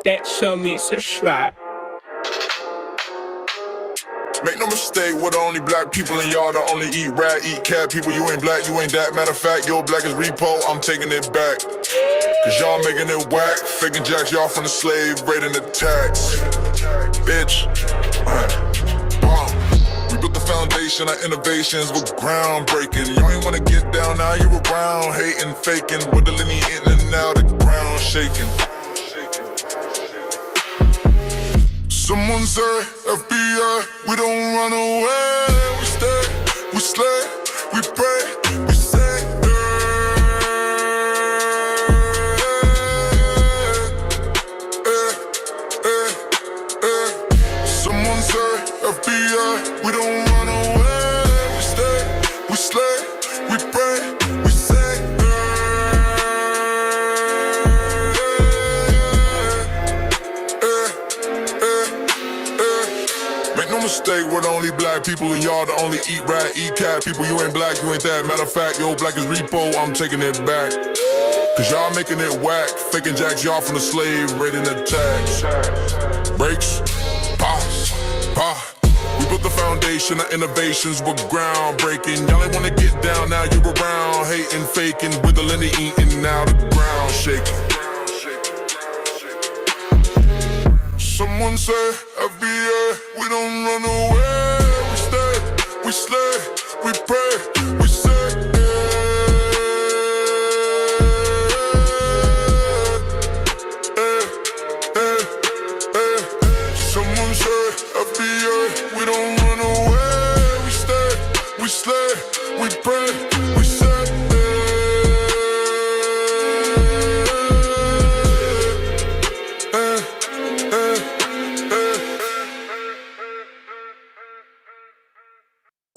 that show me subscribe. Make no mistake, we're the only black people in y'all that only eat rat, eat cat people. You ain't black, you ain't that. Matter of fact, your black is repo, I'm taking it back. Cause y'all making it whack, faking jacks y'all from the slave, raiding the tax. Bitch, we built the foundation, our innovations were groundbreaking. You ain't wanna get down, now you around, hating, faking, with the lineage in and out, the ground shaking. Someone say, FBA, we don't run away. We stay, we slay, we pray, we say, Someone say, FBA, we don't run away. We stay, we slay, we pray, we say, no mistake, we're the only black people and y'all the only eat rat, eat cat people. You ain't black, you ain't that. Matter of fact, your black is repo, I'm taking it back. Cause y'all making it whack, faking jacks y'all from the slave, raiding the tax. Breaks, pause, pause. We built the foundation, our innovations were groundbreaking. Y'all ain't wanna get down, now you around, hating, faking, with the lineage eating, now the ground shaking. Someone say, FBA, we don't run away. We stay, we slay, we pray, we say, Someone say, FBA, we don't run away. We stay, we slay, we pray, we say,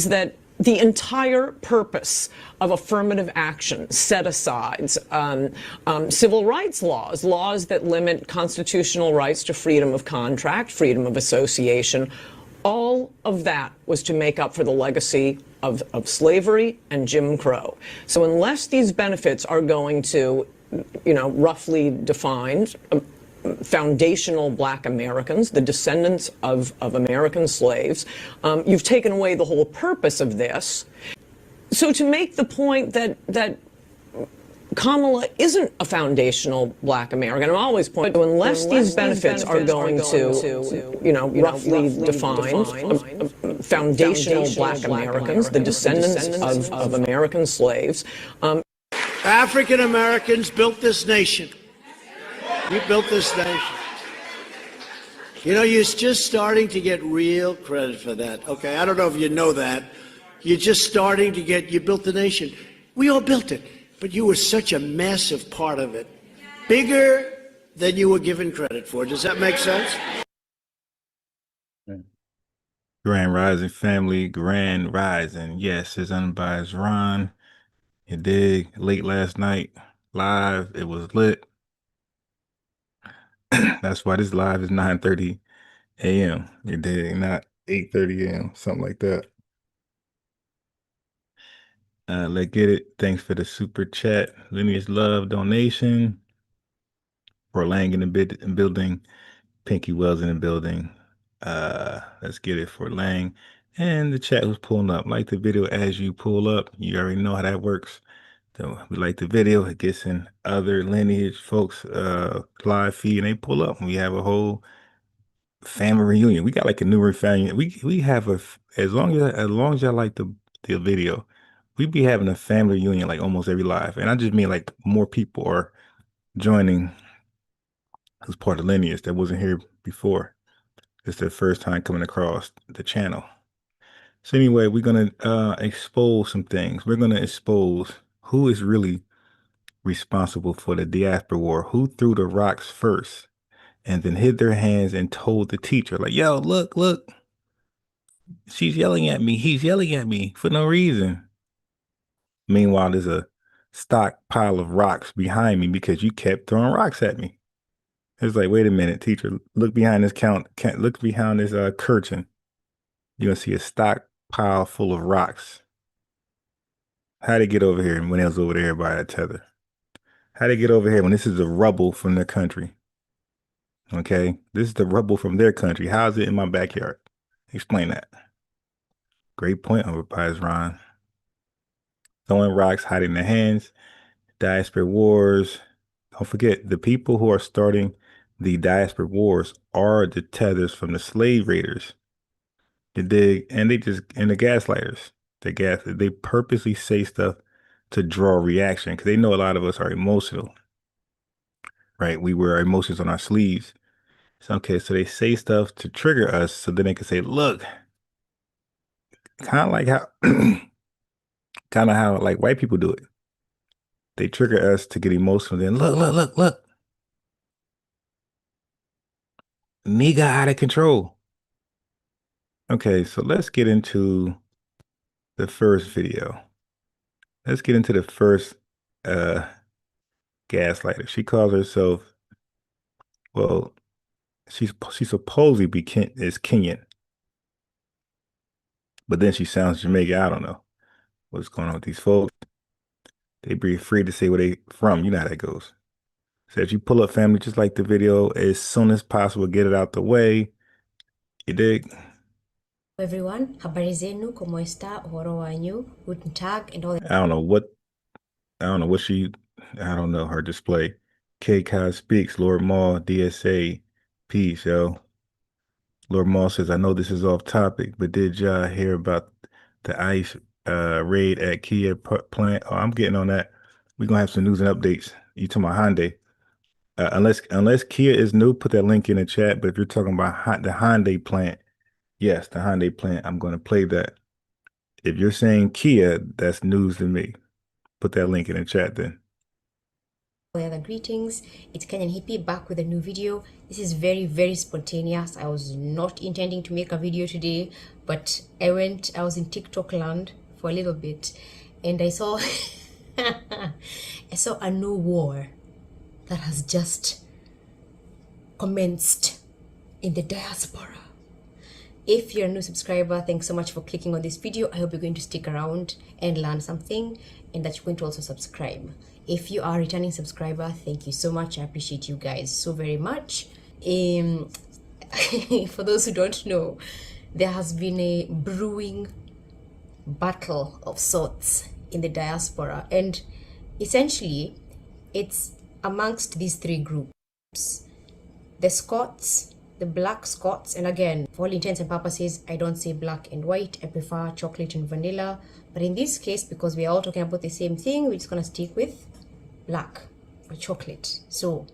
that the entire purpose of affirmative action set aside civil rights laws, laws that limit constitutional rights to freedom of contract, freedom of association, all of that was to make up for the legacy of slavery and Jim Crow. So unless these benefits are going to, roughly defined, foundational black Americans, the descendants of American slaves, you've taken away the whole purpose of this. So to make the point that Kamala isn't a foundational black American, I'm always pointing to unless these benefits are going to roughly defined, foundational black Americans, the descendants of American slaves. African Americans built this nation. You built this nation. You're just starting to get real credit for that. Okay, I don't know if you know that. You're just starting to you built the nation. We all built it, but you were such a massive part of it. Bigger than you were given credit for. Does that make sense? Grand Rising family, Grand Rising. Yes, it's unbiased Ron. You dig? Late last night, live, it was lit. That's why this live is 9:30 a.m. You dig? Not 8:30 a.m. Something like that. Let's get it. Thanks for the super chat. Lineage Love donation. For Lang in the building. Pinky Wells in the building. Let's get it for Lang. And the chat was pulling up. Like the video as you pull up. You already know how that works. So we like the video, it gets in other lineage folks live feed and they pull up and we have a whole family reunion. We got like a new reunion. We have as long as y'all like the video, we be having a family reunion like almost every live. And I just mean like more people are joining who's part of lineage that wasn't here before. It's their first time coming across the channel. So anyway, we're gonna expose some things. We're gonna expose who is really responsible for the diaspora war, who threw the rocks first and then hid their hands and told the teacher, like, yo, look, she's yelling at me, he's yelling at me for no reason. Meanwhile, there's a stockpile of rocks behind me because you kept throwing rocks at me. It's like, wait a minute, teacher, look behind this look behind this curtain. You're gonna see a stockpile full of rocks. How'd it get over here when it was over there by that tether? How'd it get over here when this is the rubble from the country? Okay, this is the rubble from their country. How is it in my backyard? Explain that. Great point, Unrevised Ron. Throwing rocks, hiding their hands, diaspora wars. Don't forget, the people who are starting the diaspora wars are the tethers from the slave raiders. You dig? And the gaslighters. They purposely say stuff to draw a reaction because they know a lot of us are emotional, right? We wear our emotions on our sleeves. So, okay, so they say stuff to trigger us so then they can say, look, kind of like how kind of how like white people do it. They trigger us to get emotional. Then look, nigga out of control. Okay, so let's get into the first video. Let's get into the first uh gaslighter. She calls herself, well, she supposedly is Kenyan, but then she sounds Jamaican. I don't know what's going on with these folks. They be free to say where they from. You know how that goes. So if you pull up family, just like the video, as soon as possible, get it out the way. You dig? Everyone, habari zenu, como está, uhoro wanyu, guten tag, and all I don't know what I don't know her display. K Kai speaks, Lord Maul, DSA, peace, yo. Lord Maul says, I know this is off topic, but did y'all hear about the ICE raid at Kia plant? Oh, I'm getting on that. We're gonna have some news and updates. You talking about Hyundai. Unless Kia is new, put that link in the chat. But if you're talking about the Hyundai plant, yes, the Hyundai plant, I'm going to play that. If you're saying Kia, that's news to me. Put that link in the chat then. the other greetings. It's Kenyan Hippie back with a new video. This is very, very spontaneous. I was not intending to make a video today, but I was in TikTok land for a little bit, and I saw I saw a new war that has just commenced in the diaspora. If you're a new subscriber, thanks so much for clicking on this video. I hope you're going to stick around and learn something, and that you're going to also subscribe. If you are a returning subscriber, thank you so much. I appreciate you guys so very much. For those who don't know, there has been a brewing battle of sorts in the diaspora, and essentially it's amongst these three groups: the Scots, the Black Scots, and again, for all intents and purposes, I don't say black and white, I prefer chocolate and vanilla, but in this case, because we are all talking about the same thing, we're just gonna stick with black or chocolate. So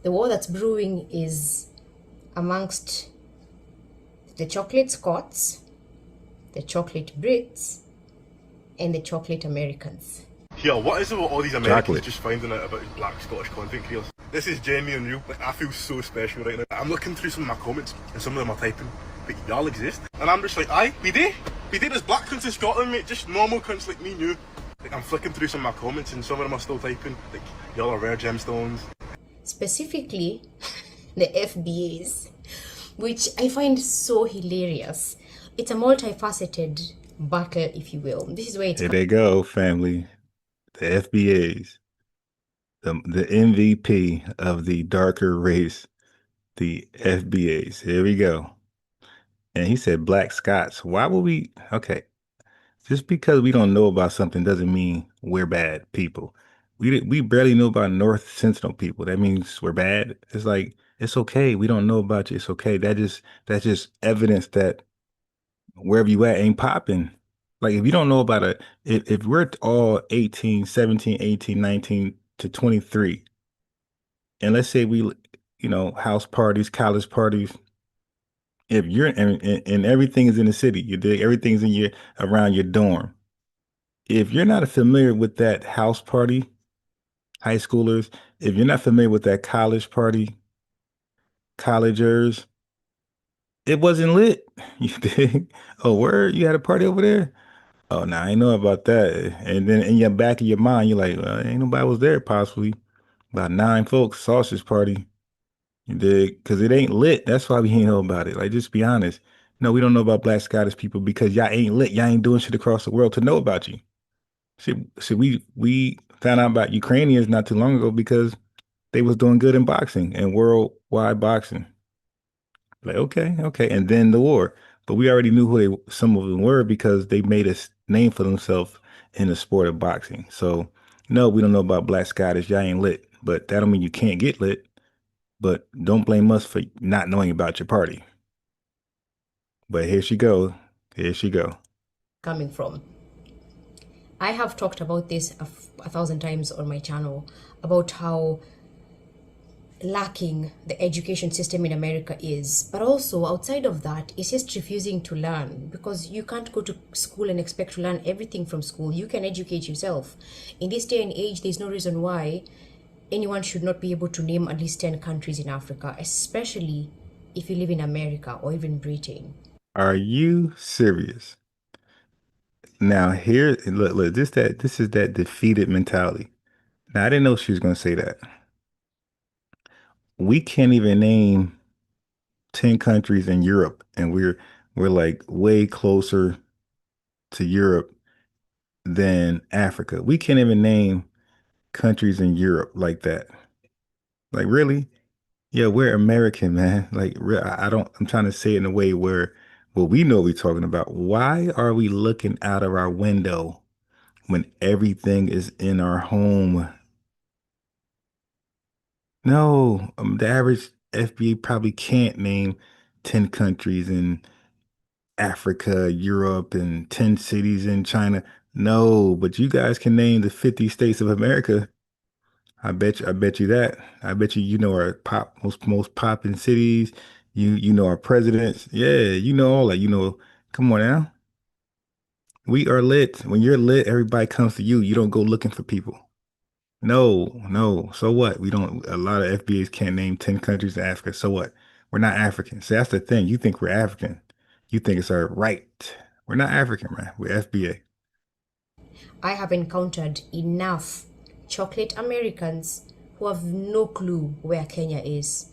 the war that's brewing is amongst the chocolate Scots, the chocolate Brits, and the chocolate Americans. Yeah, what is it with all these Americans Chocolate. just finding out about black Scottish content creators? This is genuine real. Like, I feel so special right now. I'm looking through some of my comments and some of them are typing, but y'all exist. And I'm just like, aye, we do. There's black cunts in Scotland, mate. Just normal cunts like me and you. Like, I'm flicking through some of my comments and some of them are still typing. Like, y'all are rare gemstones. Specifically, the FBAs, which I find so hilarious. It's a multifaceted battle, if you will. This is where it's Here they go, family. The FBAs, the MVP of the darker race, the FBAs. Here we go. And he said Black Scots. Why would we? Okay. Just because we don't know about something doesn't mean we're bad people. We barely know about North Sentinel people. That means we're bad. It's like, it's okay. We don't know about you. It's okay. That's just evidence that wherever you at ain't popping. Like, if you don't know about it, if we're all 18, 17, 18, 19 to 23, and let's say we, house parties, college parties, if you're and everything is in the city, you dig, everything's around your dorm. If you're not familiar with that house party, high schoolers, if you're not familiar with that college party, collegers, it wasn't lit. You dig? Oh, where you had a party over there? Oh, now I know about that. And then in your back of your mind, you're like, well, ain't nobody was there, possibly. About 9 folks, sausage party. You dig? Because it ain't lit. That's why we ain't know about it. Like, just be honest. No, we don't know about Black Scottish people because y'all ain't lit. Y'all ain't doing shit across the world to know about you. We found out about Ukrainians not too long ago because they was doing good in boxing and worldwide boxing. Like, okay. And then the war. But we already knew who some of them were because they made a name for themselves in the sport of boxing. So, no, we don't know about Black Scottish. Y'all ain't lit. But that don't mean you can't get lit. But don't blame us for not knowing about your party. But here she go. Here she go. Coming from. I have talked about this a thousand times on my channel about how lacking the education system in America is, but also outside of that, it's just refusing to learn, because you can't go to school and expect to learn everything from school. You can educate yourself. In this day and age, there's no reason why anyone should not be able to name at least 10 countries in Africa, especially if you live in America or even Britain. Are you serious? Now here, look, this is that defeated mentality. Now I didn't know she was gonna say that. We can't even name 10 countries in Europe, and we're like way closer to Europe than Africa. We can't even name countries in Europe like that. Like, really? Yeah, we're American, man. Like, I don't, I'm trying to say it in a way where, well, we know what we're talking about. Why are we looking out of our window when everything is in our home? No, the average FBA probably can't name 10 countries in Africa, Europe, and 10 cities in China. No, but you guys can name the 50 states of America. I bet you that. I bet you know our most popping cities. You know our presidents. Yeah, you know all that. You know, come on now. We are lit. When you're lit, everybody comes to you. You don't go looking for people. No. So what? We don't, a lot of FBAs can't name 10 countries in Africa. So what? We're not African. So that's the thing. You think we're African. You think it's our right. We're not African, man. We're FBA. I have encountered enough chocolate Americans who have no clue where Kenya is.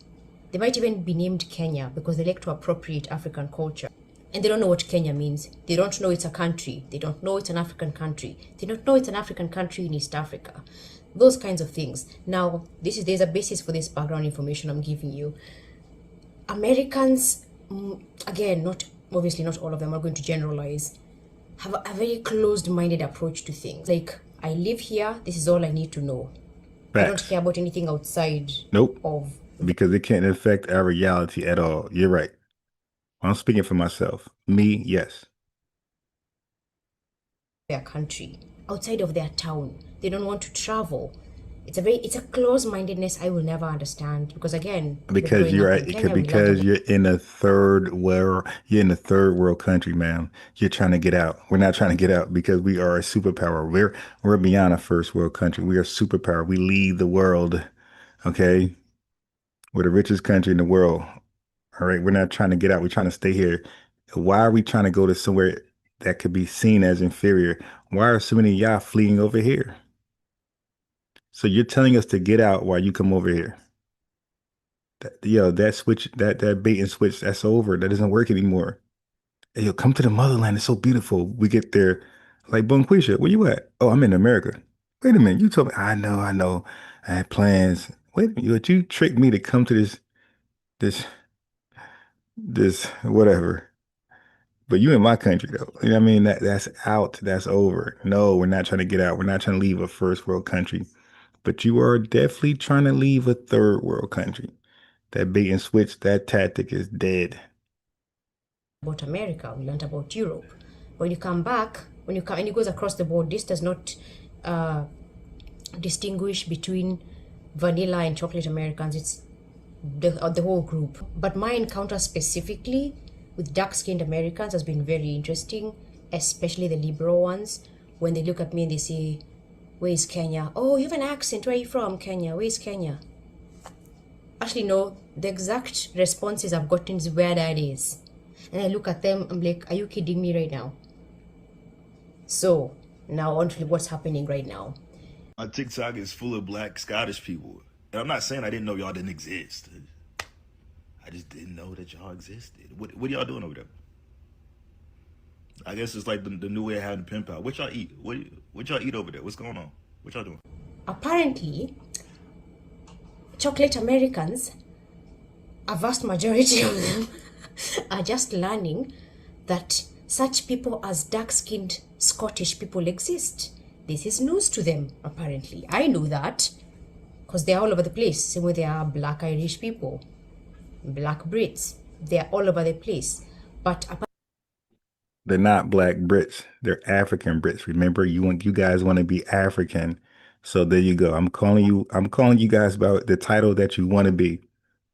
They might even be named Kenya because they like to appropriate African culture. And they don't know what Kenya means. They don't know it's a country. They don't know it's an African country. They don't know it's an African country in East Africa. Those kinds of things. Now, there's a basis for this background information I'm giving you. Americans, again, obviously not all of them are going to generalize, have a very closed-minded approach to things. Like, I live here, this is all I need to know. Facts. I don't care about anything outside Nope. of... Because it can't affect our reality at all. You're right. I'm speaking for myself. Me, yes. Their country, outside of their town. They don't want to travel. It's a close-mindedness I will never understand, because again, because you're in a third world country, man. You're trying to get out. We're not trying to get out because we are a superpower. We're beyond a first world country. We are superpower. We lead the world. Okay. We're the richest country in the world. All right. We're not trying to get out. We're trying to stay here. Why are we trying to go to somewhere that could be seen as inferior? Why are so many of y'all fleeing over here? So you're telling us to get out while you come over here. That bait and switch, that's over. That doesn't work anymore. Hey, yo, come to the motherland. It's so beautiful. We get there. Like, Bonquisha, where you at? Oh, I'm in America. Wait a minute. You told me. I know. I had plans. Wait a minute. You tricked me to come to this whatever. But you in my country though. You know what I mean? That's out. That's over. No, we're not trying to get out. We're not trying to leave a first world country. But you are definitely trying to leave a third world country. That bait and switch, that tactic is dead. About America, we learned about Europe. When you come back, and it goes across the board, this does not distinguish between vanilla and chocolate Americans. It's the whole group. But my encounter specifically with dark-skinned Americans has been very interesting, especially the liberal ones. When they look at me and they say, "Where is Kenya?" "Oh, you have an accent. Where are you from?" "Kenya." "Where is Kenya?" Actually, no, the exact responses I've gotten is where that is. And I look at them, I'm like, are you kidding me right now? So, now on to what's happening right now. My TikTok is full of Black Scottish people. And I'm not saying I didn't know y'all didn't exist. I just didn't know that y'all existed. What are y'all doing over there? I guess it's like the new way of having a pen pal. What y'all eat? What y'all eat over there? What's going on? What y'all doing? Apparently, chocolate Americans, a vast majority of them, are just learning that such people as dark-skinned Scottish people exist. This is news to them, apparently. I knew that because they're all over the place. Same way there are black Irish people, black Brits. They're all over the place. But They're not black Brits. They're African Brits. Remember, you guys want to be African. So there you go. I'm calling you guys about the title that you want to be.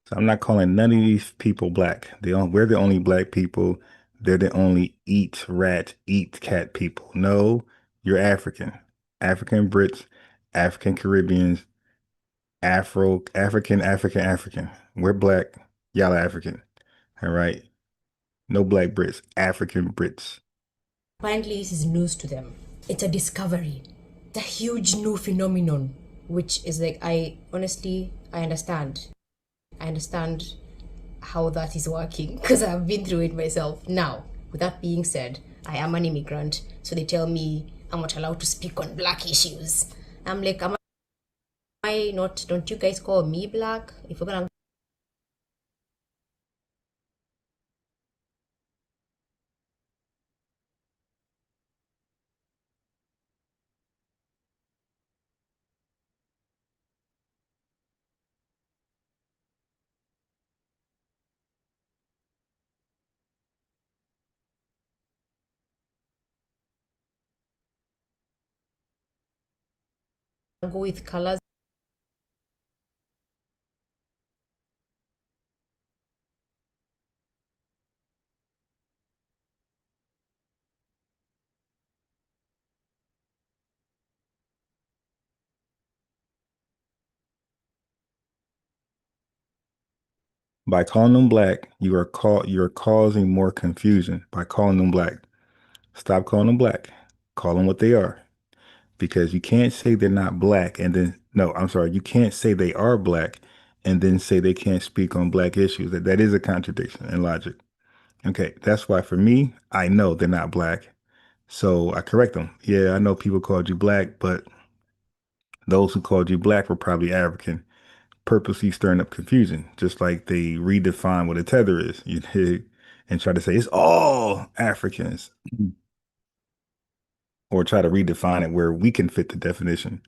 So I'm not calling none of these people black. We're the only black people. They're the only eat rat, eat cat people. No, you're African. African Brits, African Caribbeans, African. We're black. Y'all African. All right. No black Brits, African Brits. apparently this is news to them. It's a discovery. It's a huge new phenomenon, which is like, I understand. I understand how that is working because I've been through it myself. Now, with that being said, I am an immigrant, so they tell me I'm not allowed to speak on black issues. I'm like, am I not? Don't you guys call me black? If we're gonna go with colors, By calling them black, you're causing more confusion by calling them black. Stop calling them black. Call them what they are. Because you can't say they're not black and then no, I'm sorry, you can't say they are black and then say they can't speak on black issues. That is a contradiction in logic. Okay, that's why for me, I know they're not black. So I correct them. Yeah, I know people called you black, but those who called you black were probably African, purposely stirring up confusion, just like they redefine what a tether is, you dig, and try to say it's all Africans, or try to redefine it where we can fit the definition.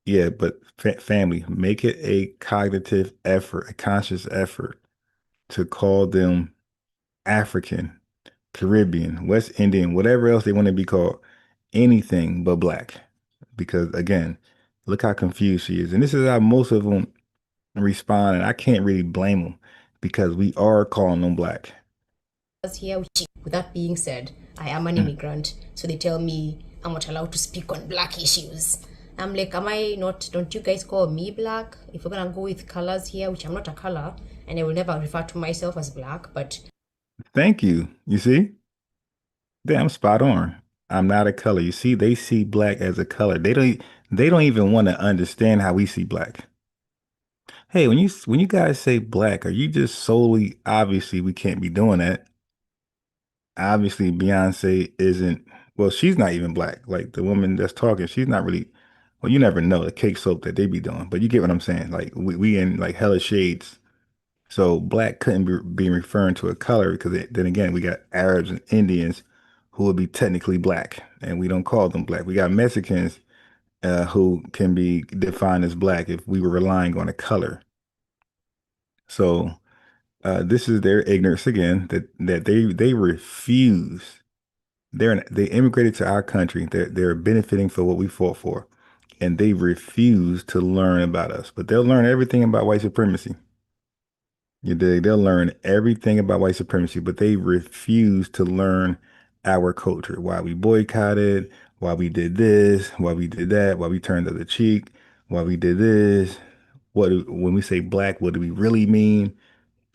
Yeah, but family, make it a cognitive effort, a conscious effort to call them African, Caribbean, West Indian, whatever else they want to be called, anything but black. Because again, look how confused she is. And this is how most of them respond. And I can't really blame them because we are calling them black. here. With that being said, I am an immigrant, so they tell me I'm not allowed to speak on black issues. I'm like, am I not? Don't you guys call me black? If we're gonna go with colors here, which I'm not a color, and I will never refer to myself as black, but Thank you. You see? Damn, spot on. I'm not a color. You see, they see black as a color. They don't even want to understand how we see black. Hey, when you guys say black, are you just solely obviously we can't be doing that? Obviously, Beyonce isn't, well, she's not even black. Like the woman that's talking, she's not really, well, you never know the cake soap that they be doing, but you get what I'm saying. Like we in like hella shades. So black couldn't be referring to a color because then again, we got Arabs and Indians who would be technically black and we don't call them black. We got Mexicans who can be defined as black if we were relying on a color. So this is their ignorance again that they refuse. They immigrated to our country. They're benefiting for what we fought for, and they refuse to learn about us. But they'll learn everything about white supremacy. You dig? They'll learn everything about white supremacy, but they refuse to learn our culture. Why we boycotted, why we did this, why we did that, why we turned the other cheek, why we did this. When we say black, what do we really mean?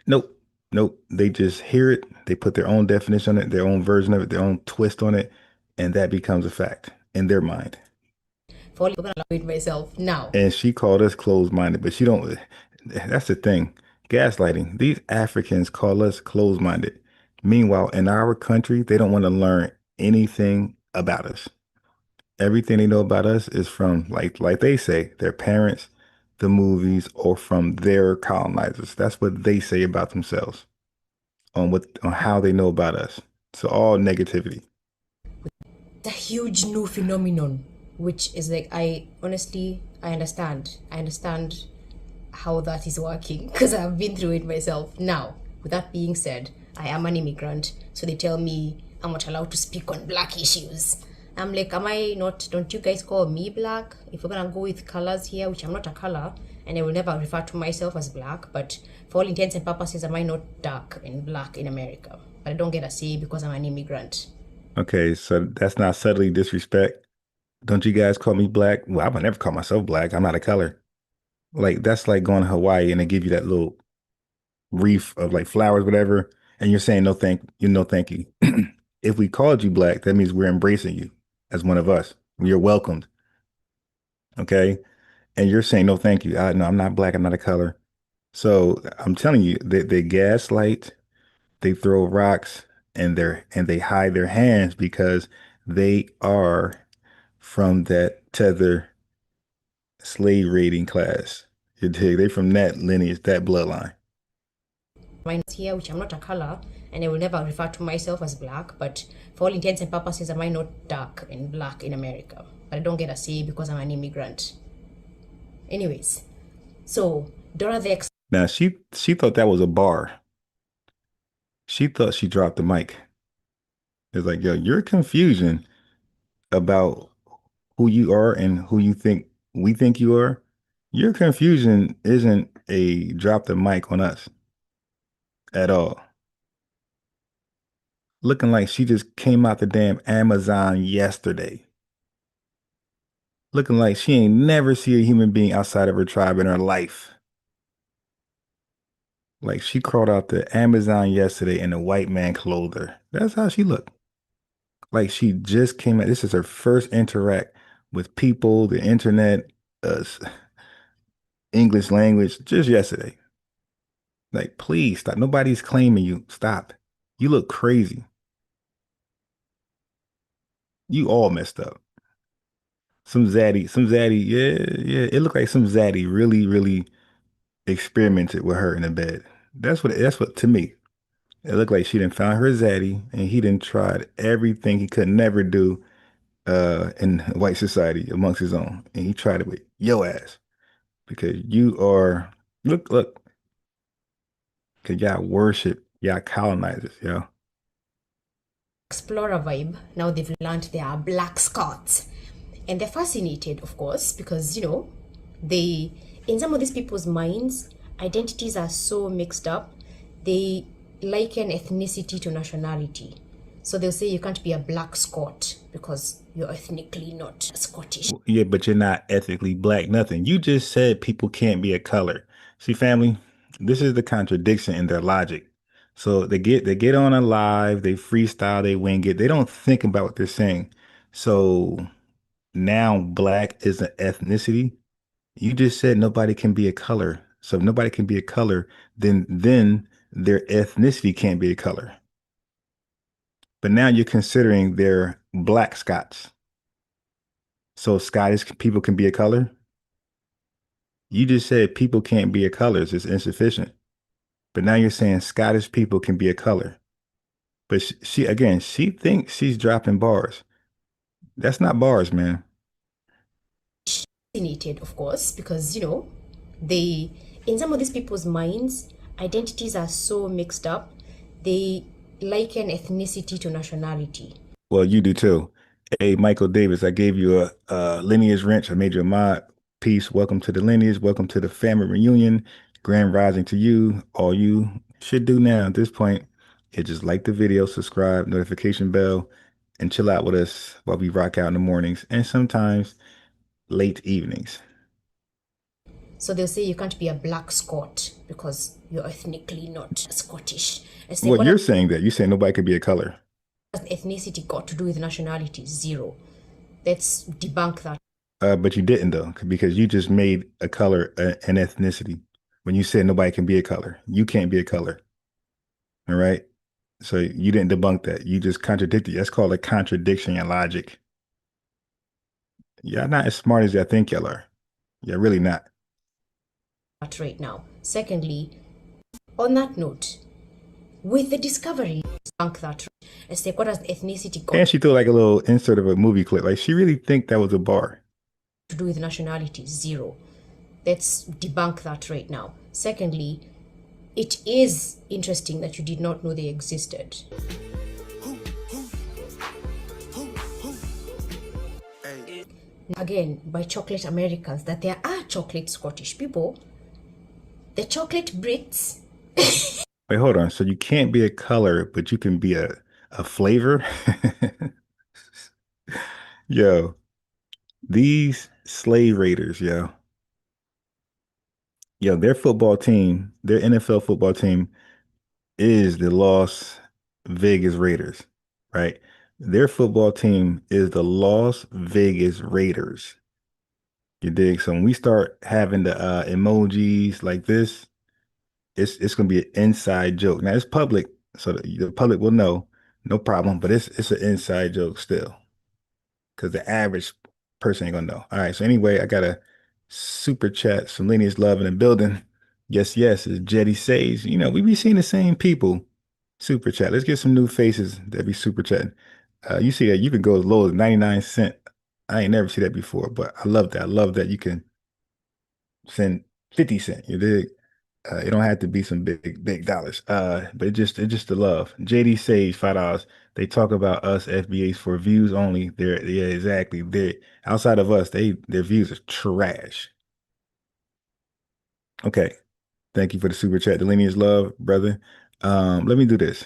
Nope. Nope. They just hear it. They put their own definition on it, their own version of it, their own twist on it, and that becomes a fact in their mind. for all, I'm gonna with myself now. And she called us closed-minded, but she don't. That's the thing. Gaslighting. These Africans call us closed-minded. Meanwhile, in our country, they don't want to learn anything about us. Everything they know about us is from like they say, their parents, the movies, or from their colonizers. That's what they say about themselves on how they know about us. So all negativity. The huge new phenomenon, which is like, I honestly, I understand. I understand how that is working because I've been through it myself. Now, with that being said, I am an immigrant, so they tell me I'm not allowed to speak on black issues. I'm like, am I not? Don't you guys call me black? If we're gonna go with colors here, which I'm not a color, and I will never refer to myself as black, but for all intents and purposes, am I not dark and black in America? But I don't get a say because I'm an immigrant. Okay, so that's not subtly disrespect. Don't you guys call me black? Well, I would never call myself black. I'm not a color. Like that's like going to Hawaii and they give you that little wreath of like flowers, whatever, and you're saying no thank you. If we called you black, that means we're embracing you as one of us. You're welcomed. Okay. And you're saying no thank you. No, I'm not black, I'm not a color. So I'm telling you, they gaslight, they throw rocks, and they hide their hands because they are from that Tether slave raiding class. You dig? They from that lineage, that bloodline. Mine is here, which I'm not a color, and I will never refer to myself as black, but for all intents and purposes, am I not dark and black in America? But I don't get a say because I'm an immigrant. Anyways, so Dora the Now she thought that was a bar. She thought she dropped the mic. It's like, yo, your confusion about who you are and who you think we think you are, your confusion isn't a drop the mic on us at all. Looking like she just came out the damn Amazon yesterday. Looking like she ain't never see a human being outside of her tribe in her life. Like she crawled out the Amazon yesterday and a white man clothed her. That's how she looked. Like she just came out. This is her first interact with people, the internet, English language, just yesterday. Like, please stop. Nobody's claiming you. Stop. You look crazy. You all messed up. Some zaddy, yeah. It looked like some zaddy really experimented with her in the bed. That's what to me. It looked like she didn't found her zaddy and he didn't tried everything he could never do in white society amongst his own. And he tried it with your ass. Because you are look, because y'all worship, y'all colonizers, yo. Explorer vibe. Now they've learned they are black Scots. And they're fascinated, of course, because, you know, they, in some of these people's minds, identities are so mixed up, they liken ethnicity to nationality. So they'll say you can't be a black Scot because you're ethnically not Scottish. Yeah, but you're not ethically black, nothing. You just said people can't be a color. See, family, this is the contradiction in their logic. So they get on a live, they freestyle, they wing it. They don't think about what they're saying. So now black is an ethnicity. You just said nobody can be a color. So if nobody can be a color, then their ethnicity can't be a color. But now you're considering they're black Scots. So Scottish people can be a color? You just said people can't be a color. It's insufficient. But now you're saying Scottish people can be a color. But she thinks she's dropping bars. That's not bars, man. Fascinated, of course, because, you know, they, in some of these people's minds, identities are so mixed up, they liken ethnicity to nationality. Well, you do too. Hey, Michael Davis, I gave you a lineage wrench. I made you a mod. Peace. Welcome to the lineage. Welcome to the family reunion. Grand rising to you. All you should do now at this point is just like the video, subscribe, notification bell, and chill out with us while we rock out in the mornings and sometimes late evenings. So they'll say you can't be a black Scot because you're ethnically not Scottish. Well, you're saying that. You're saying nobody could be a color. What has ethnicity got to do with nationality? Zero. Let's debunk that. But you didn't though, because you just made a color an ethnicity. When you said nobody can be a color, you can't be a color. All right. So you didn't debunk that. You just contradicted. That's called a contradiction in logic. Y'all not as smart as y'all think y'all are. You're really not. that right now. Secondly, on that note, with the discovery, debunk that. It's like, what has ethnicity got And she threw like a little insert of a movie clip. Like she really think that was a bar. to do with nationality? Zero. Let's debunk that right now. Secondly, it is interesting that you did not know they existed. Again, by chocolate Americans, that there are chocolate Scottish people, the chocolate Brits. Wait, hold on. So you can't be a color, but you can be a flavor? Yo, these slave raiders, yo. Yo, their football team, their NFL football team is the Las Vegas Raiders, right? Their football team is the Las Vegas Raiders. You dig? So when we start having the emojis like this, it's gonna be an inside joke. Now it's public, so the public will know, no problem. But it's an inside joke still, because the average person ain't gonna know. All right. So anyway, I got a super chat. Some lineage love in the building. Yes, yes, it's Jetty Sage. You know, we be seeing the same people super chat. Let's get some new faces that be super chatting. You see that you can go as low as 99 cent. I ain't never see that before, but I love that. I love that you can send 50 cent. You dig? It don't have to be some big dollars. But it's just the love. JD Sage, $5. They talk about us FBAs for views only. Yeah, exactly. They're outside of us, their views are trash. Okay. Thank you for the super chat. The lineage love, brother. Let me do this.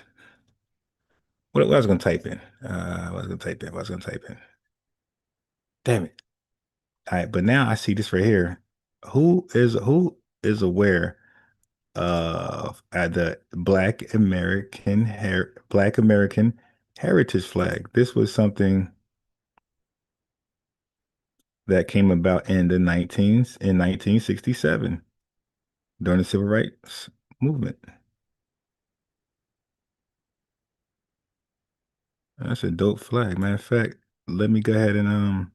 What I was gonna type in. What I was gonna type in. Damn it. All right, but now I see this right here. Who is aware of the Black American heritage flag? This was something that came about in 1967 during the Civil Rights Movement. That's a dope flag. Matter of fact, let me go ahead and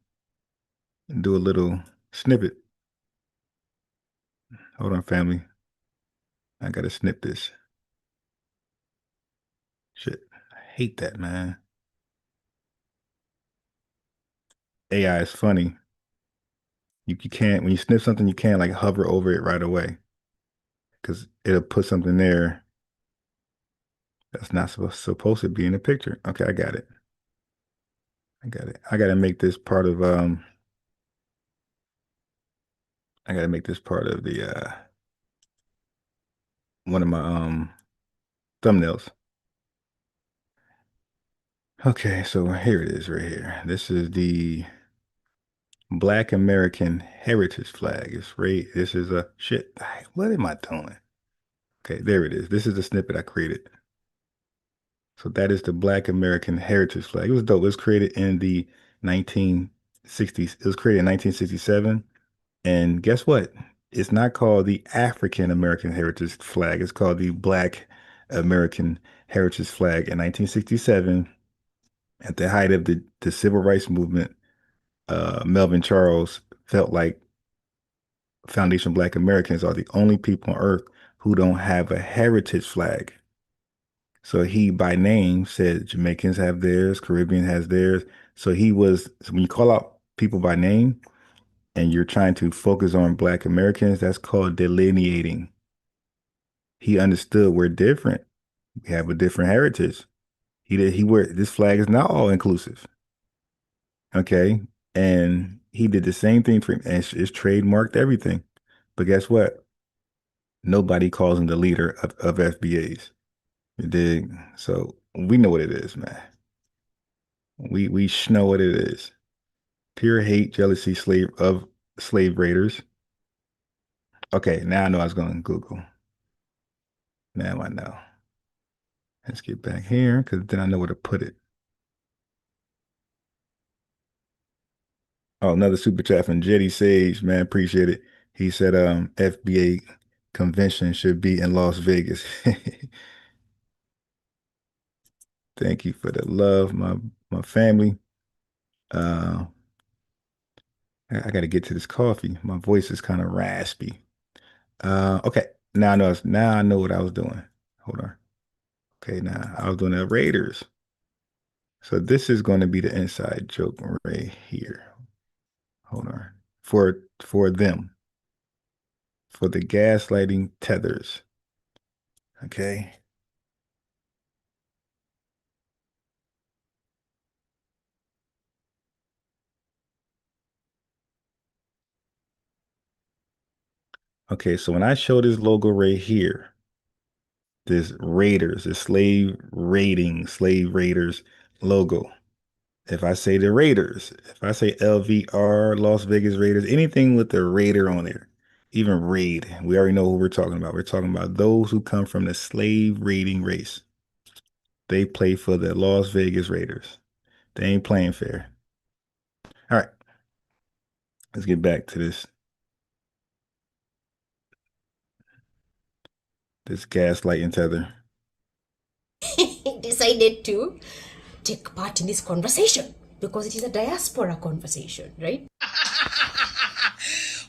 do a little snippet. Hold on, family. I gotta snip this. Shit. I hate that, man. AI is funny. You can't, when you snip something, you can't like hover over it right away, because it'll put something there that's not supposed to be in the picture. Okay, I got it. I got it. I gotta make this part of the one of my thumbnails. Okay, so here it is right here. This is the Black American Heritage Flag. It's right. This is a shit. What am I doing? Okay, there it is. This is the snippet I created. So that is the Black American Heritage Flag. It was dope. It was created in the 1960s. It was created in 1967. And guess what? It's not called the African American Heritage Flag. It's called the Black American Heritage Flag. In 1967, at the height of the Civil Rights Movement, Melvin Charles felt like Foundation Black Americans are the only people on earth who don't have a heritage flag. So he, by name, said Jamaicans have theirs, Caribbean has theirs. So when you call out people by name and you're trying to focus on Black Americans, that's called delineating. He understood we're different. We have a different heritage. This flag is not all inclusive. Okay. And he did the same thing for him, and it's trademarked everything. But guess what? Nobody calls him the leader of FBAs. You dig? So we know what it is, man. We know what it is. Pure hate, jealousy, slave raiders. Okay, now I know I was going to Google. Now I know. Let's get back here, because then I know where to put it. Oh, another super chat from Jetty Sage, man. Appreciate it. He said FBA convention should be in Las Vegas. Thank you for the love, my family. I got to get to this coffee. My voice is kind of raspy. Okay. Now I know what I was doing. Hold on. Okay, now I was doing the Raiders. So this is going to be the inside joke right here. Hold on. For them. For the gaslighting tethers. Okay. Okay, so when I show this logo right here, this Raiders, the slave raiders logo. If I say the Raiders, if I say LVR, Las Vegas Raiders, anything with the Raider on there, even raid, we already know who we're talking about. We're talking about those who come from the slave raiding race. They play for the Las Vegas Raiders. They ain't playing fair. All right, let's get back to this gaslighting tether. Decided to take part in this conversation because it is a diaspora conversation, right?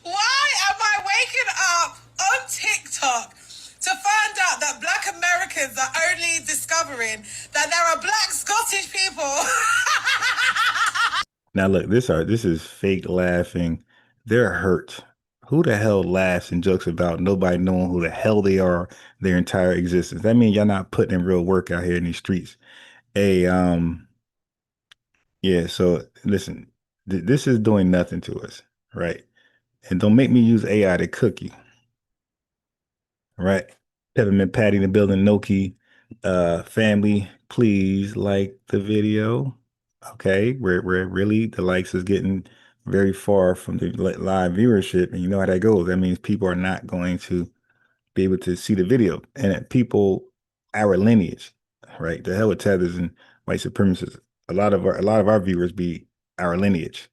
Why am I waking up on TikTok to find out that Black Americans are only discovering that there are Black Scottish people? Now look, this is fake laughing. They're hurt. Who the hell laughs and jokes about nobody knowing who the hell they are their entire existence? That means y'all not putting in real work out here in these streets. Hey, yeah, so listen, this is doing nothing to us, right? And don't make me use AI to cook you, right? Peppermint Patty in the building, Noki, family, please like the video. Okay, we're really the likes is getting very far from the live viewership, and you know how that goes. That means people are not going to be able to see the video, and people, our lineage, right? The hell with tethers and white supremacists. A lot of our viewers be our lineage.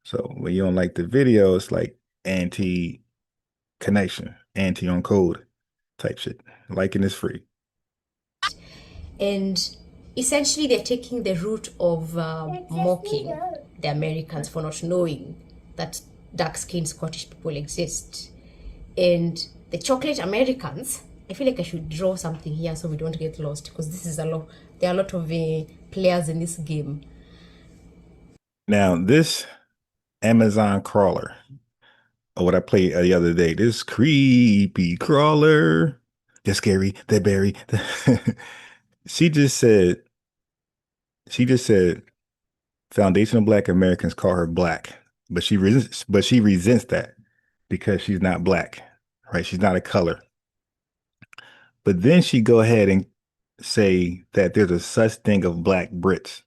So when you don't like the video, it's like anti-connection, anti-on code type shit. Liking is free. And essentially, they're taking the route of mocking the Americans for not knowing that dark-skinned Scottish people exist. And the chocolate Americans, I feel like I should draw something here so we don't get lost, because this is a lot. There are a lot of players in this game. Now, this Amazon crawler, or what I played the other day, this creepy crawler, they're scary, they're berry. She just said, foundational Black Americans call her Black, but she resents that because she's not Black, right? She's not a color. But then she go ahead and say that there's a such thing of Black Brits.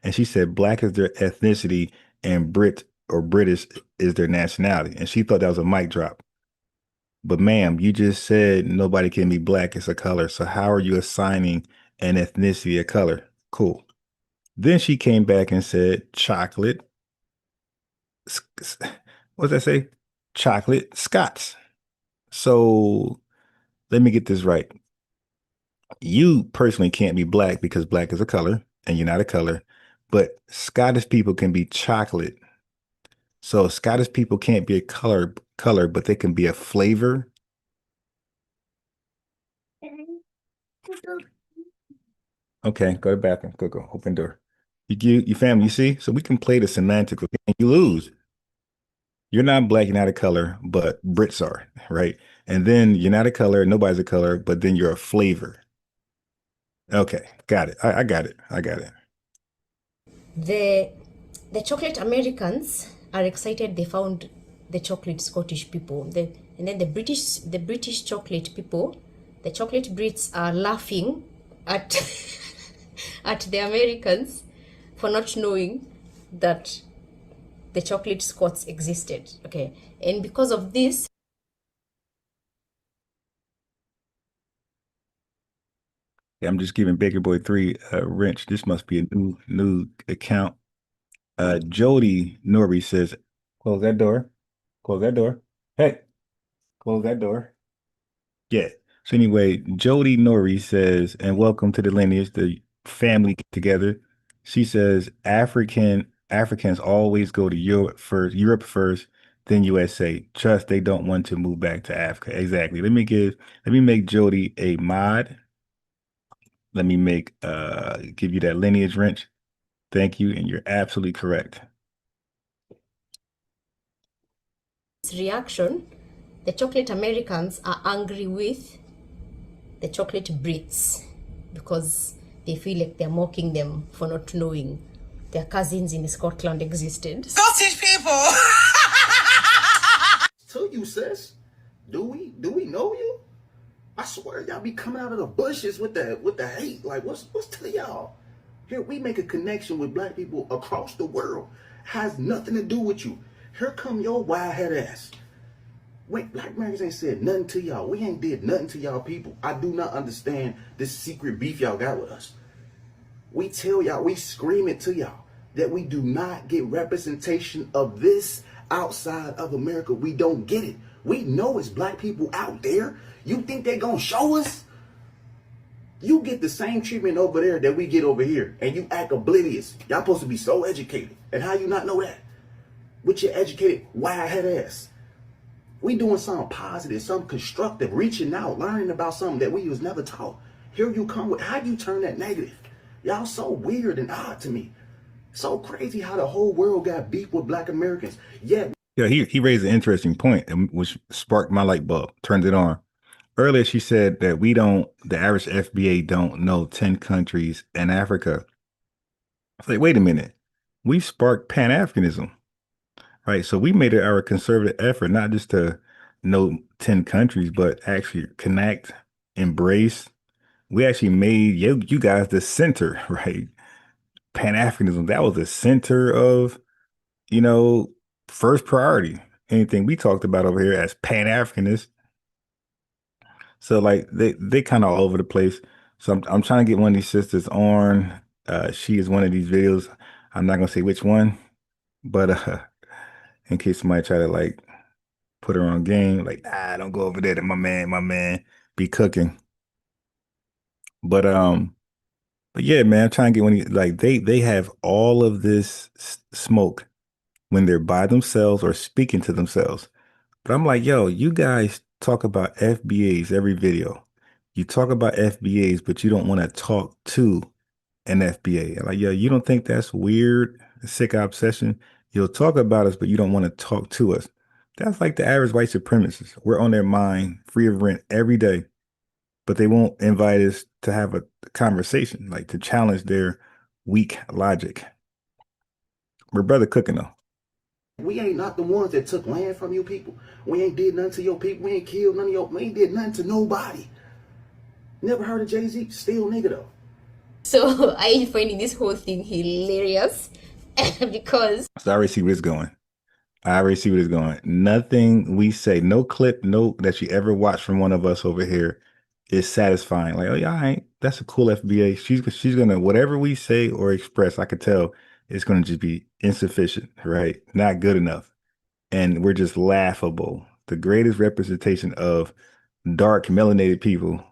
And she said Black is their ethnicity and Brit or British is their nationality. And she thought that was a mic drop. But ma'am, you just said nobody can be Black, it's a color. So how are you assigning an ethnicity a color? Cool. Then she came back and said chocolate. What did I say? Chocolate Scots. So let me get this right. You personally can't be Black because Black is a color and you're not a color, but Scottish people can be chocolate. So Scottish people can't be a color, but they can be a flavor. Okay, go to the bathroom. Go. Open door. You family, you see? So we can play the semantic and you lose. You're not Black, you're not a color, but Brits are, right? And then you're not a color, nobody's a color, but then you're a flavor. Okay, got it. I got it. The chocolate Americans are excited they found the chocolate Scottish people. And then the British chocolate people, the chocolate Brits are laughing at at the Americans for not knowing that the chocolate Scots existed. Okay. And because of this, Yeah, I'm just giving Baker Boy 3 a wrench. This must be a new account. Jody Norby says, close that door. Close that door. Hey, close that door. Yeah. So anyway, Jody Norby says, and welcome to the lineage, the family together. She says, Africans always go to Europe first, then USA. Trust they don't want to move back to Africa. Exactly. Let me make Jody a mod. Let me give you that lineage wrench. Thank you, and you're absolutely correct. Reaction, the chocolate Americans are angry with the chocolate Brits because they feel like they're mocking them for not knowing their cousins in Scotland existed. Scottish people. To you, sis. Do we know you? I swear y'all be coming out of the bushes with the hate. Like what's to y'all? Here we make a connection with black people across the world. Has nothing to do with you. Here come your wild head ass. Wait, black Americans ain't said nothing to y'all. We ain't did nothing to y'all people. I do not understand this secret beef y'all got with us. We tell y'all, we scream it to y'all that we do not get representation of this outside of America. We don't get it. We know it's black people out there. You think they gonna show us? You get the same treatment over there that we get over here, and you act oblivious. Y'all supposed to be so educated. And how you not know that? With your educated, wide-head ass. We doing something positive, something constructive, reaching out, learning about something that we was never taught. Here you come with, how you turn that negative? Y'all so weird and odd to me. So crazy how the whole world got beef with black Americans. Yet. Yeah, he raised an interesting point, which sparked my light bulb, turned it on. Earlier, she said that the average FBA don't know 10 countries in Africa. I was like, wait a minute. We sparked Pan-Africanism, right? So we made it our conservative effort, not just to know 10 countries, but actually connect, embrace. We actually made you guys the center, right? Pan-Africanism, that was the center of, first priority. Anything we talked about over here as Pan-Africanists. So like they kind of all over the place. So I'm trying to get one of these sisters on. She is one of these videos. I'm not gonna say which one, but in case somebody try to like put her on game, like don't go over there to my man be cooking. But yeah, man, I'm trying to get one of these, like they have all of this smoke when they're by themselves or speaking to themselves. But I'm like, yo, you guys talk about FBAs every video. You talk about FBAs, but you don't want to talk to an FBA. Like, yo, you don't think that's weird? A sick obsession. You'll talk about us, but you don't want to talk to us. That's like the average white supremacist. We're on their mind, free of rent every day, but they won't invite us to have a conversation, like to challenge their weak logic. We're brother cooking though. We ain't not the ones that took land from you people. We ain't did nothing to your people. We ain't killed none of your, we ain't did nothing to nobody. Never heard of Jay-Z? Still nigga though. So I finding this whole thing hilarious because So I already see where it's going. Nothing we say, no clip, no that you ever watch from one of us over here is satisfying. Like, oh yeah, all right, that's a cool FBA. She's gonna, whatever we say or express, I could tell it's gonna just be insufficient, right? Not good enough. And we're just laughable. The greatest representation of dark melanated people,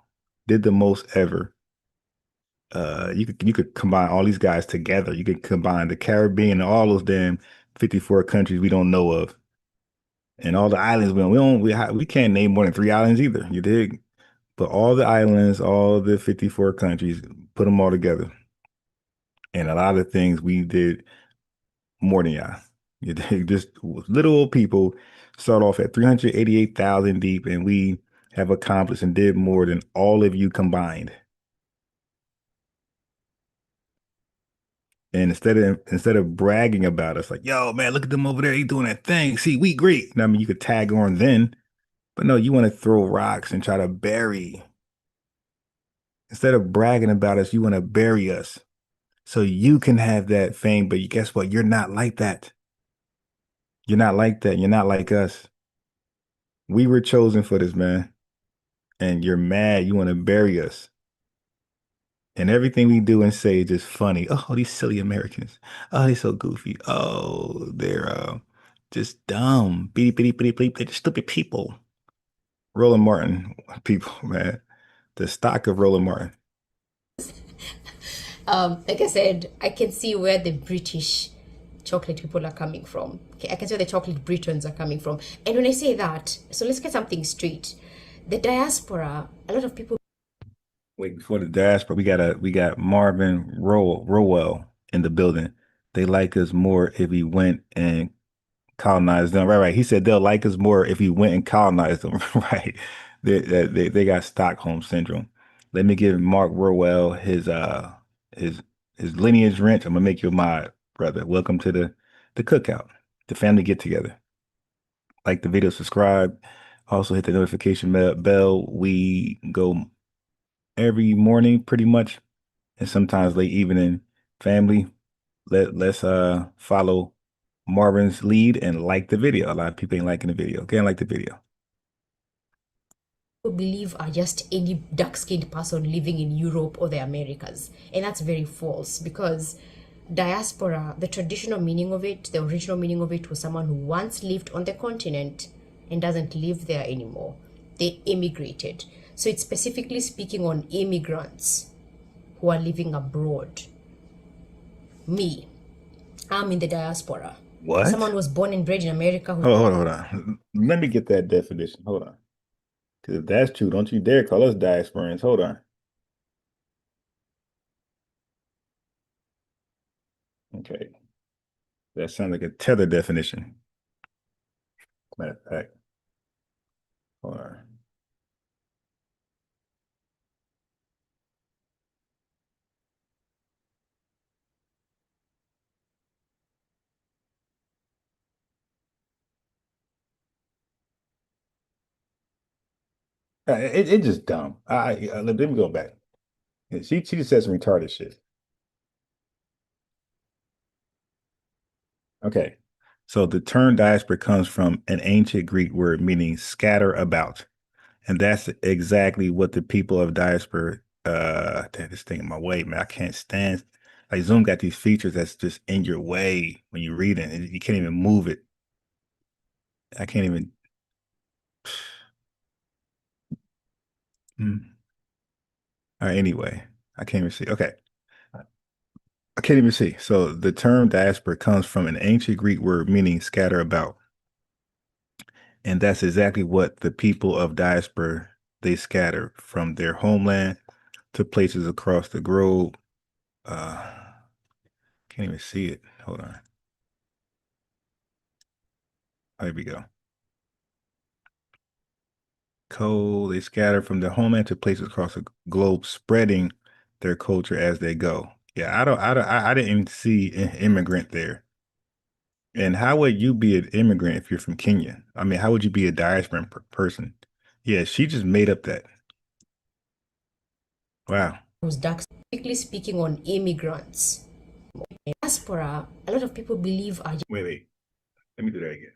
did the most ever. You could combine all these guys together. You could combine the Caribbean and all those damn 54 countries we don't know of, and all the islands we can't name more than 3 islands either. You dig? But all the islands, all the 54 countries, put them all together, and a lot of things we did more than y'all. You dig? Just little old people start off at 388,000 deep, and we have accomplished and did more than all of you combined. And instead of bragging about us, like, yo, man, look at them over there, he doing that thing. See, we great. I mean, you could tag on then, but no, you want to throw rocks and try to bury. Instead of bragging about us, you want to bury us so you can have that fame. But guess what? You're not like that. You're not like that. You're not like us. We were chosen for this, man. And you're mad. You want to bury us. And everything we do and say is just funny. Oh, these silly Americans. Oh, they're so goofy. Oh, they're just dumb. Beep, beep, beep, beep. They're just stupid people. Roland Martin people, man. The stock of Roland Martin. like I said, I can see where the British chocolate people are coming from. Okay, I can see where the chocolate Britons are coming from. And when I say that, so let's get something straight. The diaspora, a lot of people. Wait, before the diaspora, we got Marvin Rowell in the building. They like us more if we went and colonized them. Right, right. He said they'll like us more if we went and colonized them. Right. They got Stockholm syndrome. Let me give Mark Rowell his his lineage wrench. I'm gonna make you a mod, brother. Welcome to the cookout, the family get together. Like the video, subscribe. Also hit the notification bell. We go every morning pretty much, and sometimes late evening. Family, let's follow Marvin's lead and like the video. A lot of people ain't liking the video. Okay, like the video. Believe are just any dark-skinned person living in Europe or the Americas, and that's very false, because diaspora, the traditional meaning of it, the original meaning of it, was someone who once lived on the continent and doesn't live there anymore. They immigrated. So it's specifically speaking on immigrants who are living abroad. Me, I'm in the diaspora. What? Someone was born and bred in America. Hold on. Let me get that definition. Hold on. Because if that's true, don't you dare call us diasporans. Hold on. Okay. That sounds like a Tether definition. Matter of fact. Hold on. It just dumb. Let me go back. She just said some retarded shit. Okay. So the term diaspora comes from an ancient Greek word meaning scatter about. And that's exactly what the people of diaspora damn, this thing in my way, man. I can't stand like Zoom got these features that's just in your way when you read it. And you can't even move it. I can't even All right, anyway. I can't even see. Okay. I can't even see. So the term diaspora comes from an ancient Greek word meaning scatter about. And that's exactly what the people of diaspora, they scatter from their homeland to places across the globe. Can't even see it. Hold on. There we go. They scatter from their homeland to places across the globe, spreading their culture as they go. Yeah, I didn't see an immigrant there. And how would you be an immigrant if you're from Kenya? I mean, how would you be a diasporan person? Yeah, she just made up that. Wow. Who's dark, specifically speaking on immigrants. Diaspora, a lot of people believe are. Wait. Let me do that again.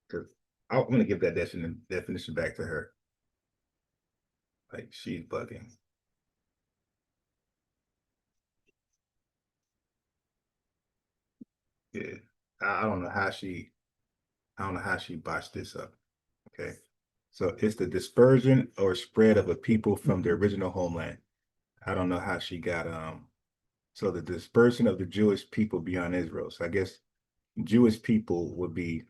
Because I'm going to give that definition back to her. Like, she's bugging. Yeah. I don't know how she botched this up. Okay. So it's the dispersion or spread of a people from their original homeland. I don't know how she got so the dispersion of the Jewish people beyond Israel. So I guess Jewish people would be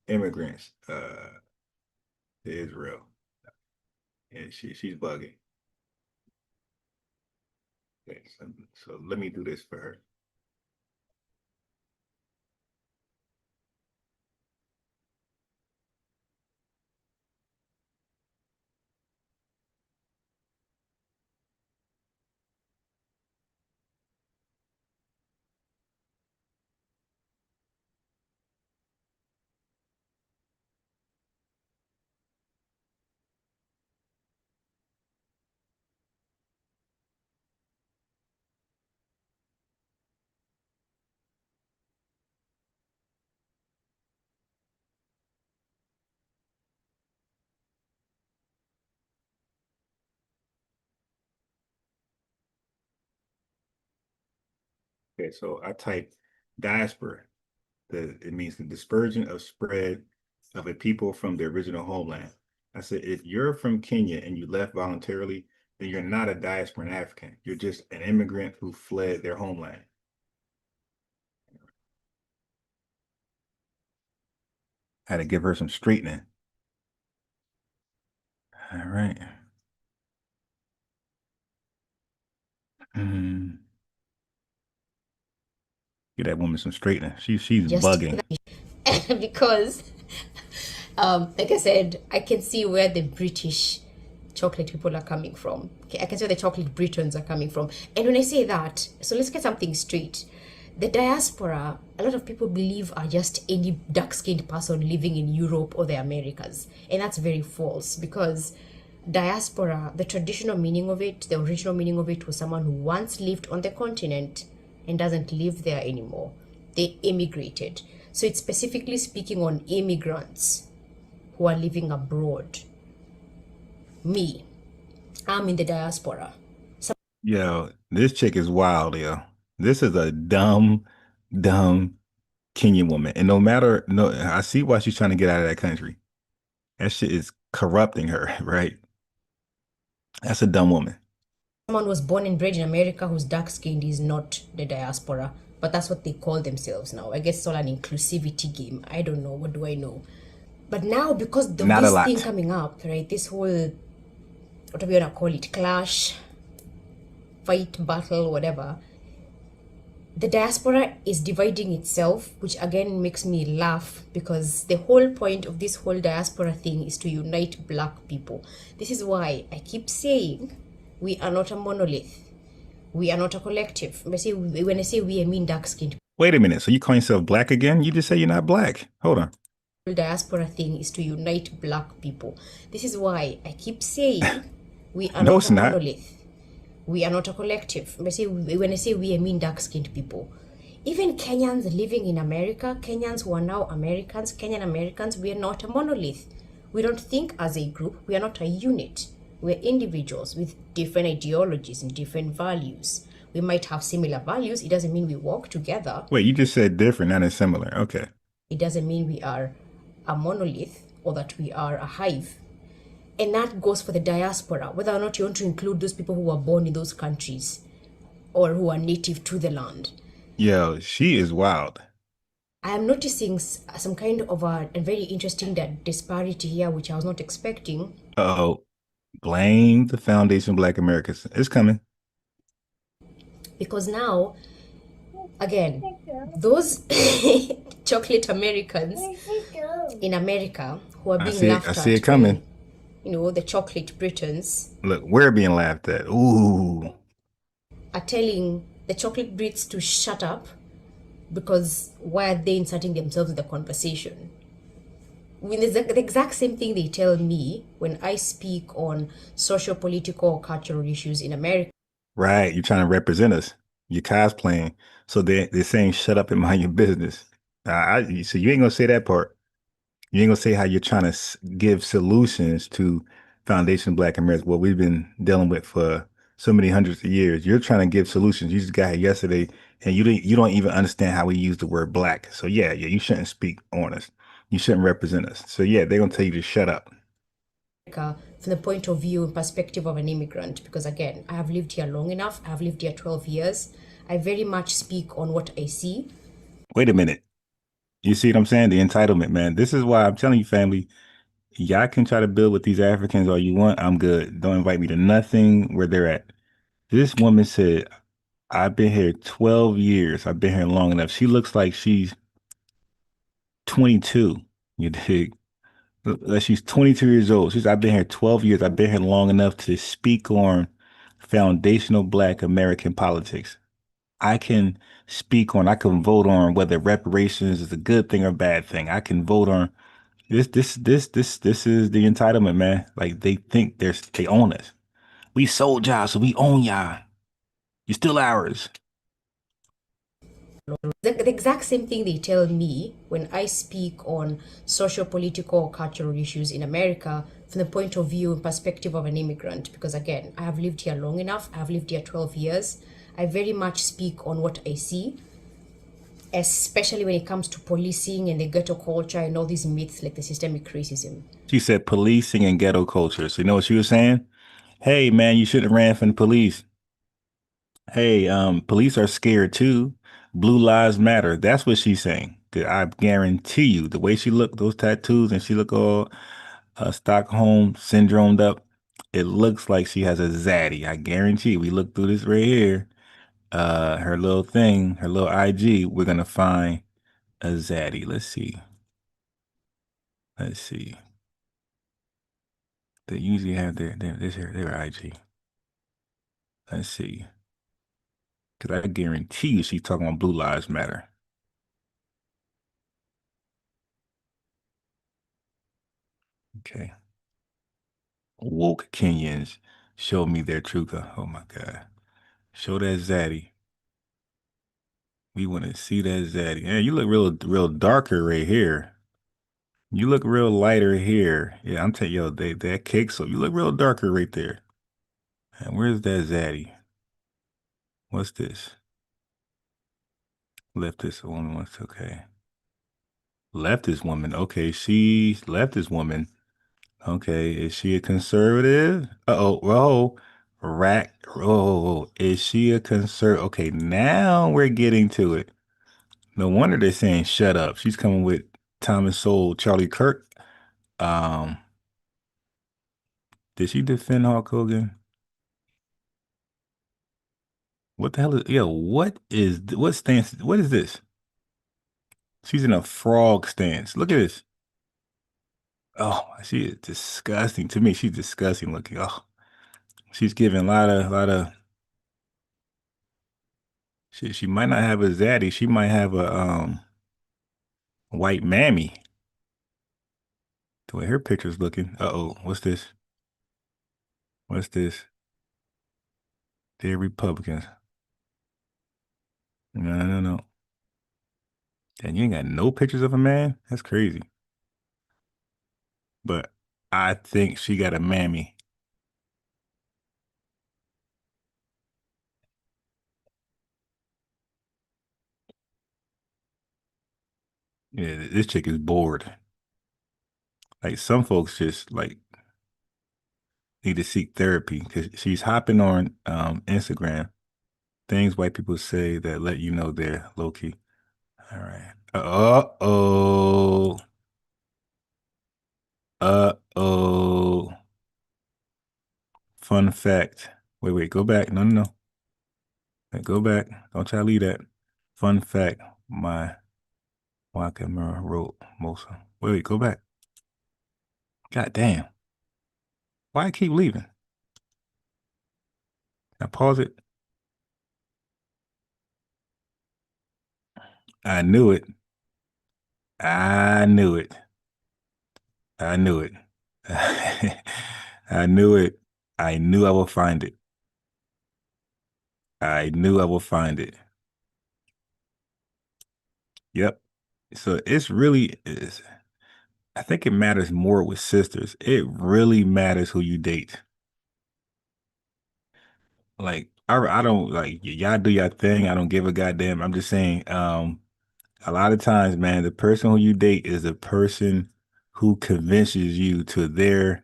immigrants to Israel. And she's bugging. Okay, so let me do this for her. Okay, so I typed diaspora. It means the dispersion of spread of a people from their original homeland. I said, if you're from Kenya and you left voluntarily, then you're not a diasporan African. You're just an immigrant who fled their homeland. Had to give her some straightening. All right. Get that woman some straightening. She's just bugging. because, like I said, I can see where the British chocolate people are coming from. Okay, I can see where the chocolate Britons are coming from. And when I say that, so let's get something straight. The diaspora, a lot of people believe are just any dark-skinned person living in Europe or the Americas. And that's very false, because diaspora, the traditional meaning of it, the original meaning of it was someone who once lived on the continent and doesn't live there anymore. They immigrated. So it's specifically speaking on immigrants who are living abroad. Me, I'm in the diaspora. Yo, this chick is wild, yo. This is a dumb Kenyan woman. And I see why she's trying to get out of that country. That shit is corrupting her, right? That's a dumb woman. Someone was born and bred in America who's dark-skinned is not the diaspora, but that's what they call themselves now. I guess it's all an inclusivity game. I don't know. What do I know? But now, because of this thing coming up, right, this whole, what do we want to call it, clash, fight, battle, whatever, the diaspora is dividing itself, which again makes me laugh, because the whole point of this whole diaspora thing is to unite Black people. This is why I keep saying we are not a monolith. We are not a collective. When I say we, I mean dark-skinned. Wait a minute. So you call yourself Black again? You just say you're not Black. Hold on. The diaspora thing is to unite Black people. This is why I keep saying we are not a monolith. We are not a collective. When I say we, I mean dark-skinned people. Even Kenyans living in America, Kenyans who are now Americans, Kenyan Americans, we are not a monolith. We don't think as a group. We are not a unit. We're individuals with different ideologies and different values. We might have similar values. It doesn't mean we walk together. Wait, you just said different, not as similar. Okay. It doesn't mean we are a monolith or that we are a hive. And that goes for the diaspora, whether or not you want to include those people who are born in those countries or who are native to the land. Yo, she is wild. I am noticing some kind of a very interesting disparity here, which I was not expecting. Uh-oh. Blame the Foundation Black Americans. It's coming. Because now, again, those chocolate Americans in America who are being laughed at. I see it coming. You know, the chocolate Britons. Look, we're being laughed at. Ooh. Are telling the chocolate Brits to shut up, because why are they inserting themselves in the conversation? I mean, it's the exact same thing they tell me when I speak on social, political, or cultural issues in America. Right. You're trying to represent us. You're cosplaying. So they're saying, shut up and mind your business. So you ain't going to say that part. You ain't going to say how you're trying to give solutions to Foundation Black Americans, what we've been dealing with for so many hundreds of years. You're trying to give solutions. You just got here yesterday, and you don't even understand how we use the word Black. So yeah, you shouldn't speak on us. You shouldn't represent us. So yeah, they're going to tell you to shut up. From the point of view and perspective of an immigrant, because again, I have lived here long enough. I have lived here 12 years. I very much speak on what I see. Wait a minute. You see what I'm saying? The entitlement, man. This is why I'm telling you, family, y'all can try to build with these Africans all you want. I'm good. Don't invite me to nothing where they're at. This woman said, I've been here 12 years. I've been here long enough. She looks like she's 22. You dig? Like she's 22 years old. She's, I've been here 12 years. I've been here long enough to speak on foundational Black American politics. I can vote on whether reparations is a good thing or a bad thing. I can vote on this is the entitlement, man. Like they think they own us. We sold y'all, so we own y'all. You're still ours. The exact same thing they tell me when I speak on social, political, or cultural issues in America from the point of view and perspective of an immigrant. Because again, I have lived here long enough. I have lived here 12 years. I very much speak on what I see, especially when it comes to policing and the ghetto culture and all these myths like the systemic racism. She said policing and ghetto culture. So you know what she was saying? Hey man, you should have ran from the police. Hey, police are scared too. Blue lives matter. That's what she's saying. 'Cause I guarantee you, the way she looked, those tattoos, and she look all Stockholm syndromed up. It looks like she has a zaddy. I guarantee. We look through this right here. Her little thing, her little IG. We're gonna find a zaddy. Let's see. Let's see. They usually have their IG. Let's see. Because I guarantee you she's talking about Blue Lives Matter. Okay. Woke Kenyans show me their truth. Oh my God. Show that zaddy. We want to see that zaddy. Yeah, you look real darker right here. You look real lighter here. Yeah, I'm telling you, that cake, so you look real darker right there. And where's that zaddy? What's this? Leftist woman. What's okay? Leftist woman. Okay, she's leftist woman. Okay, is she a conservative? Uh-oh, whoa, rack. Oh, is she a conservative? Okay, now we're getting to it. No wonder they're saying shut up. She's coming with Thomas Sowell, Charlie Kirk. Um, did she defend Hulk Hogan? What the hell is, yo, what stance? What is this? She's in a frog stance. Look at this. Oh, she is disgusting. To me, she's disgusting looking. Oh, she's giving a lot of. She might not have a zaddy. She might have a white mammy. The way her picture's looking. Uh-oh, what's this? What's this? They're Republicans. No. And you ain't got no pictures of a man? That's crazy. But I think she got a mammy. Yeah, this chick is bored. Like some folks just like need to seek therapy because she's hopping on Instagram. Things white people say that let you know they're low key. All right. Uh-oh. Uh-oh. Fun fact. Wait, go back. No. Wait, go back. Don't try to leave that. Fun fact. My Wakamura wrote Mosa. Wait, go back. God damn. Why I keep leaving? I pause it. I knew it. I knew it. I knew it. I knew it. I knew I would find it. I knew I would find it. Yep. So it's really is. I think it matters more with sisters. It really matters who you date. Like I don't like y'all do your thing. I don't give a goddamn. I'm just saying, a lot of times, man, the person who you date is the person who convinces you to their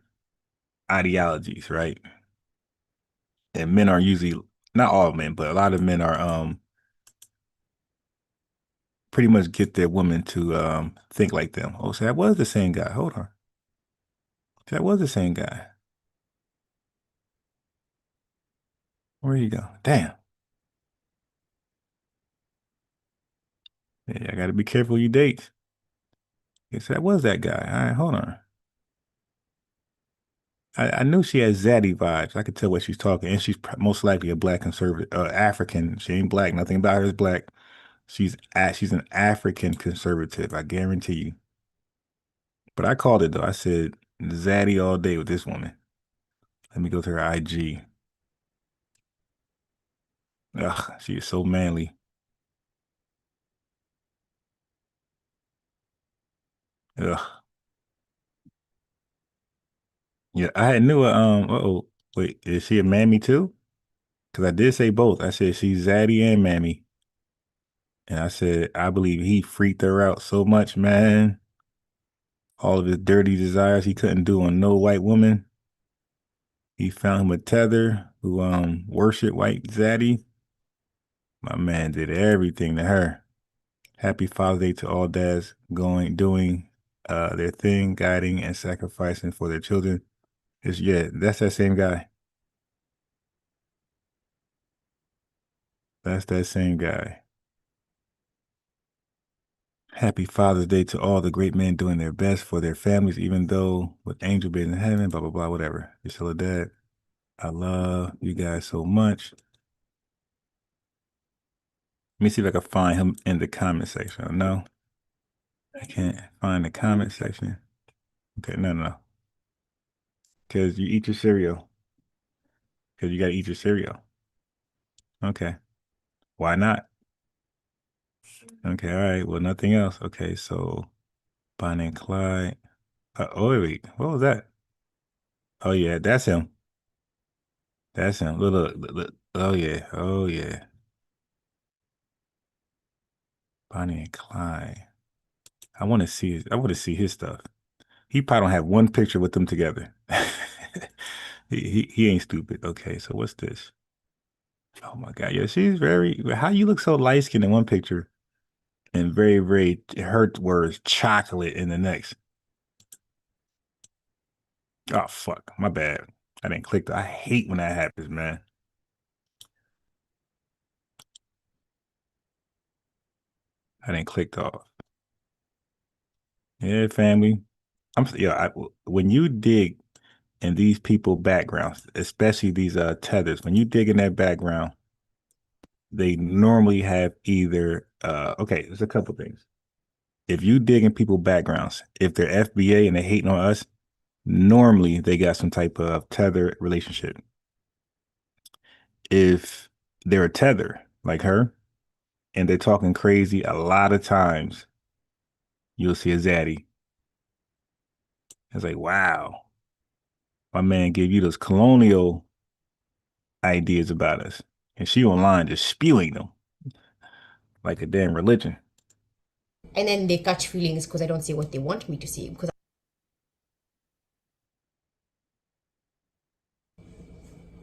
ideologies, right? And men are usually not all men, but a lot of men are pretty much get their women to think like them. Oh, so that was the same guy. Hold on. That was the same guy. Where you go? Damn. Yeah, I gotta be careful you date. Yes, that was that guy. All right, hold on. I knew she had zaddy vibes. I could tell what she's talking, and she's most likely a black conservative, African. She ain't black. Nothing about her is black. She's an African conservative. I guarantee you. But I called it though. I said zaddy all day with this woman. Let me go to her IG. Ugh, she is so manly. Ugh. Yeah, I knew a uh-oh. Wait, is she a mammy too? Because I did say both. I said she's zaddy and mammy. And I said, I believe he freaked her out so much, man. All of his dirty desires he couldn't do on no white woman. He found him a tether who worshiped white zaddy. My man did everything to her. Happy Father's Day to all dads doing their thing, guiding and sacrificing for their children. Yeah, that's that same guy. That's that same guy. Happy Father's Day to all the great men doing their best for their families, even though with angel being in heaven, blah, blah, blah, whatever. You're still a dad. I love you guys so much. Let me see if I can find him in the comment section. No, I can't find the comment section. Okay, no. Because you eat your cereal. Because you got to eat your cereal. Okay. Why not? Okay, all right. Well, nothing else. Okay, so Bonnie and Clyde. Oh, wait. What was that? Oh, yeah, that's him. That's him. Look. Oh, yeah. Oh, yeah. Bonnie and Clyde. I want to see his stuff. He probably don't have one picture with them together. He ain't stupid. Okay, so what's this? Oh my God, yeah, she's very. How you look so light skinned in one picture, and very, very her words chocolate in the next. Oh fuck, my bad. I didn't click. I hate when that happens, man. I didn't click off. Yeah, family. When you dig in these people backgrounds, especially these tethers, when you dig in that background, they normally have either okay, there's a couple things. If you dig in people backgrounds, if they're FBA and they're hating on us, normally they got some type of tether relationship. If they're a tether like her and they're talking crazy, a lot of times you'll see a zaddy. It's like, wow, my man gave you those colonial ideas about us. And she online just spewing them like a damn religion. And then they catch feelings because I don't say what they want me to say. Because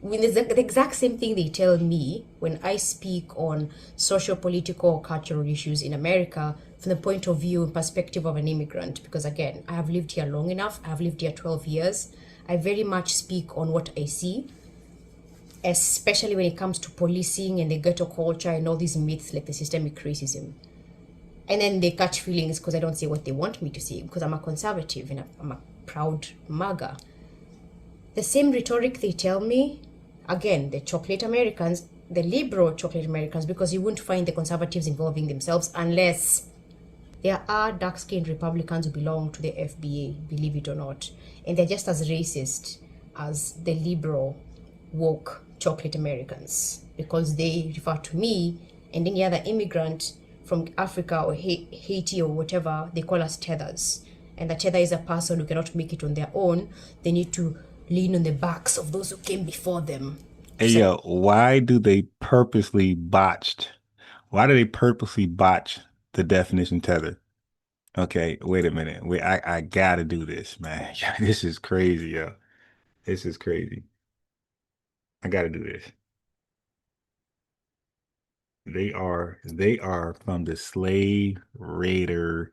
when the exact same thing they tell me when I speak on social, political, cultural issues in America from the point of view and perspective of an immigrant. Because again, I have lived here long enough. I have lived here 12 years. I very much speak on what I see, especially when it comes to policing and the ghetto culture and all these myths like the systemic racism. And then they catch feelings because I don't say what they want me to say because I'm a conservative and I'm a proud MAGA. The same rhetoric they tell me, again, the chocolate Americans, the liberal chocolate Americans, because you won't find the conservatives involving themselves unless there are dark-skinned Republicans who belong to the FBA, believe it or not. And they're just as racist as the liberal, woke chocolate Americans because they refer to me and any other immigrant from Africa or Haiti or whatever, they call us tethers. And the tether is a person who cannot make it on their own. They need to lean on the backs of those who came before them. Hey, yo, why do they purposely botch the definition tether? Okay, wait a minute. Wait, I gotta do this, man. This is crazy, yo. This is crazy. I gotta do this. They are from the slave raider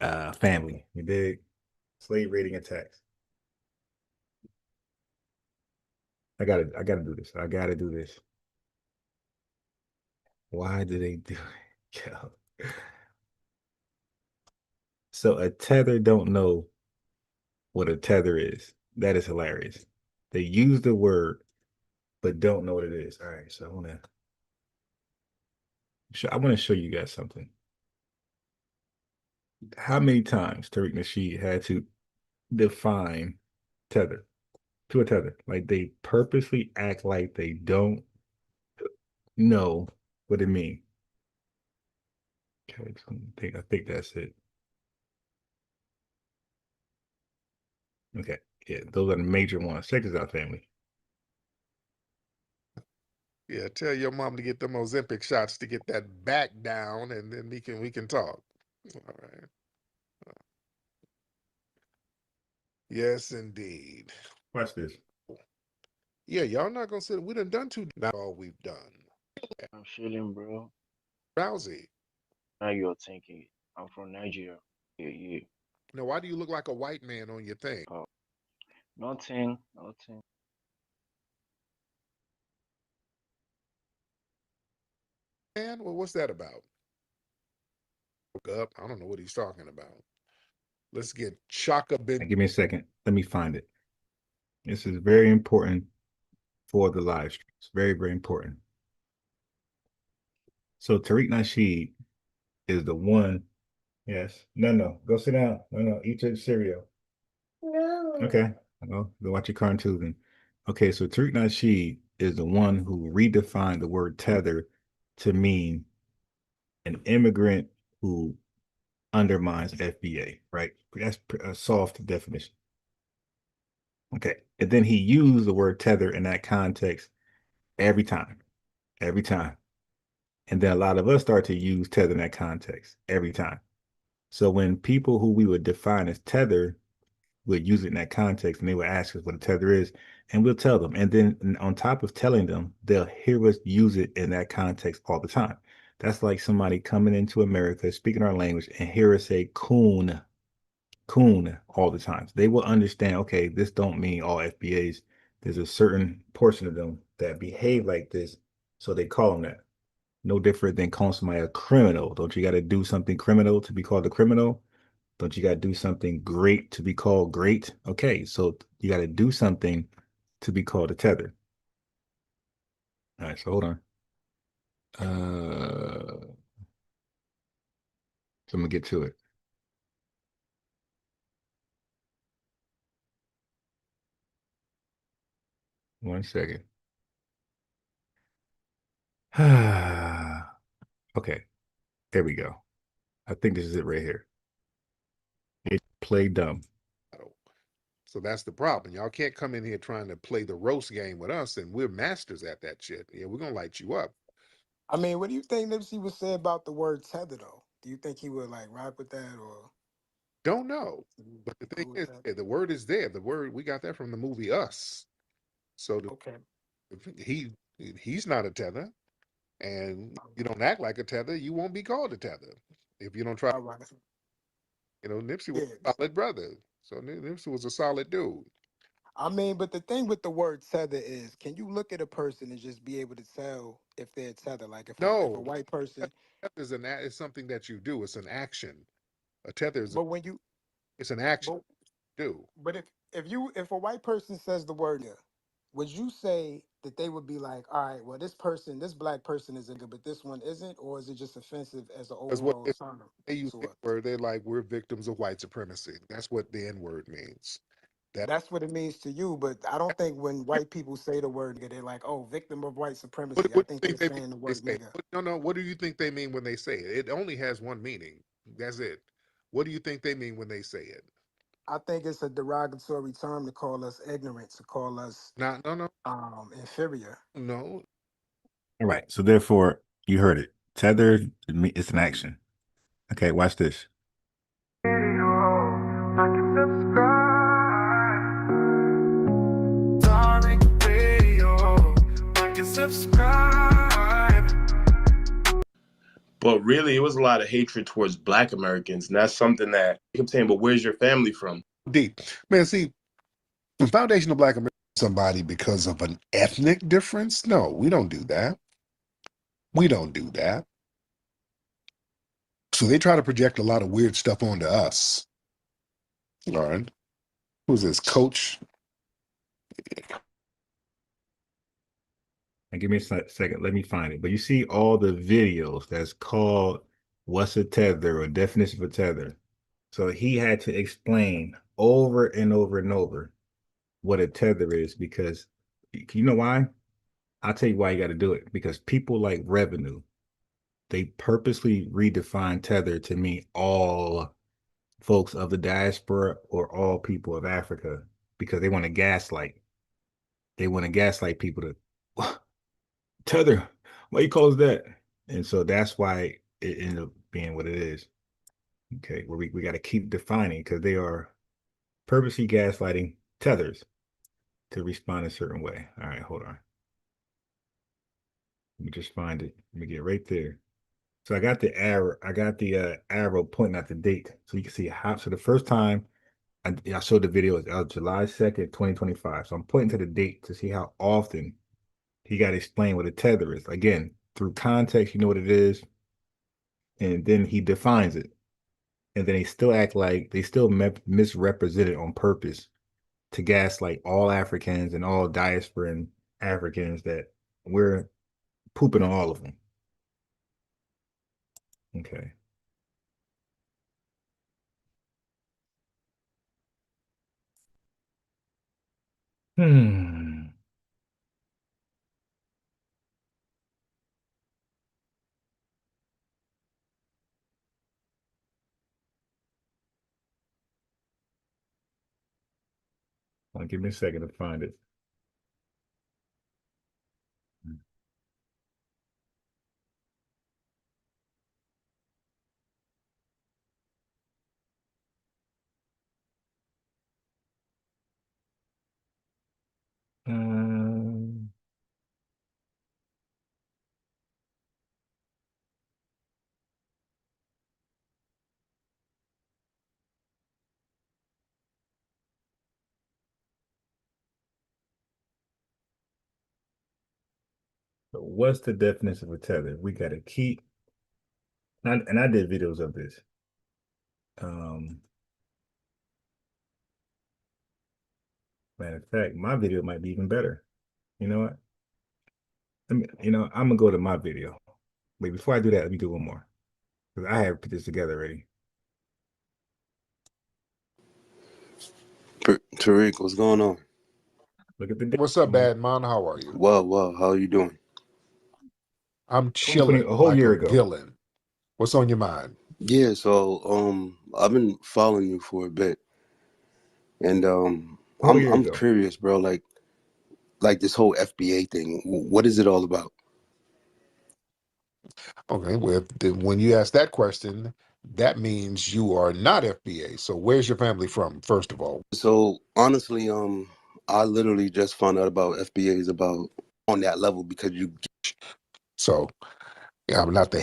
family. You dig? Slave raiding attacks. I gotta do this. I gotta do this. Why do they do it? Yo. So a tether don't know what a tether is. That is hilarious. They use the word, but don't know what it is. All right, so I want to show you guys something. How many times Tariq Nasheed had to define tether to a tether? Like they purposely act like they don't know what it means. Okay, so I think that's it. Okay, yeah, those are the major ones. Check this out, family. Yeah, tell your mom to get them Ozempic shots to get that back down, and then we can talk. All right. Yes, indeed. Watch this. Yeah, y'all not gonna sit. We done too. Not all we've done. I'm chilling, bro. Rousey. Now you're thinking. I'm from Nigeria. Yeah, yeah. Now, why do you look like a white man on your thing? Oh, nothing, nothing. Man, well, what's that about? Look up. I don't know what he's talking about. Let's get Chaka Now, bin. give me a second. Let me find it. This is very important for the live stream. It's very, very important. So Tariq Nasheed is the one. Yes. No. Go sit down. No. Eat your cereal. No. Okay. Go watch your cartoons. Then. Okay, so Tariq Nasheed is the one who redefined the word tether to mean an immigrant who undermines FBA, right? That's a soft definition. Okay. And then he used the word tether in that context every time. And then a lot of us start to use tether in that context every time. So when people who we would define as tether would use it in that context and they would ask us what a tether is, and we'll tell them. And then on top of telling them, they'll hear us use it in that context all the time. That's like somebody coming into America, speaking our language, and hear us say coon all the time. They will understand, okay, this don't mean all FBAs. There's a certain portion of them that behave like this, so they call them that. No different than calling somebody a criminal. Don't you got to do something criminal to be called a criminal? Don't you got to do something great to be called great? Okay, so you got to do something to be called a tether. All right, so hold on. So I'm gonna get to it. One second. Okay, there we go. I think this is it right here. It play dumb. So that's the problem. Y'all can't come in here trying to play the roast game with us, and we're masters at that shit. Yeah, we're gonna light you up. I mean, what do you think Nipsey would say about the word tether, though? Do you think he would like rock with that, or Don't know. But the thing cool with is, that? yeah, the word is there. The word, we got that from the movie Us. So Okay. he's not a tether, and you don't act like a tether, you won't be called a tether. If you don't try, All right. Nipsey was Yeah. a solid brother. So Nipsey was a solid dude. I mean, but the thing with the word tether is, can you look at a person and just be able to tell if they're tether? Like if a No, white person, tether is it's something that you do. It's an action. A tether is but when you, it's an action but you do. but if a white person says the word, yeah, would you say that they would be like, all right, well, this black person is a good, but this one isn't, or is it just offensive as an Because what overall term they use to the us? word, they're like, we're victims of white supremacy. That's what the N word means. That That's what it means to you, but I don't think when white people say the word nigga, they're like, oh, victim of white supremacy. I what think do you they're think they mean saying the when word they say it? nigga. No. What do you think they mean when they say it? It only has one meaning. That's it. What do you think they mean when they say it? I think it's a derogatory term to call us ignorant, to call us Not no. inferior. No. All right, so therefore, you heard it. Tether, it's an action. Okay, watch this. But really, it was a lot of hatred towards Black Americans, and that's something that I kept saying. But where's your family from? Deep. Man, see, the foundation of Black America somebody because of an ethnic difference? No, we don't do that. We don't do that. So they try to project a lot of weird stuff onto us. All right. Who's this? Coach? And give me a second. Let me find it. But you see all the videos that's called "What's a Tether" or definition of a tether. So he had to explain over and over and over what a tether is because you know why? I'll tell you why you got to do it. Because people like revenue, they purposely redefine tether to mean all folks of the diaspora or all people of Africa because they want to gaslight. They want to gaslight people to tether. Why you call it that? And so that's why it ended up being what it is. Okay, where we got to keep defining because they are purposely gaslighting tethers. to respond a certain way. All right, hold on. Let me just find it. Let me get right there. So I got the arrow pointing at the date, so you can see how. So the first time I showed the video was July 2nd, 2025. So I'm pointing to the date to see how often he got to explain what a tether is. Again, through context, you know what it is, and then he defines it, and then they still act like they still misrepresent it on purpose to gaslight all Africans and all diasporan Africans that we're pooping on all of them. Okay. Hmm. Well, give me a second to find it. Um, so what's the definition of a tether? We got to keep, and I did videos of this. Matter of fact, my video might be even better. You know what? I'm gonna go to my video. Wait, before I do that, let me do one more because I have put this together already. Tariq, what's going on? Look at the date. What's up, Badman? How are you? Well, how are you doing? I'm 2020, chilling a whole like year a ago. villain. What's on your mind? Yeah, so I've been following you for a bit, and A whole I'm year I'm ago. curious, bro. Like this whole FBA thing. What is it all about? Okay, well, when you ask that question, that means you are not FBA. So where's your family from, first of all? So honestly, I literally just found out about FBAs about on that level because you. So yeah, I'm not the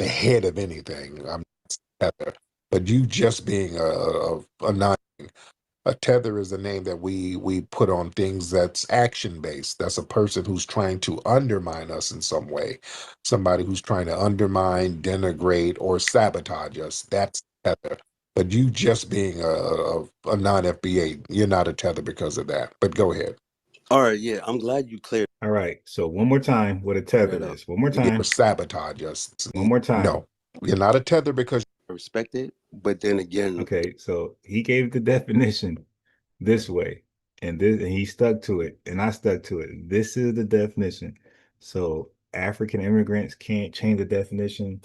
head of anything. I'm tether. But you just being a non. A tether is a name that we put on things that's action based. That's a person who's trying to undermine us in some way. Somebody who's trying to undermine, denigrate, or sabotage us. That's tether. But you just being a non-FBA, you're not a tether because of that. But go ahead. All right, yeah, I'm glad you cleared All right. So one more time, what a tether that up. is. One more Yeah, or time. sabotage us. One more time. No, you're not a tether because I respect it, but then again, Okay. So he gave the definition this way, and he stuck to it, and I stuck to it. This is the definition. So African immigrants can't change the definition.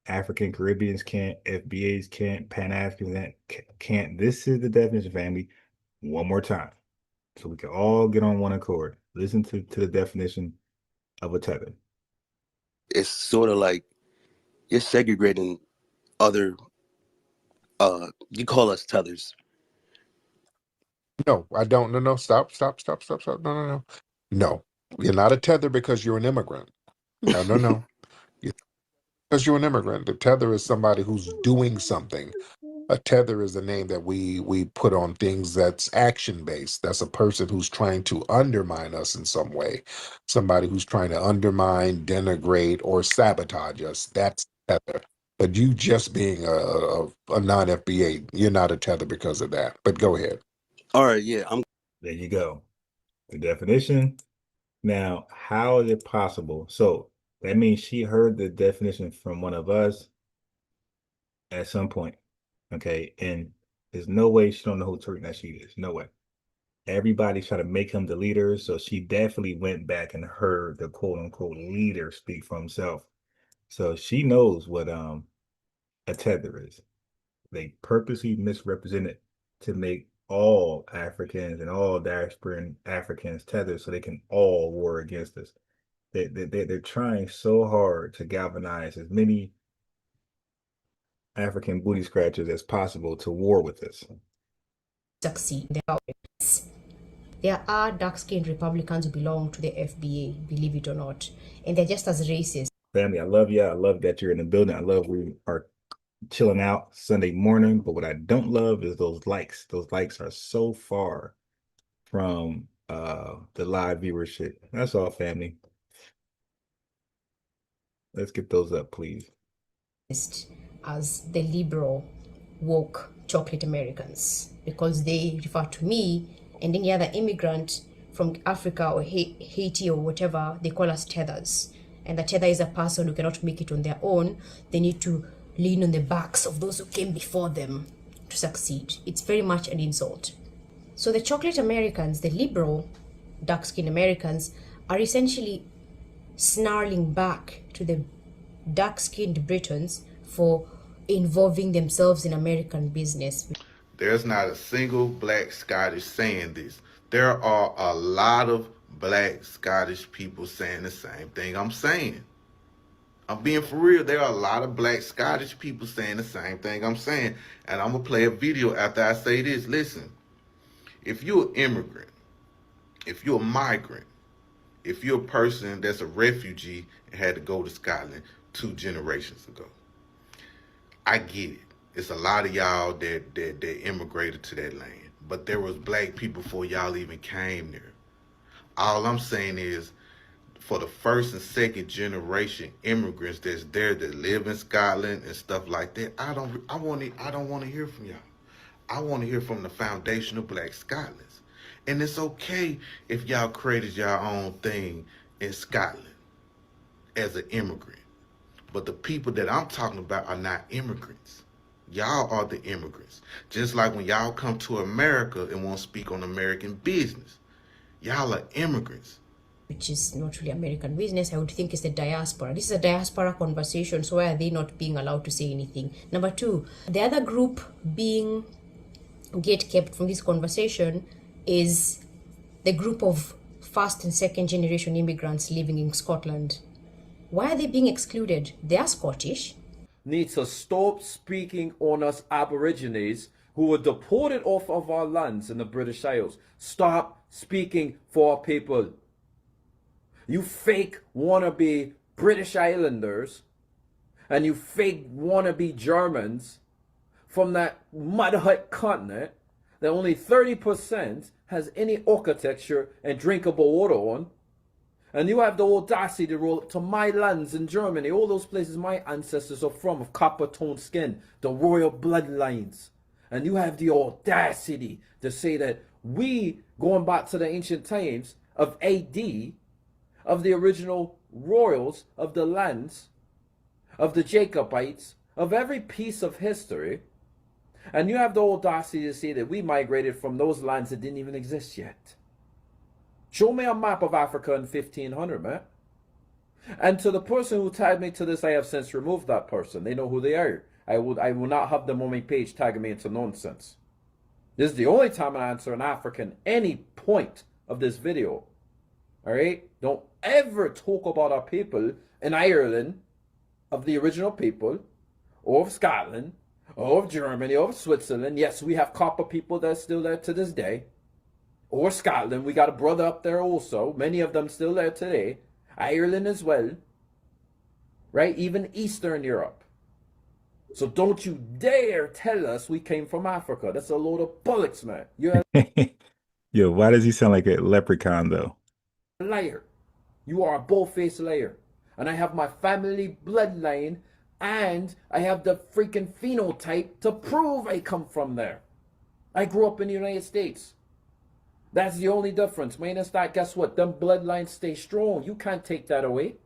African Caribbeans can't. FBAs can't. Pan-Africans can't. This is the definition, family. One more time, so we can all get on one accord. Listen to the definition of a tether. it's sort of like you're segregating other. You call us tethers. no, I don't. No, stop. No. No, you're not a tether because you're an immigrant. No. Because you're an immigrant. The tether is somebody who's doing something. A tether is a name that we put on things that's action based. That's a person who's trying to undermine us in some way. Somebody who's trying to undermine, denigrate, or sabotage us. That's tether. But you just being a non-FBA, you're not a tether because of that. But go ahead. All right, yeah, There you go. The definition. Now, how is it possible? So that means she heard the definition from one of us at some point. Okay. And there's no way she don't know who Tariq Nasheed is. No way. Everybody's trying to make him the leader. So she definitely went back and heard the quote unquote leader speak for himself. So she knows what a tether is. They purposely misrepresented to make all Africans and all diasporan Africans tethered so they can all war against us. They're trying so hard to galvanize as many African booty scratchers as possible to war with us. Succeed. There are dark-skinned Republicans who belong to the FBA, believe it or not, and they're just as racist. Family, I love you. I love that you're in the building. I love we are chilling out Sunday morning. But what I don't love is those likes. Those likes are so far from the live viewership. That's all, family. Let's get those up, please. As the liberal, woke chocolate Americans, because they refer to me and any other immigrant from Africa or Haiti or whatever, they call us tethers. And the tether is a person who cannot make it on their own. They need to lean on the backs of those who came before them to succeed. It's very much an insult. So the chocolate Americans, the liberal dark-skinned Americans, are essentially snarling back to the dark-skinned Britons for involving themselves in American business. There's not a single black Scottish saying this. There are a lot of black Scottish people saying the same thing I'm saying. I'm being for real. There are a lot of black Scottish people saying the same thing I'm saying. And I'm going to play a video after I say this. Listen, if you're an immigrant, if you're a migrant, if you're a person that's a refugee and had to go to Scotland 2 generations ago, I get it. It's a lot of y'all that immigrated to that land. But there was black people before y'all even came there. All I'm saying is, for the first and second generation immigrants that's there that live in Scotland and stuff like that, I don't want to hear from y'all. I want to hear from the foundational black Scotlands. And it's okay if y'all created your own thing in Scotland as an immigrant. But the people that I'm talking about are not immigrants. Y'all are the immigrants. Just like when y'all come to America and want to speak on American business, y'all are immigrants. Which is not really American business, I would think is the diaspora. This is a diaspora conversation, so why are they not being allowed to say anything? Number 2, the other group being gatekept from this conversation is the group of first and second generation immigrants living in Scotland. Why are they being excluded? They are Scottish. Need to stop speaking on us Aborigines who were deported off of our lands in the British Isles. Stop speaking for our people. You fake wannabe British Islanders and you fake wannabe Germans from that mud hut continent that only 30% has any architecture and drinkable water on. And you have the audacity to roll up to my lands in Germany, all those places my ancestors are from, of copper-toned skin, the royal bloodlines. And you have the audacity to say that we, going back to the ancient times of AD, of the original royals of the lands, of the Jacobites, of every piece of history, and you have the audacity to say that we migrated from those lands that didn't even exist yet. Show me a map of Africa in 1500, man. And to the person who tagged me to this, I have since removed that person. They know who they are. I will not have them on my page tagging me into nonsense. This is the only time I answer an African any point of this video. Alright? Don't ever talk about our people in Ireland, of the original people, or of Scotland, or of Germany, or of Switzerland. Yes, we have copper people that are still there to this day. Or Scotland, we got a brother up there also. Many of them still there today. Ireland as well. Right? Even Eastern Europe. So don't you dare tell us we came from Africa. That's a load of bollocks, man. You're Yo, why does he sound like a leprechaun, though? a liar. You are a bull-faced liar. And I have my family bloodline and I have the freaking phenotype to prove I come from there. I grew up in the United States. That's the only difference. Minus that, guess what? Them bloodlines stay strong. You can't take that away.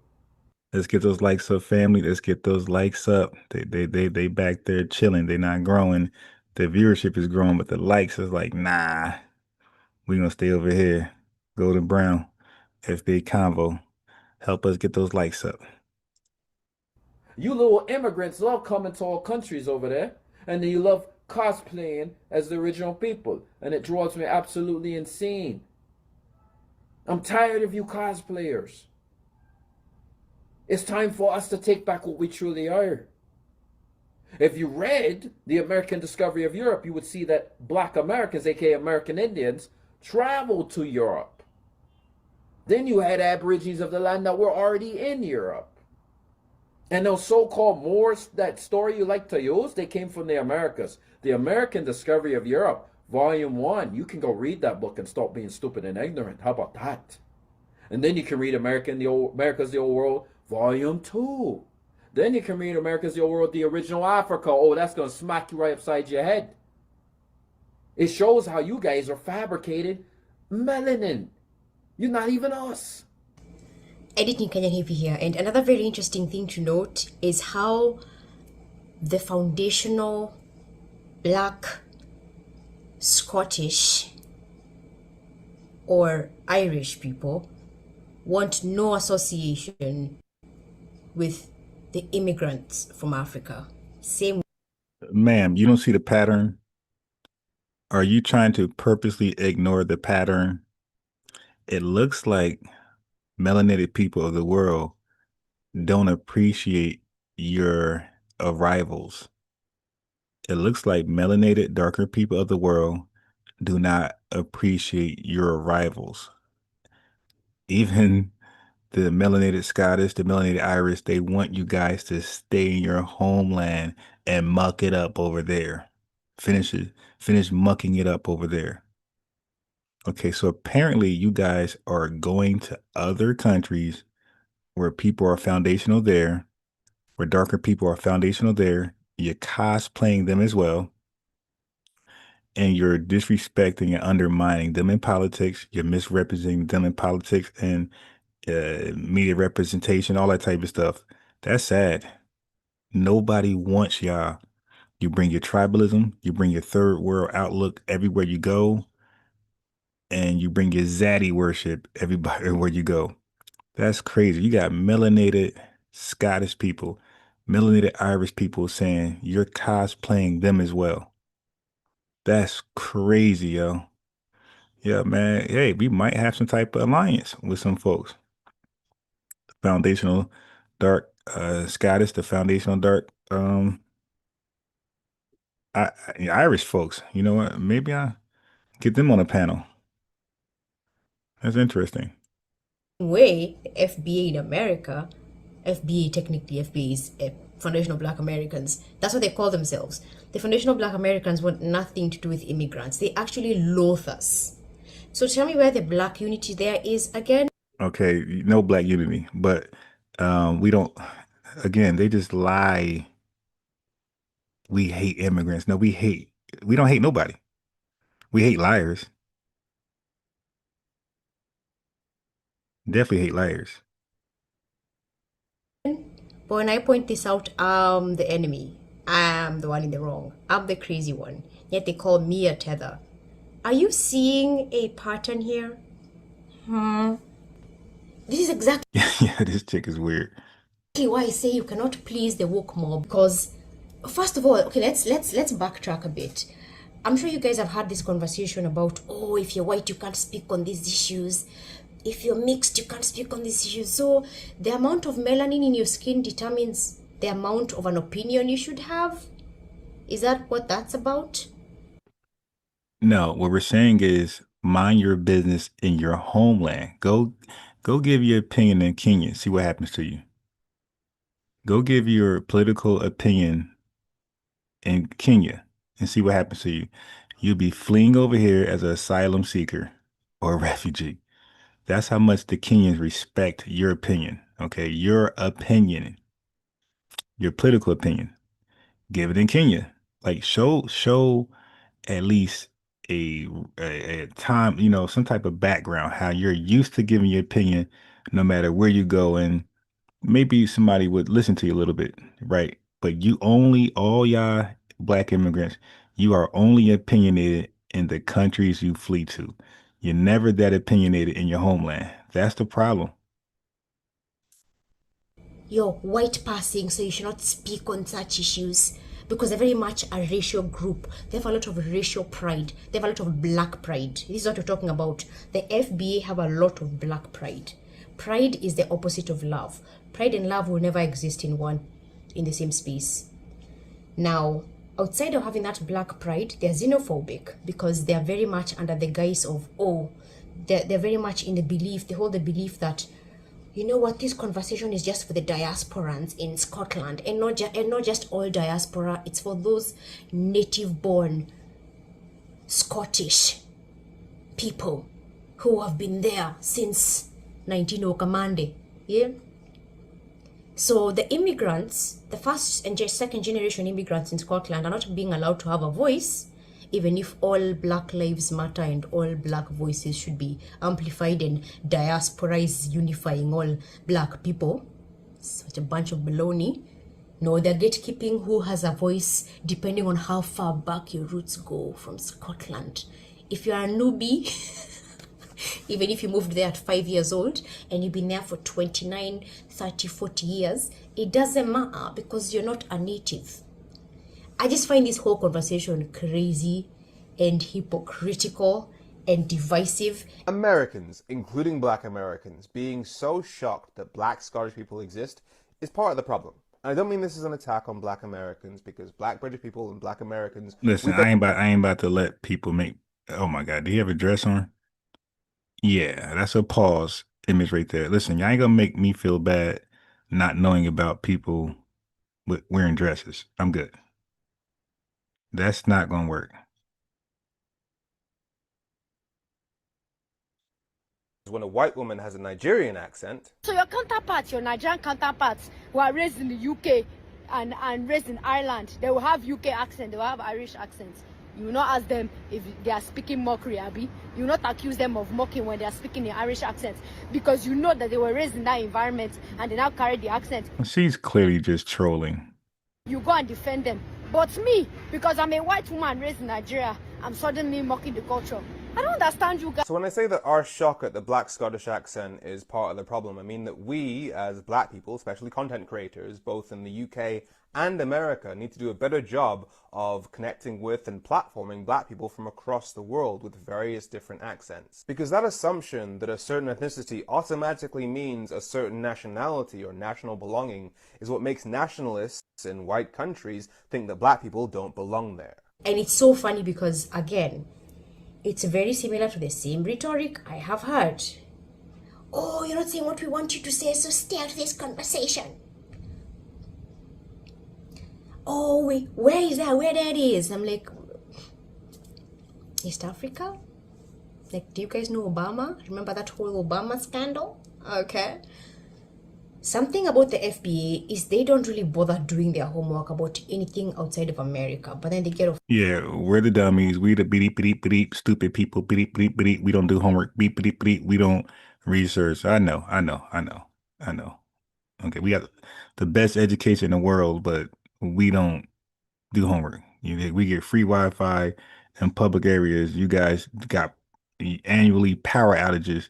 Let's get those likes up, family. Let's get those likes up. They back there chilling. They're not growing. The viewership is growing, but the likes is like, nah, we gonna stay over here. Golden Brown, FBA Convo. Help us get those likes up. You little immigrants love coming to our countries over there. And then you love cosplaying as the original people. And it drives me absolutely insane. I'm tired of you cosplayers. It's time for us to take back what we truly are. If you read The American Discovery of Europe, you would see that Black Americans, aka American Indians, traveled to Europe. Then you had Aborigines of the land that were already in Europe. And those so-called Moors, that story you like to use, they came from the Americas. The American Discovery of Europe, Volume 1. You can go read that book and stop being stupid and ignorant. How about that? And then you can read America's the Old World, Volume 2. Then you can read America's the Old World, The Original Africa. Oh, that's going to smack you right upside your head. It shows how you guys are fabricated melanin. You're not even us. Editing Kenyan Hippie here, and another very interesting thing to note is how the foundational Black, Scottish, or Irish people want no association with the immigrants from Africa. Same. Ma'am, you don't see the pattern? Are you trying to purposely ignore the pattern? It looks like melanated people of the world don't appreciate your arrivals. It looks like melanated, darker people of the world do not appreciate your arrivals. Even the melanated Scottish, the melanated Irish, they want you guys to stay in your homeland and muck it up over there. Finish mucking it up over there. Okay, so apparently you guys are going to other countries where people are foundational there, where darker people are foundational there. You're cosplaying them as well. And you're disrespecting and undermining them in politics. You're misrepresenting them in politics and media representation, all that type of stuff. That's sad. Nobody wants y'all. You bring your tribalism, you bring your third world outlook everywhere you go, and you bring your zaddy worship everywhere you go. That's crazy. You got melanated Scottish people, melanated Irish people saying you're cosplaying them as well. That's crazy, yo. Yeah, man. Hey, we might have some type of alliance with some folks. The foundational dark Scottish, the foundational dark Irish folks. You know what? Maybe I get them on a panel. That's interesting. Way, FBA in America, FBA technically, FBA is Foundation of Black Americans. That's what they call themselves. The Foundation of Black Americans want nothing to do with immigrants. They actually loathe us. So tell me where the Black unity there is again. Okay, no Black unity, but we don't. Again, they just lie. We hate immigrants. No, we don't hate nobody. We hate liars. Definitely hate liars. But when I point this out, I'm the enemy. I'm the one in the wrong. I'm the crazy one. Yet they call me a tether. Are you seeing a pattern here? This is exactly Yeah, this chick is weird. why I say you cannot please the woke mob. Because first of all, okay, let's backtrack a bit. I'm sure you guys have had this conversation about, oh, if you're white, you can't speak on these issues. If you're mixed, you can't speak on these issues. So the amount of melanin in your skin determines the amount of an opinion you should have. Is that what that's about? No, what we're saying is mind your business in your homeland. Go give your opinion in Kenya. See what happens to you. Go give your political opinion in Kenya and see what happens to you. You'll be fleeing over here as an asylum seeker or a refugee. That's how much the Kenyans respect your opinion. Okay, your opinion, your political opinion. Give it in Kenya. Like show at least a time, you know, some type of background, how you're used to giving your opinion no matter where you go, and maybe somebody would listen to you a little bit, right? But you only, all y'all Black immigrants, you are only opinionated in the countries you flee to. You're never that opinionated in your homeland. That's the problem. You're white passing, so you should not speak on such issues because they're very much a racial group. They have a lot of racial pride. They have a lot of black pride. This is what we're talking about. The FBA have a lot of black pride. Pride is the opposite of love. Pride and love will never exist in the same space. Now, outside of having that black pride, they're xenophobic because they're very much under the guise of, they're very much in the belief, they hold the belief that, you know what, this conversation is just for the diasporans in Scotland, and not just all diaspora. It's for those native-born Scottish people who have been there since 19 Okamande. Yeah. So the immigrants, the first and second generation immigrants in Scotland, are not being allowed to have a voice, even if all Black Lives Matter and all Black voices should be amplified, and diaspora is unifying all Black people. Such a bunch of baloney. No, they're gatekeeping who has a voice depending on how far back your roots go from Scotland. If you're a newbie, even if you moved there at 5 years old and you've been there for 29, 30, 40 years, it doesn't matter because you're not a native. I just find this whole conversation crazy and hypocritical and divisive. Americans, including Black Americans, being so shocked that Black Scottish people exist is part of the problem. And I don't mean this is an attack on Black Americans, because Black British people and Black Americans... Listen, I ain't about to let people make... Oh my God, do you have a dress on? Yeah, that's a pause image right there. Listen, y'all ain't gonna make me feel bad not knowing about people with wearing dresses. I'm good. That's not gonna work. When a white woman has a Nigerian accent... So your counterparts, your Nigerian counterparts who are raised in the UK and raised in Ireland, they will have UK accent, they will have Irish accents. You will not ask them if they are speaking mockery, Abby. You will not accuse them of mocking when they are speaking in Irish accents, because you know that they were raised in that environment and they now carry the accent. She's clearly just trolling. You go and defend them. But me, because I'm a white woman raised in Nigeria, I'm suddenly mocking the culture. I don't understand you guys. So when I say that our shock at the Black Scottish accent is part of the problem, I mean that we, as Black people, especially content creators, both in the UK and America, need to do a better job of connecting with and platforming Black people from across the world with various different accents. Because that assumption that a certain ethnicity automatically means a certain nationality or national belonging is what makes nationalists in white countries think that Black people don't belong there. And it's so funny because, again, it's very similar to the same rhetoric I have heard. Oh, you're not saying what we want you to say, so stay out of this conversation. Oh, wait, where is that? Where that is? I'm like, East Africa? Like, do you guys know Obama? Remember that whole Obama scandal? Okay. Something about the FBA is they don't really bother doing their homework about anything outside of America, but then they get off. Yeah, we're the dummies. We the beep, stupid people. Beep. We don't do homework. Beep. We don't research. I know. Okay, we got the best education in the world, but we don't do homework. We get free Wi-Fi in public areas. You guys got annually power outages,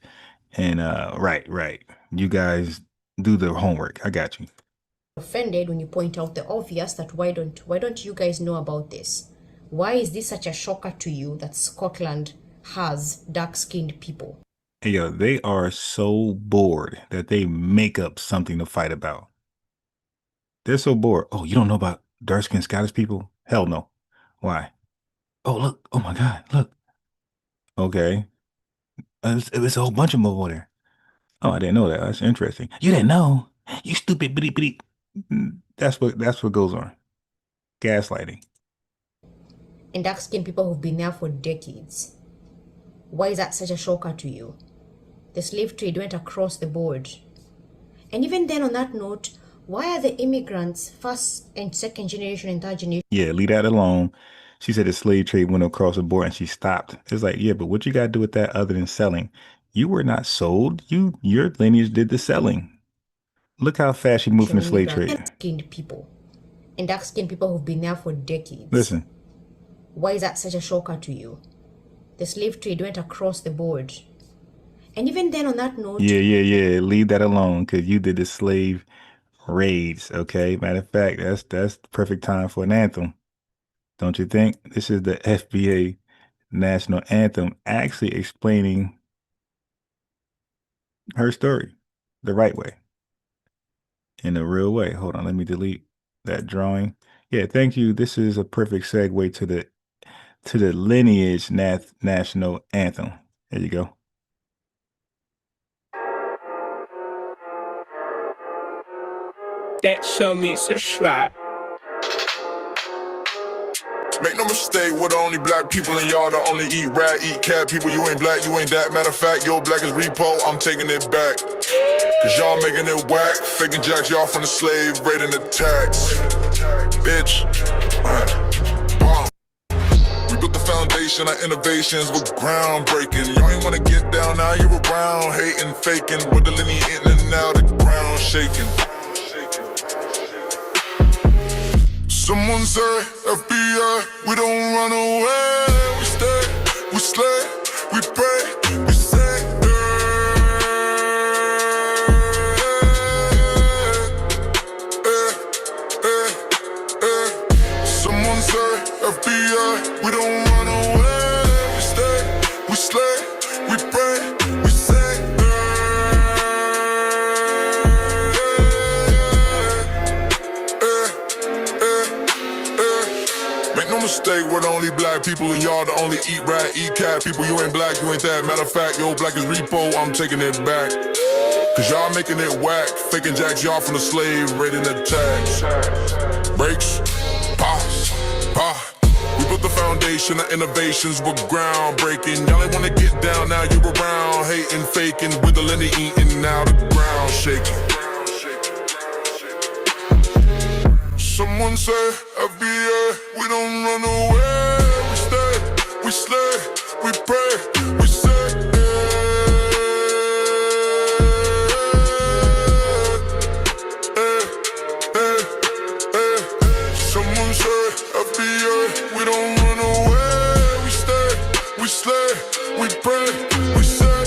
and right. You guys do the homework. I got you. Offended when you point out the obvious, that why don't you guys know about this? Why is this such a shocker to you that Scotland has dark-skinned people? Hey, yo, they are so bored that they make up something to fight about. They're so bored. Oh, you don't know about dark-skinned Scottish people? Hell no. Why? Oh, look. Oh my God, look. Okay. It was a whole bunch of them over there. Oh, I didn't know that. That's interesting. You didn't know? You stupid bitty. That's what goes on. Gaslighting. And dark-skinned people who've been there for decades. Why is that such a shocker to you? The slave trade went across the board. And even then, on that note, why are the immigrants, first and second generation and third generation? Yeah, leave that alone. She said the slave trade went across the board and she stopped. It's like, yeah, but what you got to do with that other than selling? You were not sold. Your lineage did the selling. Look how fast she moved from the slave trade. Dark-skinned people. And dark-skinned people who've been there for decades. Listen. Why is that such a shocker to you? The slave trade went across the board. And even then, on that note... Yeah. Leave that alone, because you did the slave raids, okay? Matter of fact, that's the perfect time for an anthem. Don't you think? This is the FBA national anthem actually explaining her story the right way. In a real way. Hold on, let me delete that drawing. Yeah, thank you. This is a perfect segue to the lineage national anthem. There you go. That show me subscribe. Make no mistake, we're the only black people and y'all the only eat rat, eat cat people. You ain't black, you ain't that. Matter of fact, your black is repo, I'm taking it back. Cause y'all making it whack, faking jacks, y'all from the slave, raiding the tax. Bitch. We built the foundation, our innovations were groundbreaking. Y'all ain't wanna get down, now you're around, hating, faking, with the lineage in and out, the ground shaking. Someone say, FBI, we don't run away. We stay, we slay, we pray, we say, Someone say, FBI, we don't run away. We stay, we slay, we pray, we say, Make no mistake, we're the only black people and y'all the only eat rat, eat cat people. You ain't black, you ain't that. Matter of fact, your black is repo, I'm taking it back. Cause y'all making it whack, faking jacks, y'all from the slave, raiding the tax. Breaks, pause, pause. We built the foundation, our innovations were groundbreaking. Y'all ain't wanna get down, now you around, hating, faking, with the lineage eating, now the ground shaking. Someone say, FBA, we don't run away. We stay, we slay, we pray, we say, Someone say, FBA, we don't run away. We stay, we slay, we pray, we say,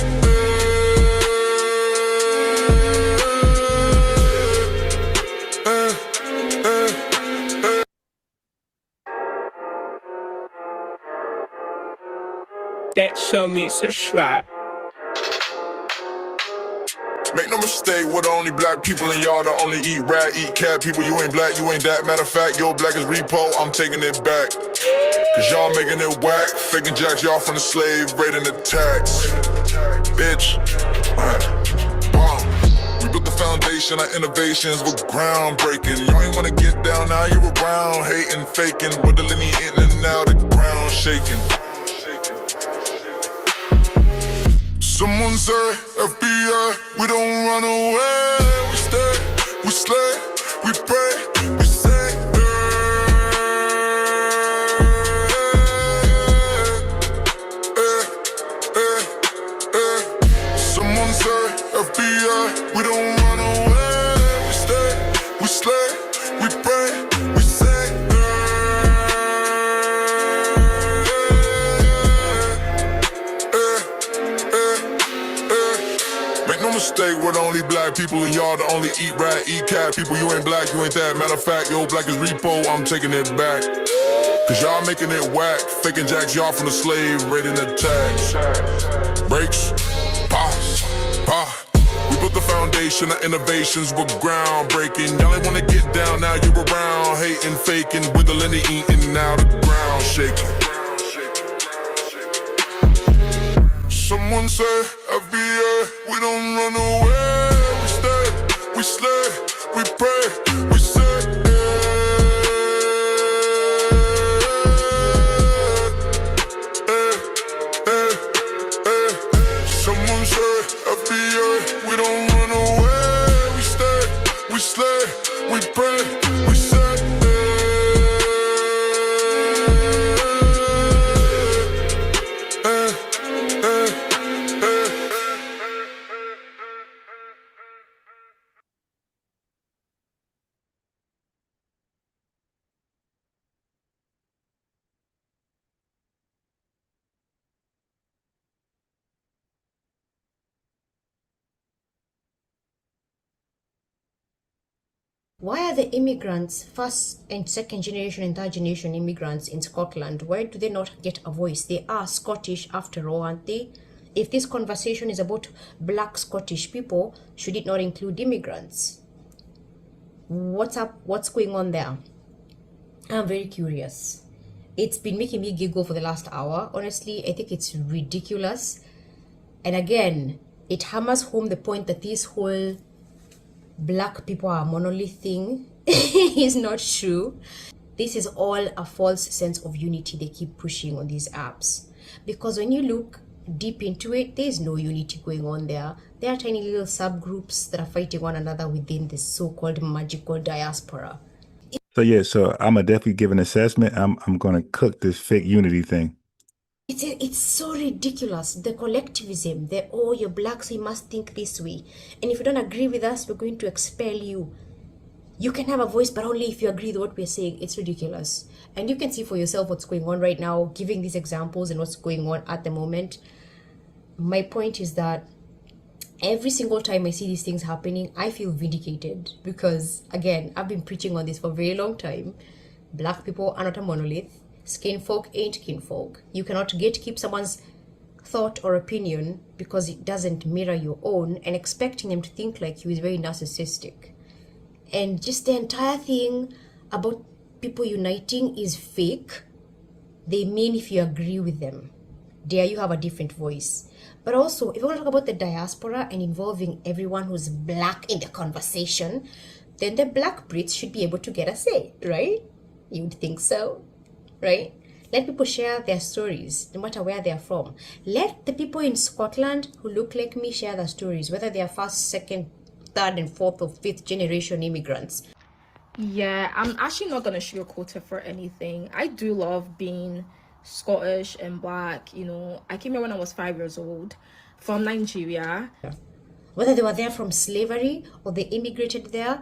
That show me subscribe. Make no mistake, we're the only black people and y'all the only eat rat, eat cat people. You ain't black, you ain't that. Matter of fact, your black is repo, I'm taking it back. Cause y'all making it whack, faking jacks, y'all from the slave, raiding the tax. Bitch. We built the foundation, our innovations were groundbreaking. Y'all ain't wanna get down, now you around, hating, faking, with the lineage in and out, the ground shaking. Someone say, FBI, we don't run away. We stay, we slay, we pray, we say, Someone say, FBI, we don't run away. We stay, we slay, we pray, we say, Make no mistake, we're the only black people and y'all the only eat rat, eat cat people. You ain't black, you ain't that. Matter of fact, your black is repo, I'm taking it back. Cause y'all making it whack, faking jacks, y'all from the slave, raiding the tax. Breaks, pause, pause. We built the foundation, our innovations were groundbreaking. Y'all ain't wanna get down, now you around, hating, faking, with the lineage eating, now the ground shaking. Someone say, FBA, we don't run away. We stay, we slay, we pray, we say, Someone say, FBA, we don't run away. We stay, we slay, we pray, we say, Why are the immigrants, first and second generation and third generation immigrants in Scotland, why do they not get a voice? They are Scottish after all, aren't they? If this conversation is about black Scottish people, should it not include immigrants? What's up? What's going on there? I'm very curious. It's been making me giggle for the last hour. Honestly, I think it's ridiculous. And again, it hammers home the point that this whole black people are a monolith thing is not true. This is all a false sense of unity they keep pushing on these apps. Because when you look deep into it, there's no unity going on there. There are tiny little subgroups that are fighting one another within this so-called magical diaspora. So yeah, so I'm gonna definitely give an assessment. I'm gonna cook this fake unity thing. It's so ridiculous. The collectivism, oh, you're black, so you must think this way. And if you don't agree with us, we're going to expel you. You can have a voice, but only if you agree with what we're saying. It's ridiculous. And you can see for yourself what's going on right now, giving these examples and what's going on at the moment. My point is that every single time I see these things happening, I feel vindicated. Because, again, I've been preaching on this for a very long time. Black people are not a monolith. Skin folk ain't kinfolk. You cannot gatekeep someone's thought or opinion because it doesn't mirror your own, and expecting them to think like you is very narcissistic. And just the entire thing about people uniting is fake. They mean if you agree with them, dare you have a different voice. But also, if you want to talk about the diaspora and involving everyone who's black in the conversation, then the black Brits should be able to get a say, right? You would think so, right? Let people share their stories, no matter where they're from. Let the people in Scotland who look like me share their stories, whether they are first, second, third, and fourth or fifth generation immigrants. Yeah, I'm actually not gonna sugarcoat it for anything. I do love being Scottish and black. You know, I came here when I was 5 years old from Nigeria. Whether they were there from slavery or they immigrated there,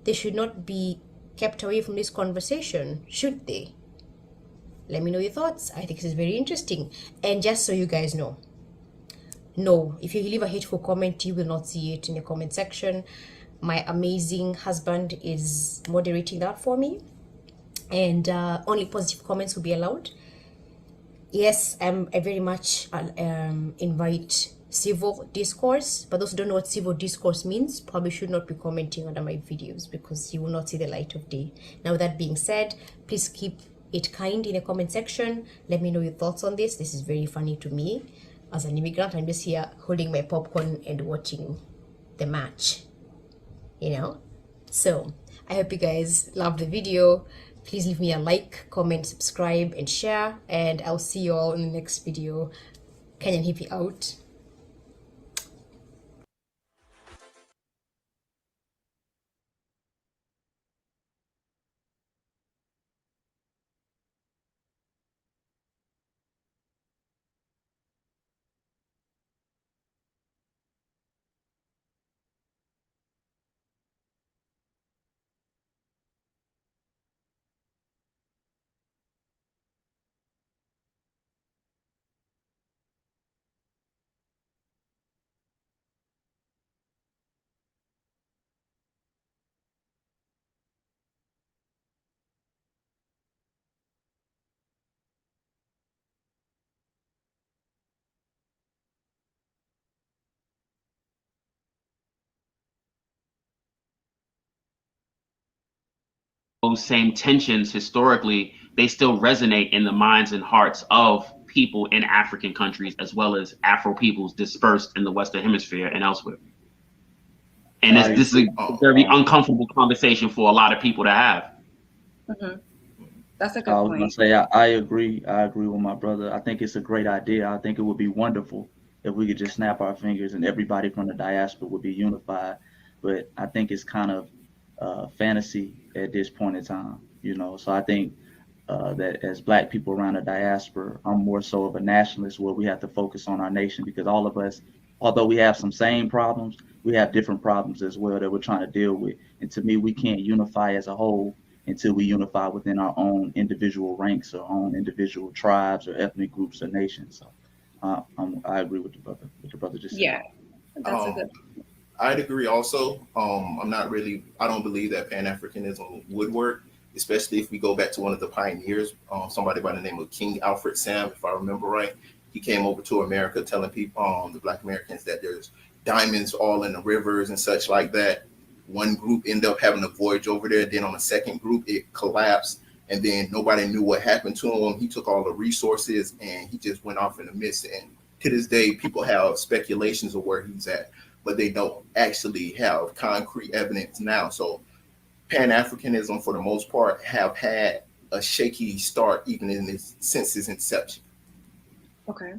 they should not be kept away from this conversation, should they? Let me know your thoughts. I think this is very interesting. And just so you guys know, no, if you leave a hateful comment, you will not see it in the comment section. My amazing husband is moderating that for me. And only positive comments will be allowed. Yes, I very much invite civil discourse. But those who don't know what civil discourse means probably should not be commenting under my videos because you will not see the light of day. Now, with that being said, please keep it kind in the comment section. Let me know your thoughts on this. This is very funny to me. As an immigrant, I'm just here holding my popcorn and watching the match, you know? So, I hope you guys loved the video. Please leave me a like, comment, subscribe, and share. And I'll see you all in the next video. Kenyan Hippie out. Those same tensions historically, they still resonate in the minds and hearts of people in African countries as well as Afro peoples dispersed in the Western Hemisphere and elsewhere. And this is a very uncomfortable conversation for a lot of people to have. Mm-hmm. That's a good I was point. gonna say I agree. I agree with my brother. I think it's a great idea. I think it would be wonderful if we could just snap our fingers and everybody from the diaspora would be unified. But I think it's kind of fantasy at this point in time, you know. So I think that as Black people around the diaspora, I'm more so of a nationalist where we have to focus on our nation because all of us, although we have some same problems, we have different problems as well that we're trying to deal with. And to me, we can't unify as a whole until we unify within our own individual ranks or own individual tribes or ethnic groups or nations. So I agree with the brother just said. Yeah, that's a good. I'd agree also. I don't believe that Pan-Africanism would work, especially if we go back to one of the pioneers, somebody by the name of King Alfred Sam, if I remember right. He came over to America telling people, the Black Americans, that there's diamonds all in the rivers and such like that. One group ended up having a voyage over there. Then on the second group, it collapsed. and then nobody knew what happened to him. He took all the resources and he just went off in the mist. And to this day, people have speculations of where he's at, but they don't actually have concrete evidence now. So Pan-Africanism, for the most part, have had a shaky start even since its inception. Okay.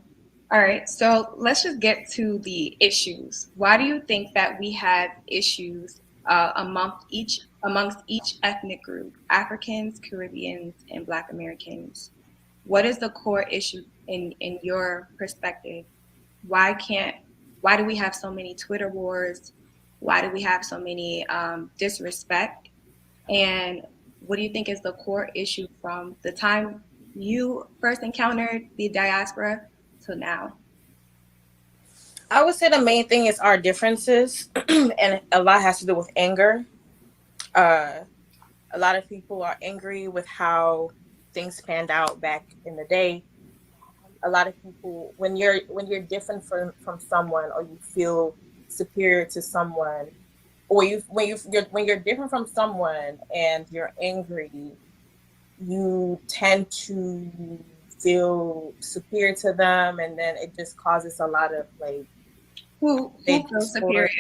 All right. So let's just get to the issues. Why do you think that we have issues amongst each ethnic group, Africans, Caribbeans, and Black Americans? What is the core issue in your perspective? Why do we have so many Twitter wars? Why do we have so many disrespect? And what do you think is the core issue from the time you first encountered the diaspora to now? I would say the main thing is our differences, and a lot has to do with anger. A lot of people are angry with how things panned out back in the day. A lot of people, when you're different from someone, or you feel superior to someone, or when you're different from someone and you're angry, you tend to feel superior to them, and then it just causes a lot of like who feels superior?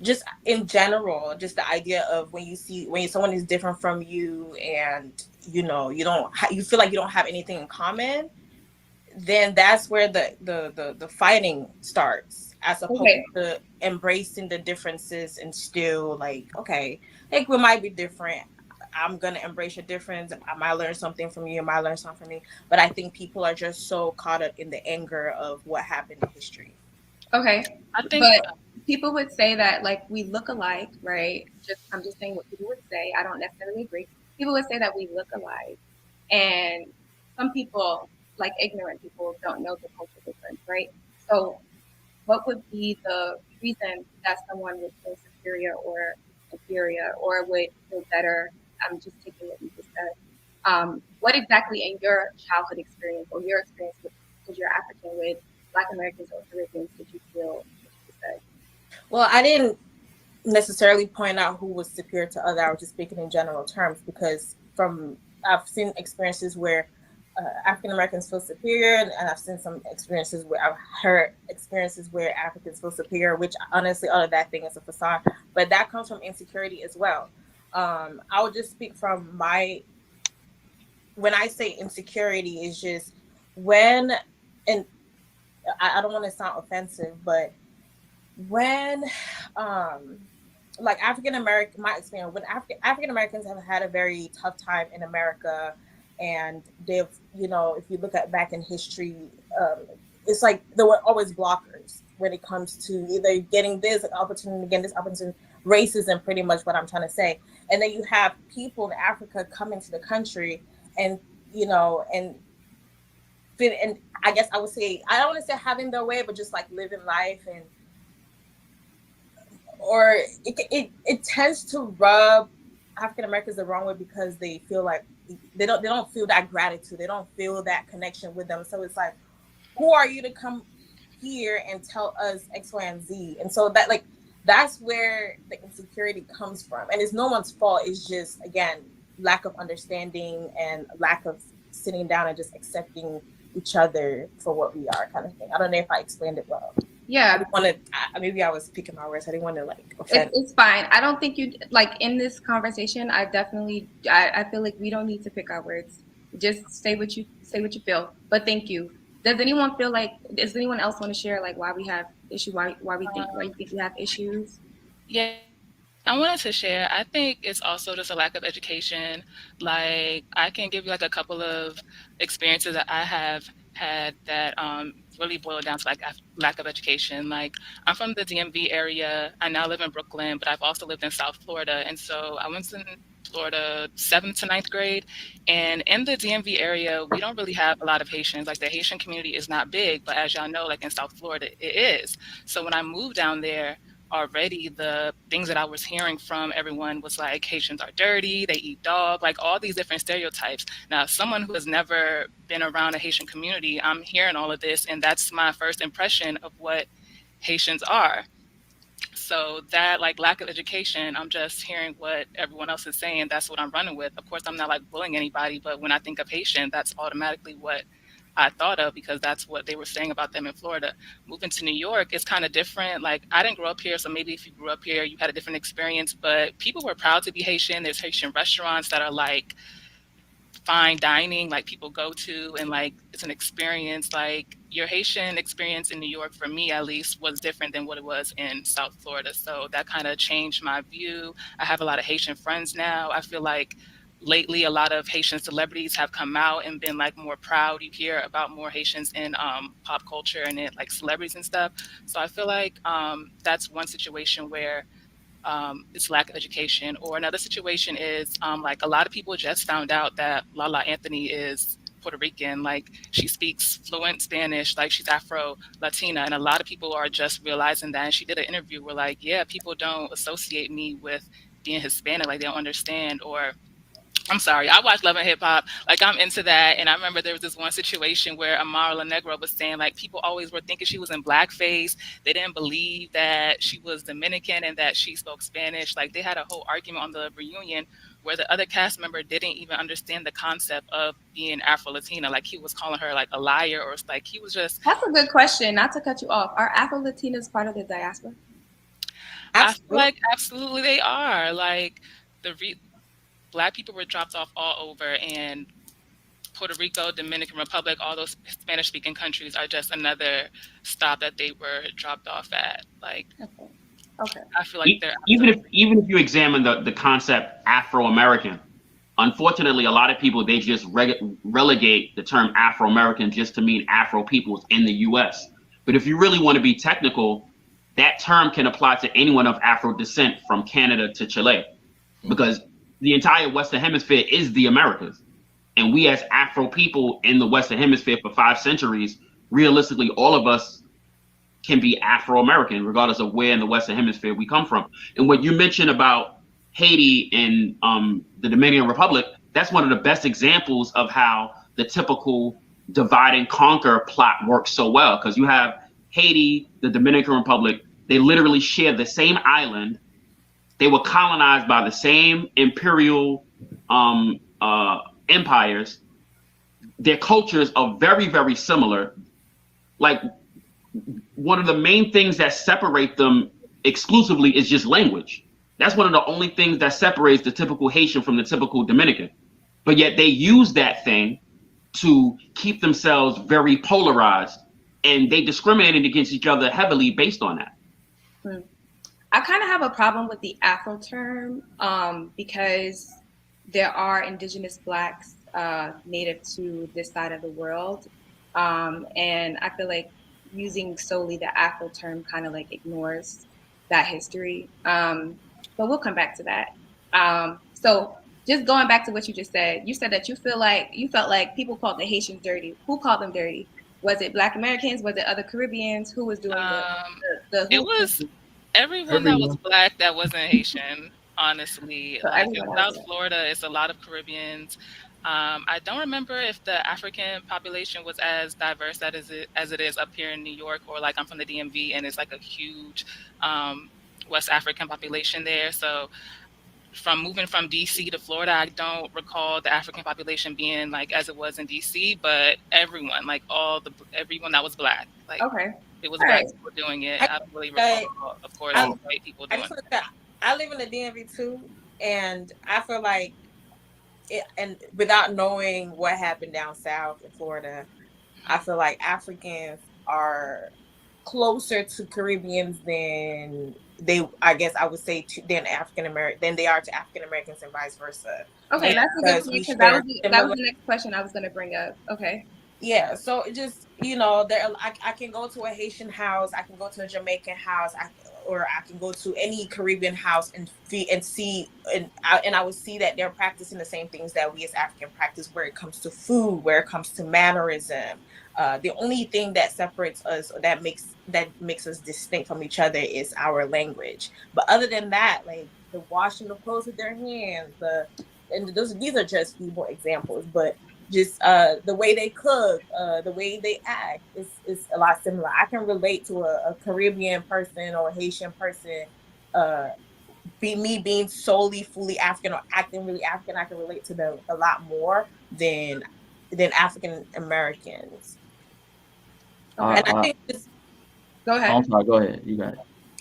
Just in general, just the idea of when someone is different from you, and you feel like you don't have anything in common, then that's where the fighting starts, as opposed to embracing the differences and still like, okay, like we might be different. I'm gonna embrace your difference. I might learn something from you. You might learn something from me. But I think people are just so caught up in the anger of what happened in history. Okay, but people would say that like we look alike, right? I'm just saying what people would say. I don't necessarily agree. People would say that we look alike, and some people, like ignorant people, don't know the cultural difference, right? So, what would be the reason that someone would feel superior or inferior, or would feel better? I'm just taking what you just said. What exactly in your childhood experience or your experience because you're African with Black Americans or Caribbeans did you feel what you said? Well, I didn't necessarily point out who was superior to other. I was just speaking in general terms, because I've seen experiences where African Americans feel superior, and I've seen some experiences where I've heard experiences where Africans feel superior, which honestly, all of that thing is a facade, but that comes from insecurity as well. I would just speak from when I say insecurity is just and I don't want to sound offensive, but when like African American, my experience, when African Americans have had a very tough time in America, and they've, if you look at back in history, it's like there were always blockers when it comes to either getting this opportunity, getting this opportunity, racism, pretty much what I'm trying to say. And then you have people in Africa coming to the country, and and I guess I would say, I don't want to say having their way, but just like living life, or it tends to rub African Americans the wrong way, because they feel like they don't feel that gratitude, they don't feel that connection with them. So it's like, who are you to come here and tell us X, Y, and Z? And so that's where the insecurity comes from, and it's no one's fault. It's just, again, lack of understanding and lack of sitting down and just accepting each other for what we are, kind of thing. I don't know if I explained it well. Yeah. Maybe I was picking my words. I didn't want to offend. It's fine. I don't think you in this conversation. I feel like we don't need to pick our words. Just say what you feel. But thank you. Does anyone else want to share why we have issue? Why you think we have issues? Yeah. I wanted to share, I think it's also just a lack of education. Like, I can give you a couple of experiences that I have had that really boil down to lack of education. Like, I'm from the DMV area. I now live in Brooklyn, but I've also lived in South Florida. And so I went to Florida 7th to 9th grade. And in the DMV area, we don't really have a lot of Haitians. Like, the Haitian community is not big, but as y'all know, in South Florida, it is. So when I moved down there, already the things that I was hearing from everyone was like, Haitians are dirty, they eat dog, all these different stereotypes. Now, someone who has never been around a Haitian community, I'm hearing all of this, and that's my first impression of what Haitians are. So that like lack of education, I'm just hearing what everyone else is saying. That's what I'm running with. Of course, I'm not like bullying anybody, but when I think of Haitian, that's automatically what I thought of because that's what they were saying about them in Florida. Moving to New York, it's kind of different. Like I didn't grow up here, so maybe if you grew up here, you had a different experience. But people were proud to be Haitian. There's Haitian restaurants that are like fine dining, like people go to, and like it's an experience. Like your Haitian experience in New York, for me at least, was different than what it was in South Florida. So that kind of changed my view. I have a lot of Haitian friends now. I feel like lately a lot of Haitian celebrities have come out and been like more proud. You hear about more Haitians in pop culture and in like celebrities and stuff. So I feel like that's one situation where it's lack of education. Or another situation is like a lot of people just found out that Lala Anthony is Puerto Rican. Like she speaks fluent Spanish, like she's Afro-Latina. And a lot of people are just realizing that. And she did an interview where like, yeah, people don't associate me with being Hispanic, like they don't understand. Or I'm sorry, I watch Love and Hip Hop. Like I'm into that. And I remember there was this one situation where Amara La Negra was saying like people always were thinking she was in blackface. They didn't believe that she was Dominican and that she spoke Spanish. Like they had a whole argument on the reunion where the other cast member didn't even understand the concept of being Afro-Latina. Like he was calling her like a liar, or like he was just. That's a good question. Not to cut you off. Are Afro-Latinos part of the diaspora? I feel like absolutely they are. Like Black people were dropped off all over, and Puerto Rico, Dominican Republic, all those Spanish-speaking countries are just another stop that they were dropped off at. Like, okay. I feel like they're even if you examine the concept Afro-American, unfortunately, a lot of people they just relegate the term Afro-American just to mean Afro peoples in the U.S. But if you really want to be technical, that term can apply to anyone of Afro descent from Canada to Chile, because the entire Western Hemisphere is the Americas. And we as Afro people in the Western Hemisphere for 5 centuries, realistically, all of us can be Afro-American, regardless of where in the Western Hemisphere we come from. And what you mentioned about Haiti and the Dominican Republic, that's one of the best examples of how the typical divide and conquer plot works so well. Because you have Haiti, the Dominican Republic, they literally share the same island. They were colonized by the same imperial empires. Their cultures are very, very similar. Like one of the main things that separate them exclusively is just language. That's one of the only things that separates the typical Haitian from the typical Dominican. But yet they use that thing to keep themselves very polarized, and they discriminated against each other heavily based on that. I kind of have a problem with the Afro term because there are indigenous Blacks native to this side of the world. And I feel like using solely the Afro term kind of like ignores that history. But we'll come back to that. So just going back to what you just said, you said that you felt like people called the Haitians dirty. Who called them dirty? Was it Black Americans? Was it other Caribbeans? Who was doing the it was everyone that was Black that wasn't Haitian, honestly. So like in everyone South else. Florida, it's a lot of Caribbeans. I don't remember if the African population was as diverse as it is up here in New York, or like I'm from the DMV and it's like a huge West African population there. So from moving from DC to Florida, I don't recall the African population being like as it was in DC, but everyone, like everyone that was Black, like it was Black people doing it. I don't really recall, of course, white people doing it. I live in the DMV too, and I feel like and without knowing what happened down south in Florida, I feel like Africans are closer to Caribbeans than I guess I would say than they are to African Americans and vice versa. Okay, that's a good point, because that was the next question I was going to bring up. Okay. Yeah, so it just, I can go to a Haitian house, I can go to a Jamaican house, or I can go to any Caribbean house and see, and I would see that they're practicing the same things that we as African practice, where it comes to food, where it comes to mannerism. The only thing that separates us, or that makes us distinct from each other, is our language. But other than that, like the washing of clothes with their hands, these are just few more examples. But just the way they cook, the way they act is a lot similar. I can relate to a Caribbean person or a Haitian person, being solely fully African or acting really African. I can relate to them a lot more than African Americans. And I think just go ahead. I'm sorry. Go ahead. You got it.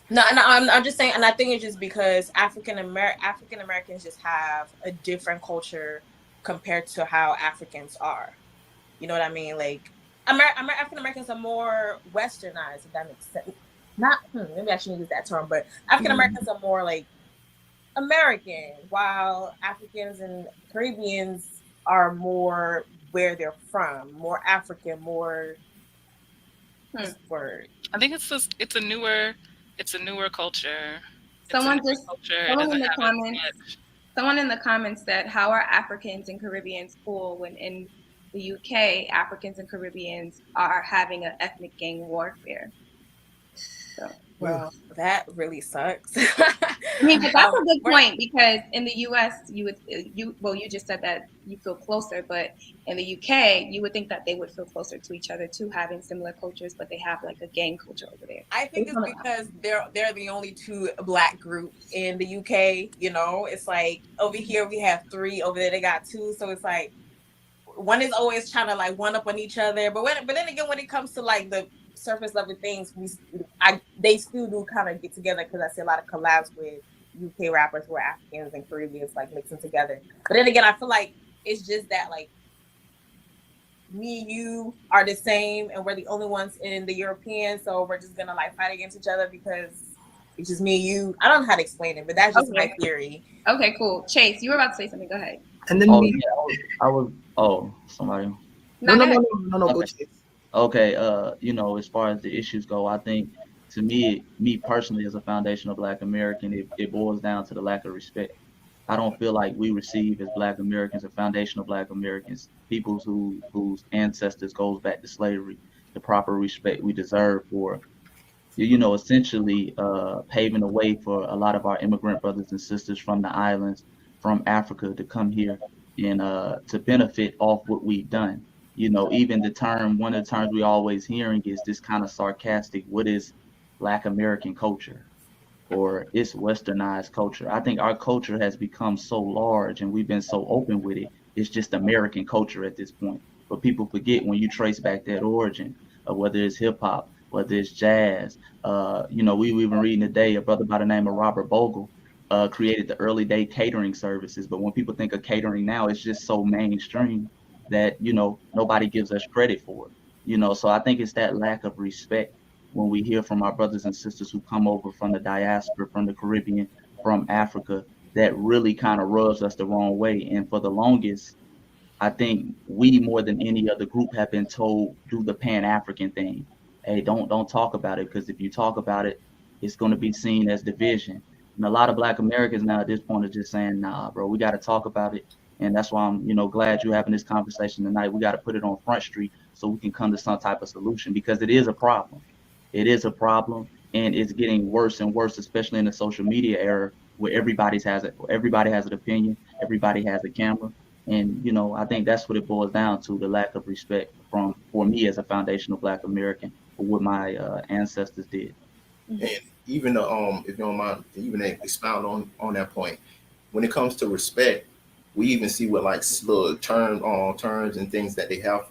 No, I'm just saying, and I think it's just because African Americans just have a different culture compared to how Africans are. You know what I mean? Like African Americans are more westernized, if that makes sense. Not maybe I shouldn't use that term, but African Americans are more like American, while Africans and Caribbeans are more where they're from, more African, more word. I think it's a newer culture. Someone It's a newer just culture. It someone in doesn't the have as comments much. someone in the comments said, how are Africans and Caribbeans cool when in the UK Africans and Caribbeans are having an ethnic gang warfare? So Well, that really sucks. I mean, but that's a good point, because in the US, you just said that you feel closer, but in the UK, you would think that they would feel closer to each other too, having similar cultures, but they have like a gang culture over there. I think it's because they're the only two Black group in the UK. You know, it's like over here we have 3, over there they got 2, so it's like one is always trying to like one up on each other. But then again, when it comes to like the surface level things, they still do kind of get together, because I see a lot of collabs with UK rappers who are Africans and Caribbeans like mixing together. But then again, I feel like it's just that like me and you are the same, and we're the only ones in the European, so we're just gonna like fight against each other because it's just me and you. I don't know how to explain it, but that's just my theory. Okay, cool. Chase, you were about to say something. Go ahead. And then I was somebody. No. Go Chase. Okay, you know, as far as the issues go, I think to me personally, as a foundational Black American, it boils down to the lack of respect. I don't feel like we receive as Black Americans, or foundational Black Americans, peoples whose ancestors goes back to slavery, the proper respect we deserve for, you know, essentially paving the way for a lot of our immigrant brothers and sisters from the islands, from Africa, to come here and to benefit off what we've done. You know, even one of the terms we always hearing is this kind of sarcastic, what is Black American culture? Or it's westernized culture. I think our culture has become so large and we've been so open with it. It's just American culture at this point. But people forget, when you trace back that origin, whether it's hip hop, whether it's jazz. You know, we've been reading today, a brother by the name of Robert Bogle created the early day catering services. But when people think of catering now, it's just so mainstream that, you know, nobody gives us credit for it. You know, so I think it's that lack of respect when we hear from our brothers and sisters who come over from the diaspora, from the Caribbean, from Africa, that really kind of rubs us the wrong way. And for the longest, I think we, more than any other group, have been told, do the Pan-African thing. Hey, don't talk about it, because if you talk about it, it's going to be seen as division. And a lot of Black Americans now at this point are just saying, nah, bro, we got to talk about it. And that's why I'm, you know, glad you're having this conversation tonight. We got to put it on Front Street so we can come to some type of solution, because it is a problem. It is a problem, and it's getting worse and worse, especially in the social media era, where everybody has an opinion, everybody has a camera. And, you know, I think that's what it boils down to, the lack of respect for me as a foundational Black American, for what my ancestors did. And even if you don't mind, even expound on that point, when it comes to respect, we even see what like little terms and things that they have.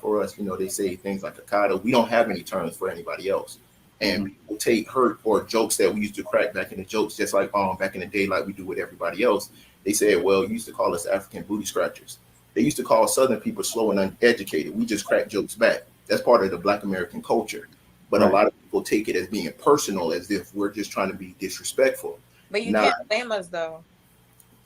For us, they say things like Akata. We don't have any terms for anybody else. And people take hurt or jokes that we used to crack back in the jokes, just like back in the day, like we do with everybody else. They said, well, you used to call us African booty scratchers. They used to call Southern people slow and uneducated. We just crack jokes back. That's part of the Black American culture. But a lot of people take it as being personal, as if we're just trying to be disrespectful. But you can't blame us though.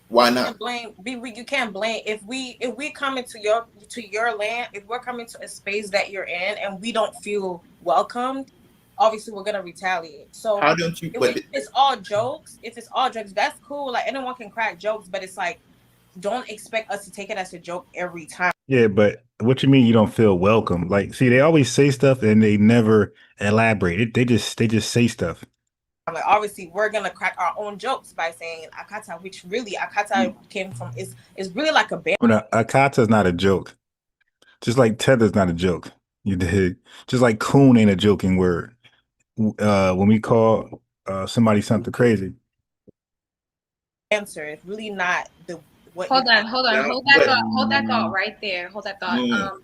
Why not? You can't blame if we come into your land, if we're coming to a space that you're in and we don't feel welcomed, obviously we're gonna retaliate. So how don't you? If it's all jokes, that's cool. Like anyone can crack jokes, but it's like don't expect us to take it as a joke every time. Yeah, but what you mean you don't feel welcome? Like, see, they always say stuff and they never elaborate. They just say stuff. Like obviously we're gonna crack our own jokes by saying Akata, which really Akata came from is really like a band. Akata is not a joke. Just like Tether's not a joke. You did. Just like coon ain't a joking word. When we call somebody something crazy. Answer it's really not the what. Hold on. Hold that thought right there. Hold that thought.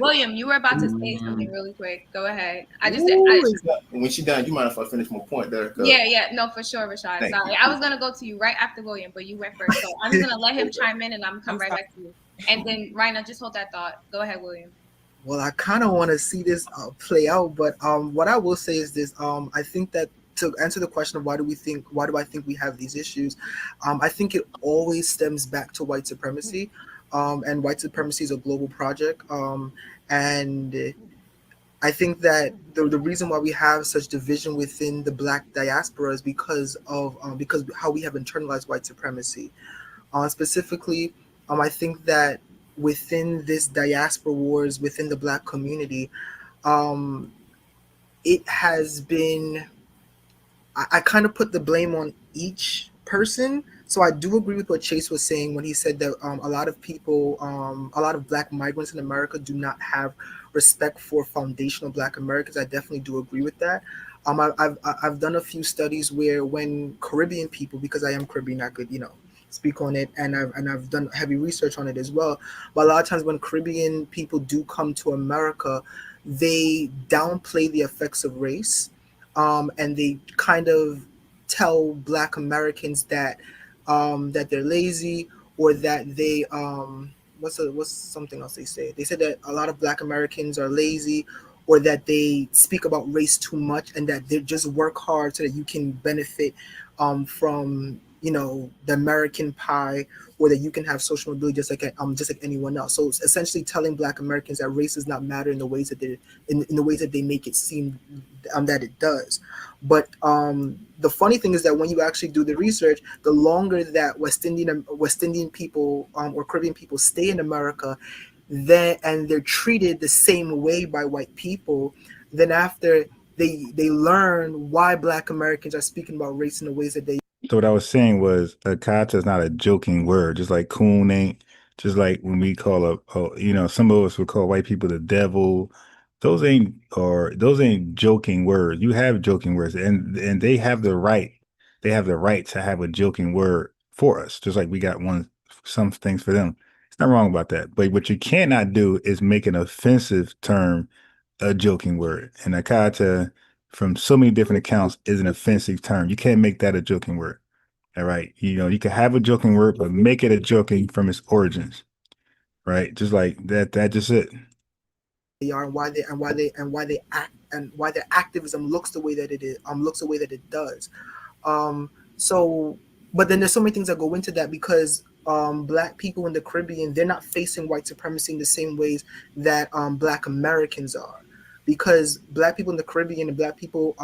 William, you were about to say something really quick. Go ahead. When she's done, you mind if I finish my point there? Yeah, no, for sure, Rashad. Sorry, I was gonna go to you right after William, but you went first, so I'm just gonna let him chime in, and I'm gonna come right back to you. And then Raina, just hold that thought. Go ahead, William. Well, I kind of want to see this play out, but what I will say is this: I think that to answer the question of why do I think we have these issues, I think it always stems back to white supremacy. And white supremacy is a global project. And I think that the reason why we have such division within the Black diaspora is because how we have internalized white supremacy. Specifically, I think that within this diaspora wars within the Black community, it has been, I kind of put the blame on each person. So I do agree with what Chase was saying when he said that a lot of people, a lot of Black migrants in America do not have respect for foundational Black Americans. I definitely do agree with that. I've done a few studies where when Caribbean people, because I am Caribbean, I could speak on it, and I've done heavy research on it as well. But a lot of times when Caribbean people do come to America, they downplay the effects of race, and they kind of tell Black Americans that they're lazy, or that they what's something else they say? They said that a lot of Black Americans are lazy, or that they speak about race too much, and that they just work hard so that you can benefit from the American pie, or that you can have social mobility just like anyone else. So it's essentially telling Black Americans that race does not matter in the ways that they make it seem that it does. But the funny thing is that when you actually do the research, the longer that West Indian people or Caribbean people stay in America, and they're treated the same way by white people, then after they learn why Black Americans are speaking about race in the ways that they. So what I was saying was Akata is not a joking word, just like coon ain't, just like when we call some of us would call white people the devil. Those ain't joking words. You have joking words, and they have the right. They have the right to have a joking word for us, just like we got some things for them. It's not wrong about that. But what you cannot do is make an offensive term a joking word. And Akata, from so many different accounts, is an offensive term. You can't make that a joking word. All right. You can have a joking word, but make it a joking from its origins. Right. Just like that. That's just it. They are, and why they act, and why their activism looks the way that it is, looks the way that it does. But then there's so many things that go into that, because Black people in the Caribbean, they're not facing white supremacy in the same ways that Black Americans are. Because Black people in the Caribbean and Black people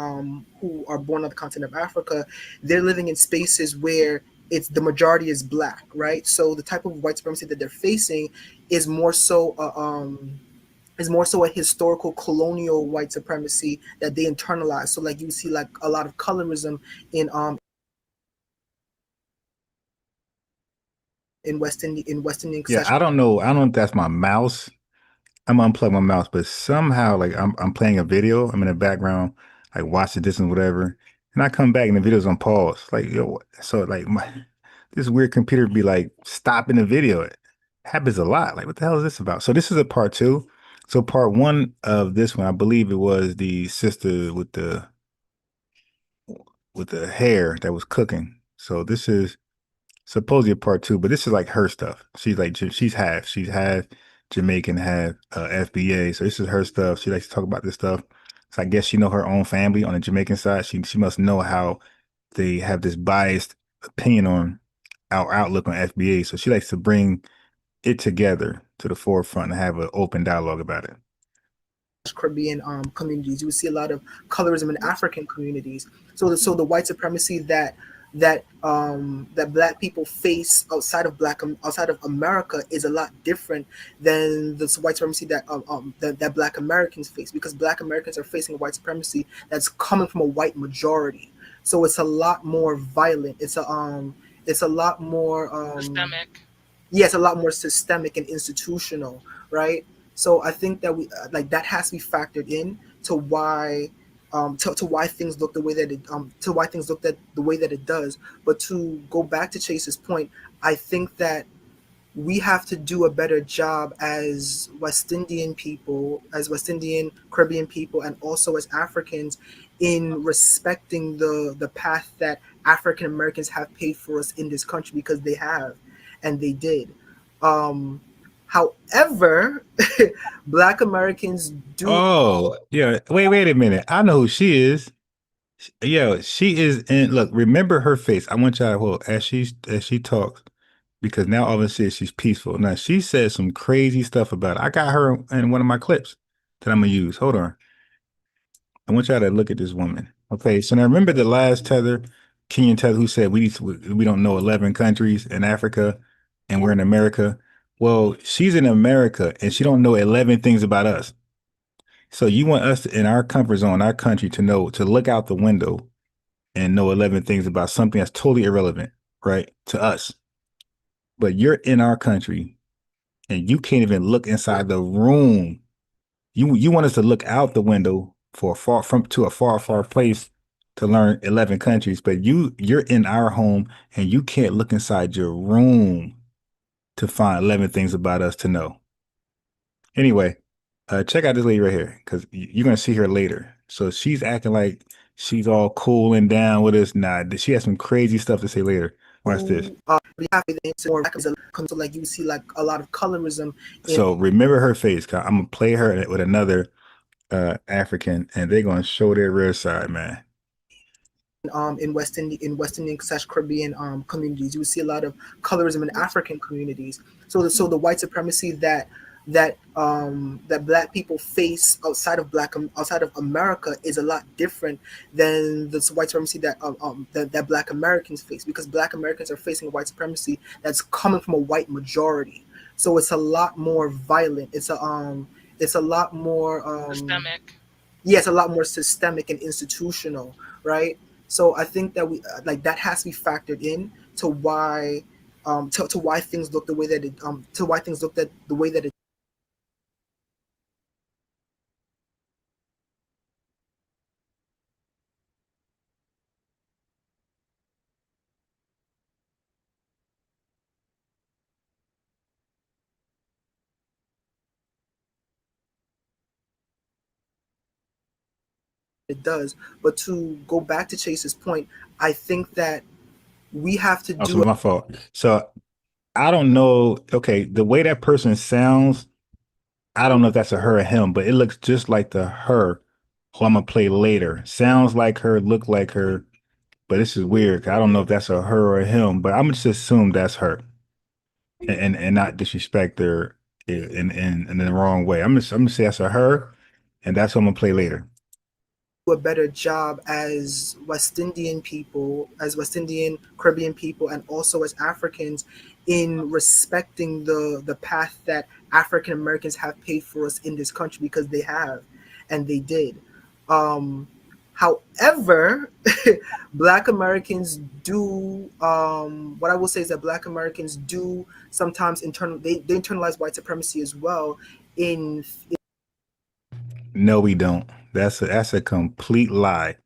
who are born on the continent of Africa, they're living in spaces where the majority is Black, right? So the type of white supremacy that they're facing is more so a historical colonial white supremacy that they internalize. So like you see like a lot of colorism in West Indian. Yeah, I don't know if that's my mouse. I'm gonna unplug my mouse, but somehow like I'm playing a video. I'm in the background, like watching this and whatever, and I come back and the video's on pause. Like so like this weird computer be like stopping the video. It happens a lot. Like what the hell is this about? So this is a part 2. So part one of this one, I believe it was the sister with the hair that was cooking. So this is supposedly a part two, but this is like her stuff. She's half Jamaican, half FBA. So this is her stuff. She likes to talk about this stuff. So I guess she know her own family on the Jamaican side. She must know how they have this biased opinion on our outlook on FBA. So she likes to bring it together to the forefront and have an open dialogue about it. Caribbean communities. You would see a lot of colorism in African communities. So the white supremacy that Black people face outside of America is a lot different than the white supremacy that Black Americans face, because Black Americans are facing a white supremacy that's coming from a white majority. So it's a lot more violent. It's a lot more Systemic. yeah, it's a lot more systemic and institutional, right? So I think that we like that has to be factored in to why to why things look the way that it does. But to go back to Chase's point, I think that we have to do a better job as West Indian people, as West Indian Caribbean people, and also as Africans, in respecting the path that African Americans have paved for us in this country, because they have, and they did. However, Black Americans do. Oh, yeah. Wait a minute. I know who she is. Yeah, she is in. Look, remember her face. I want y'all to hold as she talks, because now all of a sudden she's peaceful. Now she said some crazy stuff about it. I got her in one of my clips that I'm gonna use. Hold on. I want y'all to look at this woman. Okay, so now remember the last Tether, Kenyan Tether, who said we don't know 11 countries in Africa, and we're in America. Well, she's in America and she don't know 11 things about us. So you want us in our comfort zone, our country, to look out the window and know 11 things about something that's totally irrelevant, right, to us. But you're in our country and you can't even look inside the room. You want us to look out the window to a far place to learn 11 countries, but you're in our home and you can't look inside your room to find 11 things about us to know. Anyway, check out this lady right here, because you're going to see her later. So she's acting like she's all cool and down with us. Nah, she has some crazy stuff to say later. Watch this. Like you see like a lot of colorism. So remember her face. I'm going to play her with another African, and they're going to show their rear side, man. In West Indian / Caribbean communities, you would see a lot of colorism in African communities. So the white supremacy that Black people face outside of America is a lot different than the white supremacy that Black Americans face, because Black Americans are facing a white supremacy that's coming from a white majority. So it's a lot more violent. It's a lot more Systemic. yeah, it's a lot more systemic and institutional, right? So I think that we like that has to be factored in to why to why things look the way that it does. But to go back to Chase's point, I think that we have to Also, do. my fault. So I don't know. Okay, the way that person sounds, I don't know if that's a her or him, but it looks just like the her who I'm gonna play later. Sounds like her, look like her, but this is weird. 'Cause I don't know if that's a her or a him, but I'm gonna just assume that's her, and not disrespect her in the wrong way. I'm gonna say that's a her, and that's what I'm gonna play later. A better job as West Indian people, as West Indian Caribbean people, and also as Africans, in respecting the path that African Americans have paved for us in this country, because they have, and they did. However, Black Americans do. What I will say is that Black Americans do sometimes they internalize white supremacy as well. No, we don't. That's a complete lie.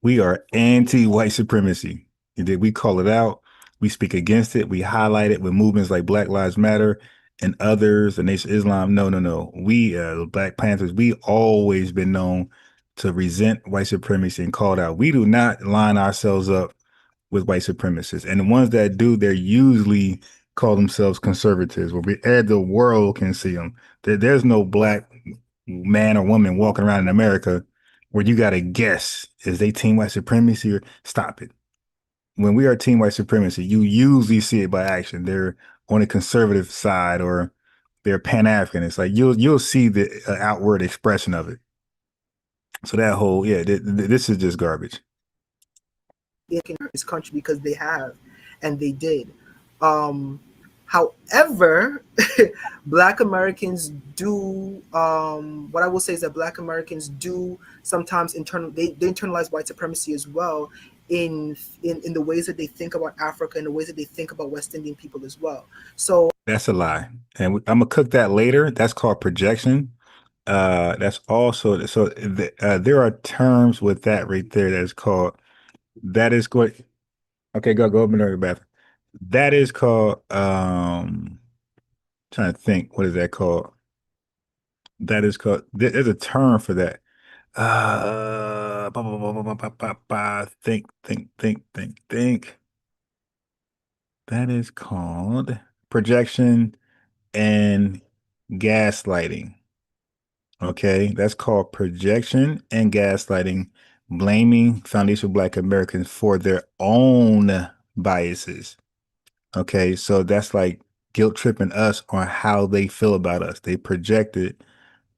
We are anti-white supremacy. We call it out. We speak against it. We highlight it with movements like Black Lives Matter and others, the Nation of Islam. No, no, no. We, Black Panthers, we always been known to resent white supremacy and call it out. We do not line ourselves up with white supremacists. And the ones that do, they're usually call themselves conservatives, where the world can see them. There's no black man or woman walking around in America where you got to guess, is they team white supremacy or stop it? When we are team white supremacy, you usually see it by action. They're on the conservative side or they're Pan-Africanists. Like you'll see the outward expression of it. So that whole, this is just garbage. In this country because they have and they did. However, Black Americans do, what I will say is that Black Americans do sometimes they internalize white supremacy as well in the ways that they think about Africa and the ways that they think about West Indian people as well. So that's a lie. And I'm gonna cook that later. That's called projection. That's also, there are terms with that right there that's called, that is going, okay, go up in the bathroom. That is called, trying to think, what is that called? That is called, there's a term for that. Think. That is called projection and gaslighting. Okay, that's called projection and gaslighting, blaming foundational Black Americans for their own biases. Okay, so that's like guilt tripping us on how they feel about us. They project it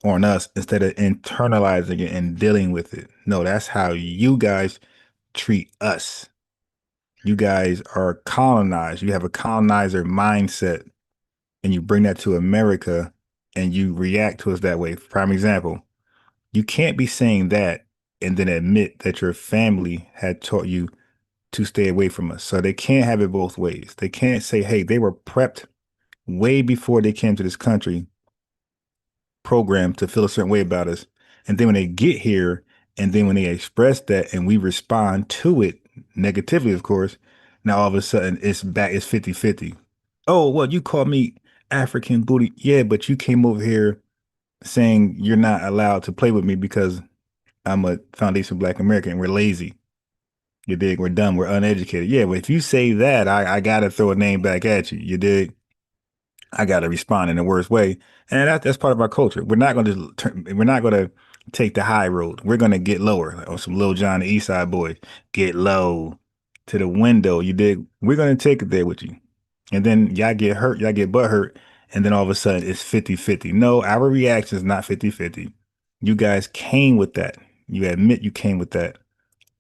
on us instead of internalizing it and dealing with it. No, that's how you guys treat us. You guys are colonized. You have a colonizer mindset and you bring that to America and you react to us that way. Prime example, you can't be saying that and then admit that your family had taught you to stay away from us. So they can't have it both ways. They can't say, hey, they were prepped way before they came to this country, programmed to feel a certain way about us. And then when they get here, and then when they express that and we respond to it negatively, of course, now all of a sudden it's back, it's 50-50. Oh, well, you call me African booty. Yeah, but you came over here saying you're not allowed to play with me because I'm a foundation Black American and we're lazy. You dig? We're dumb. We're uneducated. Yeah, but if you say that, I got to throw a name back at you. You dig? I got to respond in the worst way. And that's part of our culture. We're not going to take the high road. We're going to get lower. Like, some Lil Jon, the East Side Boy, get low to the window. You dig? We're going to take it there with you. And then y'all get hurt, y'all get butt hurt. And then all of a sudden it's 50-50. No, our reaction is not 50-50. You guys came with that. You admit you came with that.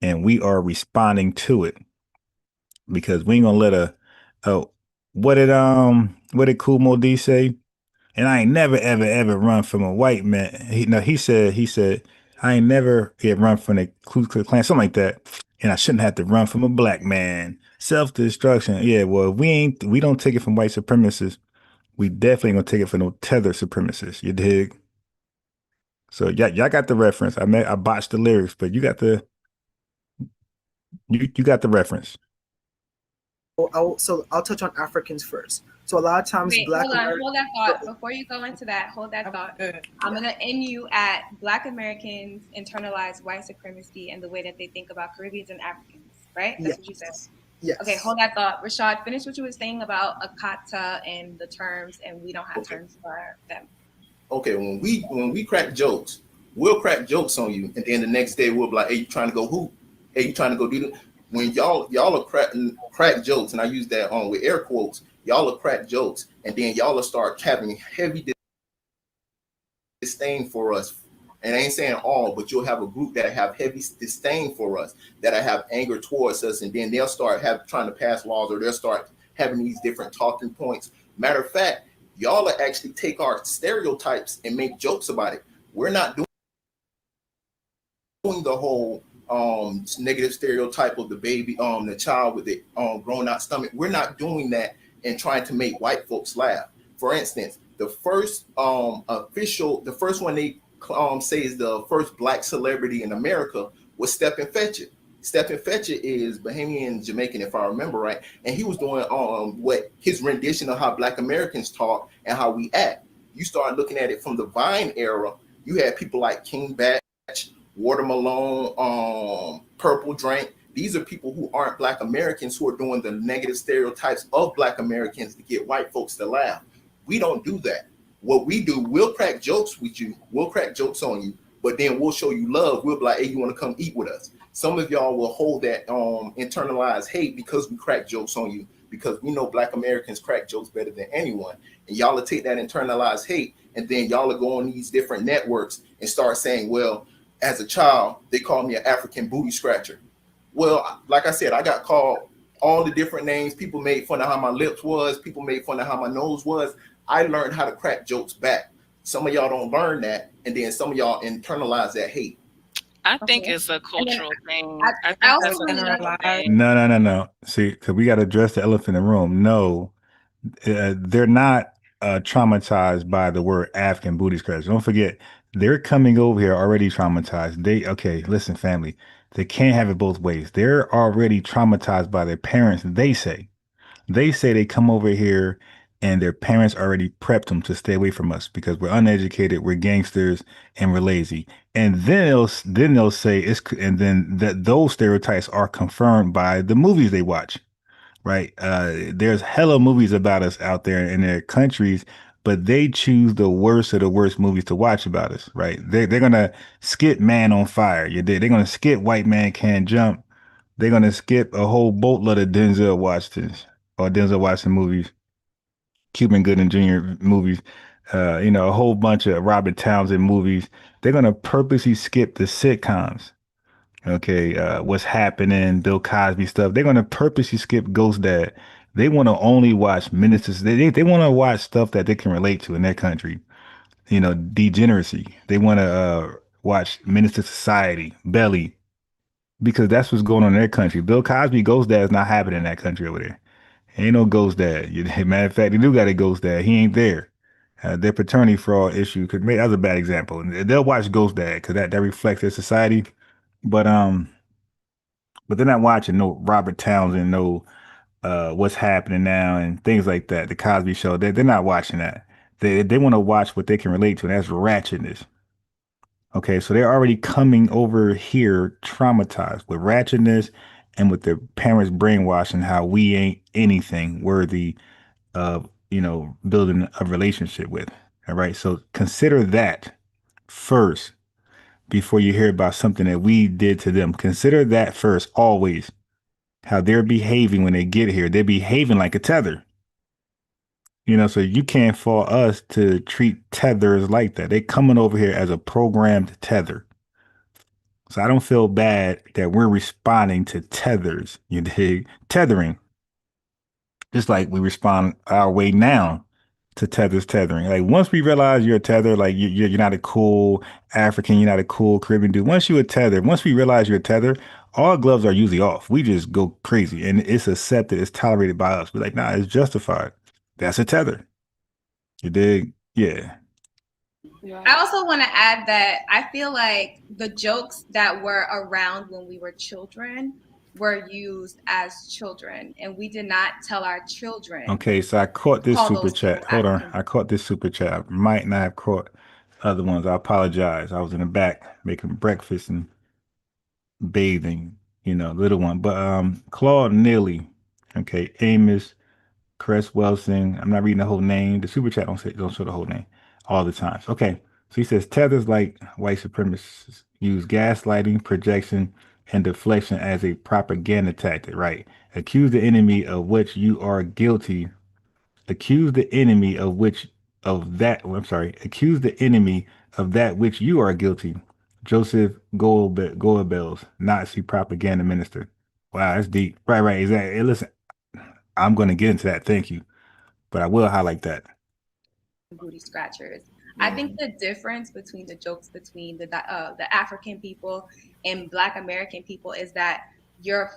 And we are responding to it because we ain't gonna let what did Kool Moe Dee say? And I ain't never ever run from a white man. He said I ain't never run from the Ku Klux Klan, something like that. And I shouldn't have to run from a black man. Self-destruction. Yeah, well, we don't take it from white supremacists. We definitely gonna take it from no Tether supremacists. You dig? So y'all got the reference. I botched the lyrics, but you got the reference. So I'll touch on Africans first. So a lot of times, Wait, hold that thought. Before you go into that, hold that thought. I'm gonna end you at Black Americans internalize white supremacy and the way that they think about Caribbeans and Africans. Right? That's what you said. Yes. Okay, hold that thought. Rashad, finish what you were saying about Akata and the terms, and we don't have terms for them. Okay, when we crack jokes, we'll crack jokes on you, and then the next day we'll be like, "Hey, you trying to go hoop? Hey, you trying to go do that?" When y'all are crack jokes, and I use that with air quotes, y'all are crack jokes, and then y'all will start having heavy disdain for us. And I ain't saying all, but you'll have a group that have heavy disdain for us, that have anger towards us, and then they'll start trying to pass laws, or they'll start having these different talking points. Matter of fact, y'all will actually take our stereotypes and make jokes about it. We're not doing the whole negative stereotype of the baby, the child with the grown out stomach. We're not doing that and trying to make white folks laugh. For instance, the first the first one they say is the first black celebrity in America was Stepin Fetchit. Stephen Fetcher is Bahamian Jamaican, if I remember right, and he was doing what his rendition of how Black Americans talk and how we act. You start looking at it from the Vine era. You had people like King Batch, Water Malone, Purple Drink. These are people who aren't Black Americans who are doing the negative stereotypes of Black Americans to get white folks to laugh. We don't do that. What we do, we'll crack jokes with you. We'll crack jokes on you, but then we'll show you love. We'll be like, hey, you want to come eat with us? Some of y'all will hold that internalized hate because we crack jokes on you, because we know Black Americans crack jokes better than anyone. And y'all will take that internalized hate, and then y'all will go on these different networks and start saying, well, as a child, they called me an African booty scratcher. Well, like I said, I got called all the different names. People made fun of how my lips was. People made fun of how my nose was. I learned how to crack jokes back. Some of y'all don't learn that, and then some of y'all internalize that hate. I think it's a cultural thing. I think I that's also a cultural thing. No. See, because we got to address the elephant in the room. No, they're not traumatized by the word African booty scratch. Don't forget, they're coming over here already traumatized. Listen, family, they can't have it both ways. They're already traumatized by their parents. They say they come over here and their parents already prepped them to stay away from us because we're uneducated, we're gangsters, and we're lazy. And then they'll say that those stereotypes are confirmed by the movies they watch. Right. There's hella movies about us out there in their countries, but they choose the worst of the worst movies to watch about us. Right. They're going to skip Man on Fire. They're going to skip White Man Can't Jump. They're going to skip a whole boatload of Denzel Washington movies, Cuban Gooding Jr. movies, a whole bunch of Robert Townsend movies. They're going to purposely skip the sitcoms. Okay, what's happening, Bill Cosby stuff. They're going to purposely skip Ghost Dad. They want to only watch ministers. They want to watch stuff that they can relate to in their country. Degeneracy. They want to watch Minister Society, Belly, because that's what's going on in their country. Bill Cosby, Ghost Dad is not happening in that country over there. Ain't no Ghost Dad. Matter of fact, they do got a Ghost Dad. He ain't there. Their paternity fraud issue could make that's a bad example. They'll watch Ghost Dad because that reflects their society. But they're not watching no Robert Townsend, no what's happening now and things like that. The Cosby Show. They're not watching that. They want to watch what they can relate to, and that's ratchetness. Okay, so they're already coming over here traumatized with ratchetness and with their parents brainwashing how we ain't anything worthy of, building a relationship with. All right, so consider that first before you hear about something that we did to them. Consider that first, always. How they're behaving when they get here. They're behaving like a tether. So you can't fault us to treat tethers like that. They're coming over here as a programmed tether. So I don't feel bad that we're responding to tethers. You dig? Tethering. Just like we respond our way now to tethering. Like once we realize you're a tether, like you're not a cool African, you're not a cool Caribbean dude. Once we realize you're a tether, all gloves are usually off. We just go crazy and it's accepted, it's tolerated by us. We're like, nah, it's justified. That's a tether. You dig? Yeah. I also want to add that I feel like the jokes that were around when we were children were used as children, and we did not tell our children. Okay, so I caught this super chat. Hold on. I caught this super chat. I might not have caught other ones. I apologize. I was in the back making breakfast and bathing, little one. But Claude Neely, okay, Amos, Cress Wilson. I'm not reading the whole name. The super chat don't show the whole name all the time. Okay, so he says tethers like white supremacists use gaslighting, projection, and deflection as a propaganda tactic, right? Accuse the enemy of which you are guilty. Accuse the enemy Accuse the enemy of that which you are guilty. Joseph Goebbels, Nazi propaganda minister. Wow, that's deep. Right, exactly. Hey, listen, I'm going to get into that. Thank you. But I will highlight that. Booty scratchers. I think the difference between the jokes between the African people and Black American people is that you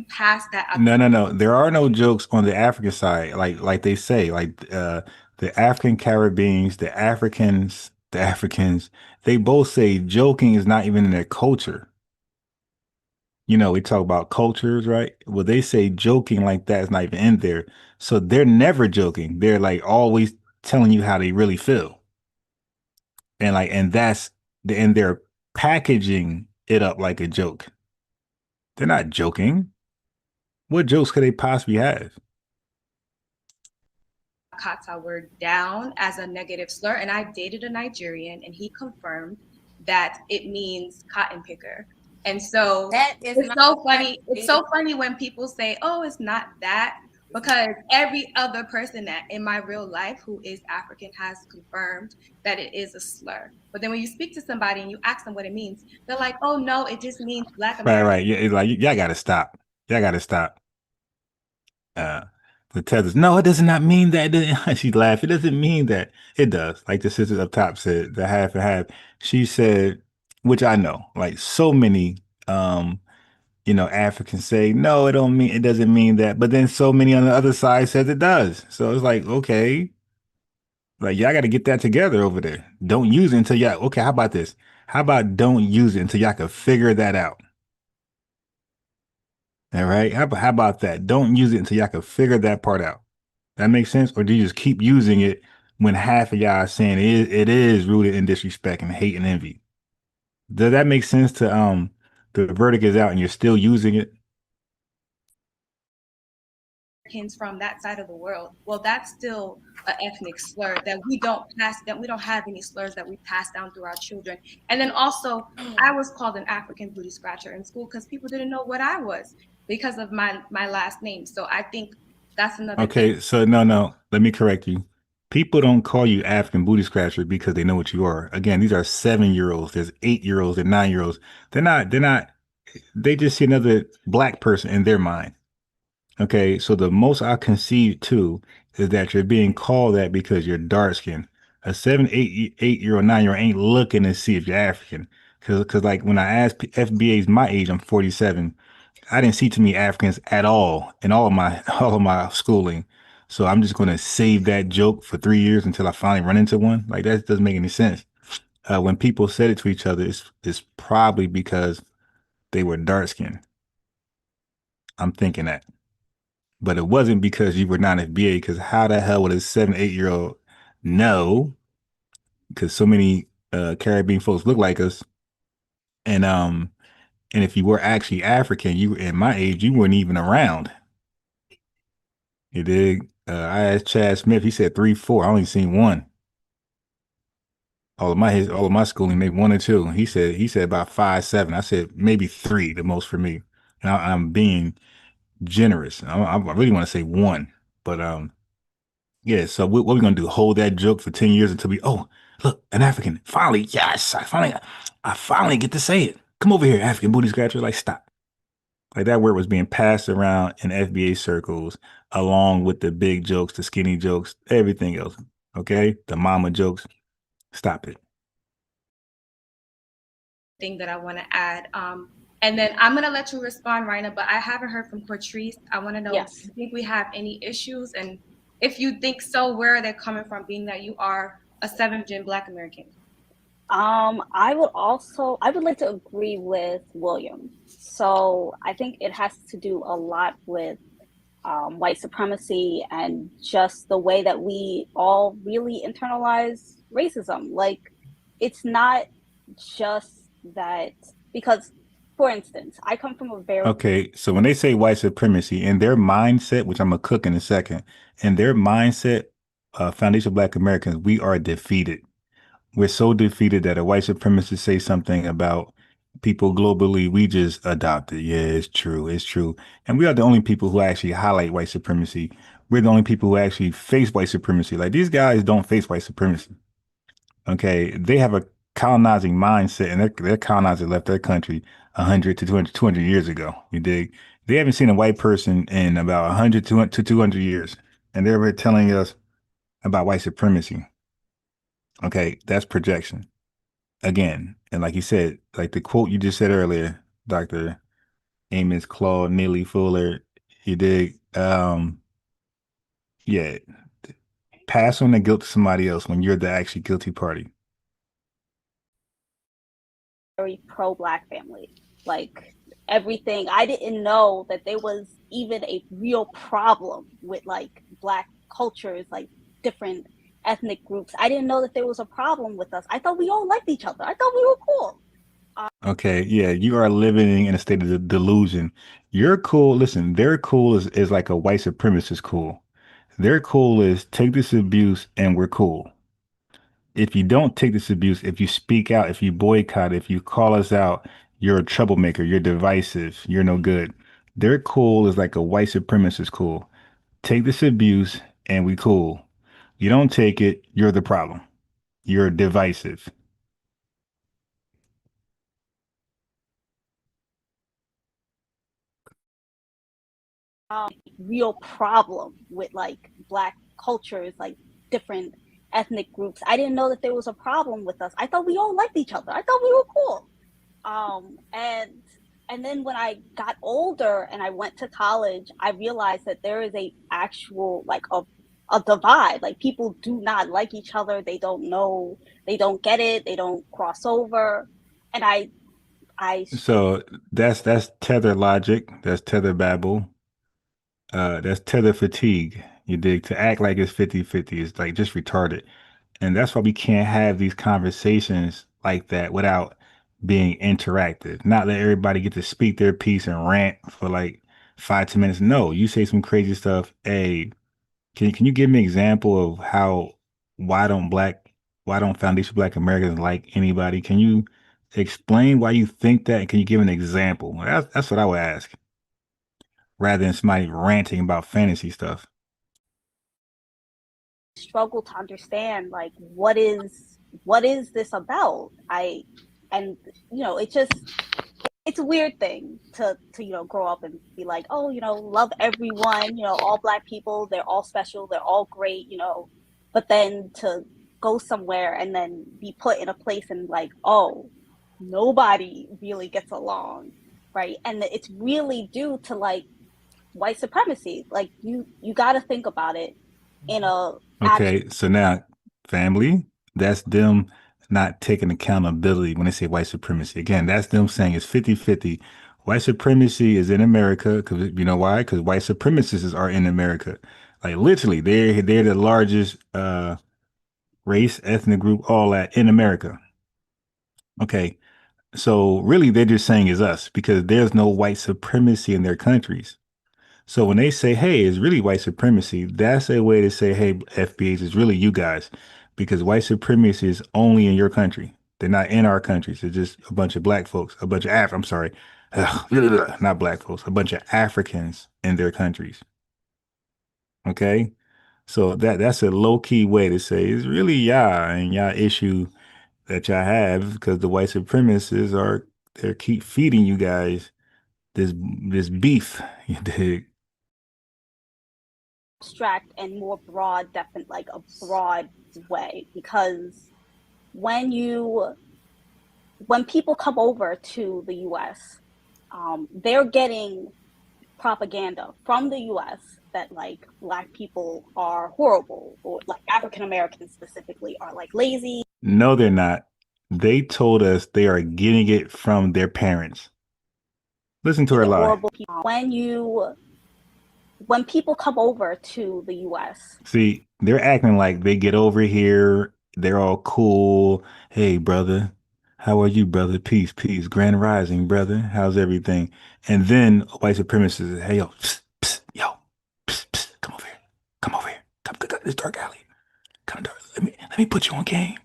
pass that. No. There are no jokes on the African side, like they say, the African Caribbeans, the Africans, they both say joking is not even in their culture. we talk about cultures, right? Well, they say joking like that is not even in there. So they're never joking. They're like always telling you how they really feel. And they're packaging it up like a joke. They're not joking. What jokes could they possibly have? Kata word down as a negative slur, and I dated a Nigerian, and he confirmed that it means cotton picker. And so it's so funny. It's so funny when people say, "Oh, it's not that," because every other person that in my real life who is African has confirmed that it is a slur. But then when you speak to somebody and you ask them what it means, they're like, "Oh no, it just means Black American." Right. Yeah, it's like y'all gotta stop. Y'all gotta stop. The tethers. No, it does not mean that. She laughed. It doesn't mean that. It does. Like the sisters up top said, the half and half. She said, which I know, like so many Africans say, no, it doesn't mean that. But then so many on the other side says it does. So it's like, okay, like y'all gotta get that together over there. Don't use it until y'all okay, how about this? How about don't use it until y'all can figure that out? All right. How about that? Don't use it until y'all can figure that part out. That makes sense? Or do you just keep using it when half of y'all are saying it is rooted in disrespect and hate and envy? Does that make sense to the verdict is out and you're still using it? From that side of the world, well, that's still an ethnic slur that we don't have any slurs that we pass down through our children. And then also I was called an African booty scratcher in school because people didn't know what I was because of my last name. So I think that's another Okay, thing. so no, let me correct you. People don't call you African booty scratcher because they know what you are. Again, these are 7-year-olds, there's 8-year-olds and 9-year-olds. They just see another black person in their mind. Okay, so the most I concede to is that you're being called that because you're dark skinned. A 7, 8-year-old, 9-year-old ain't looking to see if you're African. Cause like when I asked FBA's my age, I'm 47. I didn't see too many Africans at all in all of my all of my schooling. So I'm just gonna save that joke for 3 years until I finally run into one. Like that doesn't make any sense. When people said it to each other, it's probably because they were dark skinned. I'm thinking that. But it wasn't because you were not FBA, because how the hell would a 7, 8-year-old know? Because so many Caribbean folks look like us. And if you were actually African, you at my age, you weren't even around. You dig? I asked Chad Smith, he said 3, 4. I only seen one. All of my schooling, maybe 1 or 2. He said about 5, 7. I said maybe 3, the most for me. And I'm being generous. I really want to say 1, but yeah. So what are we gonna do? Hold that joke for 10 years until look, an African. Finally, yes, I finally get to say it. Come over here, African booty scratcher. Like stop. Like that word was being passed around in FBA circles along with the big jokes, the skinny jokes, everything else. Okay, the mama jokes. Stop it. Thing that I want to add. And then I'm going to let you respond, Raina, but I haven't heard from Patrice. I want to know, Yes. do you think we have any issues? And if you think so, where are they coming from, being that you are a 7th-gen Black American? I would like to agree with William. So I think it has to do a lot with white supremacy and just the way that we all really internalize racism. Like, it's not just that, because, for instance, I come from a very Okay, so when they say white supremacy, in their mindset, which I'm gonna cook in a second, in their mindset, foundational Black Americans, we are defeated. We're so defeated that a white supremacist say something about people globally, we just adopt it. Yeah, it's true. It's true. And we are the only people who actually highlight white supremacy. We're the only people who actually face white supremacy. Like these guys don't face white supremacy. Okay. They have a colonizing mindset and their colonizer left their country 100 to 200 years ago. You dig? They haven't seen a white person in about 100 to 200 years. And they're telling us about white supremacy. Okay. That's projection. Again, and like you said, like the quote you just said earlier, Dr. Amos Claude Neely Fuller, you dig? Yeah, pass on the guilt to somebody else when you're the actually guilty party. pro-Black family. Like, everything. I didn't know that there was even a real problem with like Black cultures, like different ethnic groups. I didn't know that there was a problem with us. I thought we all liked each other. I thought we were cool. Okay, yeah, you are living in a state of delusion. You're cool. Listen, their cool is like a white supremacist cool. Their cool is take this abuse and we're cool. If you don't take this abuse, if you speak out, if you boycott, if you call us out, you're a troublemaker, you're divisive, you're no good. Their cool is like a white supremacist cool. Take this abuse and we cool. You don't take it, you're the problem. You're divisive. Real problem with like Black cultures, like different ethnic groups. I didn't know that there was a problem with us. I thought we all liked each other. I thought we were cool. And then when I got older and I went to college, I realized that there is a actual like a divide. Like people do not like each other. They don't know. They don't get it. They don't cross over. And I So that's tether logic, that's tether babble, that's tether fatigue. You dig? To act like it's 50-50 is like just retarded. And that's why we can't have these conversations like that without being interactive. Not let everybody get to speak their piece and rant for like 5-10 minutes. No, you say some crazy stuff. Hey, can you give me an example of how why don't black why don't foundation Black Americans like anybody? Can you explain why you think that? And can you give an example? That's what I would ask, rather than somebody ranting about fantasy stuff. struggle to understand like what is this about. And it's a weird thing to grow up and be like, oh, love everyone, all Black people, they're all special, they're all great, but then to go somewhere and then be put in a place and like, oh, nobody really gets along, right? And it's really due to like white supremacy. Like you got to think about it in a Okay, so now family, that's them not taking accountability when they say white supremacy. Again, that's them saying it's 50-50. White supremacy is in America because you know why? Because white supremacists are in America. Like literally, they're the largest race, ethnic group, all that in America. Okay, so really they're just saying is us because there's no white supremacy in their countries. So when they say, hey, it's really white supremacy, that's a way to say, hey, FBAs, it's really you guys, because white supremacy is only in your country. They're not in our countries. They're just a bunch of Black folks, a bunch of I'm sorry, not Black folks, a bunch of Africans in their countries. Okay. So that's a low key way to say it's really y'all and y'all issue that y'all have because the white supremacists they keep feeding you guys this beef. You dig? abstract and more broad, definite, like a broad way, because when people come over to the US, they're getting propaganda from the US that like Black people are horrible, or like African Americans specifically are like lazy. No, they're not. They told us they are getting it from their parents. Listen to her lie. Horrible people. When people come over to the US. See, they're acting like they get over here, they're all cool. Hey, brother, how are you, brother? Peace, peace. Grand rising, brother. How's everything? And then white supremacists, hey, yo, psst, psst, yo, psst, psst, come over here. Come over here. Come to this dark alley. Come to let me put you on game.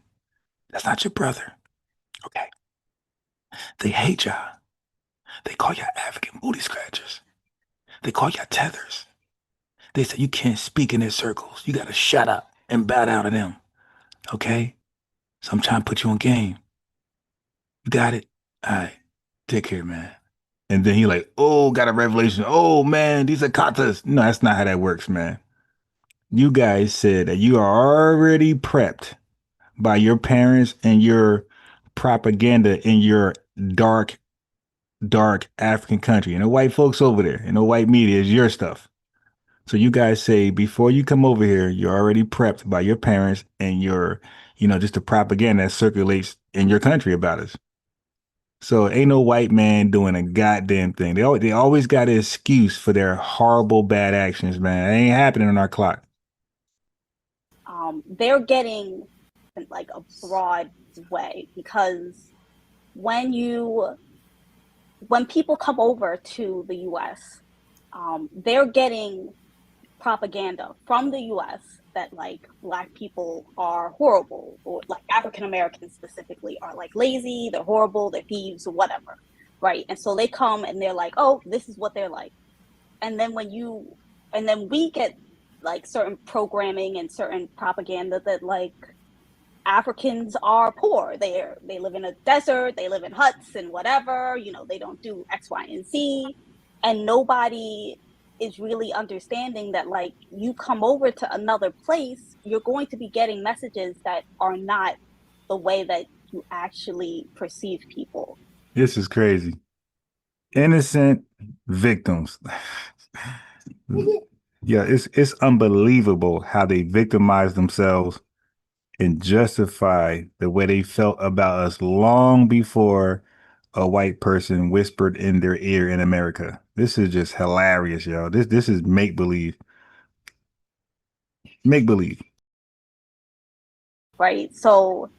That's not your brother. Okay. They hate y'all. They call y'all African booty scratchers. They call y'all tethers. They say you can't speak in their circles. You gotta shut up and bow down to them. Okay? So I'm trying to put you on game. You got it? All right. Take care, man. And then he like, oh, got a revelation. Oh man, these are katas. No, that's not how that works, man. You guys said that you are already prepped by your parents and your propaganda in your dark, dark African country. And the white folks over there and the white media is your stuff. So you guys say before you come over here, you're already prepped by your parents and your, just the propaganda that circulates in your country about us. So ain't no white man doing a goddamn thing. They always got an excuse for their horrible bad actions, man. It ain't happening on our clock. They're getting like a broad way, because when people come over to the US, they're getting propaganda from the US that like Black people are horrible, or like African Americans specifically are like lazy, they're horrible, they're thieves, or whatever, right? And so they come and they're like, oh, this is what they're like. And then we get like certain programming and certain propaganda that like Africans are poor. They live in a desert, they live in huts and whatever, they don't do X, Y, and Z. And nobody is really understanding that like you come over to another place, you're going to be getting messages that are not the way that you actually perceive people. This is crazy. Innocent victims. Yeah, it's unbelievable how they victimize themselves and justify the way they felt about us long before a white person whispered in their ear in America. This is just hilarious, y'all. This is make believe. Make believe. Right? So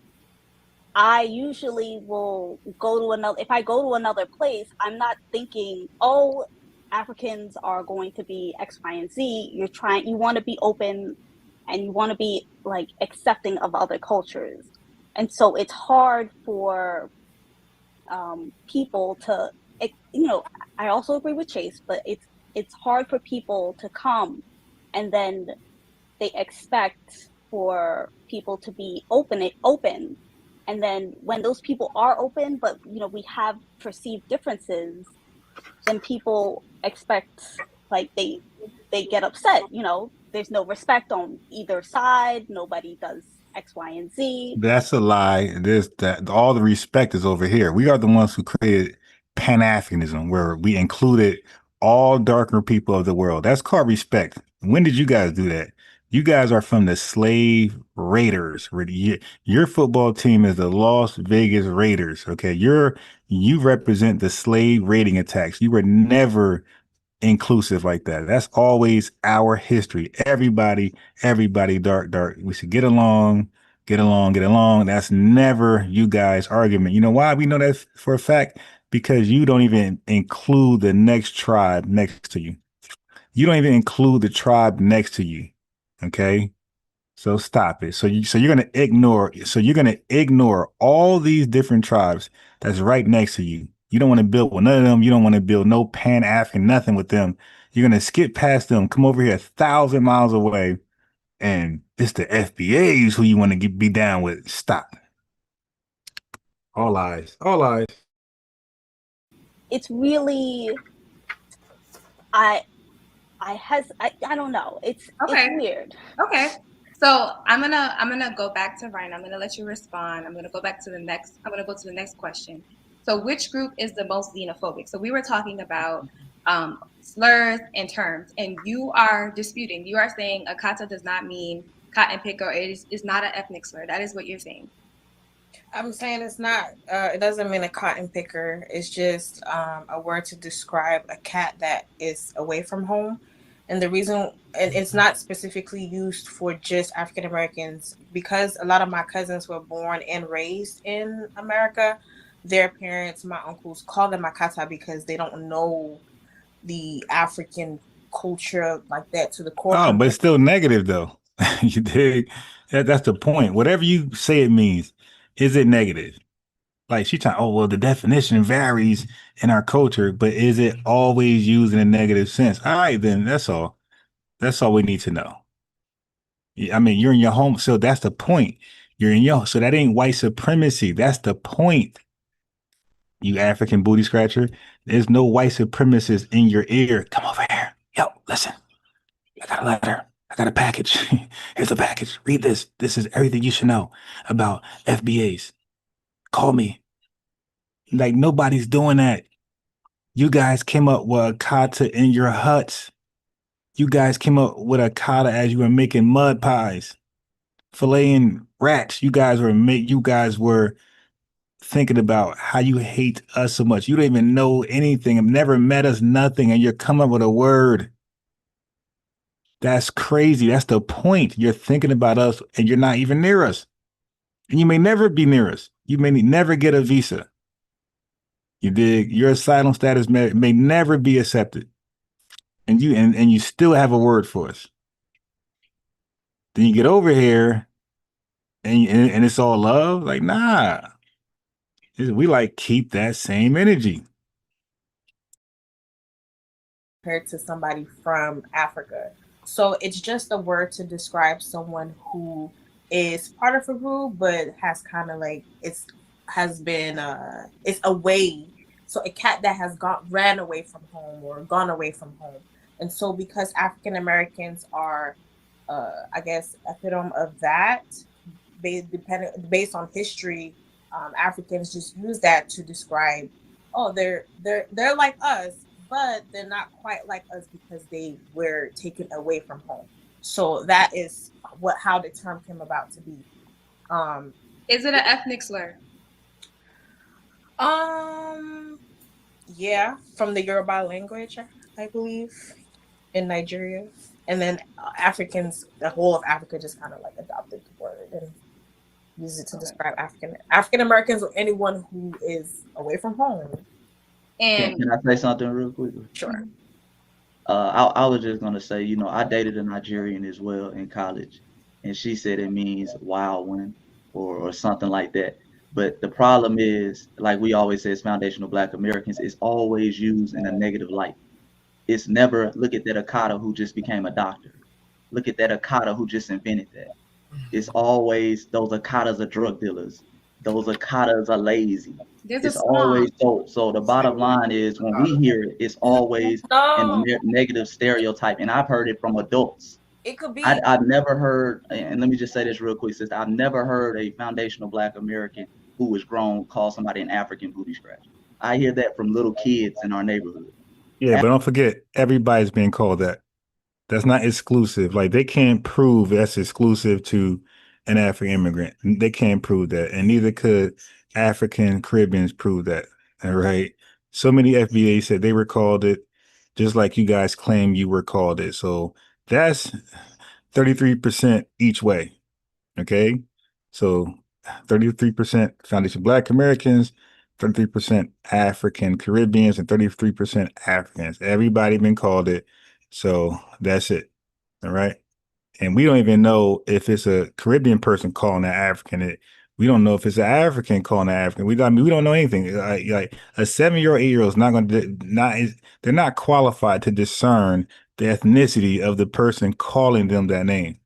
I usually will go to another, if I go to another place, I'm not thinking, oh, Africans are going to be X, Y, and Z. You want to be open and you want to be like accepting of other cultures. And so it's hard for people to, I also agree with Chase, but it's hard for people to come and then they expect for people to be open. And then when those people are open, but we have perceived differences, then people expect, like they get upset. There's no respect on either side. Nobody does X, Y, and Z. That's a lie. That all the respect is over here. We are the ones who created Pan-Africanism, where we included all darker people of the world. That's called respect. When did you guys do that? You guys are from the slave raiders. Your football team is the Las Vegas Raiders. Okay, you represent the slave raiding attacks. You were never inclusive like that. That's always our history. Everybody, dark. We should get along, get along, get along. That's never you guys' argument. You know why we know that for a fact? Because you don't even include the next tribe next to you. You don't even include the tribe next to you. Okay. So stop it. So you're gonna ignore all these different tribes that's right next to you. You don't want to build with none of them. You don't want to build no Pan-African nothing with them. You're gonna skip past them, come over here 1,000 miles away, and it's the FBAs who you want to be down with. Stop. All lies. All lies. It's really, I don't know. It's weird. Okay. So I'm gonna go back to Ryan. I'm gonna let you respond. I'm gonna go to the next question. So which group is the most xenophobic? So we were talking about slurs and terms, and you are disputing. You are saying a kata does not mean cotton picker. It is not an ethnic slur. That is what you're saying. I'm saying it's not. It doesn't mean a cotton picker. It's just a word to describe a cat that is away from home. And the reason, and it's not specifically used for just African Americans, because a lot of my cousins were born and raised in America. Their parents, my uncles, call them makata because they don't know the African culture like that to the core. Oh, but it's still negative though. You dig? That's the point. Whatever you say it means, is it negative? Like she trying, oh, well, the definition varies in our culture, but is it always used in a negative sense? All right, then that's all. That's all we need to know. I mean, you're in your home, so that's the point. So that ain't white supremacy. That's the point. You African booty scratcher. There's no white supremacists in your ear. Come over here. Yo, listen. I got a letter. I got a package. Here's the package. Read this. This is everything you should know about FBAs. Call me. Like nobody's doing that. You guys came up with a kata in your huts. You guys came up with a kata as you were making mud pies, filleting rats. You guys were thinking about how you hate us so much. You don't even know anything, have never met us, nothing, and you're coming up with a word. That's crazy. That's the point. You're thinking about us and you're not even near us. And you may never be near us. You may never get a visa. You dig? Your asylum status may never be accepted. And you still have a word for us. Then you get over here and it's all love. Like, nah. We like keep that same energy. Compared to somebody from Africa. So it's just a word to describe someone who is part of a group, but has kind of like it's away. So a cat that has ran away from home or gone away from home. And so because African Americans are, I guess, epitome of that, based on history, Africans just use that to describe, oh, they're like us, but they're not quite like us because they were taken away from home. So that is how the term came about to be. Is it an ethnic slur? Yeah, from the Yoruba language, I believe, in Nigeria, and then Africans, the whole of Africa, just kind of like adopted the word and use it to describe African Americans or anyone who is away from home. And can I say something real quickly? Sure. I was just gonna say, you know, I dated a Nigerian as well in college, and she said it means wild one or something like that. But the problem is, like we always say, as foundational Black Americans, it's always used in a negative light. It's never, look at that Okada who just became a doctor. Look at that Okada who just invented that. It's always those Okadas are drug dealers. Those Okadas are lazy. It's always so the bottom line is when we hear it, it's always in a negative stereotype. And I've heard it from adults. It could be. I've never heard, and let me just say this real quick, sister. I've never heard a foundational Black American who was grown call somebody an African booty scratcher. I hear that from little kids in our neighborhood. Yeah, but don't forget, everybody's being called that. That's not exclusive. Like, they can't prove that's exclusive to an African immigrant. They can't prove that. And neither could African Caribbeans prove that. All right. So many FBA said they were called it, just like you guys claim you were called it. So that's 33% each way. Okay. So 33% Foundation Black Americans, 33% African Caribbeans, and 33% Africans. Everybody been called it. So that's it. All right. And we don't even know if it's a Caribbean person calling that African it. We don't know if it's an African calling that African. We don't know anything. Like a 7-year-old, 8-year-old is not going to they're not qualified to discern the ethnicity of the person calling them that name.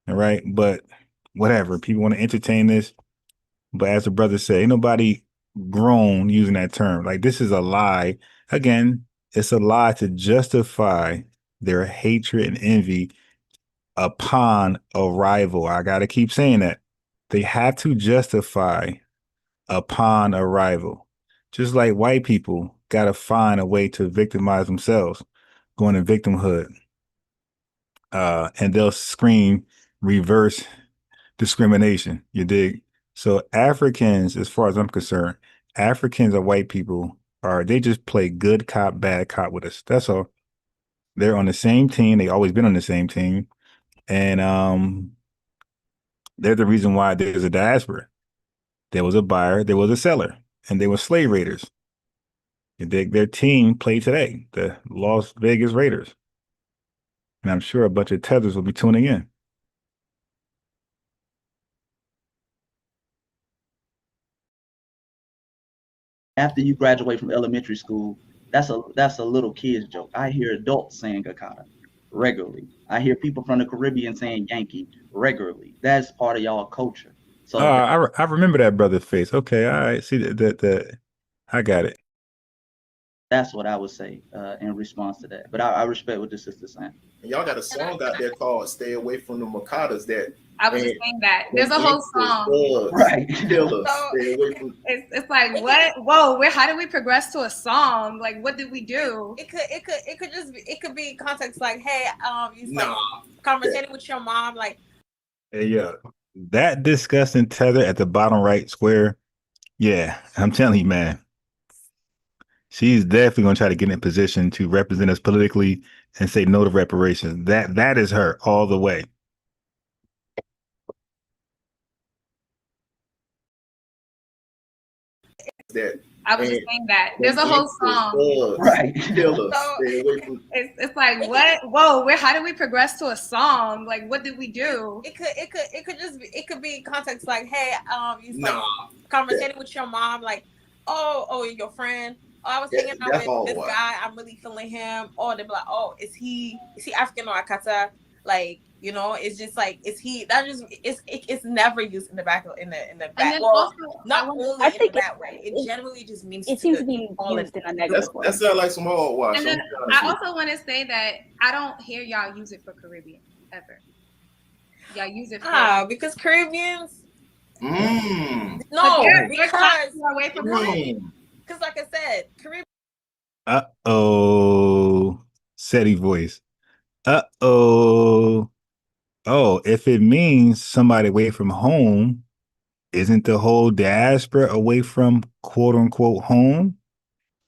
All right. But whatever. People want to entertain this. But as the brother said, ain't nobody grown using that term. Like, this is a lie. Again, it's a lie to justify their hatred and envy upon arrival. I got to keep saying that. They have to justify upon arrival. Just like white people got to find a way to victimize themselves, going to victimhood. And they'll scream reverse discrimination. You dig? So Africans, as far as I'm concerned, Africans or white people they just play good cop, bad cop with us. That's all. They're on the same team. They always been on the same team. And they're the reason why there's a diaspora. There was a buyer, there was a seller, and they were slave raiders. Their team played today, the Las Vegas Raiders. And I'm sure a bunch of tethers will be tuning in. After you graduate from elementary school, that's a little kid's joke. I hear adults saying Akata regularly. I hear people from the Caribbean saying Yankee regularly. That's part of y'all culture. So I remember that brother's face. Okay, all right. See that I got it. That's what I would say in response to that. But I respect what the sister's saying. And y'all got a song out there called "Stay Away from the Makadas." That I was just saying that there's a whole song. Right. Killers. So Stay away from. it's like what? Whoa! How did we progress to a song? Like, what did we do? It could be context like, hey, you like conversating with your mom, like. Hey, yeah, that disgusting tether at the bottom right square. Yeah, I'm telling you, man. She's definitely going to try to get in a position to represent us politically and say no to reparations. That is her all the way. That I was just saying that there's a whole song. Right. It's like what? Whoa! How did we progress to a song? Like, what did we do? It could just be, it could be context like, hey, you like conversating with your mom, like, oh, your friend. Oh, I was hanging out with this guy. I'm really feeling him. Oh, they're like, oh, is he African or Akata? Like, you know, it's just like, is he? That just it's never used in the back in the back. Well, also, not only in that way. It generally just means it seems to be used in a negative way. That sounds like some hogwash. And then I also want to say that I don't hear y'all use it for Caribbean ever. Y'all use it for because Caribbeans. No, because away from home. Because, like I said, Caribbean. SETI voice. Oh, if it means somebody away from home, isn't the whole diaspora away from quote unquote home?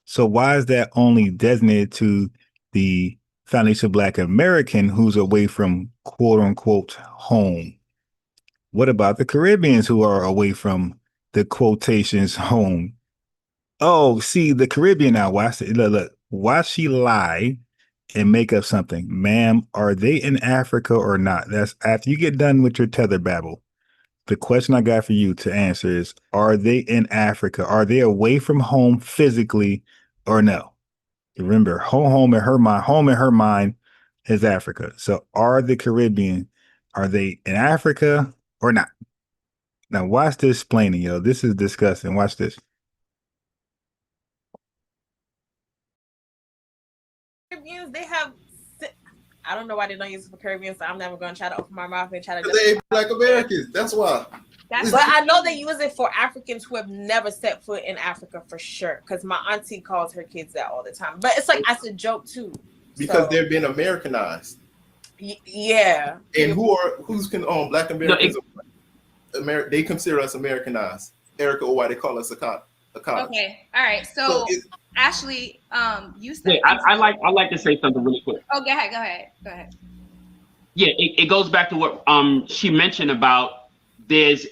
So why is that only designated to the foundational Black American who's away from quote unquote home? What about the Caribbeans who are away from the quotations home? Oh, see, the Caribbean now, look, why she lie and make up something? Ma'am, are they in Africa or not? That's after you get done with your tether babble. The question I got for you to answer is, are they in Africa? Are they away from home physically or no? Remember, home in her mind is Africa. So are the Caribbean, are they in Africa or not? Now watch this explaining, yo. This is disgusting. Watch this. Caribbeans, they have. I don't know why they don't use it for Caribbeans, so I'm never going to try to open my mouth and try to. They ain't Black Americans. That's why. But I know they use it for Africans who have never set foot in Africa for sure. Because my auntie calls her kids that all the time. But it's like as a joke too. Because they're being Americanized. Yeah. And who's Black Americans? They consider us Americanized. Erica, or why they call us Akata. Okay. All right. So Ashley, you said. Yeah, I like to say something really quick. Oh, go ahead. Yeah, it goes back to what she mentioned about there's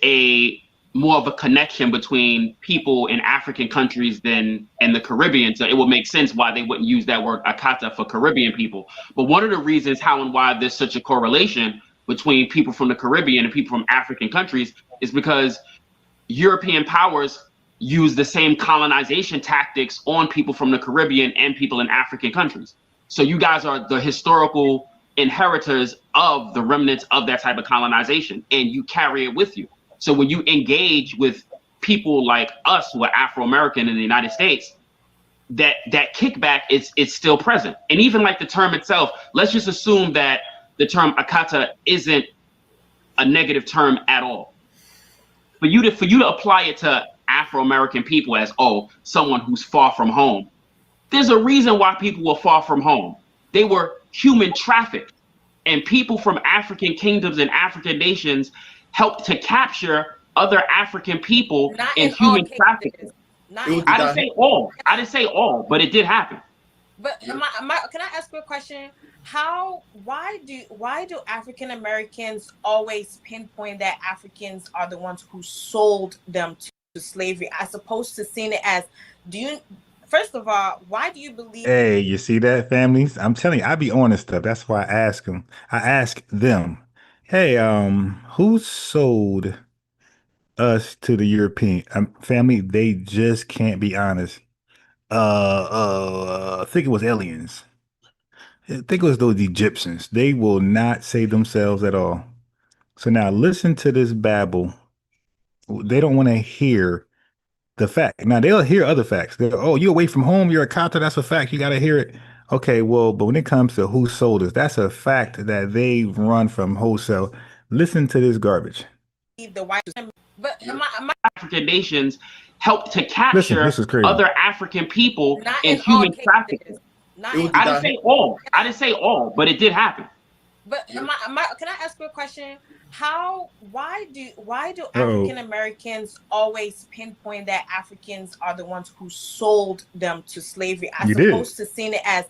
more of a connection between people in African countries than in the Caribbean. So it would make sense why they wouldn't use that word Akata for Caribbean people. But one of the reasons how and why there's such a correlation between people from the Caribbean and people from African countries is because European powers use the same colonization tactics on people from the Caribbean and people in African countries. So you guys are the historical inheritors of the remnants of that type of colonization, and you carry it with you. So when you engage with people like us who are Afro-American in the United States, that kickback is still present. And even like the term itself, let's just assume that the term Akata isn't a negative term at all. For you to apply it to Afro-American people as, someone who's far from home, there's a reason why people were far from home. They were human trafficked, and people from African kingdoms and African nations helped to capture other African people in human trafficking. I didn't say all, but it did happen. But can I ask you a question? Why do African Americans always pinpoint that Africans are the ones who sold them to slavery, as opposed to seeing it as, first of all, why do you believe? Hey, you see that, families? I'm telling you, I be on this stuff. That's why I ask them. I ask them, hey, who sold us to the European family? They just can't be honest. I think it was aliens. I think it was those Egyptians. They will not save themselves at all. So now listen to this babble. They don't want to hear the fact. Now they'll hear other facts. You're away from home. You're a Kata. That's a fact. You got to hear it. Okay, well, but when it comes to who sold us, that's a fact that they run from wholesale. Listen to this garbage. The white, but my African nations helped to capture other African people in human trafficking. I didn't say all, but it did happen. But can I ask you a question? Why do Uh-oh. African Americans always pinpoint that Africans are the ones who sold them to slavery, as You did. opposed to seeing it as,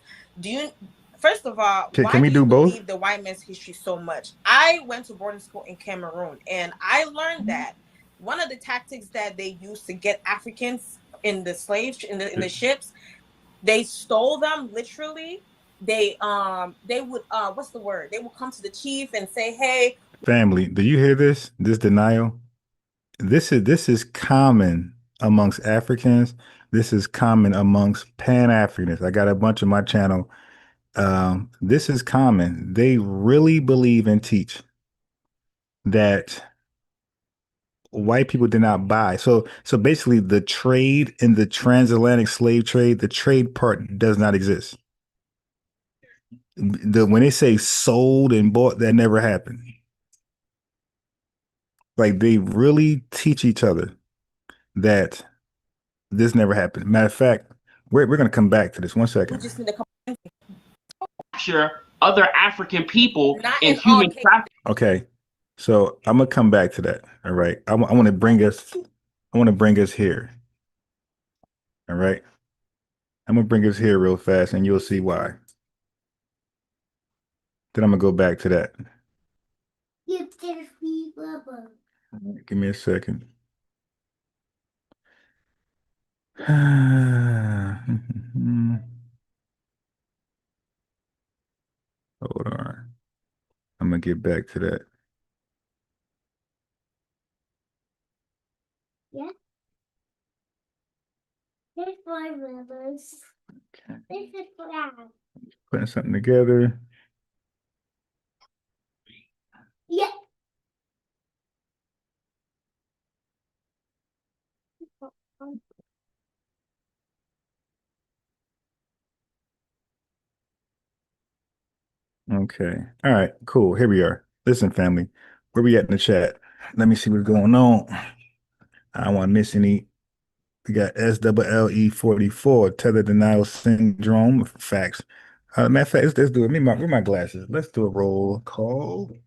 first of all, Okay, why can we do you do both? believe the white man's history so much? I went to boarding school in Cameroon, and I learned that one of the tactics that they used to get Africans in the in the ships, they stole them literally. They would what's the word? They would come to the chief and say, "Hey, Family, do you hear this? This denial? This is common amongst Africans. This is common amongst Pan-Africanists. I got a bunch of my channel. This is common. They really believe and teach that white people did not buy. So basically the trade in the transatlantic slave trade, the trade part does not exist. When they say sold and bought, that never happened. Like they really teach each other that this never happened. Matter of fact, we're going to come back to this. 1 second. we just need to come Capture other African people not in in all human cases." trafficking. Okay. So I'm going to come back to that. All right. I want to bring us here. All right. I'm going to bring us here real fast and you'll see why. Then I'm going to go back to that. Give me a second. Hold on. I'm going to get back to that. Yeah. There's 5 rivers. Okay. This is flag. Putting something together. Yeah. Okay. All right, cool. Here we are. Listen, family, where we at in the chat? Let me see what's going on. I don't want to miss any. We got SLLE44, tether denial syndrome. Facts. Matter of fact, let's do it. Where my glasses? Let's do a roll call.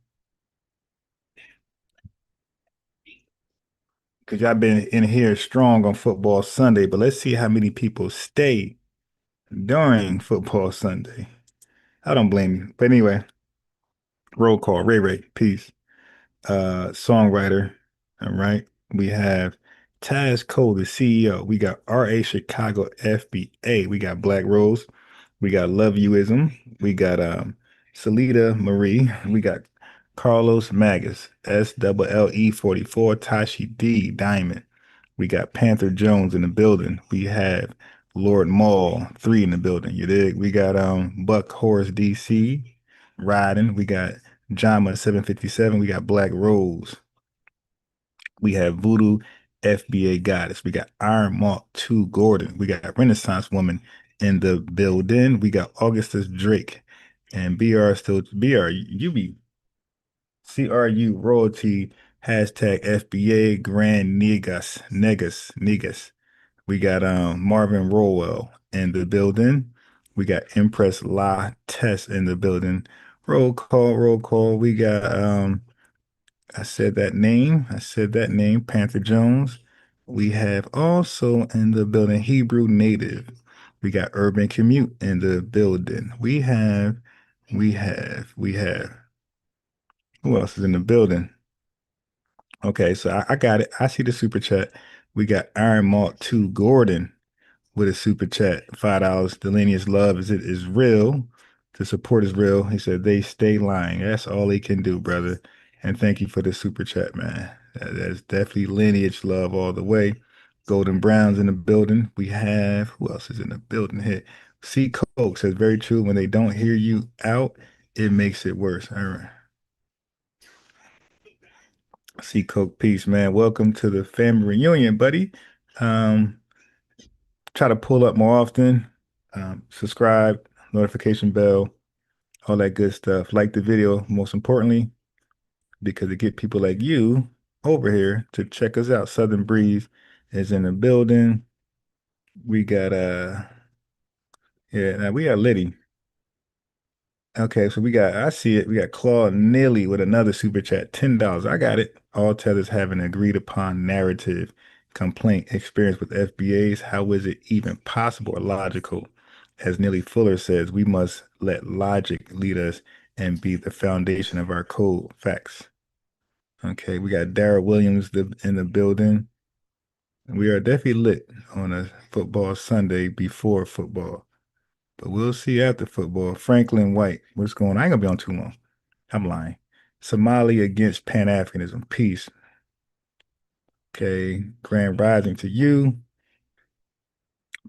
Because y'all been in here strong on football Sunday, but let's see how many people stay during football Sunday. I don't blame you. But anyway, roll call. Ray, peace. Songwriter. All right. We have Taz Cole, the CEO. We got RA Chicago FBA. We got Black Rose. We got Love Youism. We got Salida Marie. We got Carlos Magus, SLLE44, Tashi D Diamond. We got Panther Jones in the building. We have Lord Maul 3 in the building. You dig? We got Buck Horse DC riding. We got Jama 757. We got Black Rose. We have Voodoo FBA Goddess. We got Iron Mark 2 Gordon. We got Renaissance Woman in the building. We got Augustus Drake and BR CRU royalty hashtag FBA Grand Negus. We got Marvin Rowell in the building. We got Empress La Tess in the building. Roll call. We got I said that name, Panther Jones. We have also in the building Hebrew Native. We got Urban Commute in the building. We have who else is in the building? Okay, so I got it. I see the super chat. We got Iron Malt 2 Gordon with a super chat, $5. The lineage love is real. The support is real. He said they stay lying. That's all they can do, brother. And thank you for the super chat, man. That's definitely lineage love all the way. Golden Brown's in the building. We have who else is in the building here? C Coke says very true. When they don't hear you out, it makes it worse. All right. C Coke, peace, man. Welcome to the family reunion, buddy. Try to pull up more often. Subscribe, notification bell, all that good stuff. Like the video, most importantly, because it get people like you over here to check us out. Southern Breeze is in the building. We got now we got Liddy. Okay, so I see it. We got Claude Neely with another super chat, $10. I got it. All tethers have an agreed upon narrative complaint experience with FBAs. How is it even possible or logical? As Neely Fuller says, we must let logic lead us and be the foundation of our code. Facts. Okay, we got Dara Williams in the building. We are definitely lit on a football Sunday before football. But we'll see after football. Franklin White, what's going on? I ain't gonna be on too long. I'm lying. Somali against Pan-Africanism. Peace. Okay. Grand Rising to you.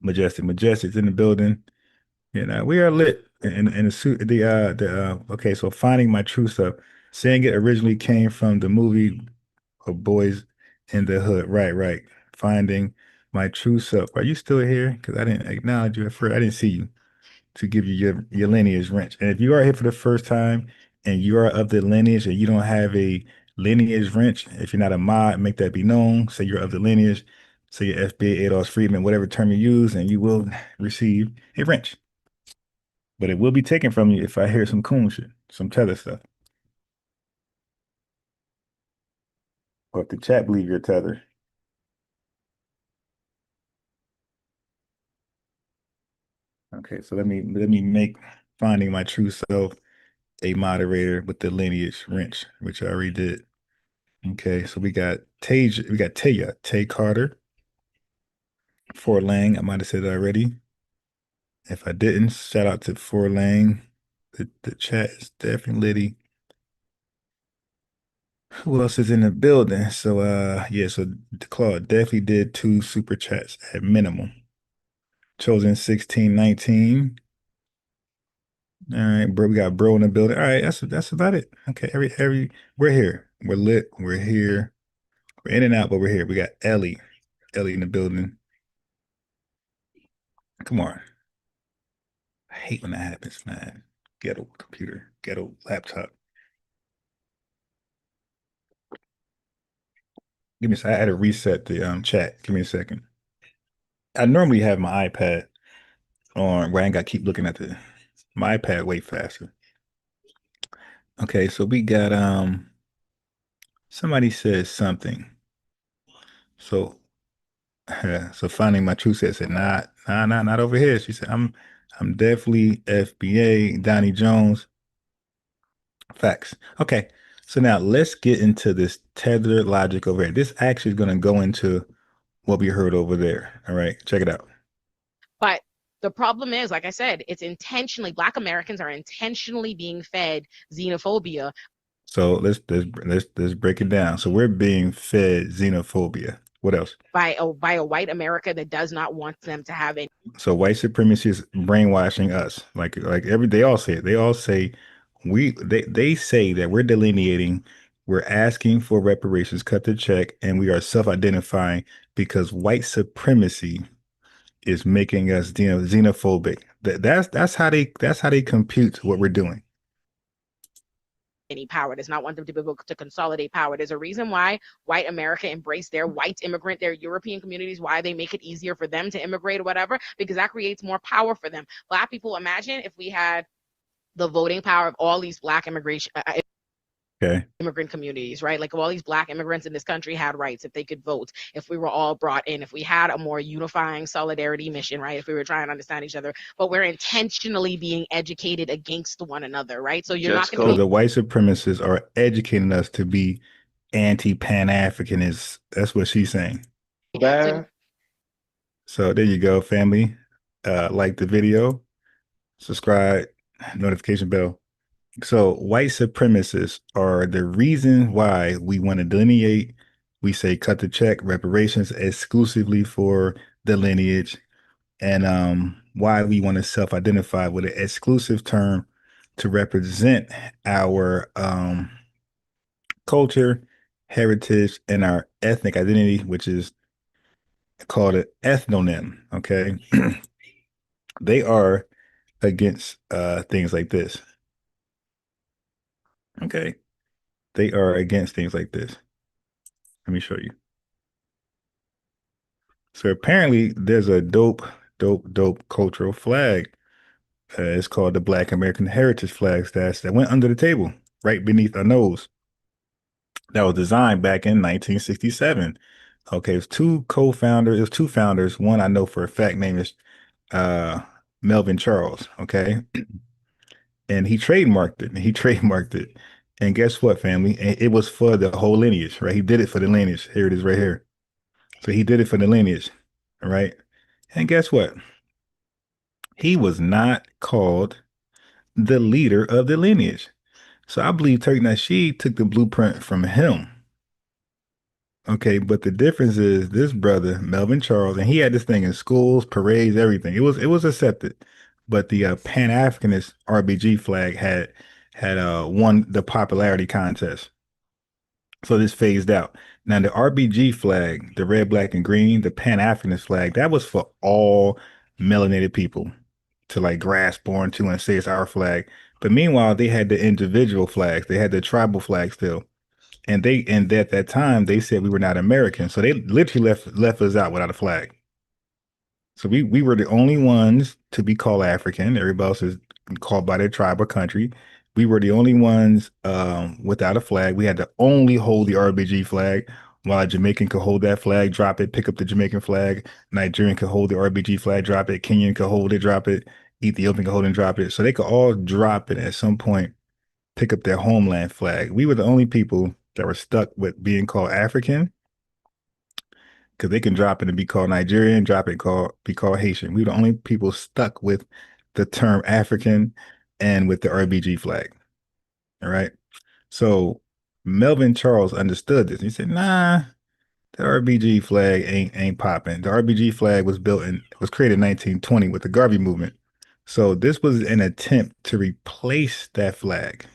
Majestic's in the building. We are lit in the suit. Okay, so finding my true self. Saying it originally came from the movie of Boys in the Hood. Right. Finding my true self. Are you still here? Because I didn't acknowledge you at first. I didn't see you to give you your lineage wrench. And if you are here for the first time and you are of the lineage and you don't have a lineage wrench, if you're not a mod, make that be known. Say you're of the lineage, say your FBA, ADOS, Freedman, whatever term you use, and you will receive a wrench. But it will be taken from you if I hear some coon shit, some tether stuff. Or if the chat believe you're tether. Okay, so let me make finding my true self a moderator with the lineage wrench, which I already did. Okay, so we got Taya, Tay Carter, Fort Lang. I might have said it already. If I didn't, shout out to Fort Lang. The chat is definitely litty. Who else is in the building? So so Claude definitely did 2 super chats at minimum. Chosen 1619. All right, bro. We got bro in the building. All right, that's about it. Okay, we're here. We're lit. We're here. We're in and out, but we're here. We got Ellie in the building. Come on. I hate when that happens, man. Ghetto computer, ghetto laptop. Give me a second. I had to reset the chat. Give me a second. I normally have my iPad on where I ain't got to keep looking at my iPad way faster. Okay, so we got somebody says something. So so finding my true set said, not over here. She said, I'm definitely FBA, Donnie Jones. Facts. Okay. So now let's get into this tether logic over here. This actually is going to go into what we heard over there. All right. Check it out. But the problem is, like I said, it's intentionally, Black Americans are intentionally being fed xenophobia. So let's break it down. So we're being fed xenophobia. What else? By a white America that does not want them to have any. So white supremacy is brainwashing us. They all say it. They all say they say that we're delineating, we're asking for reparations, cut the check, and we are self-identifying because white supremacy is making us xenophobic. That's how they compute what we're doing. Any power, does not want them to be able to consolidate power. There's a reason why white America embraced their white immigrant, their European communities, why they make it easier for them to immigrate or whatever, because that creates more power for them. Black people, imagine if we had the voting power of all these Black immigrant communities, right? Like all these Black immigrants in this country had rights if they could vote, if we were all brought in, if we had a more unifying solidarity mission, right? If we were trying to understand each other, but we're intentionally being educated against one another, right? So you're not going to. The white supremacists are educating us to be anti-Pan-Africanists. That's what she's saying. So there you go, family. Like the video, subscribe, notification bell. So white supremacists are the reason why we want to delineate. We say cut the check, reparations exclusively for the lineage, and why we want to self-identify with an exclusive term to represent our culture, heritage, and our ethnic identity, which is called an ethnonym. Okay. They are against things like this. Okay. They are against things like this. Let me show you. So apparently there's a dope cultural flag It's called the Black American Heritage Flags that went under the table right beneath our nose. That was designed back in 1967. Okay, it was two co-founders. It was two founders. One I know for a fact, name is uh, Melvin Charles. Okay, and he trademarked it. He trademarked it. And guess what, family? It was for the whole lineage, right? He did it for the lineage. Here it is, right here. So he did it for the lineage, all right? And guess what? He was not called the leader of the lineage. So I believe Turk Nasheed took the blueprint from him. Okay, but the difference is this brother, Melvin Charles, and he had this thing in schools, parades, everything. It was accepted. But the Pan-Africanist RBG flag had won the popularity contest. So this phased out. Now the RBG flag, the red, black, and green, the Pan-Africanist flag, that was for all melanated people to like grasp onto and say it's our flag. But meanwhile, they had the individual flags. They had the tribal flag still. And at that time they said we were not American. So they literally left us out without a flag. So we were the only ones to be called African. Everybody else is called by their tribe or country. We were the only ones without a flag. We had to only hold the RBG flag, while a Jamaican could hold that flag, drop it, pick up the Jamaican flag. Nigerian could hold the RBG flag, drop it. Kenyan could hold it, drop it. Ethiopian could hold and drop it. So they could all drop it at some point, pick up their homeland flag. We were the only people that were stuck with being called African, because they can drop it and be called Nigerian, drop it, be called Haitian. We were the only people stuck with the term African and with the RBG flag. All right. So Melvin Charles understood this. He said, nah, the RBG flag ain't popping. The RBG flag was created in 1920 with the Garvey movement. So this was an attempt to replace that flag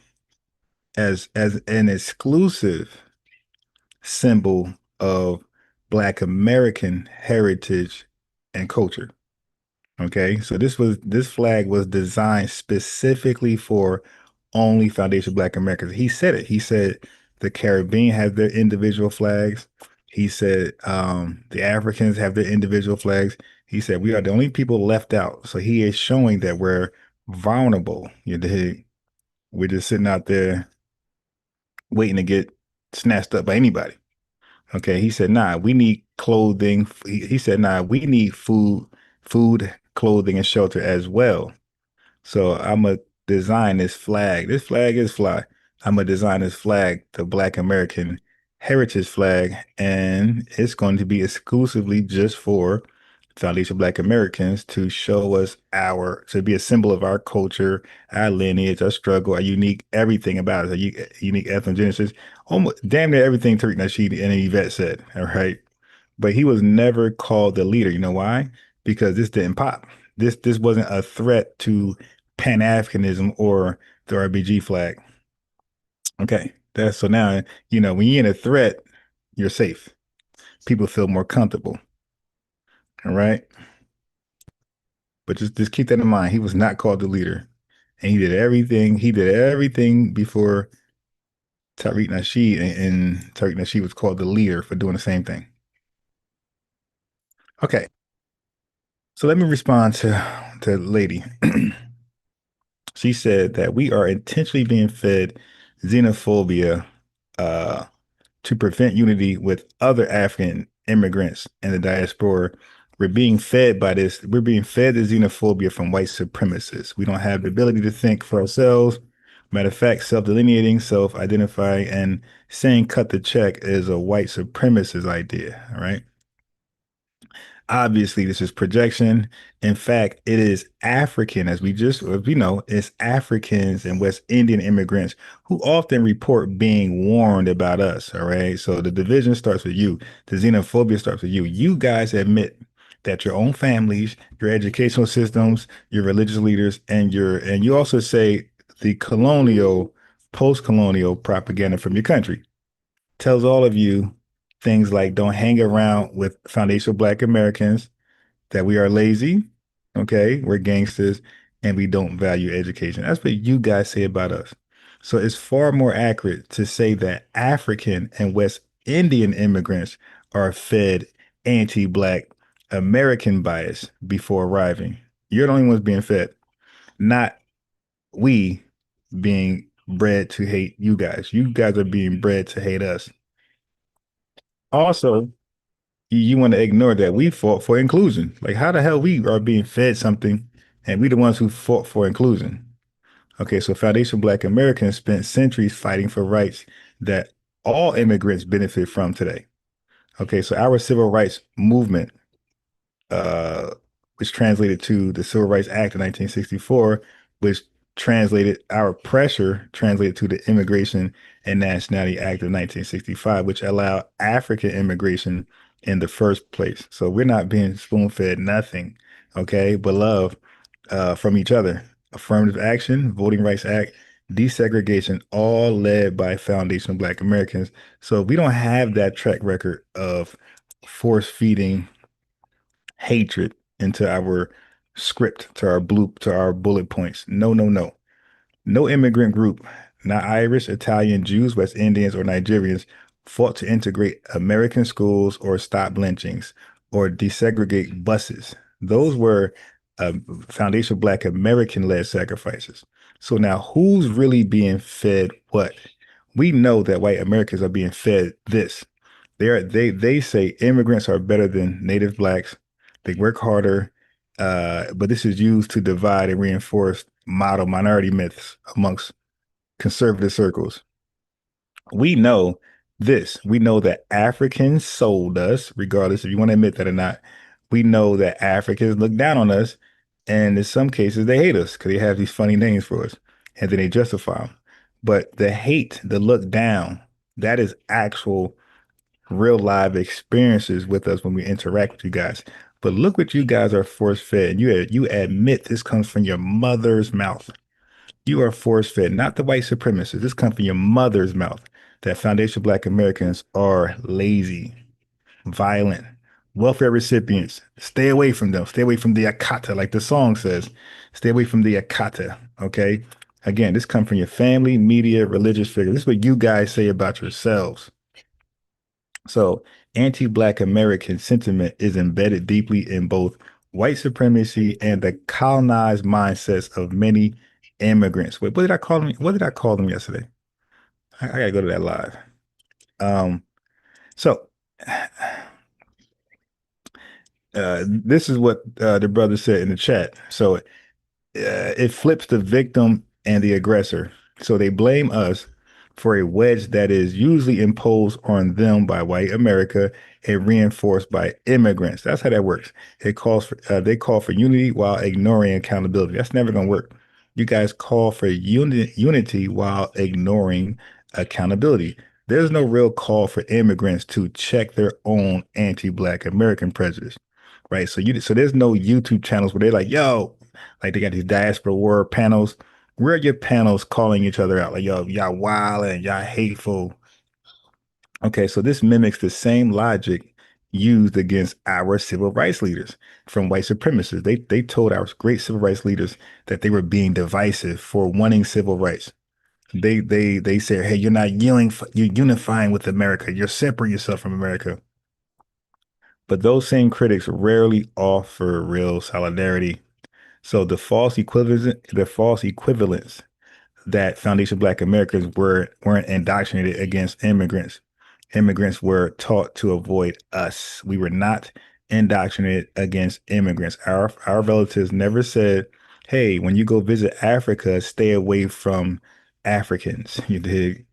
as an exclusive symbol of Black American heritage and culture. Okay, so this flag was designed specifically for only foundational Black Americans. He said it. He said the Caribbean have their individual flags. He said the Africans have their individual flags. He said we are the only people left out. So he is showing that we're vulnerable. You dig? We're just sitting out there waiting to get snatched up by anybody. Okay, he said, nah, we need clothing. He said, nah, we need food, clothing, and shelter as well. So I'm going to design this flag. This flag is fly. I'm going to design this flag, the Black American Heritage flag, and it's going to be exclusively just for foundational Black Americans to show us to be a symbol of our culture, our lineage, our struggle, our unique, everything about us, our unique ethnogenesis, almost damn near everything Tariq Nasheed and Yvette said. All right. But he was never called the leader. You know why? Because this didn't pop. This wasn't a threat to Pan-Africanism or the RBG flag. Okay. So now, when you're in a threat, you're safe. People feel more comfortable. All right. But just keep that in mind. He was not called the leader. And he did everything. He did everything before Tariq Nasheed, and Tariq Nasheed was called the leader for doing the same thing. Okay. So let me respond to the lady. She said that we are intentionally being fed xenophobia to prevent unity with other African immigrants in the diaspora. We're being fed by this. We're being fed the xenophobia from white supremacists. We don't have the ability to think for ourselves. Matter of fact, self-delineating, self-identifying, and saying cut the check is a white supremacist idea. All right. Obviously, this is projection. In fact, it is African, as we know, it's Africans and West Indian immigrants who often report being warned about us. All right. So the division starts with you. The xenophobia starts with you. You guys admit that your own families, your educational systems, your religious leaders, and you also say the colonial, post-colonial propaganda from your country tells all of you things like don't hang around with foundational Black Americans, that we are lazy, okay, we're gangsters, and we don't value education. That's what you guys say about us. So it's far more accurate to say that African and West Indian immigrants are fed anti-Black American bias before arriving. You're the only ones being fed. not we being bred to hate you guys. You guys are being bred to hate us. Also, you want to ignore that we fought for inclusion. Like, how the hell we are being fed something and we the ones who fought for inclusion? Okay, so Foundation Black Americans spent centuries fighting for rights that all immigrants benefit from today. Okay, so our civil rights movement, which translated to the Civil Rights Act of 1964, which translated to the Immigration and Nationality Act of 1965, which allowed African immigration in the first place. So we're not being spoon-fed nothing, okay, but love from each other. Affirmative action, Voting Rights Act, desegregation, all led by Foundation Black Americans. So we don't have that track record of force feeding hatred into our script, to our bullet points. No, no, no. No immigrant group, not Irish, Italian, Jews, West Indians, or Nigerians, fought to integrate American schools or stop lynchings or desegregate buses. Those were Foundation Black American-led sacrifices. So now who's really being fed what? We know that white Americans are being fed this. They say immigrants are better than native blacks. They work harder, but this is used to divide and reinforce model minority myths amongst conservative circles. We know this. We know that Africans sold us, regardless if you want to admit that or not. We know that Africans look down on us, and in some cases they hate us because they have these funny names for us, and then they justify them. But the hate, the look down, that is actual real live experiences with us when we interact with you guys. But look what you guys are force fed. You admit this comes from your mother's mouth. You are force fed, not the white supremacists. This comes from your mother's mouth. That Foundation Black Americans are lazy, violent, welfare recipients. Stay away from them. Stay away from the Akata, like the song says. Stay away from the Akata. Okay. Again, this comes from your family, media, religious figures. This is what you guys say about yourselves. So anti-Black American sentiment is embedded deeply in both white supremacy and the colonized mindsets of many immigrants. Wait, what did I call them? What did I call them yesterday? I gotta go to that live. So this is what the brother said in the chat. So it flips the victim and the aggressor. So they blame us for a wedge that is usually imposed on them by white America and reinforced by immigrants. That's how that works. They call for unity while ignoring accountability. That's never going to work. You guys call for unity while ignoring accountability. There's no real call for immigrants to check their own anti-Black American prejudice, right? So there's no YouTube channels where they're like, yo, like they got these diaspora war panels. Where are your panels calling each other out? Like, yo, y'all wild and y'all hateful. Okay, so this mimics the same logic used against our civil rights leaders from white supremacists. They told our great civil rights leaders that they were being divisive for wanting civil rights. They said, hey, you're unifying with America. You're separating yourself from America. But those same critics rarely offer real solidarity. So the false equivalence that Foundation Black Americans weren't indoctrinated against immigrants. Immigrants were taught to avoid us. We were not indoctrinated against immigrants. Our relatives never said, hey, when you go visit Africa, stay away from Africans, you dig,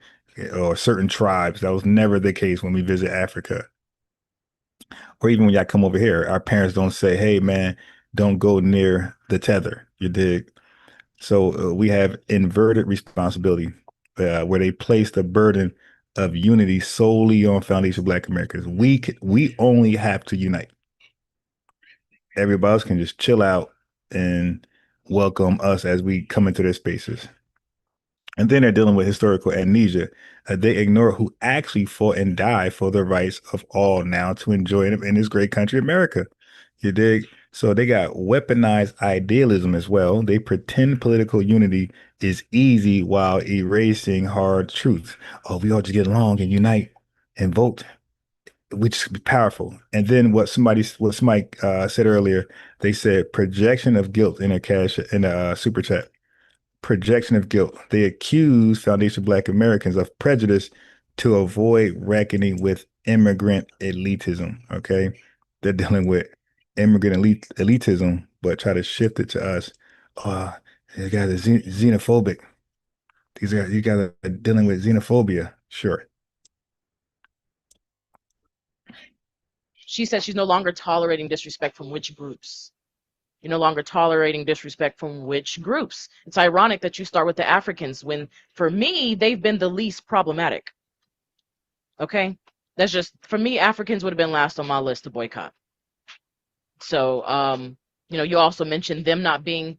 or certain tribes. That was never the case when we visit Africa. Or even when y'all come over here, our parents don't say, hey, man, don't go near the tether, you dig? So we have inverted responsibility where they place the burden of unity solely on Foundation Black Americans. We only have to unite. Everybody else can just chill out and welcome us as we come into their spaces. And then they're dealing with historical amnesia. They ignore who actually fought and died for the rights of all now to enjoy it in this great country, America. You dig? So they got weaponized idealism as well. They pretend political unity is easy while erasing hard truths. Oh, we all just get along and unite and vote. which is powerful. And then what somebody said earlier, they said projection of guilt in a super chat. Projection of guilt. They accuse Foundation Black Americans of prejudice to avoid reckoning with immigrant elitism. Okay, they're dealing with immigrant elitism, but try to shift it to us. These guys are xenophobic. You guys are dealing with xenophobia. Sure. She said she's no longer tolerating disrespect from which groups? You're no longer tolerating disrespect from which groups? It's ironic that you start with the Africans when, for me, they've been the least problematic. Okay? That's just, for me, Africans would have been last on my list to boycott. So, you also mentioned them not being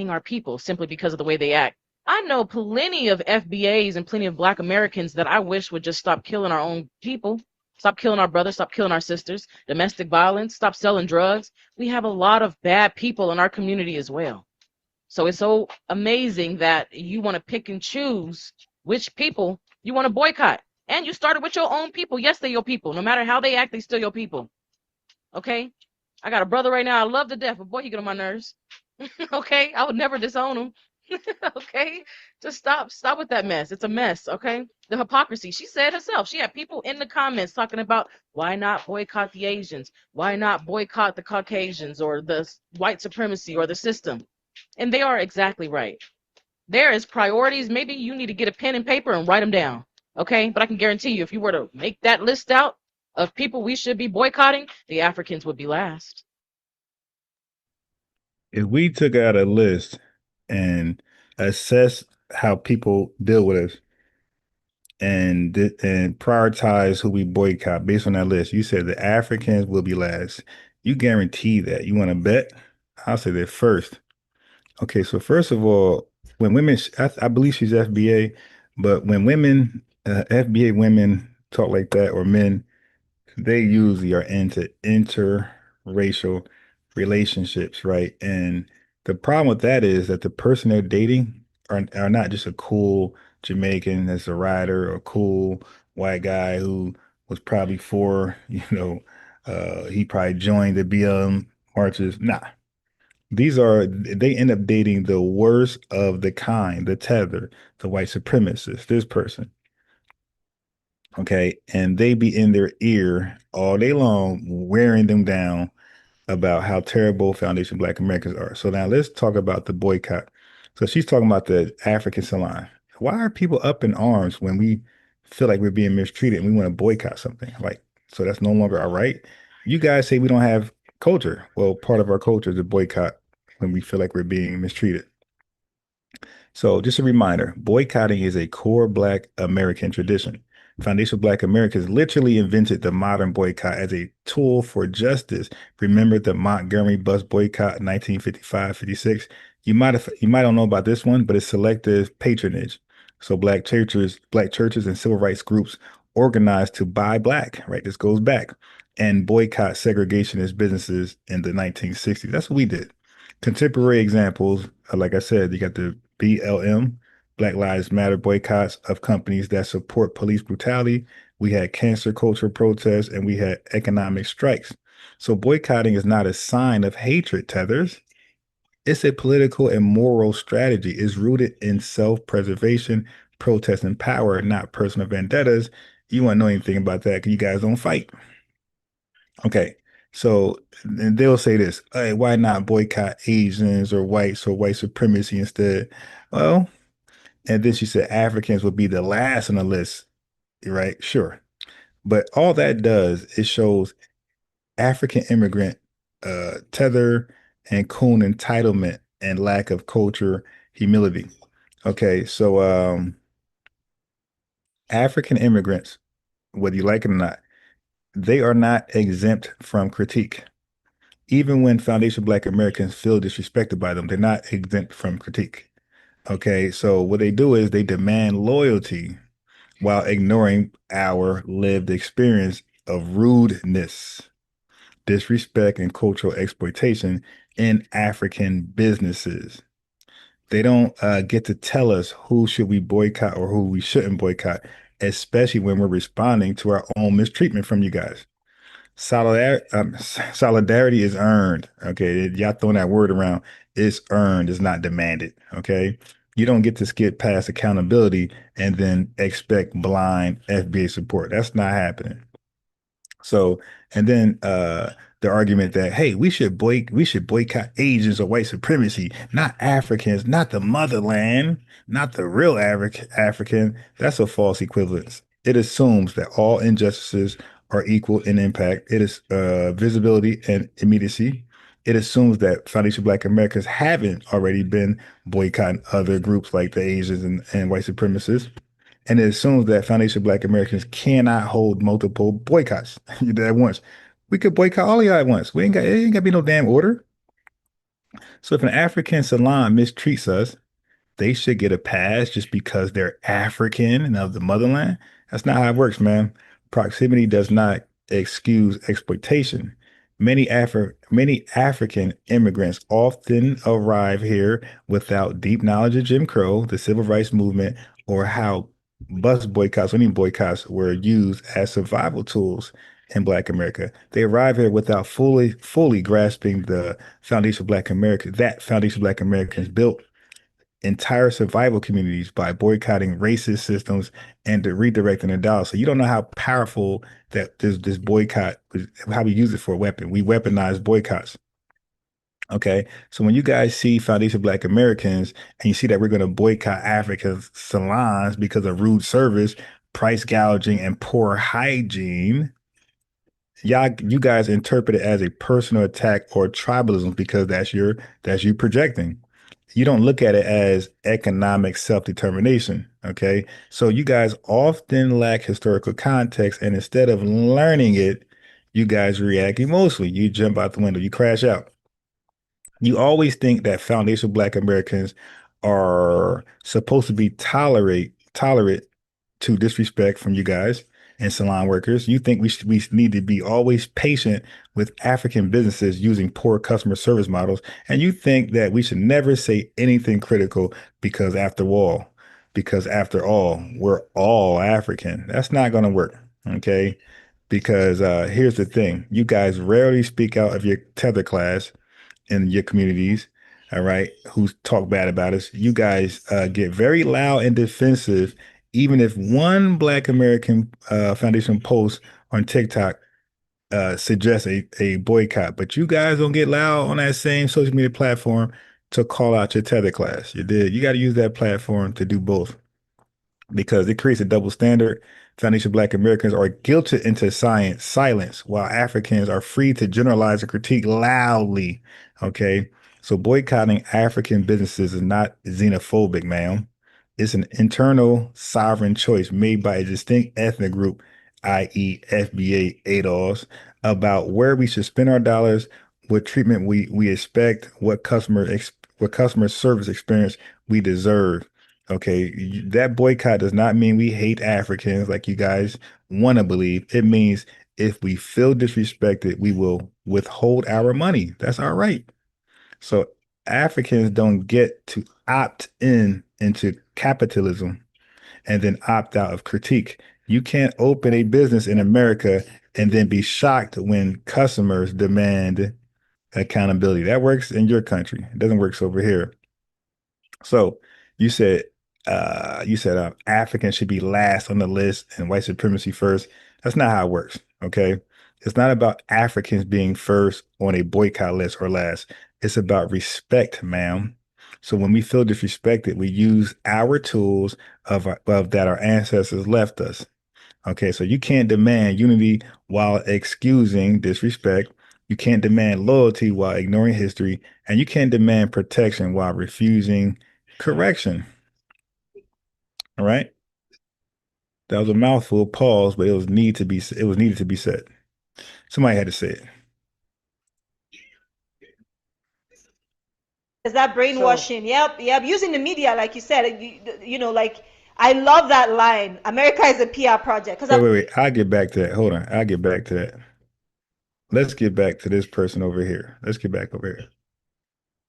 our people simply because of the way they act. I know plenty of FBAs and plenty of Black Americans that I wish would just stop killing our own people. Stop killing our brothers, stop killing our sisters, domestic violence, stop selling drugs. We have a lot of bad people in our community as well. So it's so amazing that you want to pick and choose which people you want to boycott. And you started with your own people. Yes, they're your people. No matter how they act, they're still your people. Okay? I got a brother right now I love to death, but boy, he get on my nerves. Okay? I would never disown him. Okay, just stop with that mess. It's a mess. Okay, the hypocrisy. She said herself, she had people in the comments talking about why not boycott the Asians, why not boycott the Caucasians or the white supremacy or the system. And they are exactly right. There is priorities. Maybe you need to get a pen and paper and write them down. Okay, but I can guarantee you, if you were to make that list out of people we should be boycotting, the Africans would be last. If we took out a list and assess how people deal with us and prioritize who we boycott based on that list, you said the Africans will be last. You guarantee that. You want to bet? I'll say they're first. Okay, so first of all, when women, I believe she's FBA, but when women, FBA women talk like that, or men, they usually are into interracial relationships, right? And the problem with that is that the person they're dating are not just a cool Jamaican that's a rider or cool white guy who was probably he probably joined the BLM marches. Nah. They end up dating the worst of the kind, the tether, the white supremacist, this person. Okay. And they be in their ear all day long, wearing them down about how terrible Foundation Black Americans are. So now let's talk about the boycott. So she's talking about the African salon. Why are people up in arms when we feel like we're being mistreated and we want to boycott something? Like, so that's no longer our right. You guys say we don't have culture. Well, part of our culture is a boycott when we feel like we're being mistreated. So just a reminder, boycotting is a core Black American tradition. Foundation Black Americans literally invented the modern boycott as a tool for justice. Remember the Montgomery bus boycott in 1955-56? You might don't know about this one, but it's selective patronage. So black churches and civil rights groups organized to buy Black, right? This goes back, and boycott segregationist businesses in the 1960s. That's what we did. Contemporary examples, like I said, you got the BLM, Black Lives Matter boycotts of companies that support police brutality. We had cancer culture protests, and we had economic strikes. So boycotting is not a sign of hatred, Tethers. It's a political and moral strategy. It's rooted in self-preservation, protest, and power, not personal vendettas. You want to know anything about that because you guys don't fight. Okay. So and they'll say this, hey, why not boycott Asians or whites or white supremacy instead? Well, and then she said Africans would be the last on the list, right? Sure. But all that does is shows African immigrant tether and coon entitlement and lack of culture humility. Okay, so African immigrants, whether you like it or not, they are not exempt from critique. Even when Foundation Black Americans feel disrespected by them, they're not exempt from critique. Okay, so what they do is they demand loyalty while ignoring our lived experience of rudeness, disrespect, and cultural exploitation in African businesses. They don't get to tell us who should we boycott or who we shouldn't boycott. especially when we're responding to our own mistreatment from you guys. Solidarity is earned. Okay, y'all throwing that word around. It's earned. It's not demanded. Okay, you don't get to skip past accountability and then expect blind FBA support. That's not happening. So, and then the argument that hey, we should boycott Asians or white supremacy, not Africans, not the motherland, not the real African. That's a false equivalence. It assumes that all injustices are equal in impact. It is visibility and immediacy. It assumes that foundational Black Americans haven't already been boycotting other groups like the Asians and white supremacists. And it assumes that foundational Black Americans cannot hold multiple boycotts at once. We could boycott all of y'all at once. It ain't got to be no damn order. So if an African salon mistreats us, they should get a pass just because they're African and of the motherland. That's not how it works, man. Proximity does not excuse exploitation. Many African immigrants often arrive here without deep knowledge of Jim Crow, the civil rights movement, or how bus boycotts, any boycotts were used as survival tools in Black America. They arrive here without fully grasping the foundation of Black America, that foundation of Black Americans built entire survival communities by boycotting racist systems and redirecting the dollar. So you don't know how powerful that this boycott, how we use it for a weapon. We weaponize boycotts. Okay, so when you guys see Foundation Black Americans and you see that we're going to boycott African salons because of rude service, price gouging, and poor hygiene, you guys interpret it as a personal attack or tribalism because that's you projecting. You don't look at it as economic self-determination. Okay, so you guys often lack historical context, and instead of learning it, you guys react emotionally. You jump out the window, you crash out. You always think that foundational Black Americans are supposed to be tolerant to disrespect from you guys and salon workers. You think we need to be always patient with African businesses using poor customer service models, and you think that we should never say anything critical because after all, we're all African. That's not going to work. Okay, because here's the thing: you guys rarely speak out of your tether class in your communities, all right, who talk bad about us. You guys get very loud and defensive, even if one Black American Foundation post on TikTok suggests a boycott. But you guys don't get loud on that same social media platform to call out your tether class. You did. You got to use that platform to do both because it creates a double standard. Foundation Black Americans are guilted into silence, while Africans are free to generalize and critique loudly. Okay, so boycotting African businesses is not xenophobic, ma'am. It's an internal sovereign choice made by a distinct ethnic group, i.e., FBA ADOS, about where we should spend our dollars, what treatment we expect, what customer service experience we deserve. Okay, that boycott does not mean we hate Africans like you guys want to believe. It means if we feel disrespected, we will withhold our money. That's our right. So Africans don't get to opt into capitalism and then opt out of critique. You can't open a business in America and then be shocked when customers demand accountability. That works in your country. It doesn't work over here. So you said Africans should be last on the list and white supremacy first. That's not how it works. Okay. It's not about Africans being first on a boycott list or last. It's about respect, ma'am. So when we feel disrespected, we use our tools of that our ancestors left us. Okay, so you can't demand unity while excusing disrespect. You can't demand loyalty while ignoring history, and you can't demand protection while refusing correction. All right. That was a mouthful. Pause, but it was needed to be said. Somebody had to say it. Is that brainwashing? Yep. Using the media, like you said, like I love that line. America is a PR project. Wait. I'll get back to that. Hold on. I'll get back to that. Let's get back to this person over here. Let's get back over here.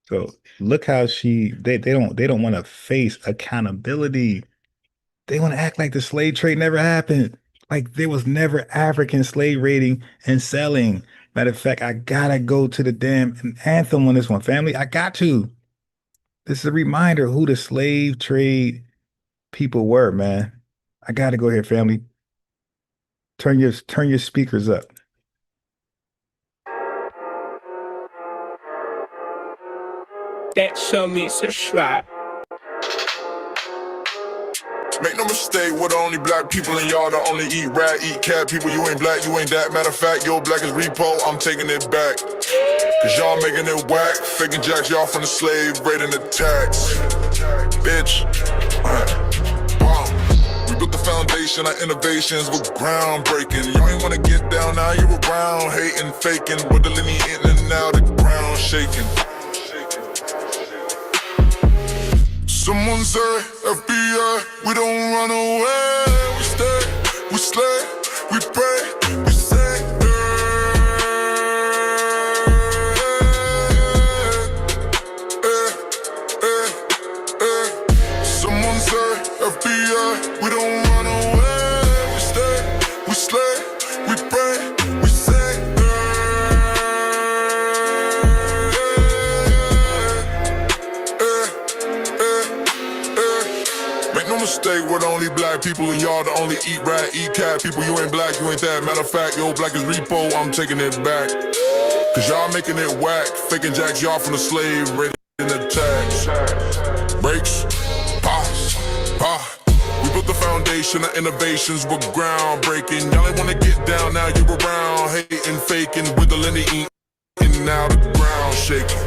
So look how they don't want to face accountability. They want to act like the slave trade never happened. Like there was never African slave raiding and selling. Matter of fact, I gotta go to the damn anthem on this one, family. I got to. This is a reminder who the slave trade people were, man. I gotta go here, family. Turn your speakers up. That show me subscribe. Make no mistake, we're the only black people in y'all that only eat rat, eat cat. People, you ain't black, you ain't that. Matter of fact, your black is repo, I'm taking it back. Cause y'all making it whack, faking jacks, y'all from the slave, raiding the tax. Bitch. We built the foundation, our innovations were groundbreaking. You ain't wanna get down, now you're around, hating, faking. With the lineage in and out, the ground shaking. Someone say, FBI, we don't run away. We stay, we slay, we pray, we say, Someone say, FBI, we don't run away. We stay, we slay, we pray, we say, Mistake, we're the only black people and y'all the only eat rat, eat cat. People, you ain't black, you ain't that. Matter of fact, your black is repo, I'm taking it back. Cause y'all making it whack, faking jacks, y'all from the slave, raiding the tax. Breaks, pause, we built the foundation of innovations, we're groundbreaking. Y'all ain't wanna get down, now you around, hating, faking, with the lineage and now the ground shaking.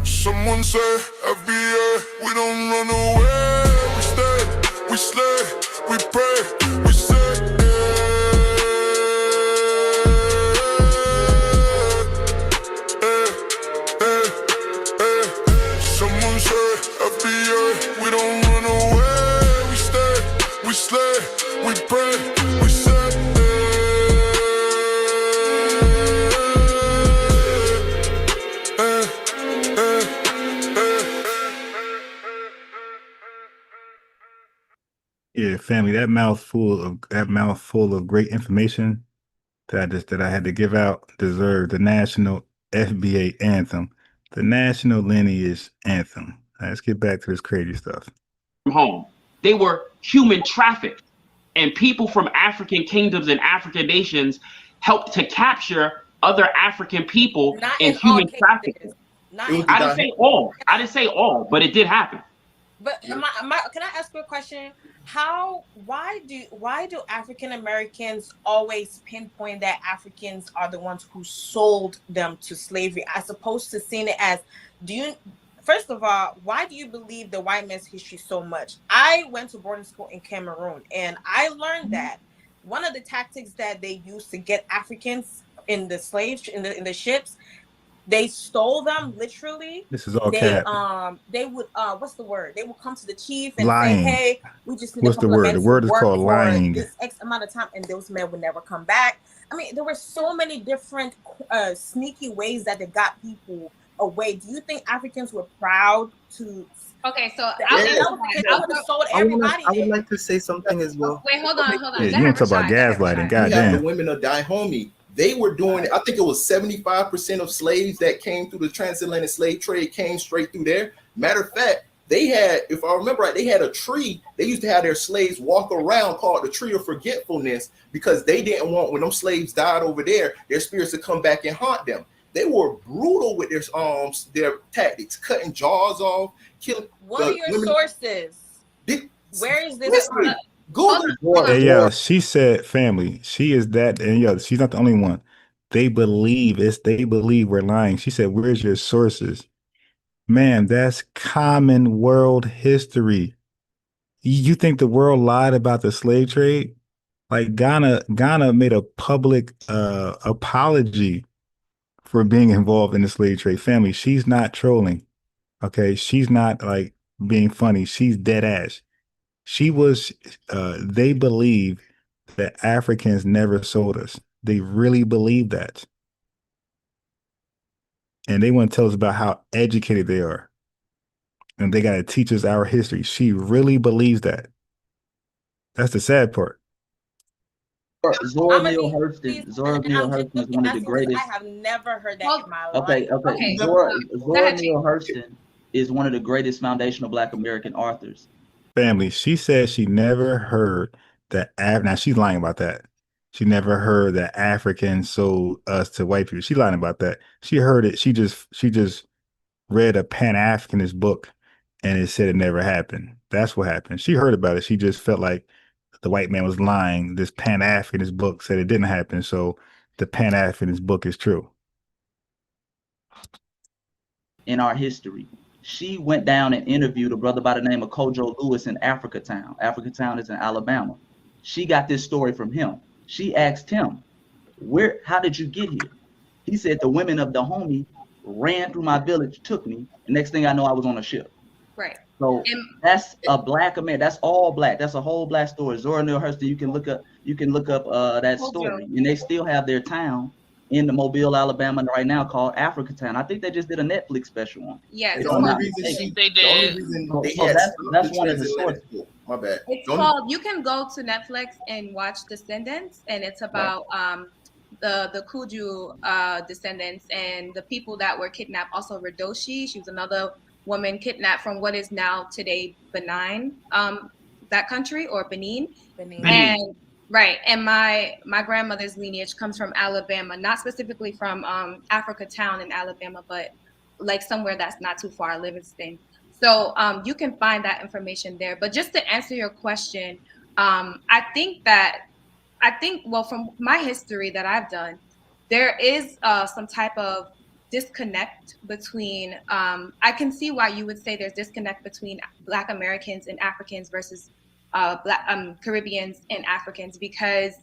Someone say, FBA, we don't run away. We stay, we slay, we pray, we say, Someone say, FBA, we don't run away. We stay, we slay, we pray, we say, Yeah, family, that mouthful of great information that I had to give out deserved the national FBA anthem, the national lineage anthem. Let's get back to this crazy stuff. Home. They were human trafficked, and people from African kingdoms and African nations helped to capture other African people in human trafficking. I didn't say all. I didn't say all, but it did happen. But can I ask you a question? Why do African Americans always pinpoint that Africans are the ones who sold them to slavery, as opposed to seeing it as, first of all, why do you believe the white man's history so much? I went to boarding school in Cameroon, and I learned that one of the tactics that they used to get Africans in the slaves in the ships, they stole them literally. This is all cap. They would what's the word? They would come to the chief and lying. say, "Hey, we just need what's a couple the word? of men The word to is work called for lying. this X amount of time," and those men would never come back. I mean, there were so many different sneaky ways that they got people away. Do you think Africans were proud to? Okay, so I would have sold everybody. I would like to say something as well. Wait, hold on. Yeah, you want to talk about gaslighting? Goddamn. The women of Dahomey, they were doing it. I think it was 75% of slaves that came through the transatlantic slave trade came straight through there. Matter of fact, they had, if I remember right, they had a tree. They used to have their slaves walk around called the tree of forgetfulness, because they didn't want, when them slaves died over there, their spirits to come back and haunt them. They were brutal with their tactics, cutting jaws off, killing. What are your sources? Where is this? Google. Hey, yo, she said, family, she is that, and yo, she's not the only one. They believe we're lying. She said, where's your sources? Man, that's common world history. You think the world lied about the slave trade? Like Ghana made a public apology for being involved in the slave trade. Family, she's not trolling. Okay, she's not like being funny. She's dead ass. She was, they believe that Africans never sold us. They really believe that. And they want to tell us about how educated they are. and they got to teach us our history. She really believes that. That's the sad part. Zora Neale Hurston. Zora Neale Hurston is one of the greatest. I have never heard that in my Okay, life. okay. Zora Neale Hurston is one of the greatest foundational Black American authors. Family, she said she never heard that. Now she's lying about that. She never heard that Africans sold us to white people. She lying about that. She heard it. She just read a Pan-Africanist book, and it said it never happened. That's what happened. She heard about it. She just felt like the white man was lying. This Pan-Africanist book said it didn't happen, so the Pan-Africanist book is true. In our history, she went down and interviewed a brother by the name of Kojo Lewis in Africatown. Africatown is in Alabama. She got this story from him. She asked him, how did you get here? He said, the women of the homie ran through my village, took me, and next thing I know, I was on a ship. Right. So that's a Black American. That's all Black. That's a whole Black story. Zora Neale Hurston. You can look up that story, and they still have their town in the Mobile, Alabama, right now called Africatown. I think they just did a Netflix special on it. Yes. The only reason that's one of the sources. My bad. It's called. You can go to Netflix and watch Descendants, and it's about the Kuju descendants and the people that were kidnapped. Also, Radoshi. She was another woman kidnapped from what is now today Benin, that country, or Benin. And right, and my grandmother's lineage comes from Alabama, not specifically from Africatown in Alabama, but like somewhere that's not too far, Livingston. So you can find that information there. But just to answer your question, I think well, from my history that I've done, there is some type of disconnect between I can see why you would say there's disconnect between Black Americans and Africans versus Caribbeans and Africans, because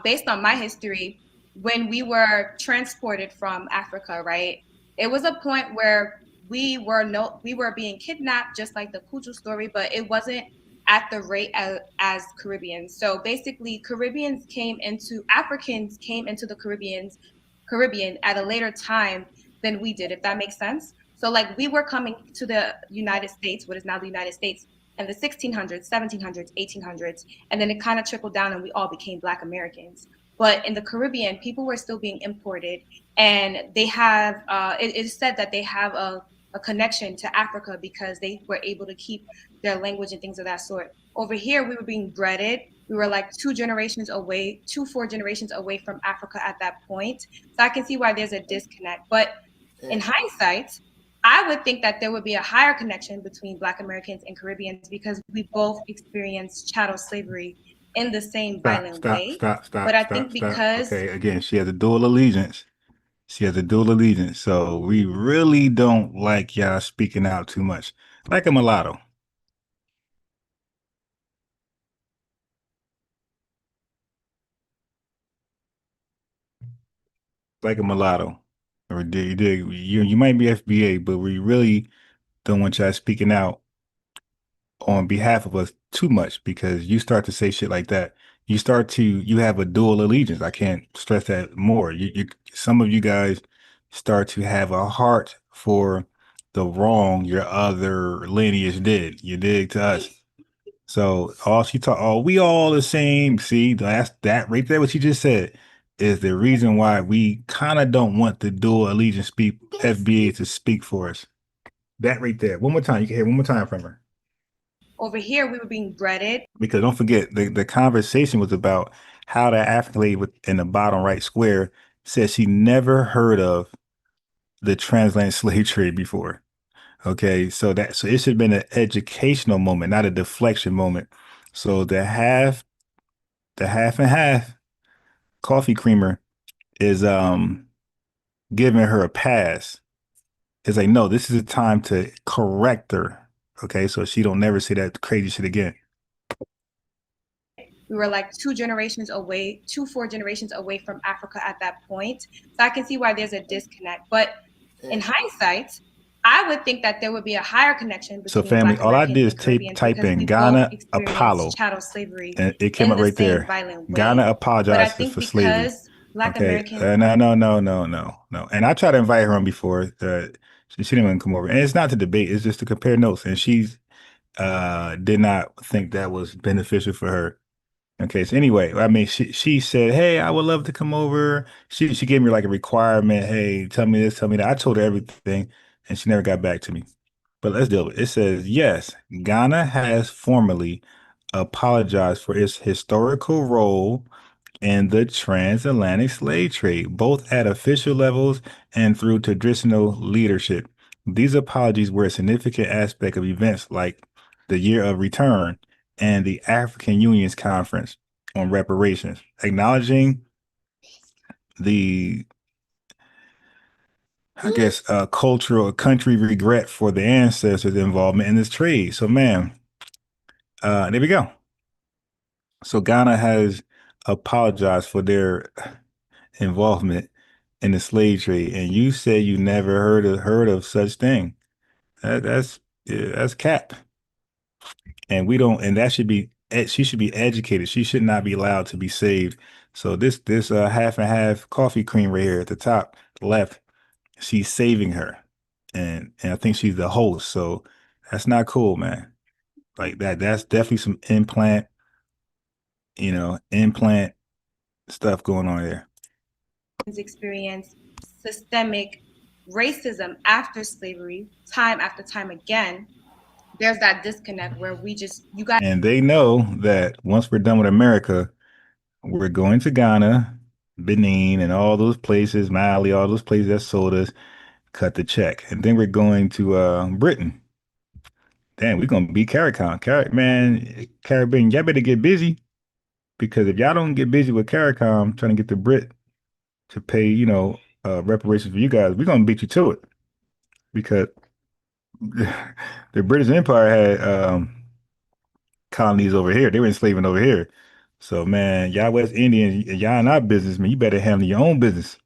based on my history, when we were transported from Africa, right, it was a point where we were being kidnapped, just like the Kuju story, but it wasn't at the rate as Caribbeans. So basically, Africans came into the Caribbean at a later time than we did, if that makes sense. So like we were coming to the United States, what is now the United States, in the 1600s, 1700s, 1800s, and then it kind of trickled down and we all became Black Americans. But in the Caribbean, people were still being imported, and they have, it is said that they have a connection to Africa because they were able to keep their language and things of that sort. Over here, we were being breaded. We were like 4 generations away from Africa at that point. So I can see why there's a disconnect. But in hindsight, I would think that there would be a higher connection between Black Americans and Caribbeans because we both experienced chattel slavery in the same violent way. But I think because okay, again, she has a dual allegiance. So we really don't like y'all speaking out too much. Like a mulatto. Like a mulatto. Or you might be FBA, but we really don't want y'all speaking out on behalf of us too much, because you start to say shit like that. You have a dual allegiance. I can't stress that more. Some of you guys start to have a heart for the wrong your other lineage did. You dig to us. So we all the same. See, that's that right there. What you just said is the reason why we kind of don't want the dual allegiance FBA to speak for us. That right there. One more time. You can hear one more time from her. over here we were being breaded. Because don't forget, the conversation was about how the African lady in the bottom right square said she never heard of the transatlantic slave trade before. Okay, so it should have been an educational moment, not a deflection moment. So the half and half coffee creamer is giving her a pass. It's like, no, this is a time to correct her. Okay, so she don't never say that crazy shit again. We were like 4 generations away from Africa at that point. So I can see why there's a disconnect. But in hindsight, I would think that there would be a higher connection between So family, Black all I Americans did is and type Caribbeans in because we Ghana both experienced Apollo, chattel slavery and it came in up the right same there. violent way. Ghana But I apologized think for slavery. because Black Okay, Americans no. And I tried to invite her on before. She didn't want to come over, and it's not to debate. It's just to compare notes. And she's did not think that was beneficial for her. Okay, so anyway, I mean, she said, "Hey, I would love to come over." She gave me like a requirement. Hey, tell me this, tell me that. I told her everything, and she never got back to me. But let's deal with it. It says, yes, Ghana has formally apologized for its historical role in the transatlantic slave trade, both at official levels and through traditional leadership. These apologies were a significant aspect of events like the Year of Return and the African Union's Conference on Reparations, acknowledging the, I guess, cultural country regret for the ancestors' involvement in this trade. So, man, there we go. So Ghana has apologized for their involvement in the slave trade, and you said you never heard of such thing. That's cap. And we don't, and that should be, she should be educated. She should not be allowed to be saved. So this half and half coffee cream right here at the top left, she's saving her, and I think she's the host. So that's not cool, man. Like that's definitely some implant stuff going on there. Experience systemic racism after slavery, time after time again. There's that disconnect where you guys. And they know that once we're done with America, we're going to Ghana, Benin, and all those places, Mali, all those places that sold us, cut the check. And then we're going to Britain. Damn, we're going to be CARICOM. Man, Caribbean, y'all better get busy. Because if y'all don't get busy with CARICOM trying to get the Brit to pay, reparations for you guys, we're going to beat you to it. Because the British Empire had colonies over here. They were enslaving over here. So, man, y'all West Indians, y'all in our business, man, you better handle your own business.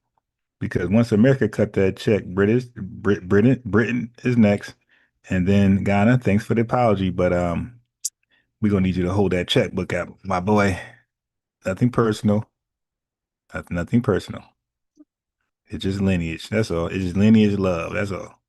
Because once America cut that check, Britain is next. And then Ghana, thanks for the apology. But we're going to need you to hold that checkbook out, my boy. Nothing personal. Nothing personal. It's just lineage. That's all. It's just lineage love. That's all.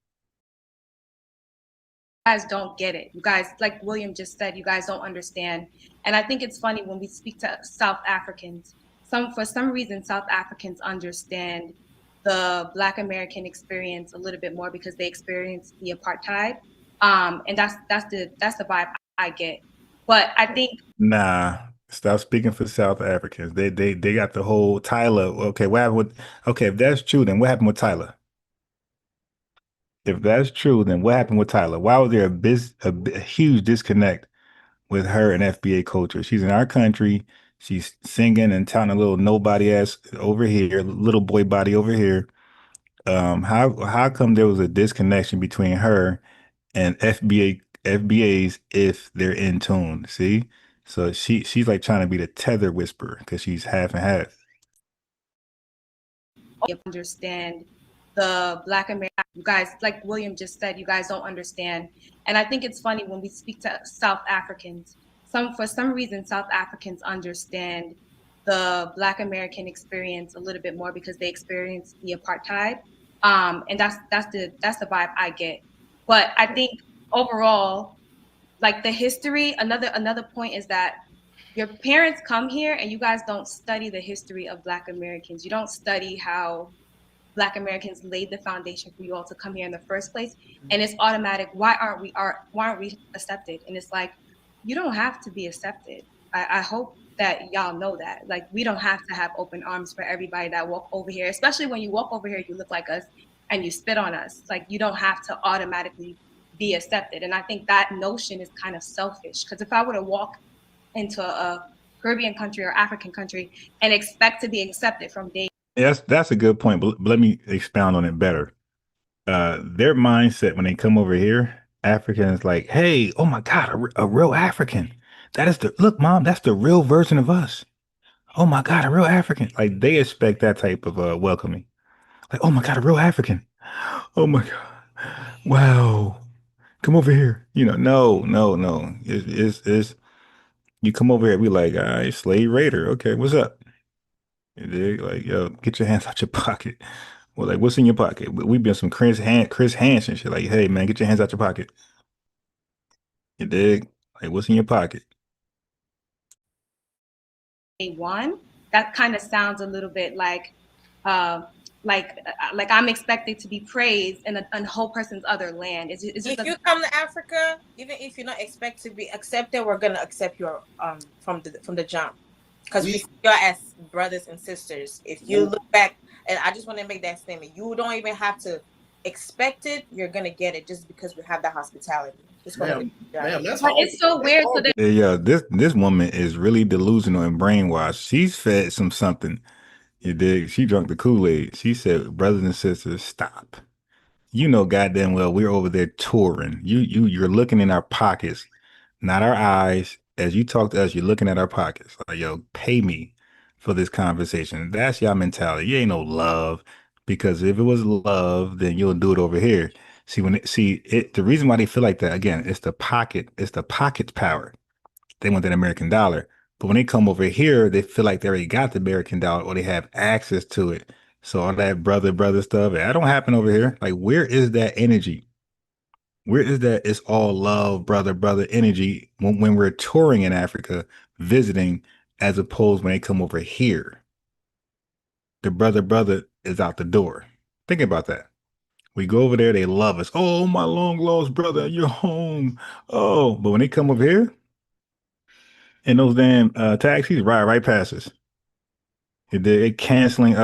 Guys don't get it. You guys, like William just said, you guys don't understand. And I think it's funny when we speak to South Africans. For some reason, South Africans understand the Black American experience a little bit more because they experienced the apartheid. And that's the vibe I get. But I think stop speaking for South Africans. They got the whole Tyler. Okay, what happened with? Okay, if that's true, then what happened with Tyler? If that's true, then what happened with Tyler? Why was there a huge disconnect with her and FBA culture? She's in our country. She's singing and telling a little nobody ass over here, little boy body over here. How come there was a disconnection between her and FBAs if they're in tune? See, so she's like trying to be the Tether whisperer because she's half and half. Understand the Black American, you guys, like William just said, you guys don't understand. And I think it's funny when we speak to South Africans. For some reason, South Africans understand the Black American experience a little bit more because they experienced the apartheid. And that's the vibe I get. But I think overall, like the history, another point is that your parents come here and you guys don't study the history of Black Americans. You don't study how Black Americans laid the foundation for you all to come here in the first place. And it's automatic. Why aren't we accepted? And it's like, you don't have to be accepted. I hope that y'all know that. Like, we don't have to have open arms for everybody that walk over here, especially when you walk over here, you look like us and you spit on us. Like, you don't have to automatically be accepted. And I think that notion is kind of selfish, because if I were to walk into a Caribbean country or African country and expect to be accepted from day. Yes, that's a good point, but let me expound on it better. Their mindset when they come over here, Africans like, hey, oh my God, a real African. That is look, mom, that's the real version of us. Oh my God, a real African. Like they expect that type of welcoming. Like, oh my God, a real African. Oh my God. Wow. Come over here. No. It's you come over here, we like, all right, slave raider. Okay, what's up? They're like, yo, get your hands out your pocket. Well, like, what's in your pocket? We've been some Chris Hansen shit. Like, hey man, get your hands out your pocket. You dig? Like, what's in your pocket? One, that kind of sounds a little bit like I'm expected to be praised in a whole person's other land. If you come to Africa, even if you're not expect to be accepted, we're gonna accept you from the jump, because we see you as brothers and sisters. If you look back, and I just want to make that statement, you don't even have to expect it; you're gonna get it just because we have that hospitality. Ma'am, that's but it's so weird. So Yeah, this woman is really delusional and brainwashed. She's fed something. You dig? She drunk the Kool-Aid. She said, brothers and sisters, stop. You know goddamn well we're over there touring. You're looking in our pockets, not our eyes. As you talk to us, you're looking at our pockets. Like, yo, pay me for this conversation. That's your mentality. You ain't no love. Because if it was love, then you'll do it over here. See, the reason why they feel like that, again, it's the pocket's power. They want that American dollar. But when they come over here, they feel like they already got the American dollar or they have access to it. So all that brother stuff, that don't happen over here. Like, where is that energy? Where is that? It's all love, brother energy when we're touring in Africa, visiting, as opposed when they come over here. The brother is out the door. Think about that. We go over there, they love us. Oh, my long lost brother, you're home. Oh, but when they come over here, and those damn taxis ride right past us. They canceling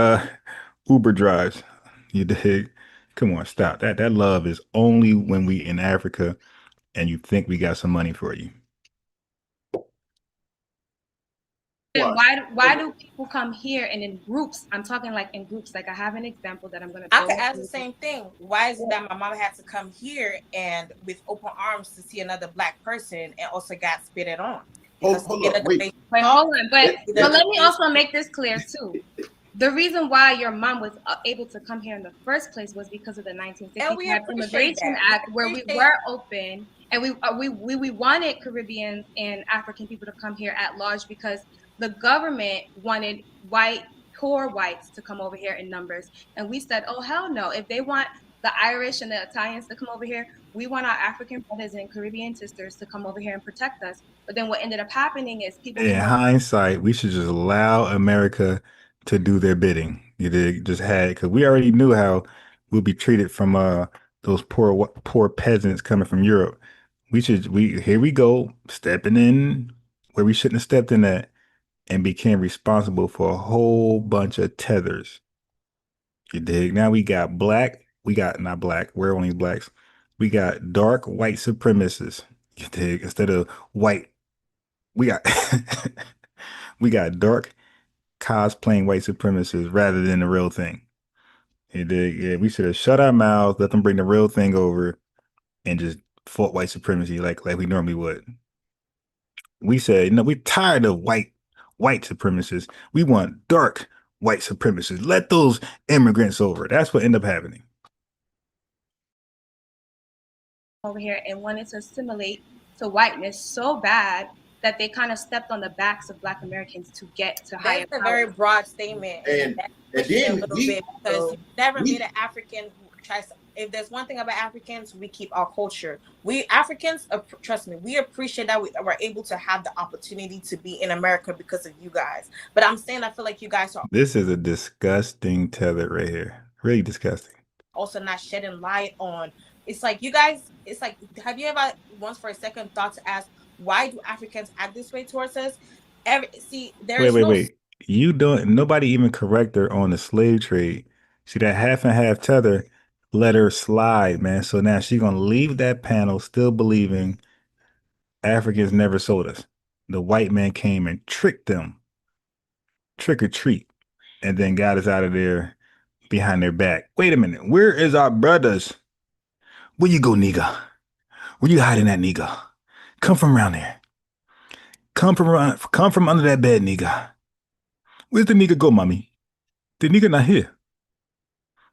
Uber drives. You dig? Come on, stop. That love is only when we in Africa and you think we got some money for you. why do people come here and in groups? I'm talking like in groups. Like I have an example that I'm gonna. I could ask the same thing. Why is it that my mom had to come here and with open arms to see another Black person and also got spitted on? Wait, hold on. But let me also make this clear too. The reason why your mom was able to come here in the first place was because of the 1965 Immigration Act, where we were open and we wanted Caribbeans and African people to come here at large because the government wanted poor whites to come over here in numbers. And we said, oh, hell no. If they want the Irish and the Italians to come over here, we want our African brothers and Caribbean sisters to come over here and protect us. But then what ended up happening is people. In hindsight, we should just allow America to do their bidding. You did just had, because we already knew how we'll be treated from those poor peasants coming from Europe. Here we go, stepping in where we shouldn't have stepped in at, and became responsible for a whole bunch of tethers. You dig? Now we got not black, we're only blacks. We got dark white supremacists. You dig? Instead of white, we got we got dark cosplaying white supremacists rather than the real thing. You dig? Yeah, we should have shut our mouths, let them bring the real thing over, and just fought white supremacy like we normally would. We said, no, we're tired of white supremacists. We want dark white supremacists. Let those immigrants over. That's what ended up happening. Over here and wanted to assimilate to whiteness so bad that they kind of stepped on the backs of Black Americans to get to higher power. That's a very broad statement. And then a little bit, because you never meet an African who tries to, if there's one thing about Africans, we keep our culture. We Africans, trust me, we appreciate that we're able to have the opportunity to be in America because of you guys. But I'm saying, I feel like you guys are. This is a disgusting tether right here. Really disgusting. Also not shedding light on. It's like you guys, it's like, have you ever once for a second thought to ask, why do Africans act this way towards us? Wait. You don't, nobody even correct her on the slave trade. See that half and half tether, let her slide, man. So now she's gonna leave that panel still believing Africans never sold us. The white man came and tricked them. Trick or treat. And then got us out of there behind their back. Wait a minute, where is our brothers? Where you go, nigga? Where you hiding at, nigga? Come from around there. Come from under that bed, nigga. Where's the nigga go, mommy? The nigga not here.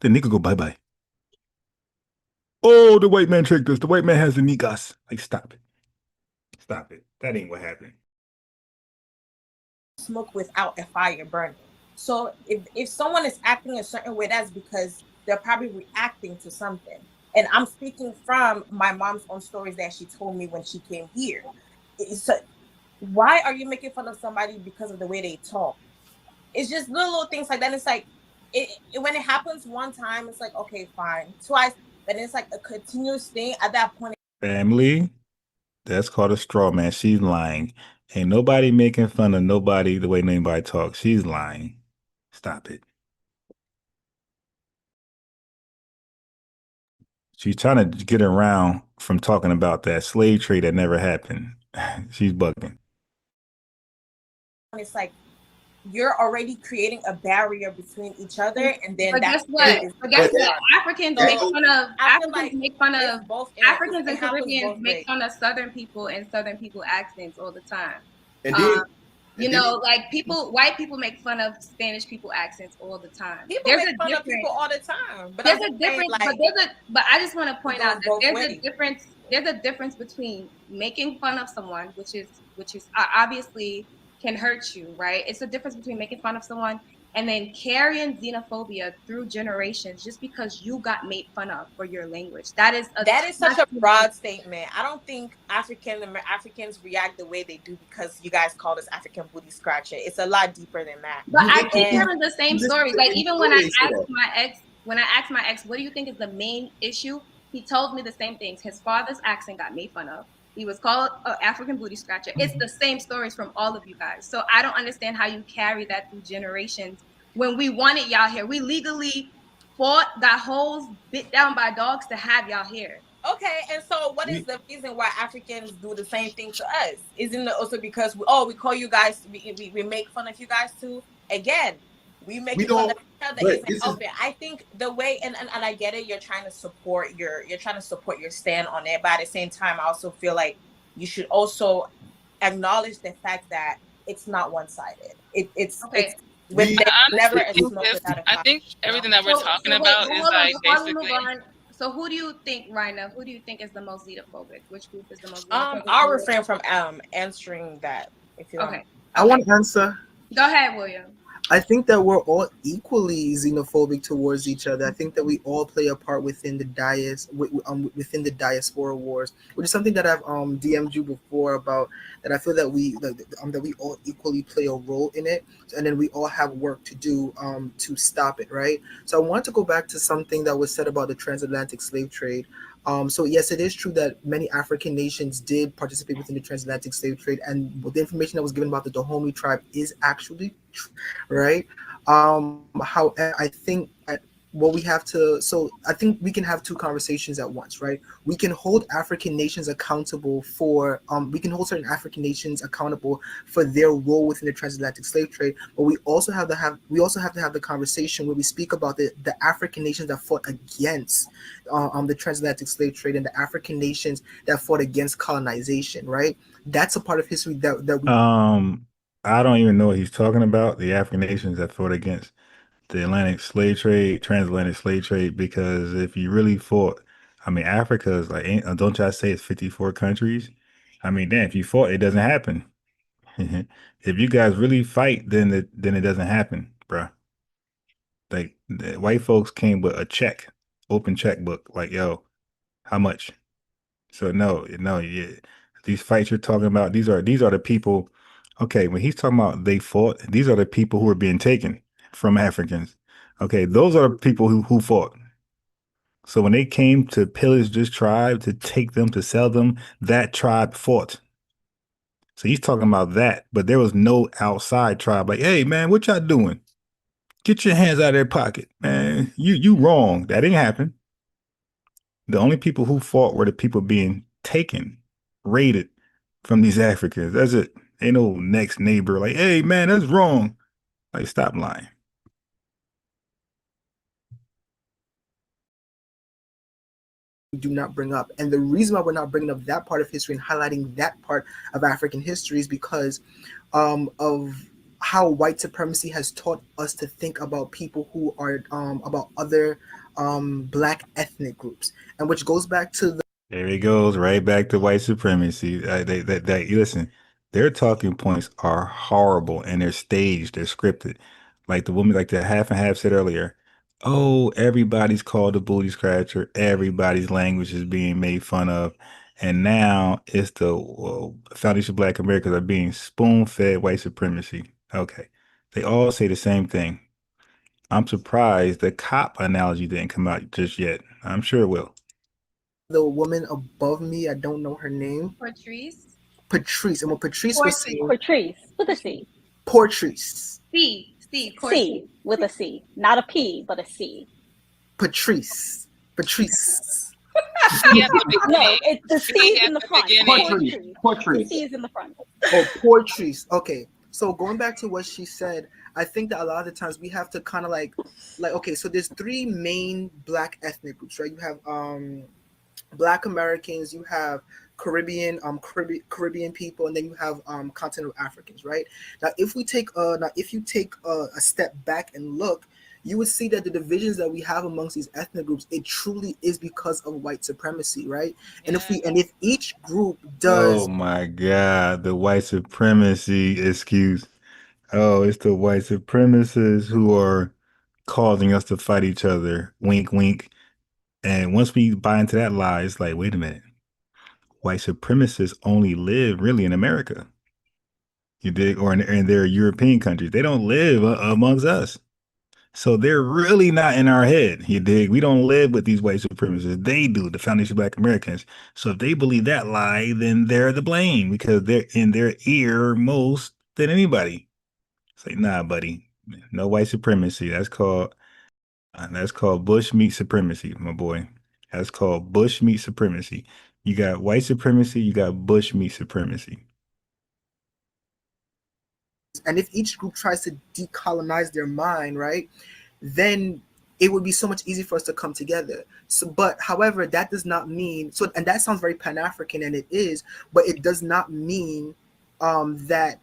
The nigga go bye-bye. Oh, the white man tricked us. The white man has the niggas. Like, stop it. Stop it. That ain't what happened. Smoke without a fire burning. So if someone is acting a certain way, that's because they're probably reacting to something. And I'm speaking from my mom's own stories that she told me when she came here. So why are you making fun of somebody because of the way they talk? It's just little things like that. It's like when it happens one time, it's like, okay, fine. Twice, but it's like a continuous thing. At that point, Family, that's called a straw man. She's lying. Ain't nobody making fun of nobody the way anybody talks. She's lying. Stop it. She's trying to get around from talking about that slave trade that never happened. She's bugging. it's like you're already creating a barrier between each other, and then But that's guess what? But guess what? Africans make fun of Africans and Caribbeans make fun of Southern people and Southern people accents all the time. And then, you know, like white people make fun of Spanish people accents all the time. People make fun of people all the time. But There's a difference. But I just want to point out that there's a difference. There's a difference between making fun of someone, which is obviously can hurt you, right? It's a difference between making fun of someone and then carrying xenophobia through generations just because you got made fun of for your language. That is such a broad statement. I don't think Africans react the way they do because you guys call us African booty scratcher. It's a lot deeper than that. But I keep hearing the same stories. Like even when I asked my ex, what do you think is the main issue? He told me the same things. His father's accent got made fun of. He was called an African booty scratcher. It's the same stories from all of you guys. So I don't understand how you carry that through generations. When we wanted y'all here, we legally fought, got holes bit down by dogs to have y'all here. Okay, and so what is the reason why Africans do the same thing to us? Isn't it also because we call you guys, we make fun of you guys too? Again, we make fun of each other. Isn't open. I think the way and I get it, you're trying to support your stand on it, but at the same time, I also feel like you should also acknowledge the fact that it's not one-sided. It's never a smoke without a fire. I think everything that we're talking about is like basically. So who do you think, Raina? Who do you think is the most xenophobic? Which group is the most xenophobic? I'll refrain from answering that. If you okay. I want to answer. Go ahead, William. I think that we're all equally xenophobic towards each other. I think that we all play a part within the within the diaspora wars, which is something that I've DM'd you before about. That I feel that we all equally play a role in it, and then we all have work to do to stop it, right? So I want to go back to something that was said about the transatlantic slave trade. So yes, it is true that many African nations did participate within the transatlantic slave trade, and the information that was given about the Dahomey tribe is actually true, right? However, I think we have to. So I think we can have two conversations at once, right? We can hold African nations accountable for. We can hold certain African nations accountable for their role within the transatlantic slave trade, but we also have to have the conversation where we speak about the African nations that fought against the transatlantic slave trade and the African nations that fought against colonization, right? That's a part of history that we. I don't even know what he's talking about. The African nations that fought against the Atlantic slave trade, transatlantic slave trade, because if you really fought, I mean, Africa is like, don't y'all say it's 54 countries? I mean, damn, if you fought, it doesn't happen. If you guys really fight, then it doesn't happen, bruh. Like, the white folks came with a check, open checkbook, like, yo, how much? So no, yeah. These fights you're talking about, these are the people. Okay, when he's talking about they fought, these are the people who are being taken from Africans. Okay, those are the people who fought. So when they came to pillage this tribe, to take them, to sell them, that tribe fought. So he's talking about that, but there was no outside tribe like, hey man, what y'all doing? Get your hands out of their pocket, man. You wrong. That didn't happen. The only people who fought were the people being taken, raided from these Africans. That's it. Ain't no next neighbor like, hey man, that's wrong. Like, stop lying. Do not bring up. And the reason why we're not bringing up that part of history and highlighting that part of African history is because of how white supremacy has taught us to think about people who are about other Black ethnic groups, and which goes back to the. There he goes, right back to white supremacy. Listen, their talking points are horrible and they're staged, they're scripted. Like the woman, like the half and half said earlier, Oh, everybody's called a booty scratcher. Everybody's language is being made fun of. And now it's the foundation of Black Americans are being spoon-fed white supremacy. Okay. They all say the same thing. I'm surprised the cop analogy didn't come out just yet. I'm sure it will. The woman above me, I don't know her name. Patrice. Patrice. And what Patrice was saying. Patrice with a C. Portrice. C with a C, not a P, but a C. Patrice. Patrice. No, the C is in the front. Portrice. The C is in the front. Oh, Portrice. Okay. So going back to what she said, I think that a lot of the times we have to kind of like, okay, so there's three main Black ethnic groups, right? You have Black Americans, you have Caribbean people, and then you have continental Africans, right? Now, if you take a step back and look, you would see that the divisions that we have amongst these ethnic groups, it truly is because of white supremacy, right? And if each group does, oh my God, the white supremacy excuse. Oh, it's the white supremacists who are causing us to fight each other. Wink, wink. And once we buy into that lie, it's like, wait a minute. White supremacists only live really in America. You dig? Or in their European countries. They don't live amongst us. So they're really not in our head. You dig? We don't live with these white supremacists. They do, the Foundation of Black Americans. So if they believe that lie, then they're the blame because they're in their ear most than anybody. It's like, nah, buddy, no white supremacy. That's called bush meat supremacy, my boy. That's called bush meat supremacy. You got white supremacy, you got bush meat supremacy. and if each group tries to decolonize their mind, right, then it would be so much easier for us to come together. So, but however, that does not mean so, and that sounds very Pan-African, and it is, but it does not mean that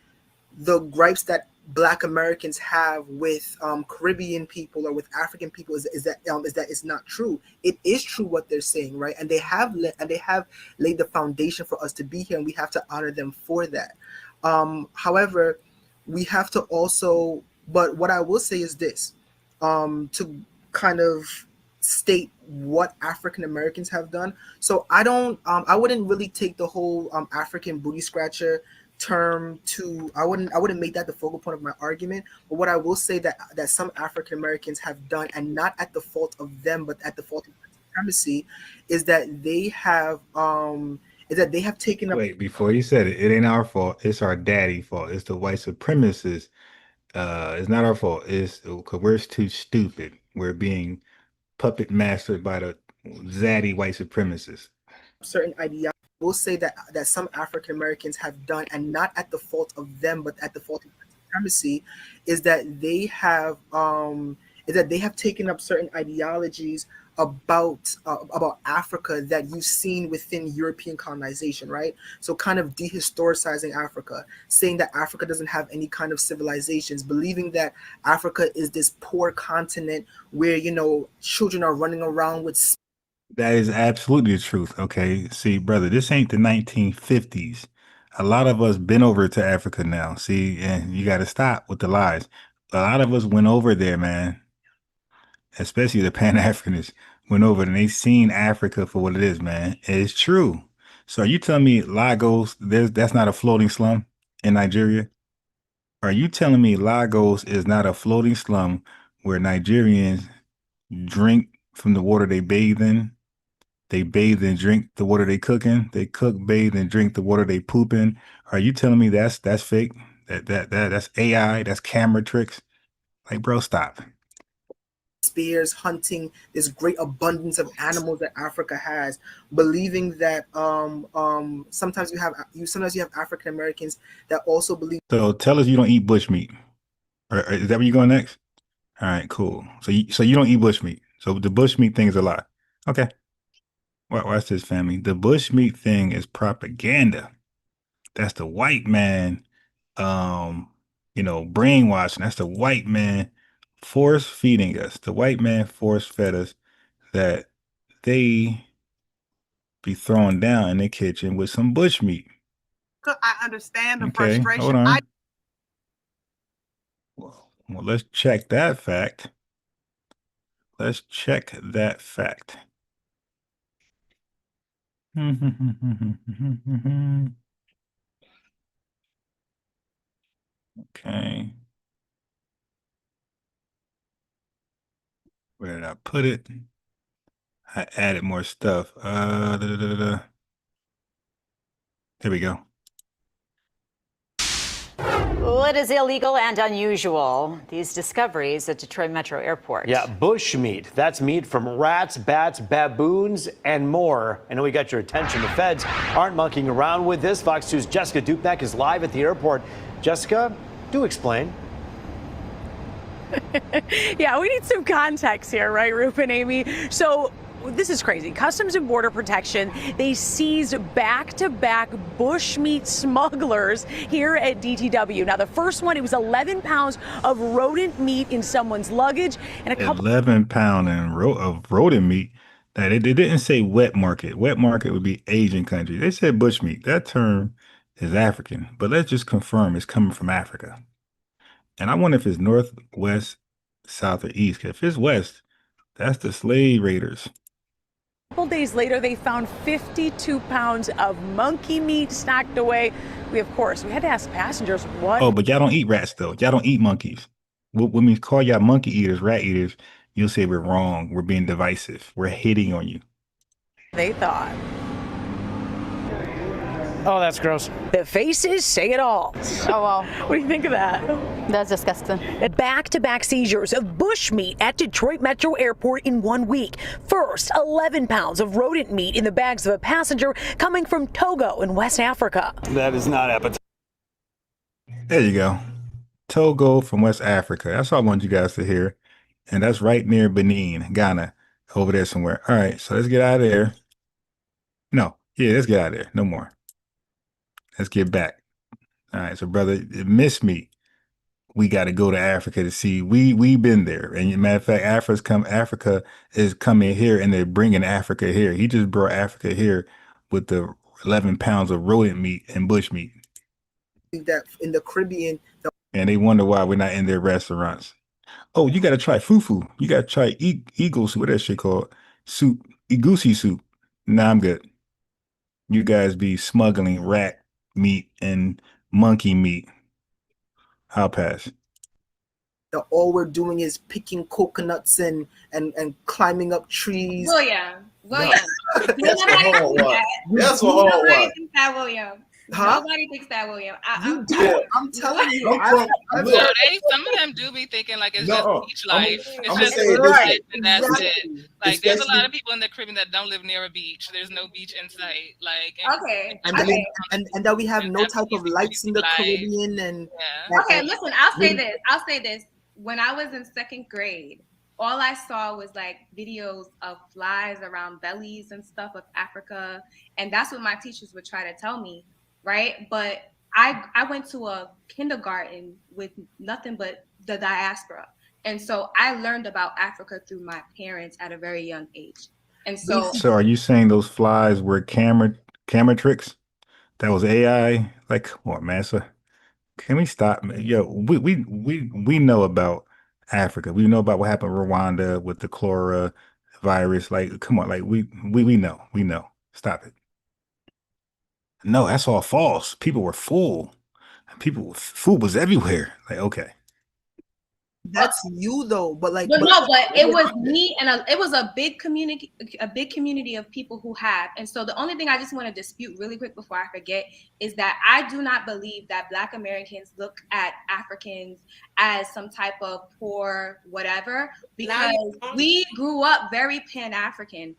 the gripes that Black Americans have with Caribbean people or with African people is that it's not true. It is true what they're saying, right? And they have laid the foundation for us to be here, and we have to honor them for that. However, we have to also. But what I will say is this: to kind of state what African Americans have done. So I wouldn't really take the whole African booty scratcher term to I wouldn't make that the focal point of my argument. But what I will say that some African Americans have done, and not at the fault of them but at the fault of supremacy, is that they have taken up. Wait, before you said it, it ain't our fault. It's our daddy fault. It's the white supremacists. It's not our fault. It's because we're too stupid. We're being puppet mastered by the zaddy white supremacists. Certain ideologies. Will say that some African Americans have done, and not at the fault of them, but at the fault of supremacy, is that they have taken up certain ideologies about Africa that you've seen within European colonization, right? So kind of dehistoricizing Africa, saying that Africa doesn't have any kind of civilizations, believing that Africa is this poor continent where children are running around with. That is absolutely the truth. Okay. See, brother, this ain't the 1950s. A lot of us been over to Africa now. See, and you got to stop with the lies. A lot of us went over there, man. Especially the Pan-Africanists went over and they seen Africa for what it is, man. It's true. So are you telling me Lagos, that's not a floating slum in Nigeria? Are you telling me Lagos is not a floating slum where Nigerians drink from the water they bathe in? They bathe and drink the water they cooking. They cook, bathe, and drink the water they pooping. Are you telling me that's fake? That's AI? That's camera tricks? Like, bro, stop. Spears, hunting, this great abundance of animals that Africa has, believing that sometimes you have African Americans that also believe. So tell us you don't eat bush meat. Or is that where you going next? All right, cool. So you don't eat bush meat. So the bush meat thing is a lie. Okay. Watch this, family. The bush meat thing is propaganda. That's the white man, brainwashing. That's the white man force feeding us. The white man force fed us that they be thrown down in the kitchen with some bush meat. I understand the frustration. Hold on. Well, let's check that fact. Let's check that fact. Okay. Where did I put it? I added more stuff. Here we go. What is illegal and unusual? These discoveries at Detroit Metro Airport. Yeah, bush meat. That's meat from rats, bats, baboons, and more. I know we got your attention. The feds aren't monkeying around with this. Fox 2's Jessica Dupnack is live at the airport. Jessica, do explain. Yeah, we need some context here, right, Rupe and Amy? So this is crazy. Customs and Border Protection, they seized back-to-back bushmeat smugglers here at DTW. Now, the first one, it was 11 pounds of rodent meat in someone's luggage and a couple 11 pounds of rodent meat. Now, they didn't say wet market. Wet market would be Asian country. They said bushmeat. That term is African, but let's just confirm it's coming from Africa. And I wonder if it's north, west, south, or east. If it's west, that's the slave raiders. couple days later, they found 52 pounds of monkey meat stacked away. We had to ask passengers what. Oh, but y'all don't eat rats, though. Y'all don't eat monkeys. When we call y'all monkey eaters, rat eaters, you'll say we're wrong. We're being divisive. We're hating on you. They thought. Oh, that's gross. The faces say it all. Oh, well. What do you think of that? That's disgusting. Back-to-back seizures of bushmeat at Detroit Metro Airport in 1 week. First, 11 pounds of rodent meat in the bags of a passenger coming from Togo in West Africa. That is not appetizing. There you go. Togo from West Africa. That's all I want you guys to hear. And that's right near Benin, Ghana, over there somewhere. All right, so let's get out of there. No, yeah, let's get out of there. No more. Let's get back. All right, so brother, miss me. We got to go to Africa to see. We've been there, and matter of fact, Africa is coming here, and they're bringing Africa here. He just brought Africa here with the 11 pounds of rodent meat and bush meat. That in the Caribbean, and they wonder why we're not in their restaurants. Oh, you got to try fufu. You got to try eagle soup. What that shit called? Soup, egusi soup. Nah, I'm good. You guys be smuggling rat meat and monkey meat. I'll pass. that all we're doing is picking coconuts and climbing up trees. William. That's Nobody a hard thinks one. that. That's a hard Nobody one. thinks that, William. Huh? Nobody thinks that, William. You do. I'm telling you. Some of them do be thinking like it's just beach life. It's just beach and that's it. Like there's a lot of people in the Caribbean that don't live near a beach. There's no beach in sight. Like And that we have no type of lights in the Caribbean and okay, listen, I'll say this. When I was in second grade, all I saw was like videos of flies around bellies and stuff of Africa. And that's what my teachers would try to tell me, right? But I went to a kindergarten with nothing but the diaspora. And so I learned about Africa through my parents at a very young age. And so are you saying those flies were camera tricks? That was AI? Like, come on, massa. Can we stop? Yo, we know about Africa. We know about what happened in Rwanda with the cholera virus. Like, come on, like we know. Stop it. No, that's all false. People were fooled. Food was everywhere. Like, okay. That's you though, but like, but it was me, and it was a big community of people who have. And so the only thing I just want to dispute really quick before I forget is that I do not believe that Black Americans look at Africans as some type of poor whatever, because we grew up very Pan-African.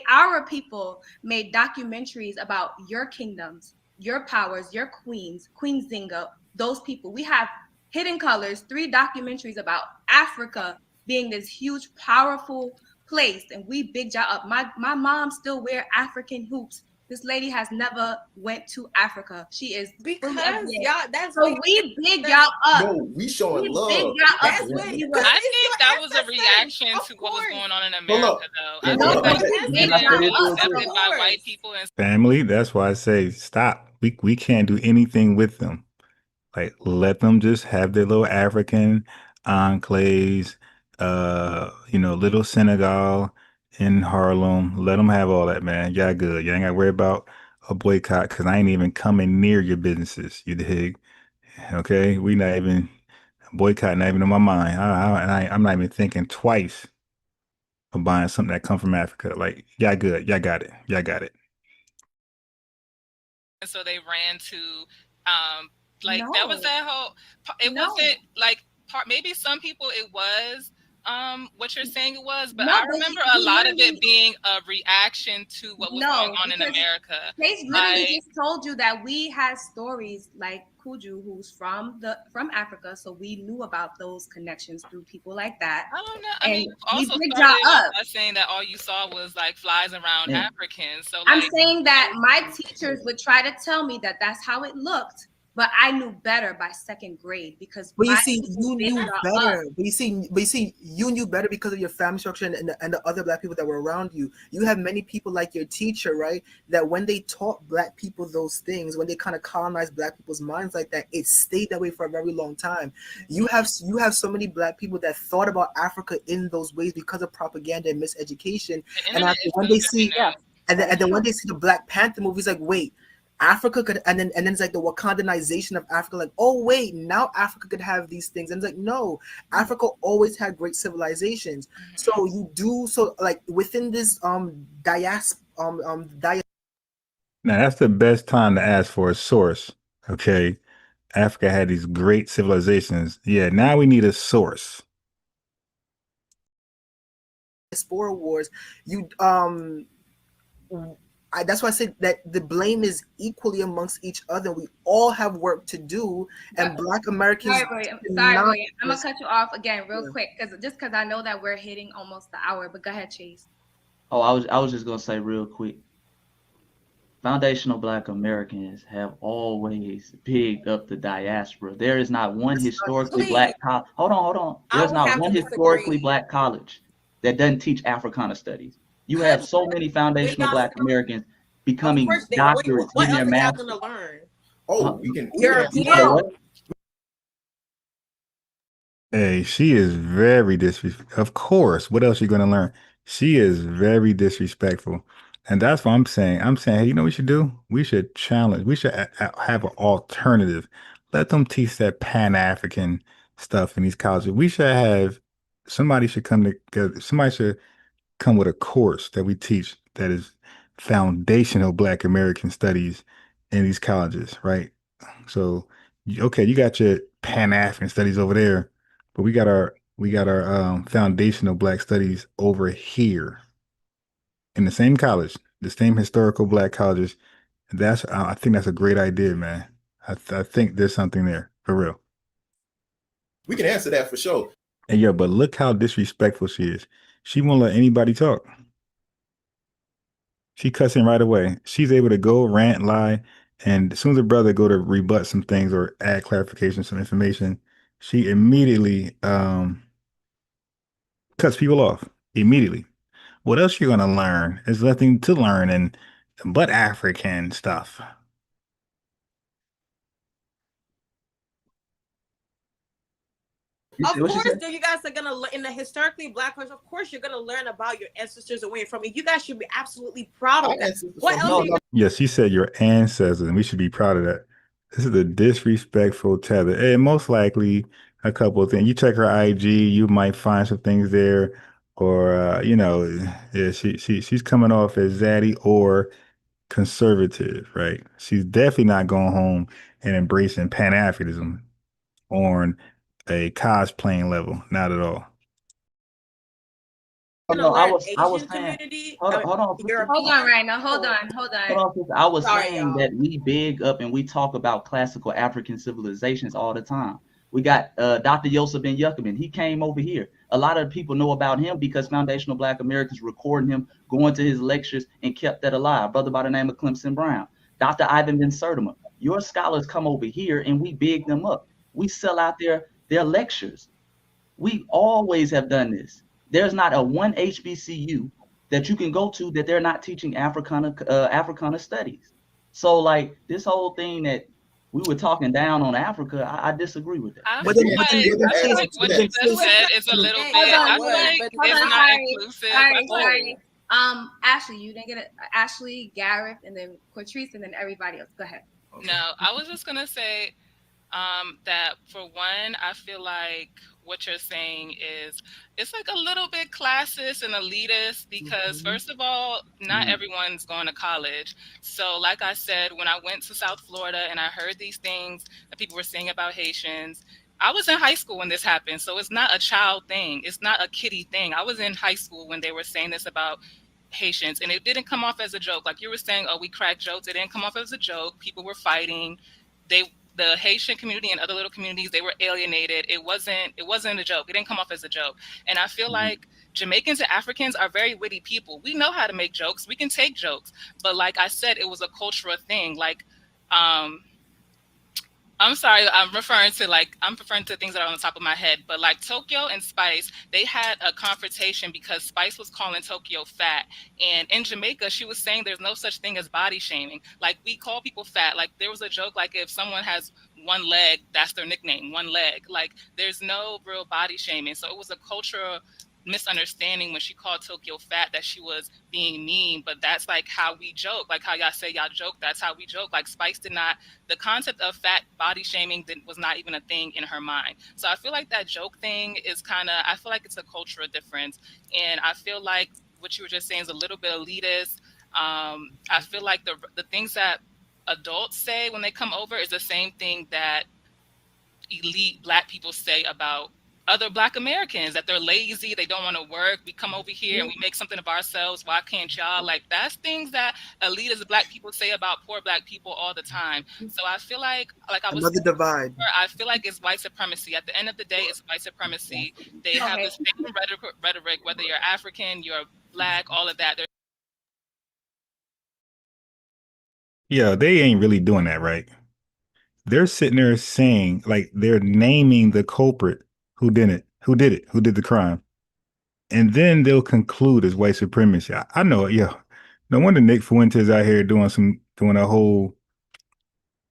Our people made documentaries about your kingdoms, your powers, your queens, Queen Zinga, those people. We have Hidden Colors, 3 documentaries about Africa being this huge, powerful place, and we big y'all up. My mom still wear African hoops. This lady has never went to Africa. She is because y'all. That's so we big y'all up. No, we showing love. Big y'all up. I think that was a reaction to what was going on in America, though. I think accepted by white people and Family, that's why I say stop. We can't do anything with them. Like, let them just have their little African enclaves. Little Senegal in Harlem. Let them have all that, man. Y'all good. You ain't got to worry about a boycott because I ain't even coming near your businesses. You dig? Okay, we not even boycott, not even on my mind. I'm not even thinking twice of buying something that come from Africa. Like, y'all good. Y'all got it. Y'all got it. And so they ran to, that was that whole, it wasn't like, maybe some people it was, what you're saying it was, but I remember a lot of it being a reaction to what was going on in America. Chase literally just told you that we had stories like Kuju, who's from Africa, so we knew about those connections through people like that. I don't know. And I mean, also we picked started y'all up. by saying that all you saw was like flies around Africans. So I'm saying that my teachers would try to tell me that that's how it looked, but I knew better by second grade because. But you see, you knew better. But you see, you knew better because of your family structure and the other Black people that were around you. You have many people like your teacher, right? That when they taught Black people those things, when they kind of colonized Black people's minds like that, it stayed that way for a very long time. You have so many Black people that thought about Africa in those ways because of propaganda and miseducation. And after when they see, and then when they see the Black Panther movies, like, wait. Africa could, and then it's like the Wakandanization of Africa, like, oh wait, now Africa could have these things, and it's like, no, Africa always had great civilizations. So you do, so like within this diaspora. Now that's the best time to ask for a source. Okay, Africa had these great civilizations. Yeah, now we need a source. Diaspora wars, that's why I said that the blame is equally amongst each other. We all have work to do, and Black Americans. Sorry, I'm gonna cut you off again real quick because I know that we're hitting almost the hour. But go ahead, Chase. Oh, I was just gonna say real quick. Foundational Black Americans have always picked up the diaspora. There is not one historically Black college. Hold on. There's not one historically Black college that doesn't teach Africana studies. You have so many foundational Black Americans becoming doctorates, getting their master's. Gonna learn? Oh, you can. Hey, she is very disrespectful. Of course. What else are you going to learn? She is very disrespectful. And that's what I'm saying. Hey, you know what we should do? We should challenge. We should have an alternative. Let them teach that Pan-African stuff in these colleges. We should have, somebody should come together. Somebody should come with a course that we teach that is foundational Black American studies in these colleges, right? So, okay, you got your Pan-African studies over there, but we got our foundational Black studies over here in the same college, the same historical Black colleges. I think that's a great idea, man. I think there's something there for real. We can answer that for sure. And yeah, but look how disrespectful she is. She won't let anybody talk. She cuts in right away. She's able to go rant, lie, and as soon as her brother go to rebut some things or add clarification, some information, she immediately cuts people off immediately. What else you're gonna learn? There's nothing to learn but African stuff. Of course, you guys are gonna learn in the historically Black culture. Of course, you're gonna learn about your ancestors and where you're from. You guys should be absolutely proud of that. What else? Yes, she said your ancestors, and we should be proud of that. This is a disrespectful Tether. And most likely a couple of things. You check her IG, you might find some things there, or yeah, she's coming off as zaddy or conservative, right? She's definitely not going home and embracing Pan-Africanism on a cosplaying level, not at all. No, I was saying, hold on right now. Hold on. I was saying that we big up and we talk about classical African civilizations all the time. We got Dr. Yosef Ben Yuckerman. He came over here. A lot of people know about him because foundational Black Americans recording him, going to his lectures, and kept that alive. Brother by the name of Clemson Brown. Dr. Ivan Ben Sertima. Your scholars come over here and we big them up. We sell out their lectures. We always have done this. There's not a one HBCU that you can go to that they're not teaching Africana studies. So like this whole thing that we were talking down on Africa, I disagree with that. I But feel then, like, I feel like what you just said is a little bit. I feel like it's not inclusive. Sorry. Ashley, you didn't get it. Ashley, Gareth, and then Patrice, and then everybody else. Go ahead. No, I was just gonna say that for one, I feel like what you're saying is it's like a little bit classist and elitist because first of all, not everyone's going to college. So like I said, when I went to South Florida and I heard these things that people were saying about Haitians, I was in high school when this happened. So it's not a child thing. It's not a kiddie thing. I was in high school when they were saying this about Haitians, and it didn't come off as a joke. Like you were saying, oh, we crack jokes. It didn't come off as a joke. People were fighting. The Haitian community and other little communities, they were alienated. It wasn't a joke. It didn't come off as a joke. And I feel like Jamaicans and Africans are very witty people. We know how to make jokes. We can take jokes. But like I said, it was a cultural thing. Like, I'm sorry, I'm referring to things that are on the top of my head, but like Tokyo and Spice, they had a confrontation because Spice was calling Tokyo fat. And in Jamaica, she was saying there's no such thing as body shaming. Like we call people fat. Like there was a joke, like if someone has one leg, that's their nickname, one leg. Like there's no real body shaming. So it was a cultural misunderstanding when she called Tokyo fat that she was being mean, but that's like how we joke, like how y'all say y'all joke, that's how we joke. Like Spice did not, the concept of fat body shaming was not even a thing in her mind. So I feel like that joke thing is I feel like it's a cultural difference. And I feel like what you were just saying is a little bit elitist. I feel like the things that adults say when they come over is the same thing that elite Black people say about other Black Americans, that they're lazy, they don't want to work. We come over here and we make something of ourselves. Why can't y'all? Like that's things that elitist Black people say about poor Black people all the time. So I feel like I was another divide. I feel like it's white supremacy. At the end of the day, it's white supremacy. They have the same rhetoric, whether you're African, you're Black, all of that. Yeah, they ain't really doing that, right? They're sitting there saying, like, they're naming the culprit who did it, who did the crime. And then they'll conclude as white supremacy. I know it, yeah. No wonder Nick Fuentes out here doing a whole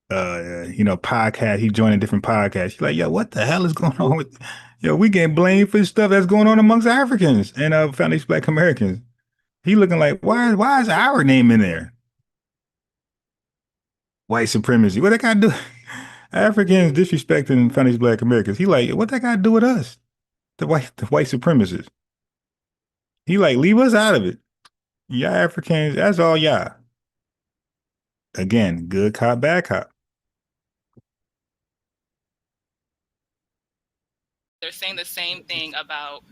podcast. He joining different podcasts. He's like, yo, what the hell is going on with we getting blamed for stuff that's going on amongst Africans and foundation Black Americans. He looking like, why is our name in there? White supremacy. What that got to do? Africans disrespecting foundation Black Americans. He like, what that got to do with us? The white supremacists. He like, leave us out of it. Y'all Africans, that's all y'all. Again, good cop, bad cop. They're saying the same thing about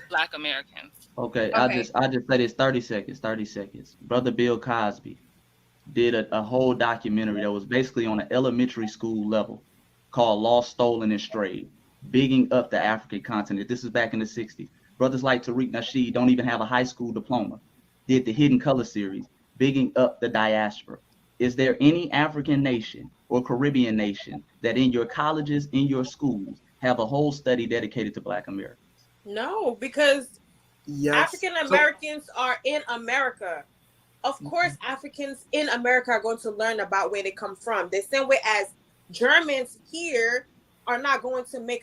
Black Americans. Okay. I just say this 30 seconds. Brother Bill Cosby did a whole documentary that was basically on an elementary school level called Lost, Stolen, and Strayed, bigging up the African continent. This is back in the 60s. Brothers like Tariq Nasheed don't even have a high school diploma. Did the Hidden Color series, bigging up the diaspora. Is there any African nation or Caribbean nation that in your colleges, in your schools, have a whole study dedicated to Black Americans? No, because African Americans are in America. Of course, Africans in America are going to learn about where they come from. The same way as Germans here are not going to make.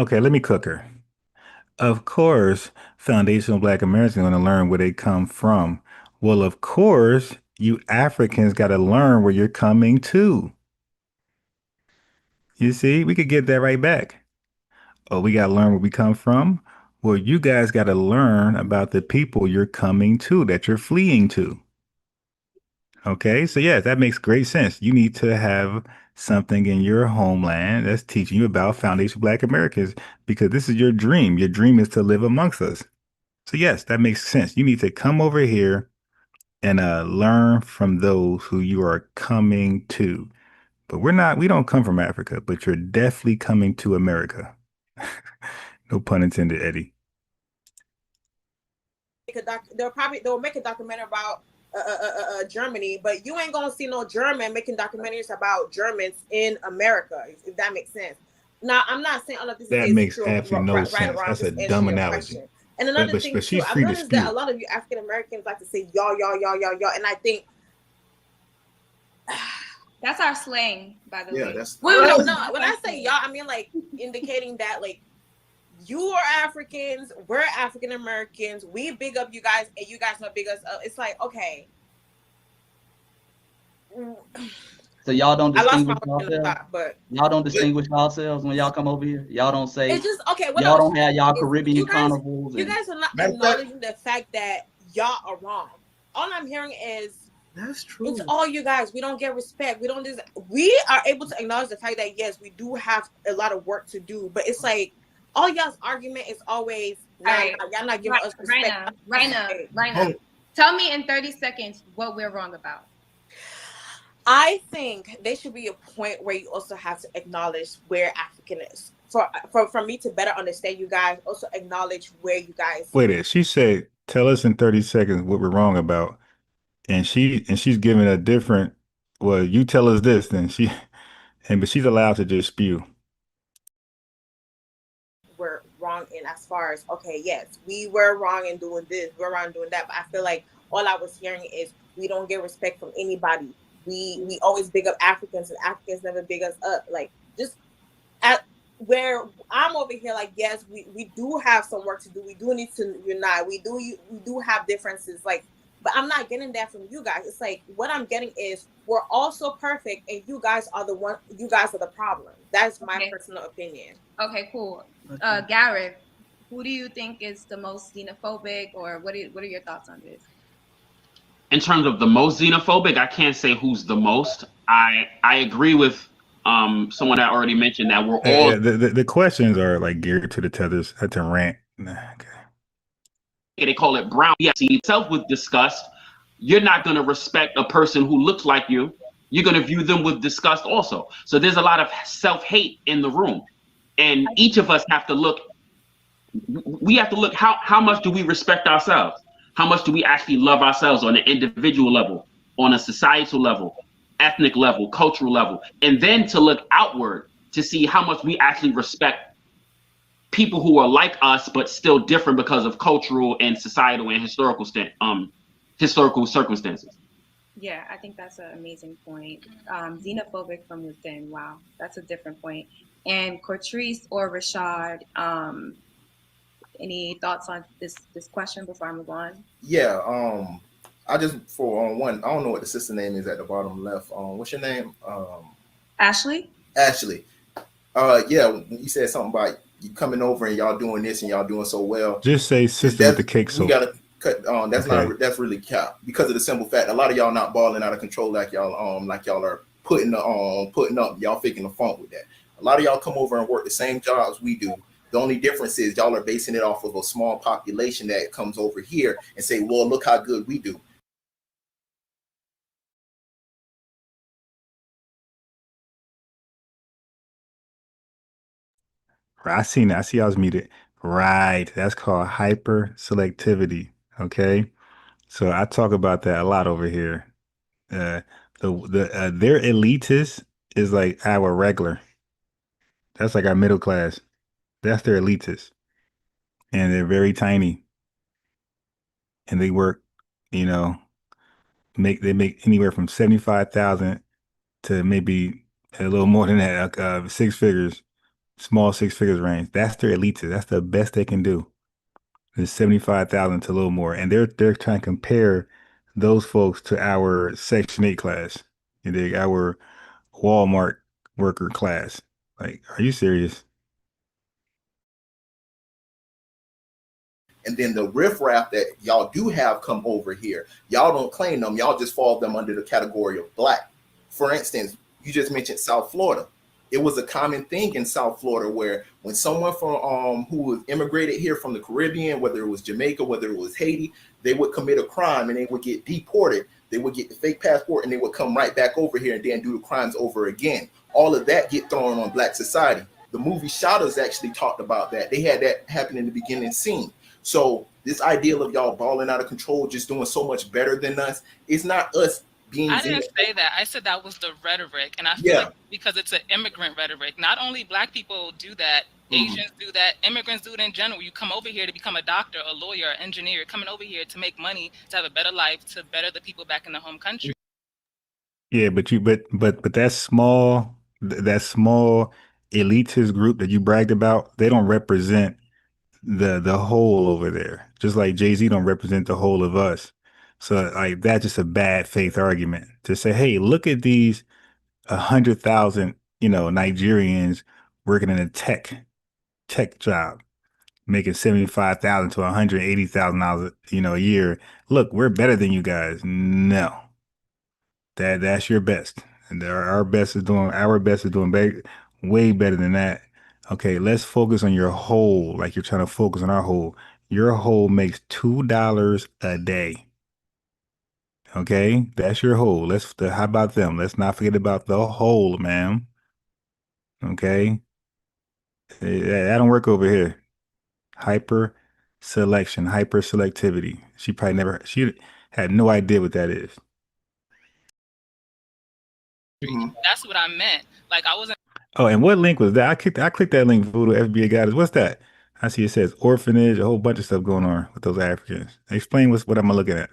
Okay, let me cook her. Of course, foundational Black Americans are going to learn where they come from. Well, of course, you Africans got to learn where you're coming to. You see, we could get that right back. Oh, we got to learn where we come from. Well, you guys got to learn about the people you're coming to, that you're fleeing to. Okay, so yeah, that makes great sense. You need to have something in your homeland that's teaching you about foundational Black Americans, because this is your dream. Your dream is to live amongst us. So yes, that makes sense. You need to come over here and learn from those who you are coming to. But we don't come from Africa, but you're definitely coming to America. No pun intended, Eddie. They'll make a documentary about Germany, but you ain't gonna see no German making documentaries about Germans in America, if that makes sense. Now, I'm not saying all of this that is makes true, absolutely no sense. That's a dumb analogy. And another thing too, I've noticed that a lot of you African Americans like to say y'all, and I think That's our slang, by the way. That's Wait, no. When I say y'all, I mean like indicating that like you are Africans, we're African Americans, we big up you guys, and you guys don't big us up. It's like, okay. So y'all don't I lost distinguish my yourselves? but Y'all don't distinguish yourselves when y'all come over here? Y'all don't say, it's just okay. What y'all else? don't have y'all is Caribbean you guys, carnivals? you and- guys are not Matter of fact- acknowledging the fact that y'all are wrong. All I'm hearing is That's true. it's all you guys. We don't get respect. We don't. We are able to acknowledge the fact that yes, we do have a lot of work to do. But it's like all y'all's argument is always, nah, All right. y'all not giving us respect. Right now. Tell me in 30 seconds what we're wrong about. I think there should be a point where you also have to acknowledge where African is. For me to better understand you guys, also acknowledge where you guys. Wait, she said, "Tell us in 30 seconds what we're wrong about," and she's giving a different. Well, you tell us this, then but she's allowed to just spew. We're wrong in as far as okay, yes, we were wrong in doing this, we're wrong in doing that. But I feel like all I was hearing is we don't get respect from anybody. We always big up Africans, and Africans never big us up. Like just at where I'm over here, like yes, we do have some work to do. We do need to unite. We do have differences, like, but I'm not getting that from you guys. It's like what I'm getting is we're all so perfect, and you guys are the one. You guys are the problem. That's my personal opinion. Okay, cool. Garrett, who do you think is the most xenophobic, or what are your thoughts on this? In terms of the most xenophobic, I can't say who's the most. I agree with someone that already mentioned that we're all. Yeah, the questions are like geared to the tethers. I had to rant. Okay. They call it brown. Yes, itself with disgust. You're not going to respect a person who looks like you. You're going to view them with disgust also. So there's a lot of self-hate in the room, and each of us have to look. We have to look how much do we respect ourselves? How much do we actually love ourselves on an individual level, on a societal level, ethnic level, cultural level, and then to look outward to see how much we actually respect people who are like us but still different because of cultural and societal and historical circumstances. Yeah, I think that's an amazing point. Xenophobic from within. Wow, that's a different point. And Cortrice or Rashad, any thoughts on this question before I move on? Yeah, I just for one, I don't know what the sister name is at the bottom left. What's your name? Ashley. Ashley. Yeah, when you said something about you coming over and y'all doing this and y'all doing so well. Just say sister with the cake soap. We gotta cut. That's really cap because of the simple fact a lot of y'all not balling out of control like y'all are putting up. Y'all faking the funk with that. A lot of y'all come over and work the same jobs we do. The only difference is y'all are basing it off of a small population that comes over here and say, well, look how good we do. I see I was muted. Right. That's called hyper selectivity. Okay. So I talk about that a lot over here. Their elitist is like our regular. That's like our middle class. That's their elitist. And they're very tiny. And they work, they make anywhere from 75,000 to maybe a little more than that, 6 figures, small 6 figures range. That's their elitist. That's the best they can do. It's 75,000 to a little more. And they're trying to compare those folks to our Section 8 class, our Walmart worker class. Like, are you serious? And then the riffraff that y'all do have come over here, y'all don't claim them. Y'all just fall them under the category of black. For instance, you just mentioned South Florida. It was a common thing in South Florida where when someone from who was immigrated here from the Caribbean, whether it was Jamaica, whether it was Haiti, they would commit a crime and they would get deported. They would get the fake passport and they would come right back over here and then do the crimes over again. All of that get thrown on black society. The movie Shadows actually talked about that. They had that happen in the beginning scene. So this ideal of y'all balling out of control, just doing so much better than us, it's not us being. I didn't say that. I said that was the rhetoric. And I feel like because it's an immigrant rhetoric, not only black people do that, Asians do that, immigrants do it in general. You come over here to become a doctor, a lawyer, an engineer, coming over here to make money, to have a better life, to better the people back in the home country. Yeah, but that small elitist group that you bragged about, they don't represent the whole over there. Just like Jay-Z don't represent the whole of us. So like that's just a bad faith argument to say, hey, look at these 100,000, Nigerians working in a tech job, making 75,000 to $180,000, a year. Look, we're better than you guys. No, that's your best, and our best is doing way better than that. Okay, let's focus on your whole, like you're trying to focus on our whole. Your whole makes $2 a day. Okay, that's your whole. How about them? Let's not forget about the whole, man. Okay, that don't work over here. Hyper selectivity. She had no idea what that is. That's what I meant. Like I wasn't. Oh, and what link was that? I clicked that link, Voodoo FBA Guidance. What's that? I see it says orphanage, a whole bunch of stuff going on with those Africans. Explain what I'm looking at.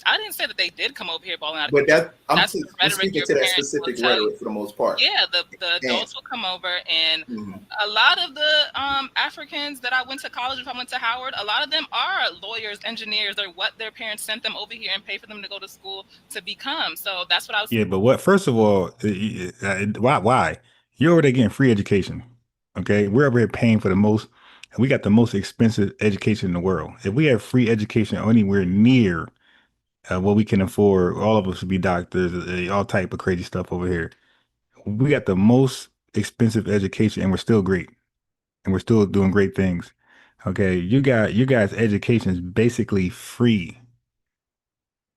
I didn't say that they did come over here balling out. But I'm rhetoric speaking to that specific rhetoric for the most part. Yeah, the adults will come over, and a lot of the Africans that I went to college with, I went to Howard, a lot of them are lawyers, engineers, or what their parents sent them over here and pay for them to go to school to become. So that's what I was. Yeah, but first of all, why? You're over there getting free education. Okay, we're over here paying for we got the most expensive education in the world. If we have free education anywhere near what we can afford, all of us would be doctors, all type of crazy stuff over here. We got the most expensive education, and we're still great, and we're still doing great things. Okay, you guys' education is basically free.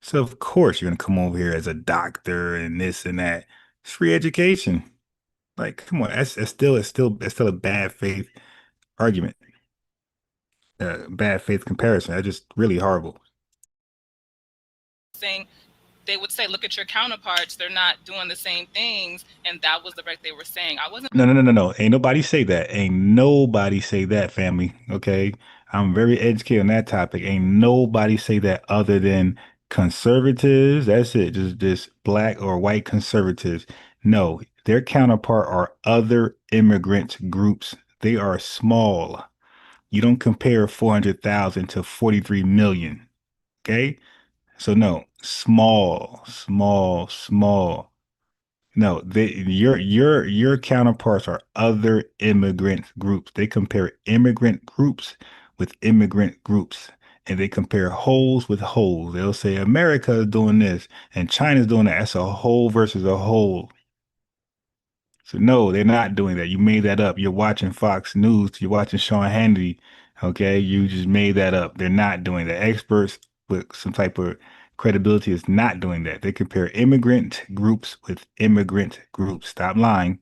So of course you're gonna come over here as a doctor and this and that. It's free education. Like, come on, that's still a bad faith argument. Bad faith comparison. That's just really horrible. Saying they would say, look at your counterparts, they're not doing the same things, and that was the right they were saying. I wasn't. No. Ain't nobody say that. Ain't nobody say that, family. Okay, I'm very educated on that topic. Ain't nobody say that other than conservatives. That's it. Just black or white conservatives. No, their counterpart are other immigrant groups. They are small. You don't compare 400,000 to 43 million. Okay. So no, small. No, your counterparts are other immigrant groups. They compare immigrant groups with immigrant groups, and they compare wholes with wholes. They'll say America is doing this and China's doing that. That's a whole versus a whole. So no, they're not doing that. You made that up. You're watching Fox News. You're watching Sean Hannity. Okay, you just made that up. They're not doing that. Experts with some type of credibility is not doing that. They compare immigrant groups with immigrant groups. Stop lying.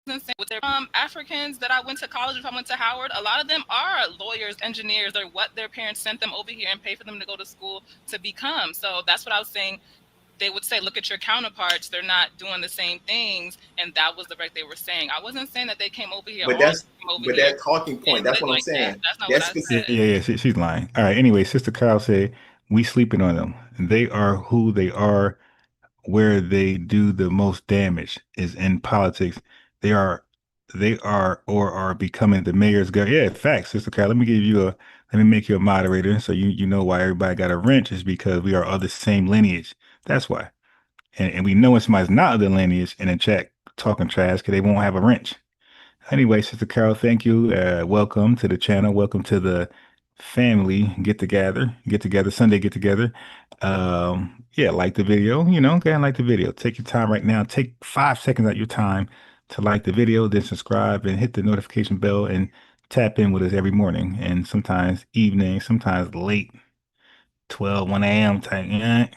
With their Africans that I went to college with, I went to Howard, a lot of them are lawyers, engineers, or what their parents sent them over here and pay for them to go to school to become. So that's what I was saying. They would say, look at your counterparts, they're not doing the same things, and that was the right they were saying. I wasn't saying that they came over here. But that talking point, that's what I'm saying. That's not what I said. Yeah, she's lying. All right. Anyway, Sister Kyle said we sleeping on them. They are who they are. Where they do the most damage is in politics. They are or are becoming the mayor's guy. Yeah, facts, Sister Kyle. Let me make you a moderator, so you know why everybody got a wrench is because we are of the same lineage. That's why. And we know when somebody's not of the lineage in a chat talking trash because they won't have a wrench. Anyway, Sister Carol, thank you. Welcome to the channel. Welcome to the family get together, Sunday get together. Yeah, like the video, go ahead and like the video. Take your time right now. Take 5 seconds out of your time to like the video, then subscribe and hit the notification bell and tap in with us every morning and sometimes evening, sometimes late, 12, 1 a.m. type.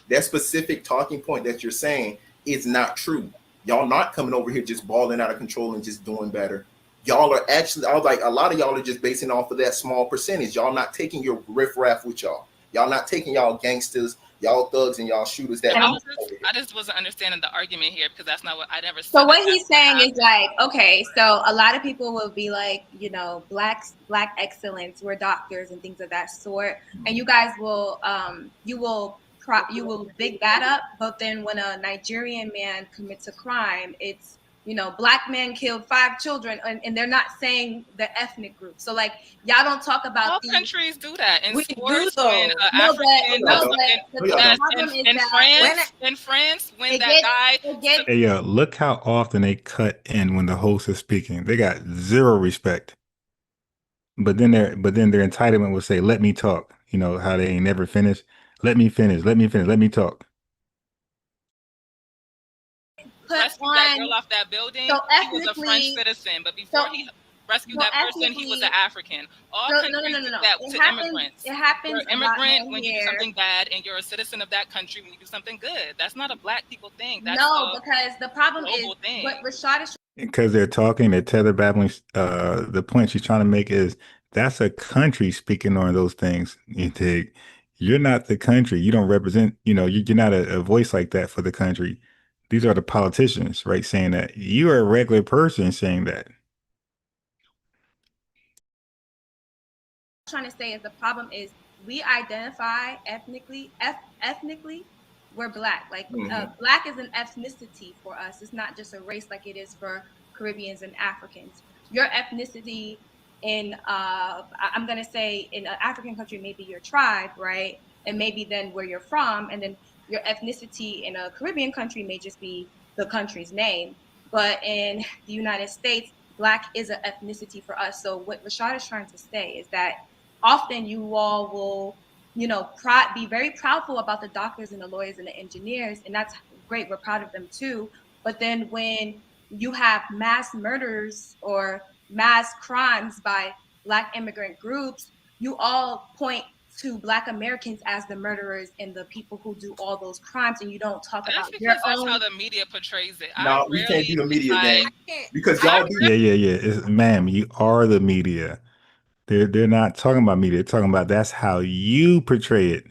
That specific talking point that you're saying is not true. Y'all not coming over here just balling out of control and just doing better. Y'all are actually, I was like, a lot of y'all are just basing off of that small percentage. Y'all not taking your riffraff with y'all. Y'all not taking y'all gangsters, y'all thugs and y'all shooters that. I just wasn't understanding the argument here because that's not what I never said. So what he's saying is like, okay, so a lot of people will be like, you know, black excellence, we're doctors and things of that sort, and you guys will you will big that up, but then when a Nigerian man commits a crime, it's, you know, black men killed 5 children, and they're not saying the ethnic group. So like, y'all don't talk about all countries do that in we sports. do, When in France, when that guy. Hey, yo, look how often they cut in when the host is speaking. They got zero respect. But then their entitlement would say, "Let me talk." You know how they ain't never finished. Let me finish. Let me finish. Let me talk. Rescued that girl off that building. So he was a French citizen, but before he rescued that person, he was an African. All countries do that to immigrants. It happens. You're an immigrant when you do something bad, and you're a citizen of that country when you do something good. That's not a black people thing. That's because the problem is what Rashad is. Because they're talking, they're tether babbling. The point she's trying to make is that's a country speaking on those things. You dig? You're not the country. You don't represent. You know, you're not a voice like that for the country. These are the politicians, right? Saying that you are a regular person saying that. Trying to say is the problem is we identify ethnically we're black. Like black is an ethnicity for us. It's not just a race like it is for Caribbeans and Africans. Your ethnicity in I'm gonna say in an African country, maybe your tribe, right? And maybe then where you're from, and then your ethnicity in a Caribbean country may just be the country's name. But in the United States, black is an ethnicity for us. So what Rashad is trying to say is that often you all will, you know, be very proudful about the doctors and the lawyers and the engineers, and that's great. We're proud of them too. But then when you have mass murders or mass crimes by Black immigrant groups, you all point to Black Americans as the murderers and the people who do all those crimes, and you don't talk about your own. That's how the media portrays it. No, we can't do the media game because y'all do. Yeah. Ma'am, you are the media. They're not talking about media. They're talking about that's how you portray it.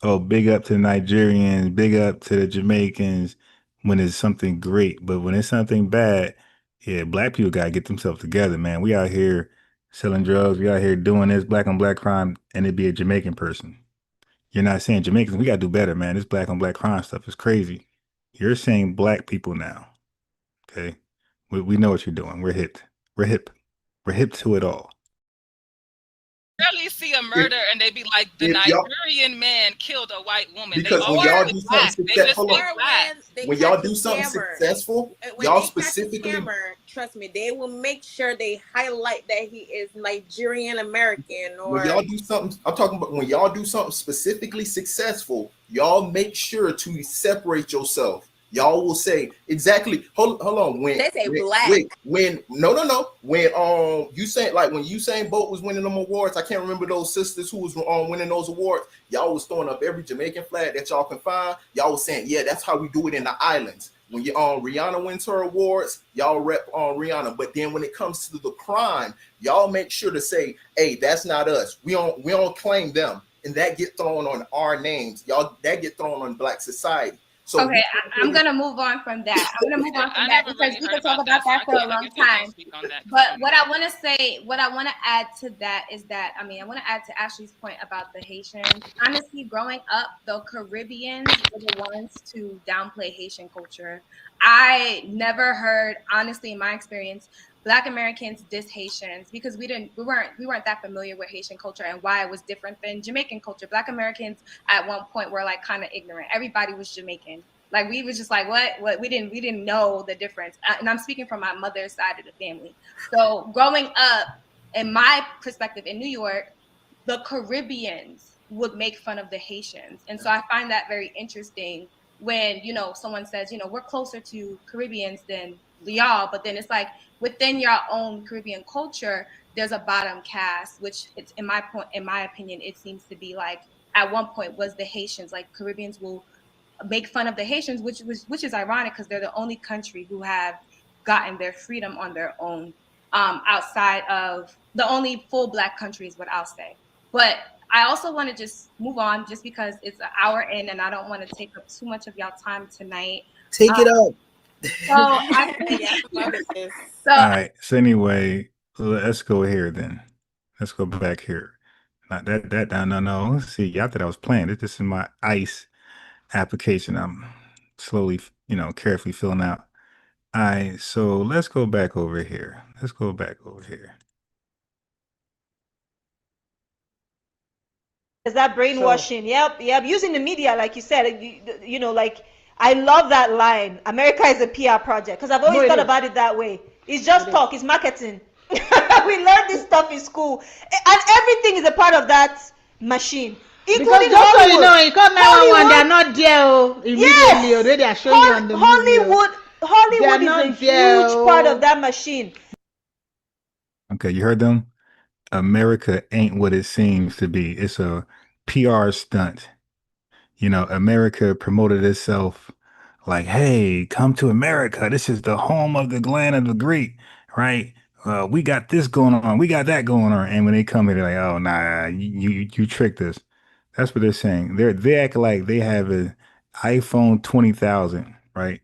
Oh, big up to the Nigerians, big up to the Jamaicans when it's something great. But when it's something bad, yeah, black people gotta get themselves together, man. We out here selling drugs, we out here doing this black on black crime, and it'd be a Jamaican person. You're not saying Jamaicans, we gotta do better, man. This black on black crime stuff is crazy. You're saying black people now. Okay. We know what you're doing. We're hip. We're hip to it all. Rarely see a murder and they be like, the Nigerian man killed a white woman. Because when y'all do something successful, when y'all do something successful, y'all specifically. Trust me, they will make sure they highlight that he is Nigerian American. Or when y'all do something, I'm talking about when y'all do something specifically successful, y'all make sure to separate yourself. Y'all will say exactly. Hold on. When they say black. When no. When when Usain Bolt was winning them awards, I can't remember those sisters who was winning those awards. Y'all was throwing up every Jamaican flag that y'all can find. Y'all was saying, yeah, that's how we do it in the islands. When you Rihanna wins her awards, y'all rep on Rihanna. But then when it comes to the crime, y'all make sure to say, hey, that's not us. We don't claim them, and that get thrown on our names. Y'all that get thrown on Black society. So okay, I'm gonna move on from that. Because we can talk about that for a long time. But what I want to add to that is that I want to add to Ashley's point about the Haitians. Honestly, growing up, the Caribbeans were the ones to downplay Haitian culture. I never heard, honestly, in my experience, Black Americans diss Haitians because we weren't that familiar with Haitian culture and why it was different than Jamaican culture. Black Americans at one point were like kind of ignorant. Everybody was Jamaican. Like we was just like, what? We didn't know the difference. And I'm speaking from my mother's side of the family. So growing up, in my perspective in New York, the Caribbeans would make fun of the Haitians. And so I find that very interesting when, someone says, we're closer to Caribbeans than y'all, but then it's like within your own Caribbean culture, there's a bottom caste, which it's in my opinion, it seems to be like at one point was the Haitians. Like Caribbeans will make fun of the Haitians, which is ironic because they're the only country who have gotten their freedom on their own, outside of the only full Black country is what I'll say. But I also want to just move on just because it's an hour in and I don't want to take up too much of y'all time tonight. Take it up. So I think All right. So anyway, let's go here then. Let's go back here. Not that no. See, y'all thought I was playing. This is my ICE application. I'm slowly, carefully filling out. All right. So let's go back over here. Is that brainwashing? Yep. Using the media, like you said, like I love that line. America is a PR project because I've always thought about it that way. It's just talk. It's marketing. We learned this stuff in school, and everything is a part of that machine. Including because just so you Hollywood. know, you come 911, they're not there. Oh, immediately, Yes. already are showing you on the Hollywood They are is not a there, huge part of that machine. Okay, you heard them? America ain't what it seems to be. It's a PR stunt. America promoted itself like, hey, come to America. This is the home of the land of the great, right? We got this going on. We got that going on. And when they come here, they're like, oh, nah, you tricked us. That's what they're saying. They act like they have an iPhone 20,000, right?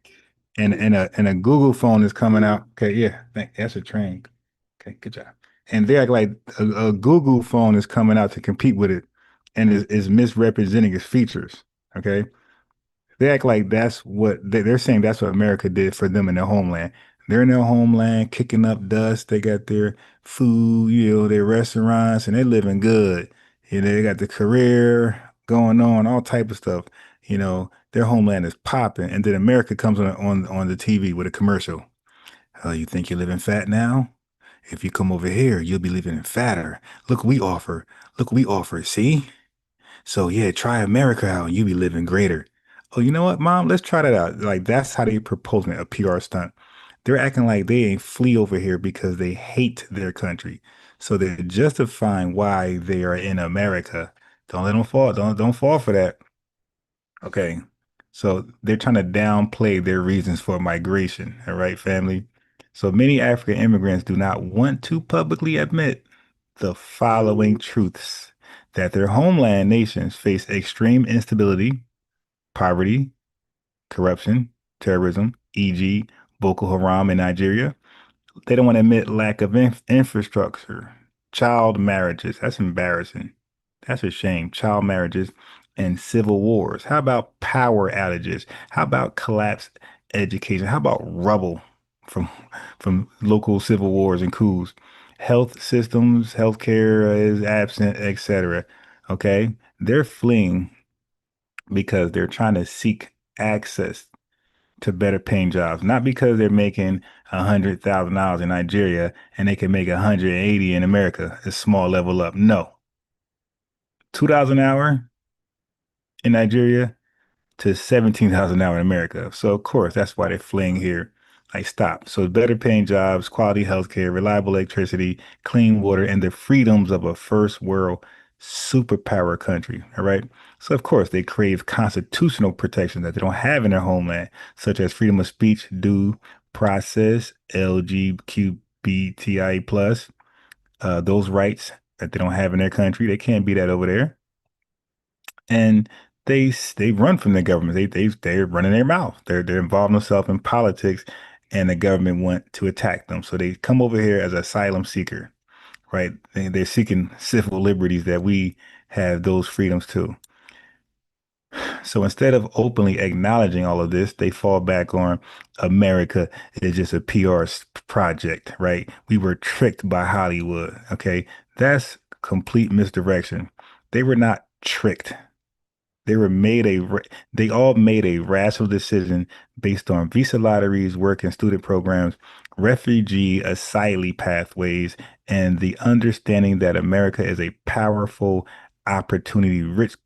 And a Google phone is coming out. Okay, yeah, that's a train. Okay, good job. And they act like a Google phone is coming out to compete with it and is misrepresenting its features. Okay. They act like that's what they're saying. That's what America did for them in their homeland. They're in their homeland, kicking up dust. They got their food, their restaurants, and they're living good. They got the career going on, all type of stuff. Their homeland is popping, and then America comes on the TV with a commercial. Oh, you think you're living fat now? If you come over here, you'll be living fatter. Look what we offer. Look what we offer. See? So yeah, try America out and you be living greater. Oh, you know what, Mom? Let's try that out. Like that's how they propose it, a PR stunt. They're acting like they ain't flee over here because they hate their country. So they're justifying why they are in America. Don't let them fall. Don't fall for that. Okay. So they're trying to downplay their reasons for migration. All right, family. So many African immigrants do not want to publicly admit the following truths: that their homeland nations face extreme instability, poverty, corruption, terrorism, e.g., Boko Haram in Nigeria. They don't want to admit lack of infrastructure, child marriages. That's embarrassing. That's a shame. Child marriages and civil wars. How about power outages? How about collapsed education? How about rubble from local civil wars and coups? Health systems, healthcare is absent, etc. Okay, they're fleeing because they're trying to seek access to better paying jobs, not because they're making $100,000 in Nigeria and they can make 180 in America, a small level up. No, $2 an hour in Nigeria to 17,000 an hour in America. So of course that's why they're fleeing here. Like stop. So better paying jobs, quality healthcare, reliable electricity, clean water, and the freedoms of a first world superpower country. All right. So of course they crave constitutional protection that they don't have in their homeland, such as freedom of speech, due process, LGBTI plus, those rights that they don't have in their country. They can't be that over there. And they run from the government. They're running their mouth. They're involving themselves in politics, and the government want to attack them. So they come over here as asylum seeker, right? They're seeking civil liberties that we have those freedoms too. So instead of openly acknowledging all of this, they fall back on America is just a PR project, right? We were tricked by Hollywood. Okay, that's complete misdirection. They were not tricked. They all made a rational decision based on visa lotteries, work and student programs, refugee asylee pathways, and the understanding that America is a powerful, opportunity rich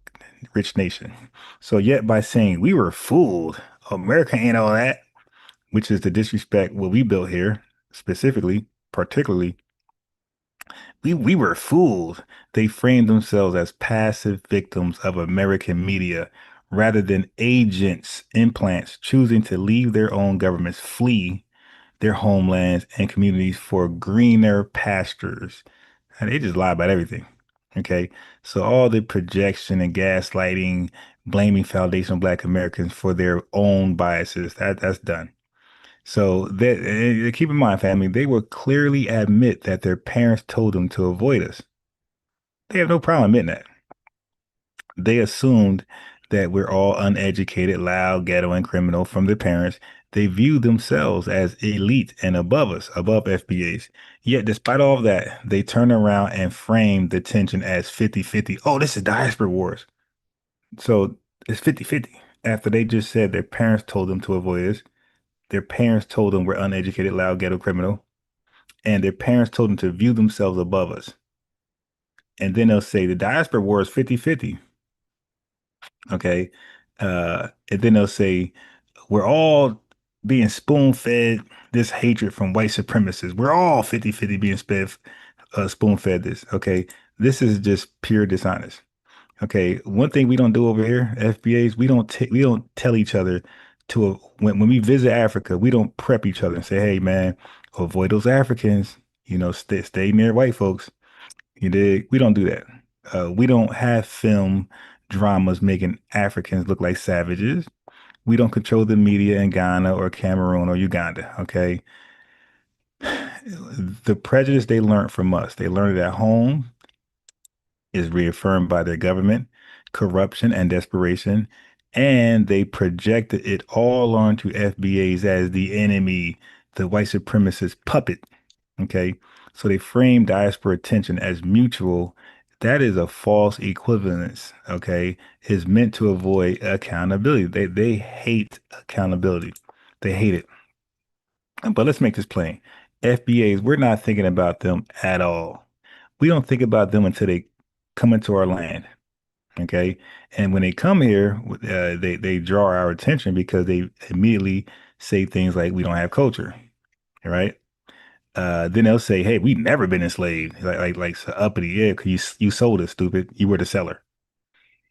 nation. So yet by saying we were fooled, America ain't all that, which is to disrespect what we built here, particularly, we were fooled. They framed themselves as passive victims of American media rather than agents, implants, choosing to leave their own governments, flee their homelands and communities for greener pastures. And they just lie about everything. Okay, so all the projection and gaslighting, blaming foundational Black Americans for their own biases, that's done. So that keep in mind, family, they will clearly admit that their parents told them to avoid us. They have no problem admitting that. They assumed that we're all uneducated, loud, ghetto, and criminal from their parents. They view themselves as elite and above us, above FBAs. Yet, despite all of that, they turn around and frame the tension as 50-50. Oh, this is diaspora wars. So it's 50-50. After they just said their parents told them to avoid us, their parents told them we're uneducated, loud, ghetto, criminal, and their parents told them to view themselves above us. And then they'll say the diaspora war is 50-50. Okay. And then they'll say, we're all being spoon fed this hatred from white supremacists. We're all 50-50 being spoon fed this. Okay. This is just pure dishonest. Okay. One thing we don't do over here, FBAs, we don't tell each other when we visit Africa, we don't prep each other and say, hey man, avoid those Africans, stay near white folks. You dig? We don't do that. We don't have film dramas making Africans look like savages. We don't control the media in Ghana or Cameroon or Uganda. Okay. The prejudice they learned from us, they learned it at home, is reaffirmed by their government, corruption and desperation, and they projected it all onto FBAs as the enemy, the white supremacist puppet. Okay. So they frame diaspora tension as mutual. That is a false equivalence. Okay. It's meant to avoid accountability. They hate accountability. They hate it. But let's make this plain. FBAs, we're not thinking about them at all. We don't think about them until they come into our land. Okay. And when they come here, they draw our attention because they immediately say things like we don't have culture. Right. Then they'll say, "Hey, we never been enslaved." Like so uppity, yeah, because you sold us, stupid. You were the seller.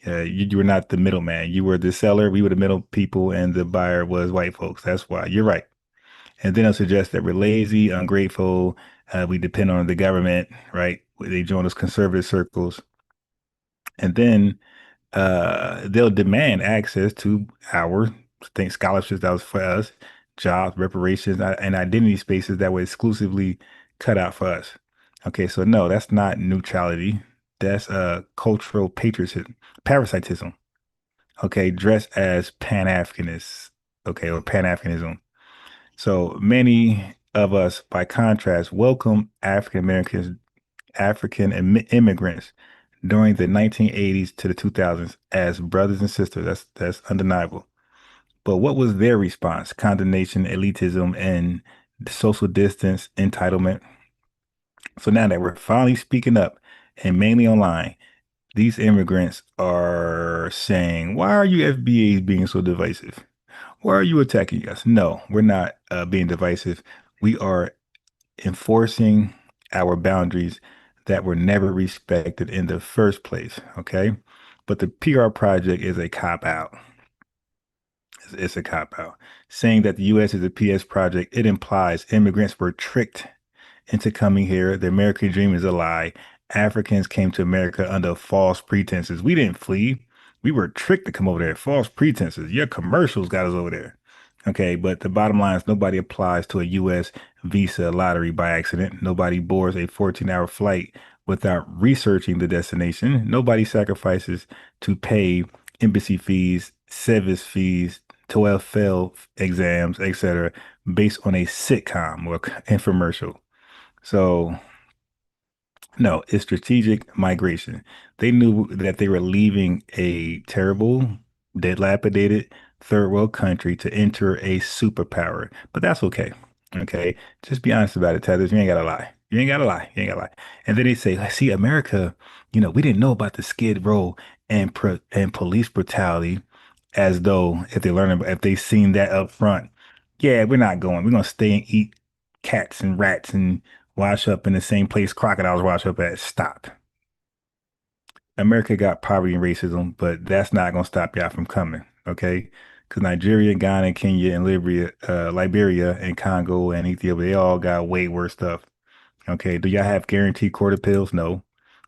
You were not the middleman. You were the seller. We were the middle people, and the buyer was white folks. That's why you're right. And then they'll suggest that we're lazy, ungrateful. We depend on the government, right? They join those conservative circles, and then they'll demand access to our scholarships that was for us, jobs, reparations, and identity spaces that were exclusively cut out for us. Okay, so no, that's not neutrality. That's cultural patriotism, parasitism. Okay, dressed as Pan-Africanists. Okay, or Pan-Africanism. So many of us, by contrast, welcome African immigrants during the 1980s to the 2000s as brothers and sisters. That's undeniable. But what was their response? Condemnation, elitism, and social distance, entitlement. So now that we're finally speaking up, and mainly online, these immigrants are saying, why are you FBAs being so divisive? Why are you attacking us? No, we're not being divisive. We are enforcing our boundaries that were never respected in the first place. Okay. But the PR project is a cop out. It's a cop out. Saying that the U.S. is a PS project, it implies immigrants were tricked into coming here. The American dream is a lie. Africans came to America under false pretenses. We didn't flee. We were tricked to come over there. False pretenses. Your commercials got us over there. Okay, but the bottom line is nobody applies to a U.S. visa lottery by accident. Nobody boards a 14-hour flight without researching the destination. Nobody sacrifices to pay embassy fees, service fees, TOEFL exams, etc., based on a sitcom or infomercial. So, no, it's strategic migration. They knew that they were leaving a terrible, dilapidated third world country to enter a superpower, but that's okay. Okay, just be honest about it, Tether. You ain't gotta lie. You ain't gotta lie. You ain't gotta lie. And then they say, "See, America, we didn't know about the Skid Row and police brutality, as though if they seen that up front, yeah, we're not going. We're gonna stay and eat cats and rats and wash up in the same place crocodiles wash up at. Stop. America got poverty and racism, but that's not going to stop y'all from coming, okay? Because Nigeria, Ghana, Kenya, and Liberia, and Congo, and Ethiopia, they all got way worse stuff. Okay, do y'all have guaranteed quarter pills? No.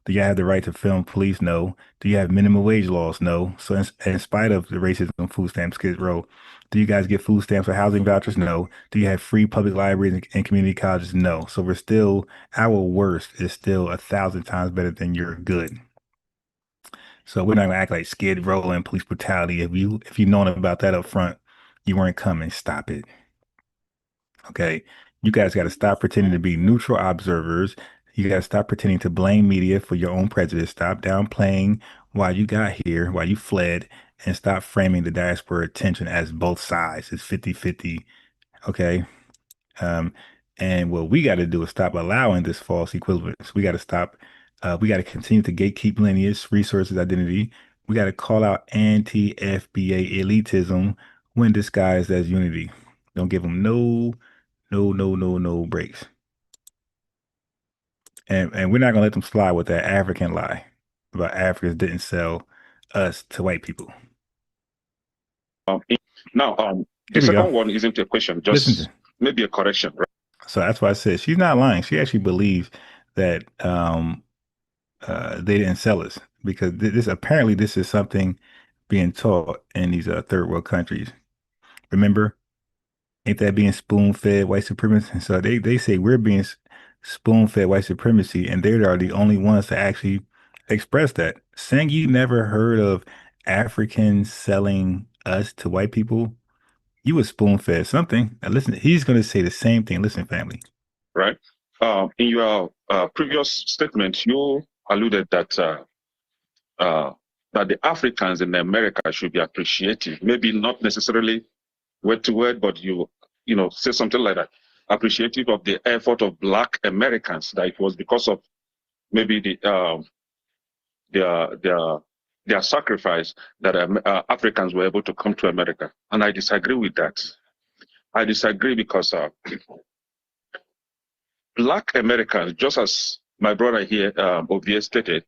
Do you have the right to film police? No. Do you have minimum wage laws? No. So in spite of the racism, food stamps Skid Row, do you guys get food stamps or housing vouchers? No. Do you have free public libraries and community colleges? No. So we're still, our worst is still 1,000 times better than your good. So we're not gonna act like Skid Row and police brutality. If you known about that up front, you weren't coming. Stop it. Okay. You guys got to stop pretending to be neutral observers. You got to stop pretending to blame media for your own prejudice. Stop downplaying why you got here, why you fled, and stop framing the diaspora attention as both sides. It's 50-50. Okay. And what we got to do is stop allowing this false equivalence. We got to stop. We got to continue to gatekeep lineage, resources, identity. We got to call out anti-FBA elitism when disguised as unity. Don't give them no breaks. And we're not gonna let them slide with that African lie about Africans didn't sell us to white people. The second one isn't a question, just maybe a correction, right? So that's why I said she's not lying. She actually believes that they didn't sell us, because this is something being taught in these third world countries. Remember, ain't that being spoon-fed white supremacy? So they say we're being spoon-fed white supremacy, and they are the only ones to actually express that. Saying you never heard of Africans selling us to white people, you were spoon-fed something. Now listen, he's going to say the same thing. Listen, family. Right. In your previous statement, you alluded that that the Africans in America should be appreciative. Maybe not necessarily word to word, but you say something like that. Appreciative of the effort of Black Americans. That it was because of maybe their sacrifice that Africans were able to come to America. And I disagree with that. I disagree because Black Americans, just as my brother here, Ovie, stated.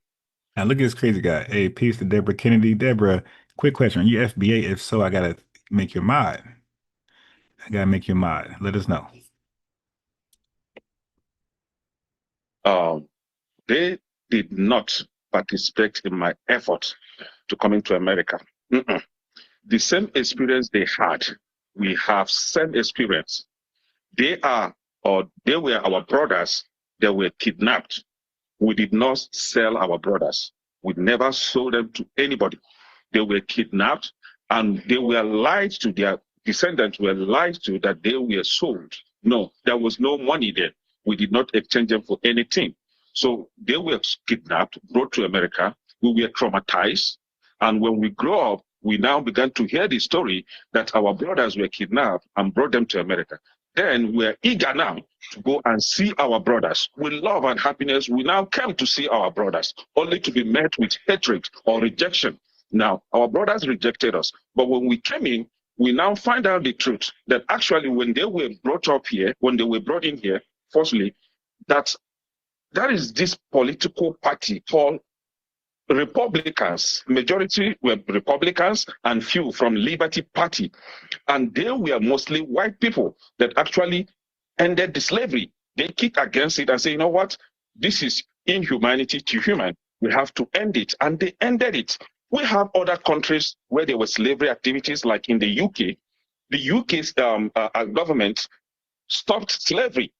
Now look at this crazy guy. Hey, peace to Deborah Kennedy. Deborah, quick question. Are you FBA? If so, I got to make your mod. Let us know. They did not participate in my effort to come into America. The same experience they had, we have same experience. They were our brothers. They were kidnapped. We did not sell our brothers. We never sold them to anybody. They were kidnapped, and they were lied to. Their descendants were lied to that they were sold. No, there was no money there. We did not exchange them for anything. So they were kidnapped, brought to America. We were traumatized. And when we grew up, we now began to hear the story that our brothers were kidnapped and brought them to America. Then we're eager now to go and see our brothers. With love and happiness, we now came to see our brothers, only to be met with hatred or rejection. Now, our brothers rejected us. But when we came in, we now find out the truth that actually when they were brought up here, when they were brought in here, firstly, that is this political party called Republicans. Majority were Republicans and few from Liberty Party. And they were mostly white people that actually ended the slavery. They kicked against it and say, you know what? This is inhumanity to human. We have to end it. And they ended it. We have other countries where there were slavery activities, like in the UK. The UK's government stopped slavery.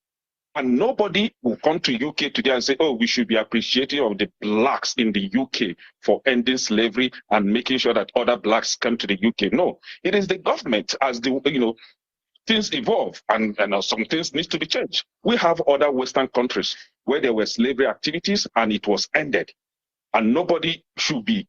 And nobody will come to UK today and say, oh, we should be appreciative of the blacks in the UK for ending slavery and making sure that other blacks come to the UK. No, it is the government. As the things evolve and some things need to be changed. We have other Western countries where there were slavery activities and it was ended. And nobody should be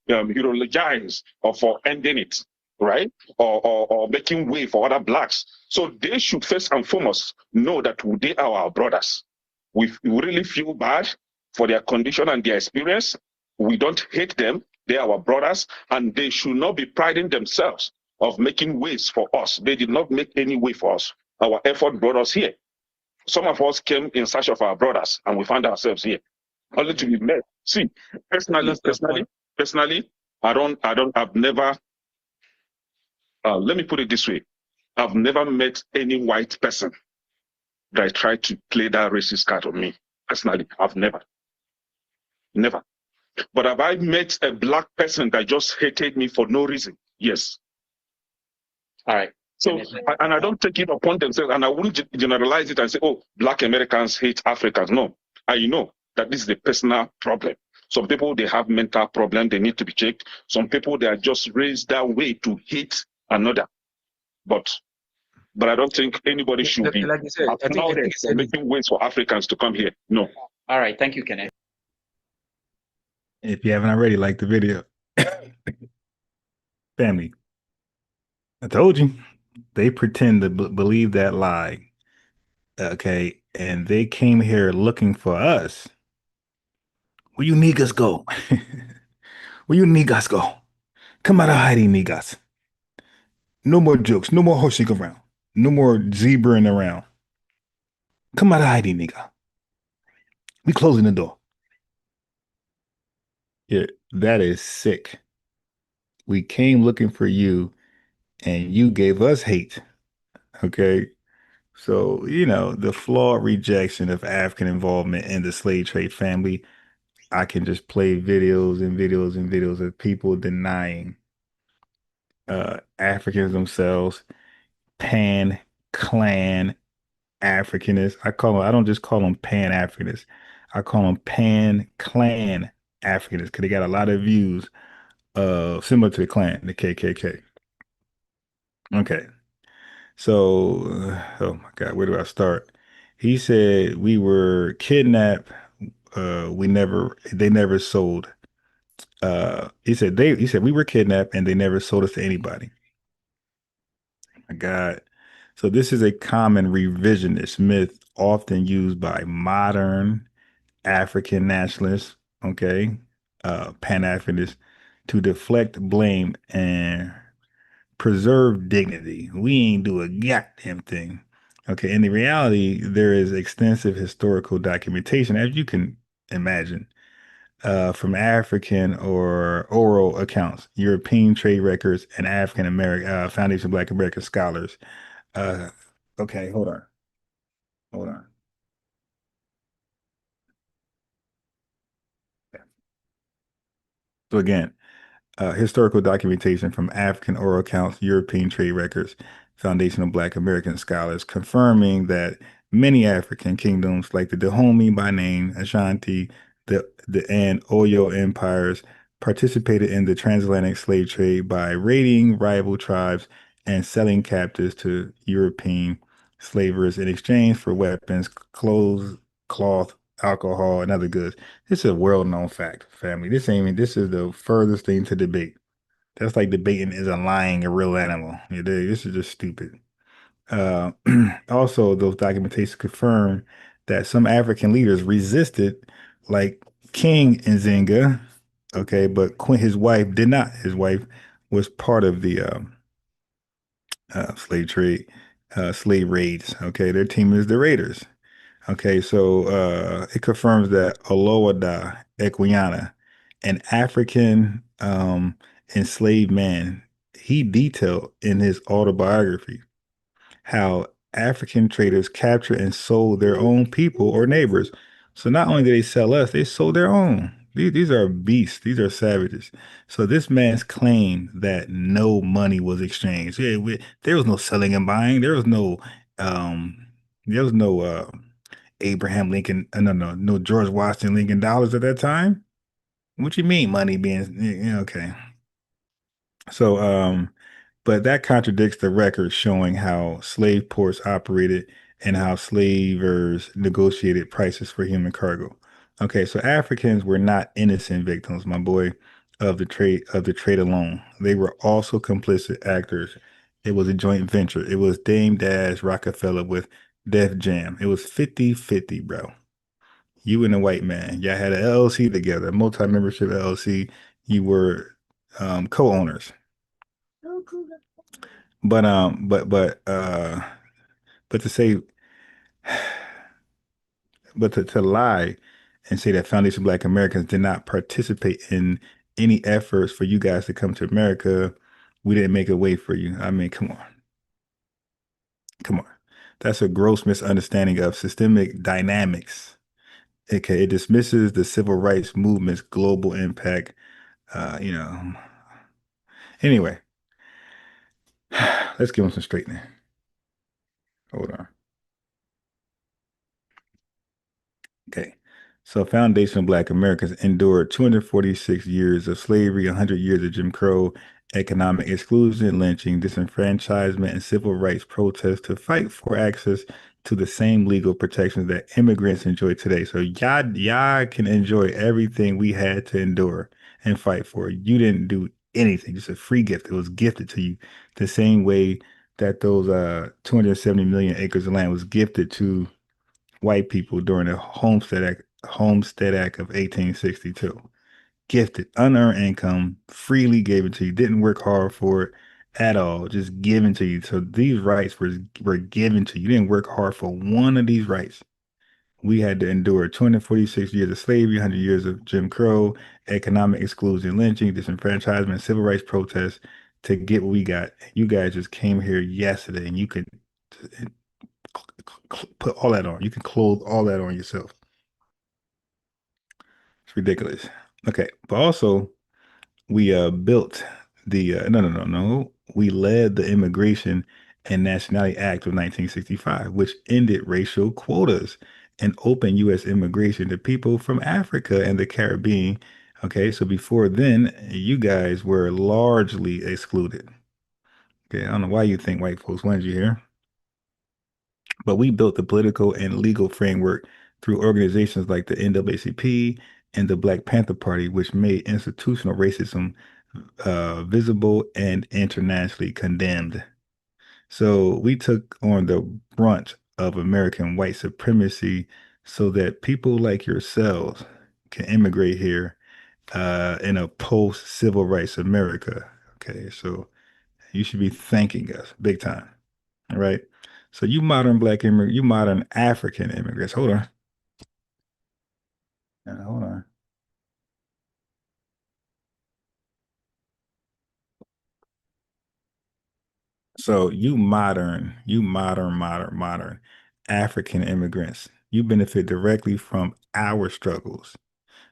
eulogized for ending it, right? Or making way for other blacks. So they should first and foremost know that they are our brothers. We really feel bad for their condition and their experience. We don't hate them. They are our brothers, and they should not be priding themselves of making ways for us. They did not make any way for us. Our effort brought us here. Some of us came in search of our brothers, and we found ourselves here, only to be met. See, personally, I've never. Let me put it this way: I've never met any white person that tried to play that racist card on me. Personally, I've never. But have I met a black person that just hated me for no reason? Yes. All right. So, and I don't take it upon themselves, and I wouldn't generalize it and say, oh, black Americans hate Africans. No, I know that this is a personal problem. Some people, they have mental problem, they need to be checked. Some people, they are just raised that way to hate another. But I don't think anybody should be like you said, applauded for making ways for Africans to come here. No. All right. Thank you, Kenneth. If you haven't already, like the video. Family, I told you. They pretend to believe that lie. Okay. And they came here looking for us. Where you niggas go? Where you niggas go? Come out of hiding, niggas. No more jokes. No more horsing around. No more zebraing around. Come out of hiding, nigga. We closing the door. Yeah, that is sick. We came looking for you, and you gave us hate. Okay. So, the flawed rejection of African involvement in the slave trade family. I can just play videos and videos and videos of people denying Africans themselves, clan Africanists. I don't just call them Pan-Africanists. I call them Pan-Clan Africanists because they got a lot of views similar to the Klan, the KKK. Okay. So, oh my God, where do I start? He said we were kidnapped. They never sold. He said we were kidnapped and they never sold us to anybody. My God. So this is a common revisionist myth often used by modern African nationalists, okay, Pan-Africanists, to deflect blame and preserve dignity. We ain't do a goddamn thing. Okay, in the reality, there is extensive historical documentation, as you can imagine, from African or oral accounts, European trade records, and African American Foundation of Black American Scholars. Okay, hold on. So again, historical documentation from African oral accounts, European trade records, Foundation of Black American Scholars, confirming that many African kingdoms, like the Dahomey by name, Ashanti, and Oyo empires, participated in the transatlantic slave trade by raiding rival tribes and selling captives to European slavers in exchange for weapons, clothes, cloth, alcohol, and other goods. This is a well-known fact, family. This is the furthest thing to debate. That's like debating is a lion a real animal. This is just stupid. Also, those documentations confirm that some African leaders resisted, like King Nzinga, okay, but his wife did not. His wife was part of the slave trade, slave raids. Okay, their team is the Raiders. Okay, so it confirms that Oloada Equiana, an African enslaved man, he detailed in his autobiography how African traders captured and sold their own people or neighbors. So not only did they sell us, they sold their own. These are beasts. These are savages. So this man's claim that no money was exchanged. Yeah, there was no selling and buying. There was no Abraham Lincoln, no George Washington Lincoln dollars at that time. What you mean money being okay? So but that contradicts the record showing how slave ports operated and how slavers negotiated prices for human cargo. Okay, so Africans were not innocent victims, my boy, of the trade alone. They were also complicit actors. It was a joint venture. It was Dame Dash Rockefeller with Def Jam. It was 50-50, bro. You and a white man. Y'all had an LLC together, a multi-membership LLC. You were co-owners. But to say, but to lie and say that Foundation Black Americans did not participate in any efforts for you guys to come to America, we didn't make a way for you. I mean, come on. That's a gross misunderstanding of systemic dynamics Okay, it dismisses the civil rights movement's global impact. Anyway, let's give them some straightening. Hold on. Okay. So foundational Black Americans endured 246 years of slavery, 100 years of Jim Crow, economic exclusion, lynching, disenfranchisement, and civil rights protests to fight for access to the same legal protections that immigrants enjoy today. So y'all can enjoy everything we had to endure and fight for. You didn't do anything, just a free gift. It was gifted to you the same way that those 270 million acres of land was gifted to white people during the Homestead Act of 1862. Gifted, unearned income, freely gave it to you. Didn't work hard for it at all, just given to you. So these rights were given to you. You didn't work hard for one of these rights. We had to endure 246 years of slavery, 100 years of Jim Crow, economic exclusion, lynching, disenfranchisement, civil rights protests to get what we got. You guys just came here yesterday and you could put all that on. You can clothe all that on yourself. It's ridiculous. Okay, but also we built the no. We led the Immigration and Nationality Act of 1965, which ended racial quotas and opened U.S. immigration to people from Africa and the Caribbean. Okay, so before then, you guys were largely excluded. Okay, I don't know why you think white folks wanted you here. But we built the political and legal framework through organizations like the NAACP and the Black Panther Party, which made institutional racism visible and internationally condemned. So we took on the brunt of American white supremacy so that people like yourselves can immigrate here in a post-civil rights America. Okay, so you should be thanking us big time. All right. So you modern Black immigrants, you modern African immigrants. Hold on. Hold on. So you modern African immigrants, you benefit directly from our struggles,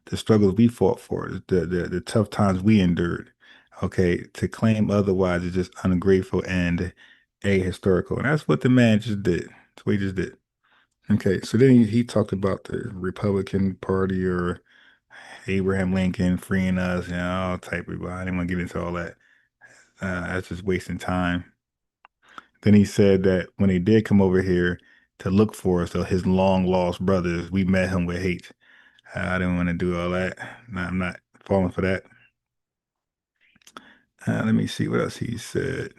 the struggles we fought for, the tough times we endured. Okay, to claim otherwise is just ungrateful and ahistorical. And that's what the man just did. That's what he just did. Okay, so then he talked about the Republican Party or Abraham Lincoln freeing us, all type of. I didn't want to get into all that. That's just wasting time. Then he said that when he did come over here to look for us, so his long lost brothers, we met him with hate. I didn't want to do all that. No, I'm not falling for that. Let me see what else he said.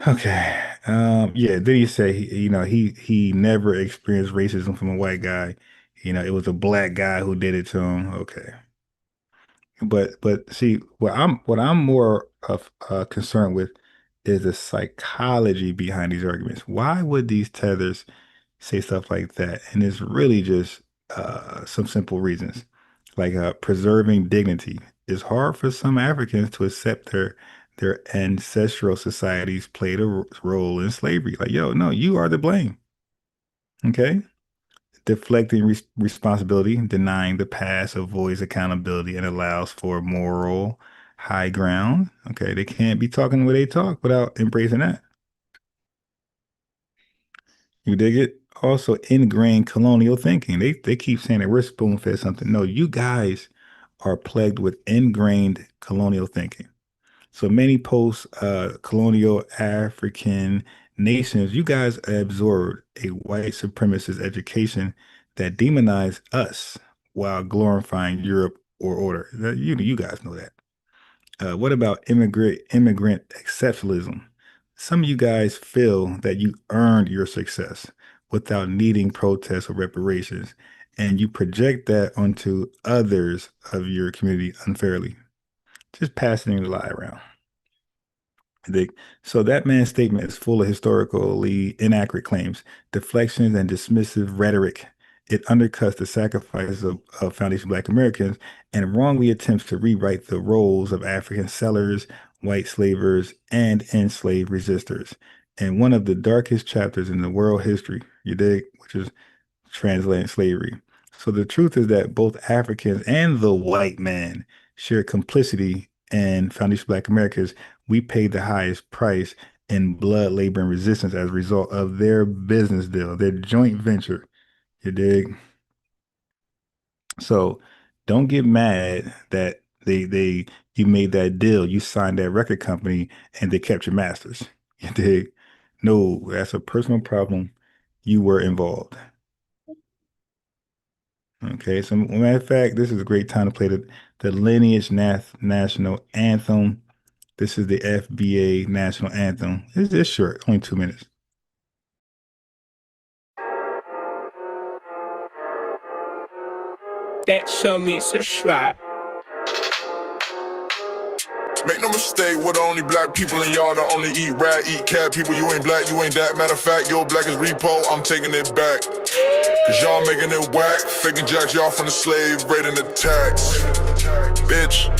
Okay. Yeah, then he said he never experienced racism from a white guy. It was a black guy who did it to him. Okay. But see, what I'm more of concerned with is the psychology behind these arguments. Why would these tethers say stuff like that? And it's really just some simple reasons, like preserving dignity. It's hard for some Africans to accept their ancestral societies played a role in slavery. Like, yo, no, you are to blame. Okay. Deflecting responsibility, denying the past, avoids accountability, and allows for moral high ground. Okay, they can't be talking the way they talk without embracing that. You dig it? Also, ingrained colonial thinking. They keep saying that we're spoon-fed something. No, you guys are plagued with ingrained colonial thinking. So many post-colonial African nations, you guys absorbed a white supremacist education that demonized us while glorifying Europe or order. You guys know that. What about immigrant exceptionalism? Some of you guys feel that you earned your success without needing protests or reparations, and you project that onto others of your community unfairly. Just passing the lie around. So that man's statement is full of historically inaccurate claims, deflections, and dismissive rhetoric. It undercuts the sacrifice of foundation Black Americans and wrongly attempts to rewrite the roles of African sellers, white slavers, and enslaved resistors. And one of the darkest chapters in the world history, you dig, which is transatlantic slavery. So the truth is that both Africans and the white man share complicity in foundation Black Americas. We paid the highest price in blood, labor, and resistance as a result of their business deal, their joint venture. You dig? So don't get mad that you made that deal, you signed that record company, and they kept your masters. You dig? No, that's a personal problem. You were involved. Okay, so matter of fact, this is a great time to play the lineage national anthem. This is the FBA national anthem. It's short, only 2 minutes. That show me subscribe. Make no mistake, we're the only black people in y'all that only eat rat, eat cat. People, you ain't black, you ain't that. Matter of fact, your black is repo, I'm taking it back. Cause y'all making it whack, faking jacks, y'all from the slave, raiding the tax. Bitch.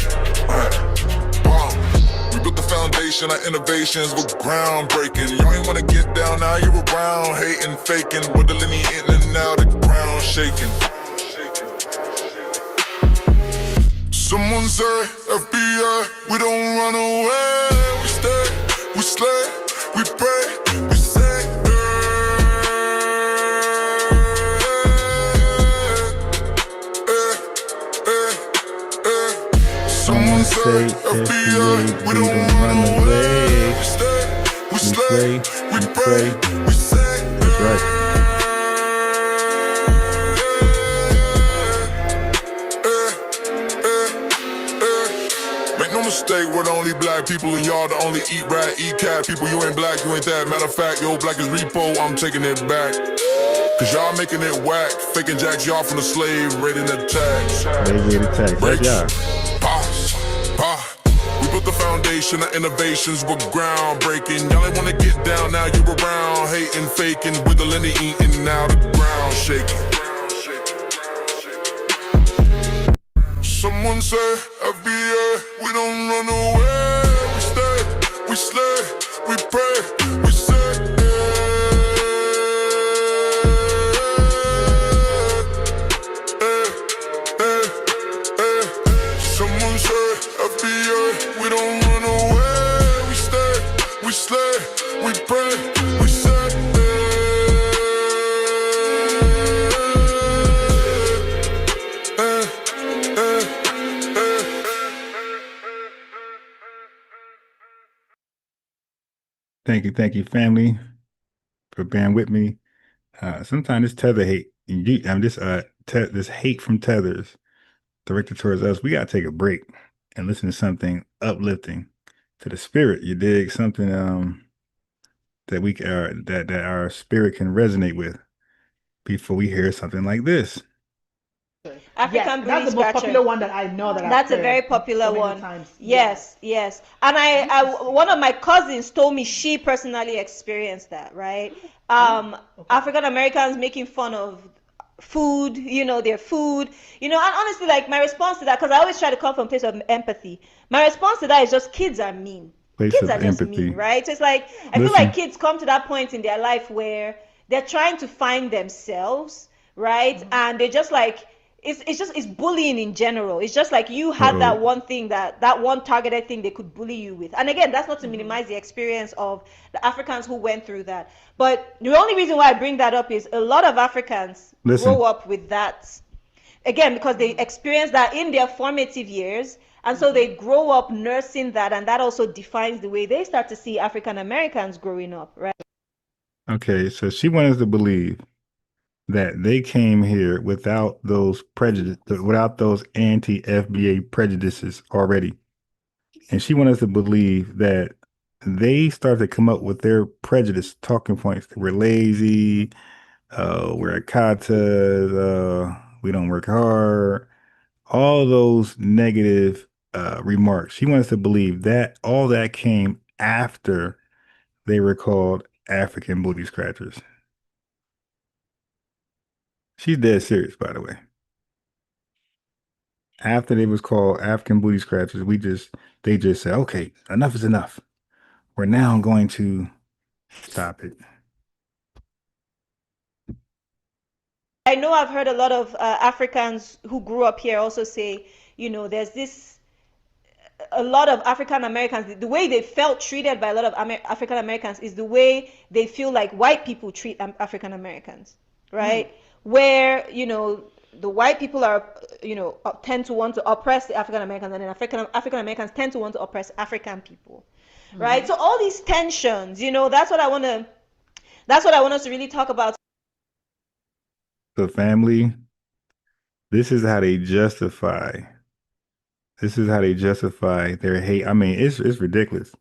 We built the foundation, our innovations were groundbreaking. Y'all ain't wanna get down, now you're around, hating, faking, with the lineage in and out, the ground shaking. Someone say, FBI, we don't run away. We stay, we slay, we pray, we say, Someone say, FBI, we don't run away. We stay, we slay, we pray, we say. That's right. Mistake, we're the only black people and y'all the only eat rat, eat cat. People, you ain't black, you ain't that. Matter of fact, your black is repo, I'm taking it back. Cause y'all making it whack, faking jacks, y'all from the slave, raiding the tax. They raided tax, that's y'all. We built the foundation of innovations, we're groundbreaking. Y'all ain't wanna get down, now you're around, hating, faking, wiggling and eating, now the ground shaking. Someone say, FBA, we don't run away. We stay, we slay, we pray, we say. Someone say, FBA, we don't run away. We stay, we slay, we pray, we say. Thank you, family, for bearing with me. Sometimes this Tether hate, this hate from Tethers directed towards us, we gotta take a break and listen to something uplifting to the spirit. You dig? Something that our spirit can resonate with before we hear something like this. African yes, that's the most popular one that I know. That's a very popular one. Yes, yes. And I one of my cousins told me she personally experienced that, right? African Americans making fun of food, their food, and honestly, like, my response to that, because I always try to come from a place of empathy, my response to that is just, kids are mean. Kids are just mean, right? So it's like, I feel like kids come to that point in their life where they're trying to find themselves, right? And they're just like, it's bullying in general. It's just like you had that one thing, that one targeted thing they could bully you with. And again, that's not to minimize the experience of the Africans who went through that. But the only reason why I bring that up is a lot of Africans grow up with that. Again, because they experience that in their formative years. And so they grow up nursing that. And that also defines the way they start to see African Americans growing up, right? Okay, so she wanted us to believe that they came here without those prejudice, without those anti-FBA prejudices already. And she wanted us to believe that they started to come up with their prejudice talking points. We're lazy, we're akatas, we don't work hard, all those negative remarks. She wants us to believe that all that came after they were called African booty scratchers. She's dead serious, by the way. After they was called African booty scratchers, they just said, okay, enough is enough. We're now going to stop it. I know I've heard a lot of Africans who grew up here also say, there's this, a lot of African Americans, the way they felt treated by a lot of African Americans is the way they feel like white people treat African Americans, right? Where, the white people are, tend to want to oppress the African Americans, and then African Americans tend to want to oppress African people, right? So all these tensions, that's what I want us to really talk about. So family, this is how they justify. This is how they justify their hate. I mean, it's ridiculous.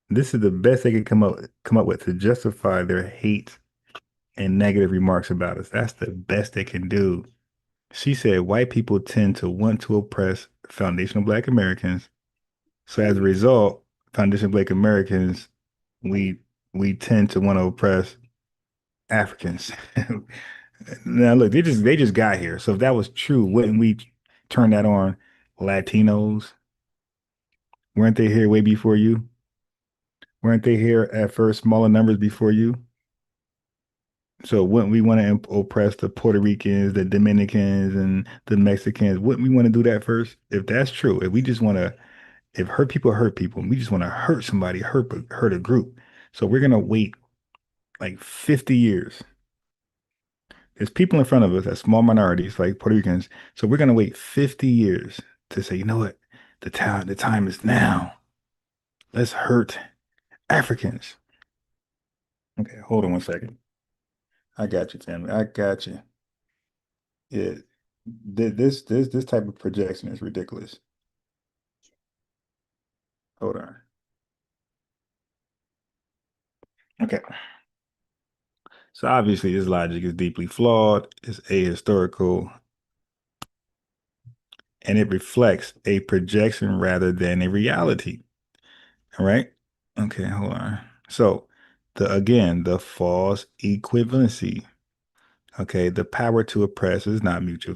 This is the best they can come up with to justify their hate and negative remarks about us. That's the best they can do. She said white people tend to want to oppress foundational Black Americans. So as a result, foundational Black Americans, we tend to want to oppress Africans. Now look, they just got here. So if that was true, wouldn't we turn that on Latinos? Weren't they here way before you? Weren't they here at first, smaller numbers before you? So wouldn't we want to oppress the Puerto Ricans, the Dominicans, and the Mexicans? Wouldn't we want to do that first? If that's true, if we just want to, if hurt people, and we just want to hurt somebody, hurt a group. So we're going to wait like 50 years. There's people in front of us, that small minorities like Puerto Ricans. So we're going to wait 50 years to say, you know what? The time is now. Let's hurt Africans. Okay, hold on one second. I got you, family. I got you. Yeah, this type of projection is ridiculous. Hold on. Okay. So obviously this logic is deeply flawed, it's ahistorical, and it reflects a projection rather than a reality. All right. Okay, hold on. So the false equivalency. Okay, the power to oppress is not mutual.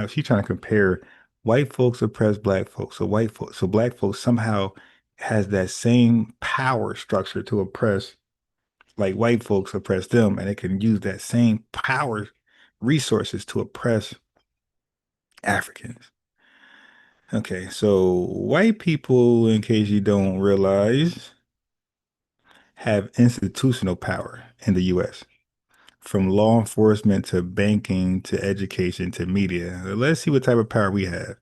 She's trying to compare white folks oppress Black folks. So Black folks somehow has that same power structure to oppress, like white folks oppress them, and it can use that same power resources to oppress Africans. Okay, so white people, in case you don't realize, have institutional power in the US. From law enforcement to banking to education to media. Let's see what type of power we have.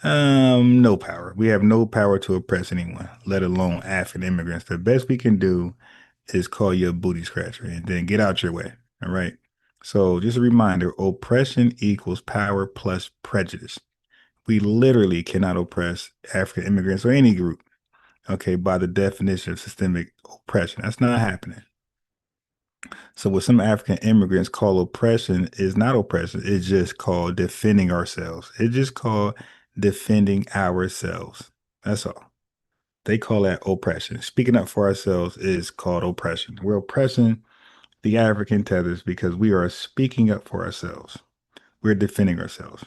No power. We have no power to oppress anyone, let alone African immigrants. The best we can do is call you a booty scratcher and then get out your way. All right. So just a reminder, oppression equals power plus prejudice. We literally cannot oppress African immigrants or any group, okay, by the definition of systemic oppression. That's not happening. So what some African immigrants call oppression is not oppression. It's just called defending ourselves. It's just called defending ourselves. That's all. They call that oppression. Speaking up for ourselves is called oppression. We're oppressing the African tethers because we are speaking up for ourselves. We're defending ourselves.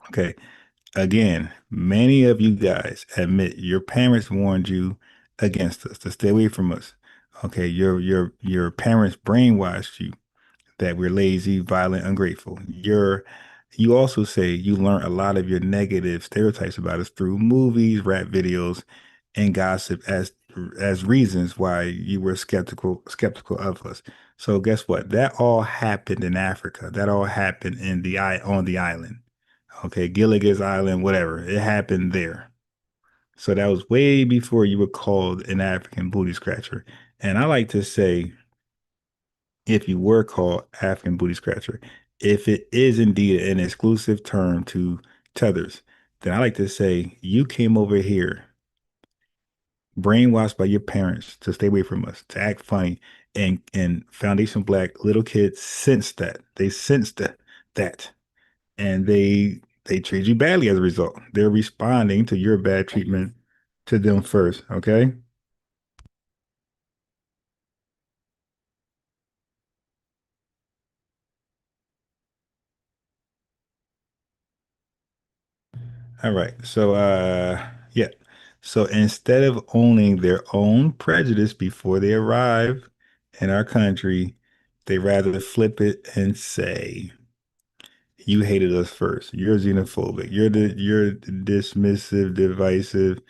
Okay. Again, many of you guys admit your parents warned you against us, to stay away from us. Okay, your parents brainwashed you that we're lazy, violent, ungrateful. You also say you learned a lot of your negative stereotypes about us through movies, rap videos, and gossip as reasons why you were skeptical of us. So guess what? That all happened in Africa. That all happened on the island. Okay, Gilligan's Island, whatever. It happened there. So that was way before you were called an African booty scratcher. And I like to say, if you were called African booty scratcher, if it is indeed an exclusive term to tethers, then I like to say you came over here brainwashed by your parents to stay away from us, to act funny, and Foundation Black little kids sensed that. They sensed that. And they treat you badly as a result. They're responding to your bad treatment to them first, okay? All right. So yeah. So instead of owning their own prejudice before they arrive in our country, They rather flip it and say, you hated us first. You're xenophobic. You're dismissive, divisive.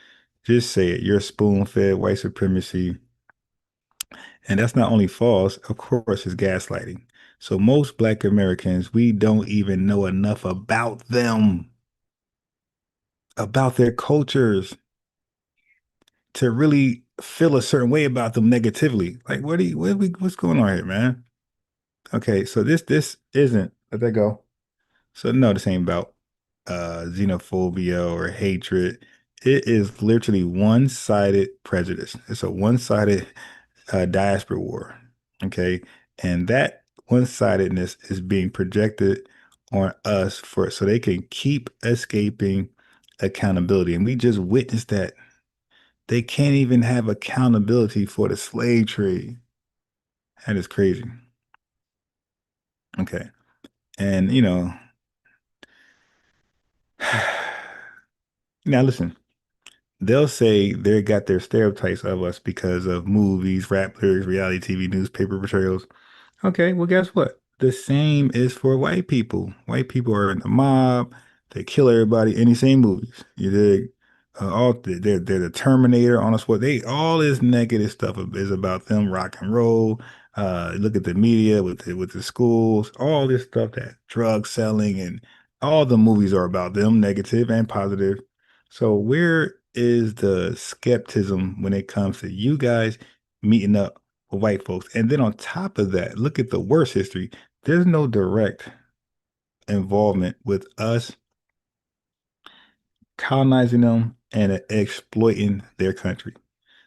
Just say it. You're spoon-fed white supremacy. And that's not only false, of course, it's gaslighting. So most Black Americans, we don't even know enough about them, about their cultures, to really feel a certain way about them negatively. Like, what's going on here, man? Okay, so this isn't, let that go. So no, this ain't about xenophobia or hatred. It is literally one-sided prejudice. It's a one-sided diaspora war. Okay. And that one-sidedness is being projected on us for so they can keep escaping accountability. And we just witnessed that. They can't even have accountability for the slave trade. That is crazy. Okay. And now listen, they'll say they got their stereotypes of us because of movies, rap lyrics, reality TV, newspaper portrayals. Okay, well, guess what? The same is for white people. White people are in the mob. They kill everybody in the same movies. You dig? They're the Terminator on us. What they all this negative stuff is about them rock and roll. Look at the media with the schools. All this stuff that drug selling and all the movies are about them, negative and positive. So where is the skepticism when it comes to you guys meeting up with white folks? And then on top of that, look at the worst history. There's no direct involvement with us colonizing them and exploiting their country.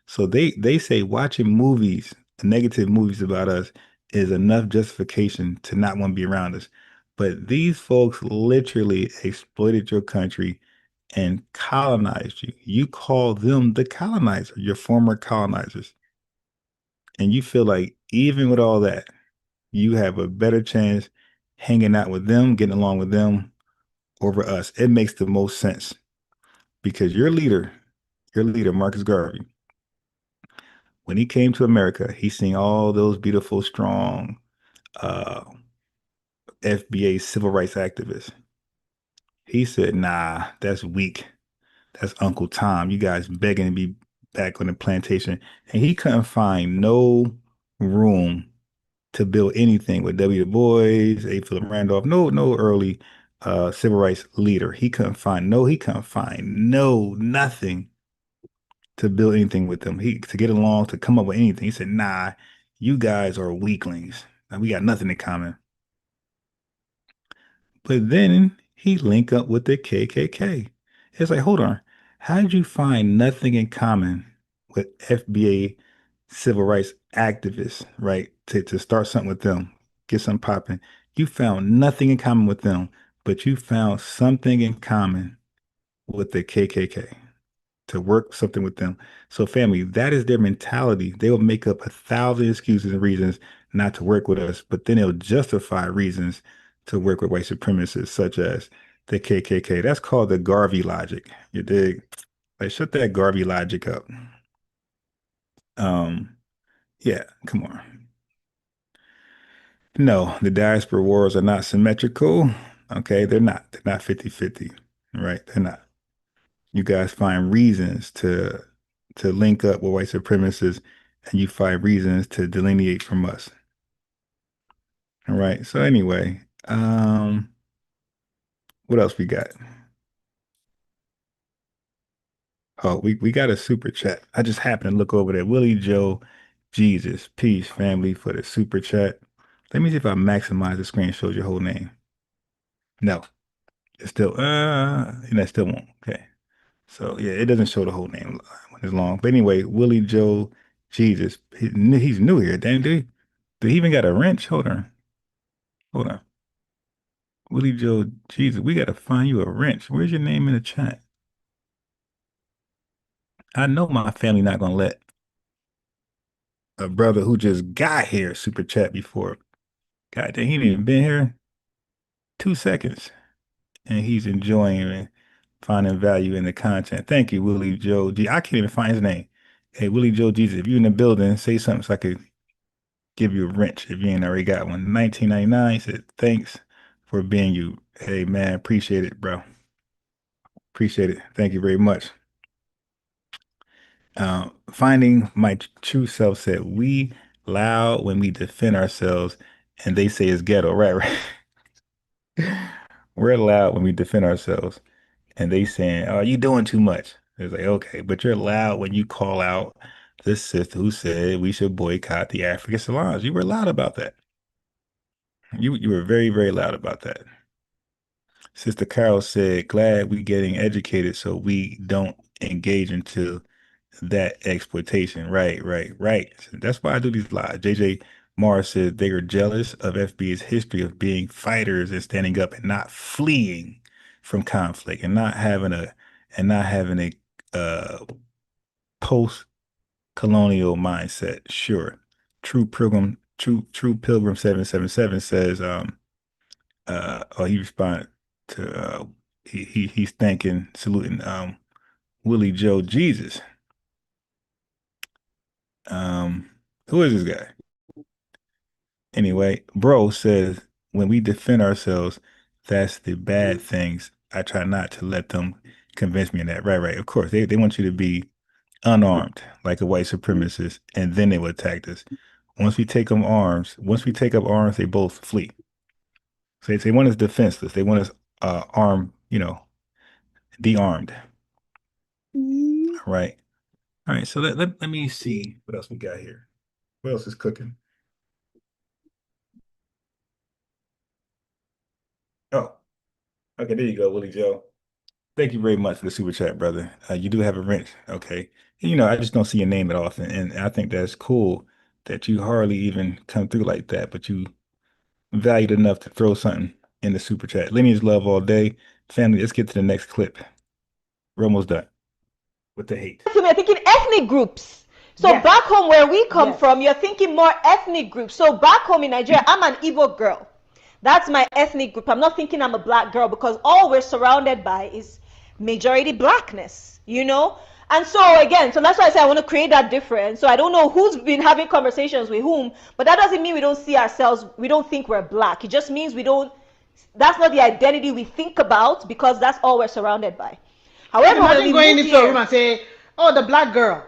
So they say watching movies, negative movies about us is enough justification to not want to be around us. But these folks literally exploited your country and colonized you. You call them the colonizer, your former colonizers. And you feel like even with all that, you have a better chance hanging out with them, getting along with them over us. It makes the most sense because your leader, Marcus Garvey, when he came to America, he seen all those beautiful, strong FBA civil rights activists. He said, nah, that's weak. That's Uncle Tom. You guys begging to be back on the plantation. And he couldn't find no room to build anything with W. Du Bois, A. Philip Randolph, no early civil rights leader. He couldn't find nothing to build anything with them. To get along, to come up with anything. He said, nah, you guys are weaklings. We got nothing in common. But then he linked up with the KKK. It's like, hold on. How did you find nothing in common with FBA civil rights activists, right? To start something with them, get something popping. You found nothing in common with them, but you found something in common with the KKK to work something with them. So family, that is their mentality. They will make up 1,000 excuses and reasons not to work with us, but then they'll justify reasons to work with white supremacists such as the KKK. That's called the Garvey logic. You dig? Like, shut that Garvey logic up. Yeah, come on. No, the diaspora wars are not symmetrical. Okay, they're not. They're not 50-50, right? They're not. You guys find reasons to link up with white supremacists, and you find reasons to delineate from us. All right. So anyway, what else we got? Oh, we got a super chat. I just happened to look over there. Willie Joe Jesus. Peace, family, for the super chat. Let me see if I maximize the screen, shows your whole name. No, it still that still won't. Okay. So yeah, it doesn't show the whole name when it's long. But anyway, Willie Joe Jesus. He's new here. Damn, dude. Did he even got a wrench? Hold on. Willie Joe Jesus. We gotta find you a wrench. Where's your name in the chat? I know my family not gonna let a brother who just got here super chat before. God damn, he didn't even been here 2 seconds. And he's enjoying and finding value in the content. Thank you, Willie Joe G. I can't even find his name. Hey, Willie Joe Jesus, if you're in the building, say something so I could give you a wrench if you ain't already got one. 1999 said, thanks for being you. Hey, man, appreciate it, bro. Appreciate it. Thank you very much. Finding my true self said, we loud when we defend ourselves and they say it's ghetto. Right, right. We're loud when we defend ourselves and they saying, oh, you doing too much. It's like, okay, but you're loud when you call out the sister who said we should boycott the African salons. You were loud about that. You were very, very loud about that. Sister Carol said, glad we getting educated so we don't engage into that exploitation. Right, right, right. So that's why I do these lives. JJ Morris said they are jealous of FBA's history of being fighters and standing up and not fleeing from conflict and not having a post-colonial mindset. Sure. True Pilgrim 777 says he responded to he's saluting Willie Joe Jesus. Who is this guy? Anyway, bro says when we defend ourselves, that's the bad things. I try not to let them convince me of that. Right, right. Of course, they want you to be unarmed like a white supremacist, and then they will attack us. Once we take up arms, they both flee. So they want us defenseless. They want us armed, de-armed. Right. All right. So let me see what else we got here. What else is cooking? Oh, okay. There you go, Willie Joe. Thank you very much for the super chat, brother. You do have a wrench. Okay. And, I just don't see your name at often. And I think that's cool that you hardly even come through like that, but you valued enough to throw something in the super chat. Lineage love all day. Family, let's get to the next clip. We're almost done with the hate. You're thinking ethnic groups. So back home where we come from, you're thinking more ethnic groups. So back home in Nigeria, I'm an Igbo girl. That's my ethnic group. I'm not thinking I'm a black girl because all we're surrounded by is majority blackness, And so again, so that's why I say I want to create that difference. So I don't know who's been having conversations with whom, but that doesn't mean we don't see ourselves, we don't think we're black. It just means that's not the identity we think about because that's all we're surrounded by. However, when we going into a room and say, oh, the black girl.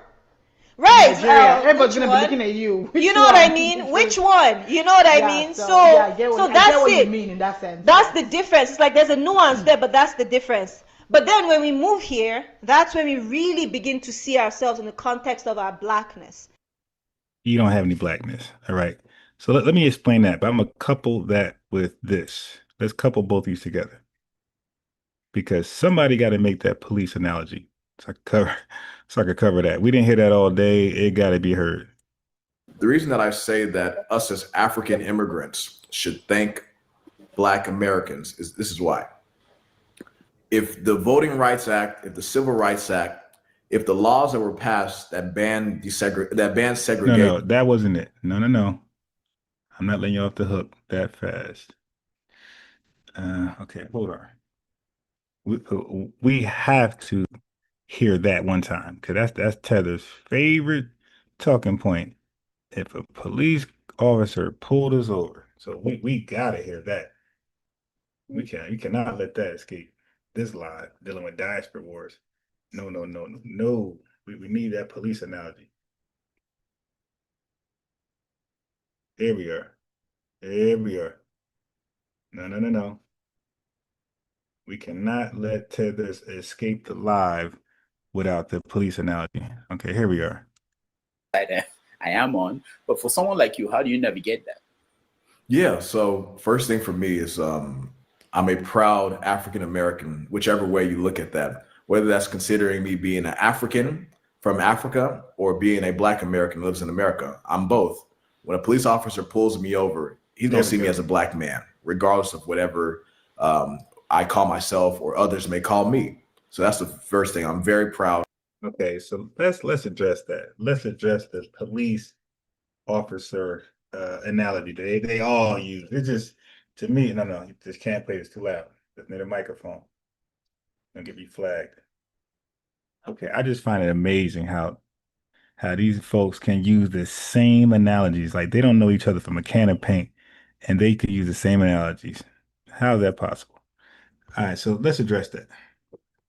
Right. Everybody's going to be looking at you. You know what I mean? Which one? You know what I mean? So that's it. You mean in that sense. That's the difference. It's like there's a nuance there, but that's the difference. But then when we move here, that's when we really begin to see ourselves in the context of our blackness. You don't have any blackness. All right. So let me explain that. But I'm going to couple that with this. Let's couple both these together. Because somebody got to make that police analogy. So I could cover that. We didn't hear that all day. It got to be heard. The reason that I say that us as African immigrants should thank Black Americans is this is why. If the Voting Rights Act, if the Civil Rights Act, if the laws that were passed that ban segregation. No, that wasn't it. No. I'm not letting you off the hook that fast. Okay, hold on. We have to hear that one time because that's Tether's favorite talking point. If a police officer pulled us over, so we gotta hear that. We cannot let that escape. This lie dealing with diaspora wars. No. We need that police analogy. Here we are. No. We cannot let Tethers escape the live without the police analogy. Okay, here we are. I am on, but for someone like you, how do you navigate that? Yeah, so first thing for me is I'm a proud African American, whichever way you look at that, whether that's considering me being an African from Africa or being a Black American who lives in America. I'm both. When a police officer pulls me over, he's going to see me as a Black man, regardless of whatever I call myself or others may call me. So that's the first thing. I'm very proud. Okay, so let's address that. Let's address the police officer analogy. They all use it. Just to me, no, you just can't play this too loud. Just near the microphone. Don't get me flagged. Okay, I just find it amazing how how these folks can use the same analogies. Like they don't know each other from a can of paint, and they could use the same analogies. How is that possible? All right, so let's address that.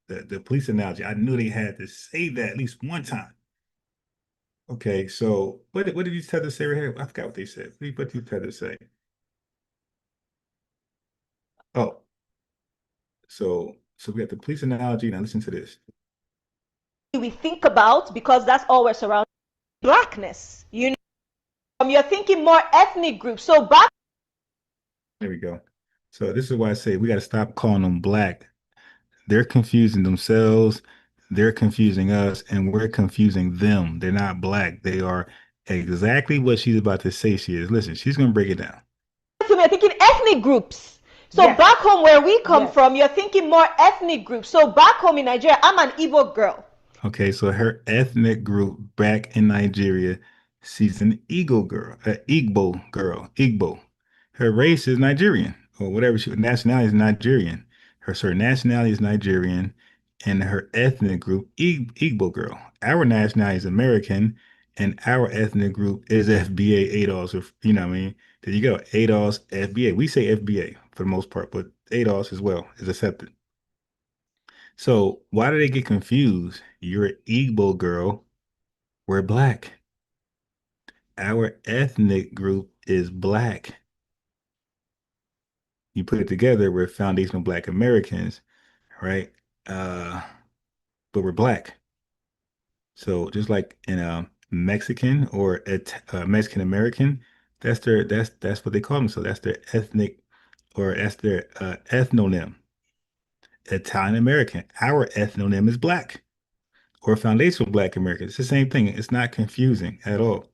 The police analogy. I knew they had to say that at least one time. Okay, so what did you Tether say right here? I forgot what they said. What did you Tether say? Oh, so we got the police analogy. Now listen to this. We think about, because that's all we're surrounded by, blackness. You know, you're thinking more ethnic groups. So back. There we go. So this is why I say we got to stop calling them black. They're confusing themselves. They're confusing us, and we're confusing them. They're not black. They are exactly what she's about to say she is. Listen, she's going to break it down. You're thinking ethnic groups. So yes. Back home where we come yes. from, you're thinking more ethnic groups. So back home in Nigeria, I'm an Igbo girl. Okay, so her ethnic group back in Nigeria, she's an Igbo girl, Igbo. Her race is Nigerian, or whatever nationality is Nigerian. Her nationality is Nigerian, and her ethnic group, Igbo girl. Our nationality is American, and our ethnic group is FBA, ADOS, or, you know what I mean? There you go, ADOS, FBA. We say FBA for the most part, but ADOS as well is accepted. So why do they get confused? You're an Igbo girl. We're black. Our ethnic group is black. You put it together, we're foundational Black Americans, right? But we're black. So just like in a Mexican or a Mexican American, that's what they call them. So that's their ethnic, or that's their ethnonym. Italian American. Our ethnonym is black, or foundational Black American. It's the same thing. It's not confusing at all.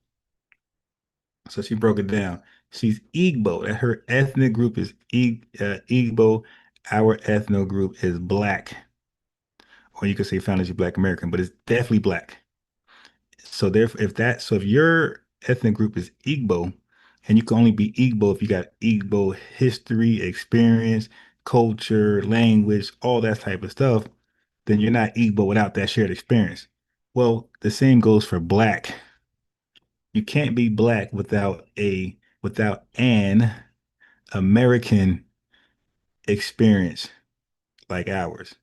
So she broke it down. She's Igbo. That her ethnic group is Igbo. Our ethno group is black, or you could say foundational Black American, but it's definitely black. So therefore, if your ethnic group is Igbo, and you can only be Igbo if you got Igbo history, experience, culture, language, all that type of stuff, then you're not Igbo without that shared experience. Well, the same goes for black. You can't be black without an American experience like ours.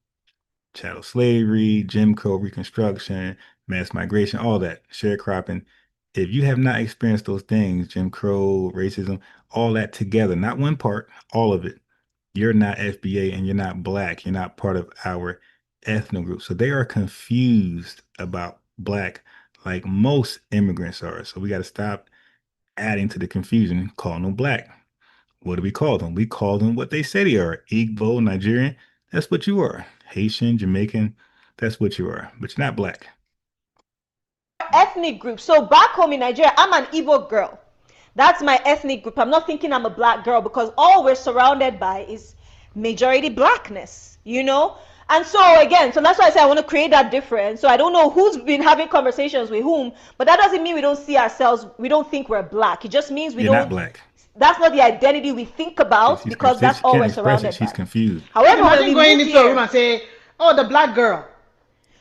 Chattel slavery, Jim Crow, Reconstruction, mass migration, all that, sharecropping. If you have not experienced those things, Jim Crow, racism, all that together, not one part, all of it, you're not FBA and you're not black. You're not part of our ethno group. So they are confused about black like most immigrants are. So we got to stop adding to the confusion, calling them black. What do we call them? We call them what they say they are. Igbo, Nigerian, that's what you are. Haitian, Jamaican, that's what you are. But you're not black. Ethnic group. So back home in Nigeria, I'm an Igbo girl. That's my ethnic group. I'm not thinking I'm a black girl, because all we're surrounded by is majority blackness, you know? And so again, so that's why I say I want to create that difference. So I don't know who's been having conversations with whom, but that doesn't mean we don't see ourselves, we don't think we're black. It just means You're not black. That's not the identity we think about, because that's all we're surrounded by. She's confused. However, imagine going into a room and say, "Oh, the black girl."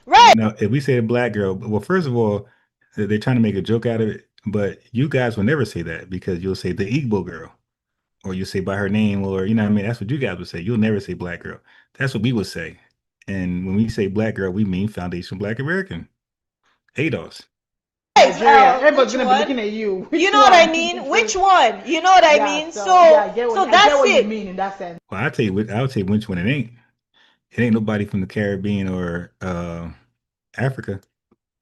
Right. You know, if we say a black girl, well, first of all, they're trying to make a joke out of it, but you guys will never say that, because you'll say the Igbo girl, or you'll say by her name, or, you know what I mean? That's what you guys would say. You'll never say black girl. That's what we would say. And when we say black girl, we mean foundational Black American. ADOS. Nigeria. Everybody's gonna be looking at you. You know what I mean? Which one? You know what I mean? So that's it. You mean in that sense. Well, I'll tell you which one it ain't. It ain't nobody from the Caribbean or Africa.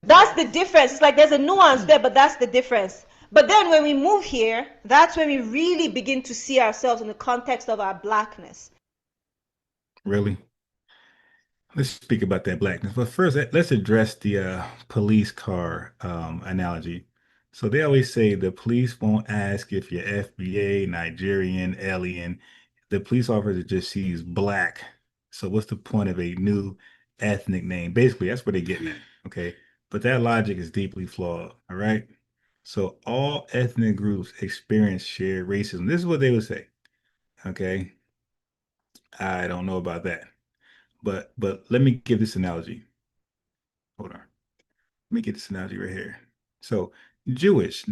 That's the difference. It's like there's a nuance there, but that's the difference. But then when we move here, that's when we really begin to see ourselves in the context of our blackness. Really? Let's speak about that blackness. But first, let's address the police car analogy. So they always say the police won't ask if you're FBA, Nigerian, alien. The police officer just sees black. So what's the point of a new ethnic name? Basically, that's what they're getting at, okay? But that logic is deeply flawed, all right? So all ethnic groups experience shared racism. This is what they would say, okay? I don't know about that. But let me give this analogy. Hold on. Let me get this analogy right here. So the Jews,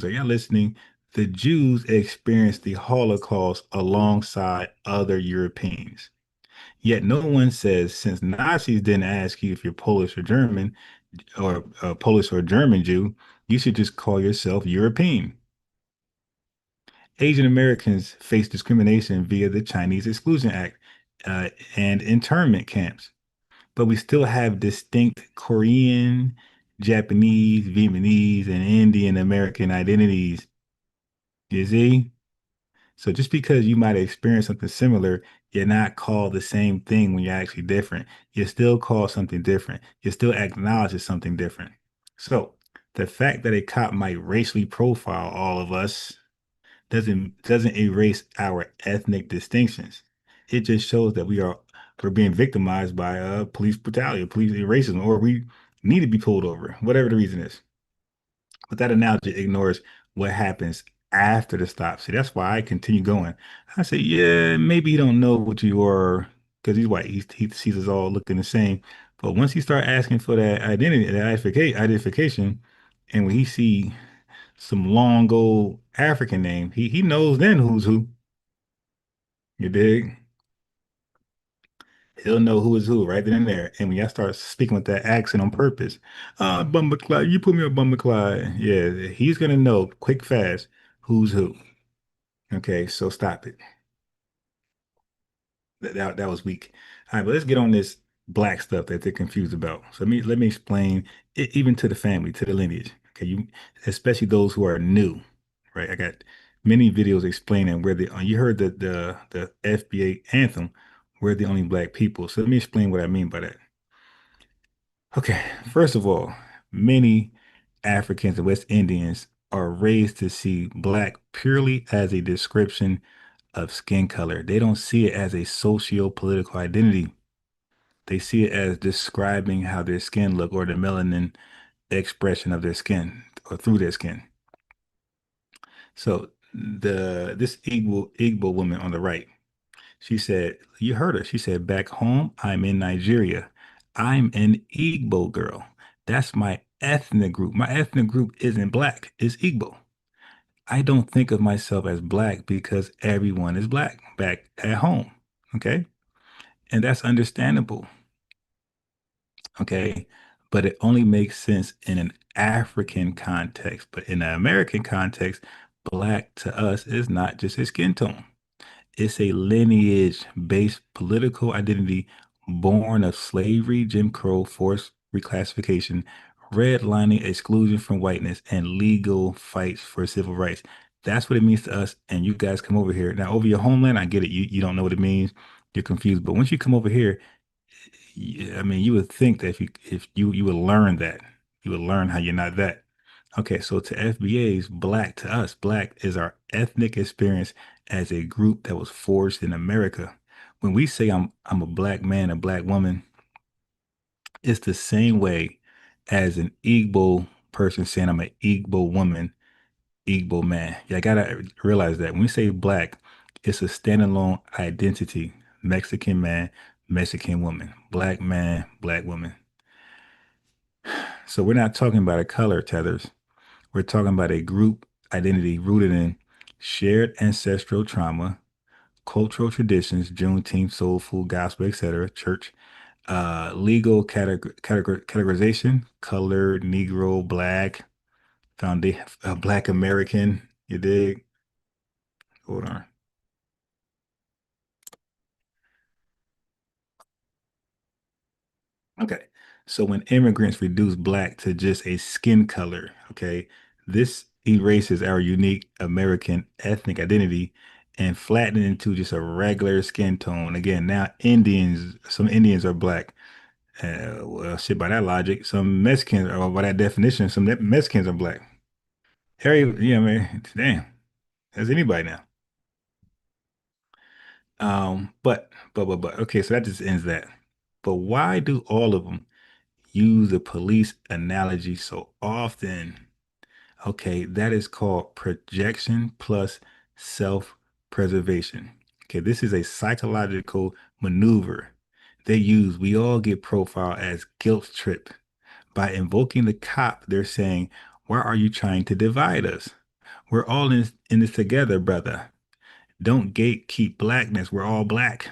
are y'all listening? The Jews experienced the Holocaust alongside other Europeans. Yet no one says, since Nazis didn't ask you if you're Polish or German, or Polish or German Jew, you should just call yourself European. Asian Americans face discrimination via the Chinese Exclusion Act and internment camps, but we still have distinct Korean, Japanese, Vietnamese, and Indian American identities. You see? So just because you might experience something similar, you're not called the same thing when you're actually different. You're still called something different. You're still acknowledged as something different. So the fact that a cop might racially profile all of us doesn't erase our ethnic distinctions. It just shows that we're being victimized by police brutality, police racism, or we need to be pulled over, whatever the reason is. But that analogy ignores what happens after the stop. See, that's why I continue going. I say, yeah, maybe he don't know what you are because he's white. He sees us all looking the same. But once he start asking for that identity, that identification, and when he see some long old African name, he knows then who's who. You dig? He'll know who is who right then and there. And when y'all start speaking with that accent on purpose, Bumba Clyde, you put me on Bumba Clyde. Yeah, he's gonna know quick, fast who's who. Okay, so stop it. That was weak. All right, but let's get on this black stuff that they're confused about. So let me explain it even to the family, to the lineage. Okay, you especially those who are new, right? I got many videos explaining where you heard the FBA anthem, we're the only black people. So let me explain what I mean by that. Okay, first of all, many Africans and West Indians are raised to see black purely as a description of skin color. They don't see it as a socio-political identity. They see it as describing how their skin look or the melanin expression of their skin or through their skin. So this Igbo woman on the right, she said, you heard her. She said, back home, I'm in Nigeria. I'm an Igbo girl. That's my ethnic group. My ethnic group isn't black, it's Igbo. I don't think of myself as black because everyone is black back at home. Okay. And that's understandable. Okay. But it only makes sense in an African context. But in an American context, black to us is not just a skin tone. It's a lineage-based political identity born of slavery, Jim Crow, forced reclassification, redlining, exclusion from whiteness, and legal fights for civil rights. That's what it means to us. And you guys come over here. Now, over your homeland, I get it. You don't know what it means. You're confused. But once you come over here, I mean, you would think that if you would learn that. You would learn how you're not that. Okay, so to FBAs, black to us, black is our ethnic experience as a group that was forged in America. When we say I'm a black man, a black woman, it's the same way as an Igbo person saying I'm an Igbo woman, Igbo man. Yeah, I gotta realize that when we say black, it's a standalone identity. Mexican man, Mexican woman, black man, black woman. So we're not talking about a color, Tethers. We're talking about a group identity rooted in shared ancestral trauma, cultural traditions, Juneteenth, soul food, gospel, etc., church, legal categorization, color, Negro, black, foundation, black American. You dig? Hold on. Okay. So when immigrants reduce black to just a skin color, okay, this erases our unique American ethnic identity and flatten it into just a regular skin tone. Again, now some Indians are black. Well, shit, by that logic, some Mexicans, or by that definition, some Mexicans are black. Harry, yeah, man, damn, that's anybody now. But okay, so that just ends that. But why do all of them use the police analogy so often? Okay, that is called projection plus self-preservation. Okay, this is a psychological maneuver they use. We all get profiled as guilt trip By invoking the cop, they're saying, why are you trying to divide us? We're all in this together, brother. Don't gatekeep blackness. We're all black.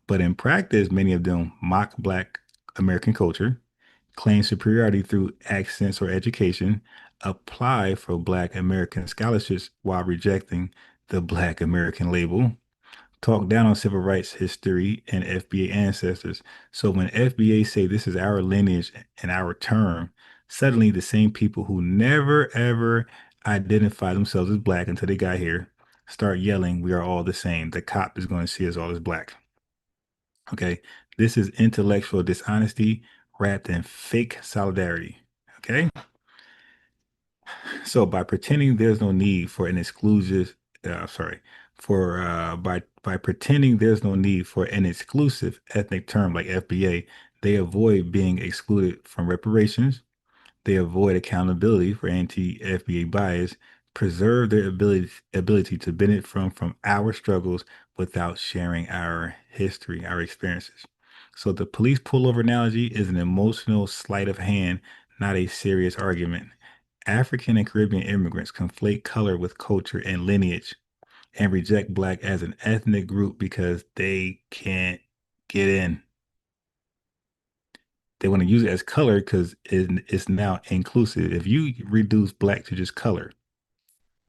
But in practice, many of them mock Black American culture, claim superiority through accents or education, apply for Black American scholarships while rejecting the Black American label, talk down on civil rights history and FBA ancestors. So when FBA say this is our lineage and our term, suddenly the same people who never ever identify themselves as Black until they got here start yelling, we are all the same. The cop is going to see us all as Black. Okay, this is intellectual dishonesty wrapped in fake solidarity. Okay, so by pretending there's no need for an exclusive, by pretending there's no need for an exclusive ethnic term like FBA, they avoid being excluded from reparations. They avoid accountability for anti-FBA bias, preserve their ability to benefit from our struggles without sharing our history, our experiences. So the police pullover analogy is an emotional sleight of hand, not a serious argument. African and Caribbean immigrants conflate color with culture and lineage and reject Black as an ethnic group because they can't get in. They want to use it as color because it's now inclusive. If you reduce Black to just color,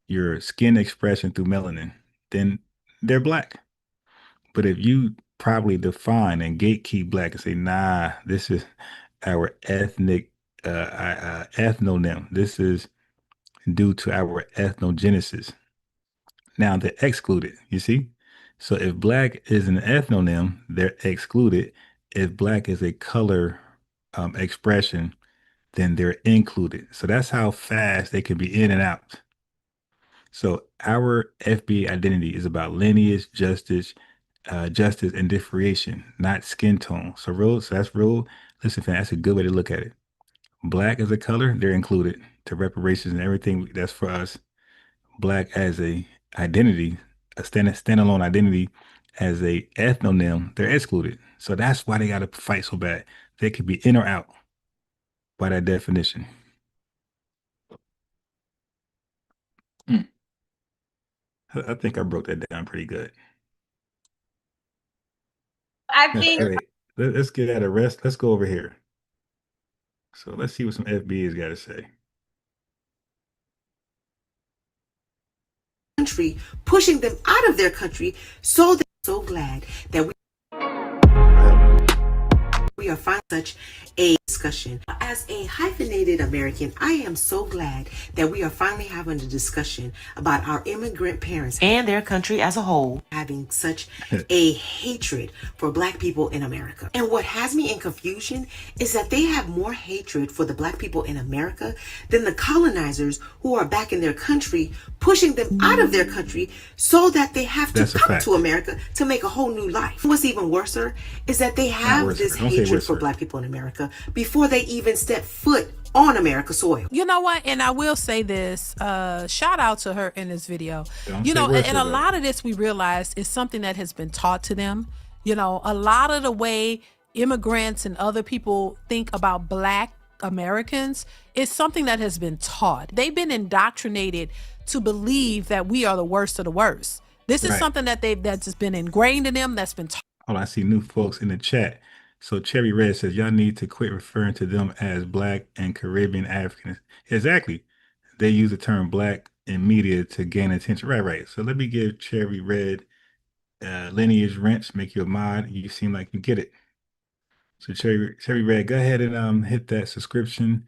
your skin expression through melanin, then they're Black. But if you properly define and gatekeep Black and say, nah, this is our ethnic ethnonym. This is due to our ethnogenesis. Now they're excluded, you see? So if Black is an ethnonym, they're excluded. If Black is a color expression, then they're included. So that's how fast they can be in and out. So our FBA identity is about lineage, justice, and differentiation, not skin tone. So that's real. Listen, fam, that's a good way to look at it. Black as a color, they're included to reparations and everything that's for us. Black as a identity, a standalone identity as a ethnonym, they're excluded. So that's why they got to fight so bad. They could be in or out by that definition. I think I broke that down pretty good. I think. All right, let's get at a rest. Let's go over here. So let's see what some FBA's got to say. Country, pushing them out of their country, so they're so glad that we are finding such a discussion. As a hyphenated American, I am so glad that we are finally having a discussion about our immigrant parents and their country as a whole having such a hatred for Black people in America. And what has me in confusion is that they have more hatred for the Black people in America than the colonizers who are back in their country, pushing them out of their country so that they have to come to America to make a whole new life. What's even worse is that they have this hatred for Black people in America before they even step foot on America's soil. You know what? And I will say this, shout out to her in this video. You know, and a lot of this we realize is something that has been taught to them. You know, a lot of the way immigrants and other people think about Black Americans is something that has been taught. They've been indoctrinated to believe that we are the worst of the worst. This is something that that's just been ingrained in them, that's been taught. Oh, I see new folks in the chat. So Cherry Red says, y'all need to quit referring to them as Black and Caribbean Africans. Exactly. They use the term Black in media to gain attention. Right. So let me give Cherry Red lineage rents, make you a mod. You seem like you get it. So Cherry Red, go ahead and hit that subscription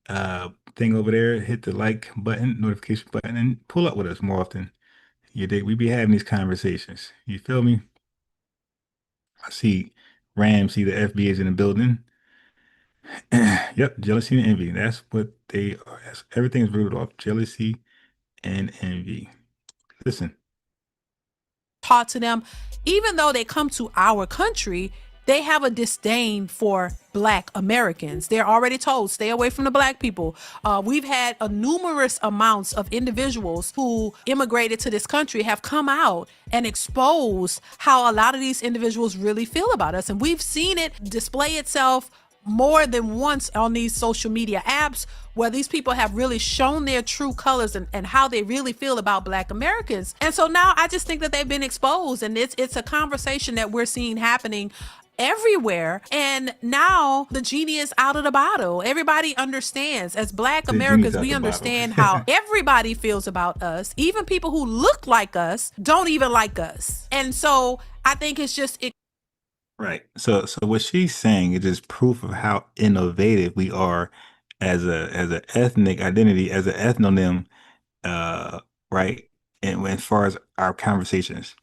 thing over there. Hit the like button, notification button, and pull up with us more often. We be having these conversations. You feel me? I see Ramsey, the FBA's in the building. Yep, jealousy and envy. That's what they are. Everything's rooted off jealousy and envy. Listen. Taught to them, even though they come to our country, they have a disdain for Black Americans. They're already told, stay away from the Black people. We've had numerous amounts of individuals who immigrated to this country have come out and exposed how a lot of these individuals really feel about us. And we've seen it display itself more than once on these social media apps where these people have really shown their true colors and how they really feel about Black Americans. And so now I just think that they've been exposed, and it's a conversation that we're seeing happening everywhere. And now the genie is out of the bottle. Everybody understands, as Black Americans, we understand how everybody feels about us. Even people who look like us don't even like us. And so I think it's just Right. So what she's saying is just proof of how innovative we are as an ethnic identity, as an ethnonym, right? And as far as our conversations,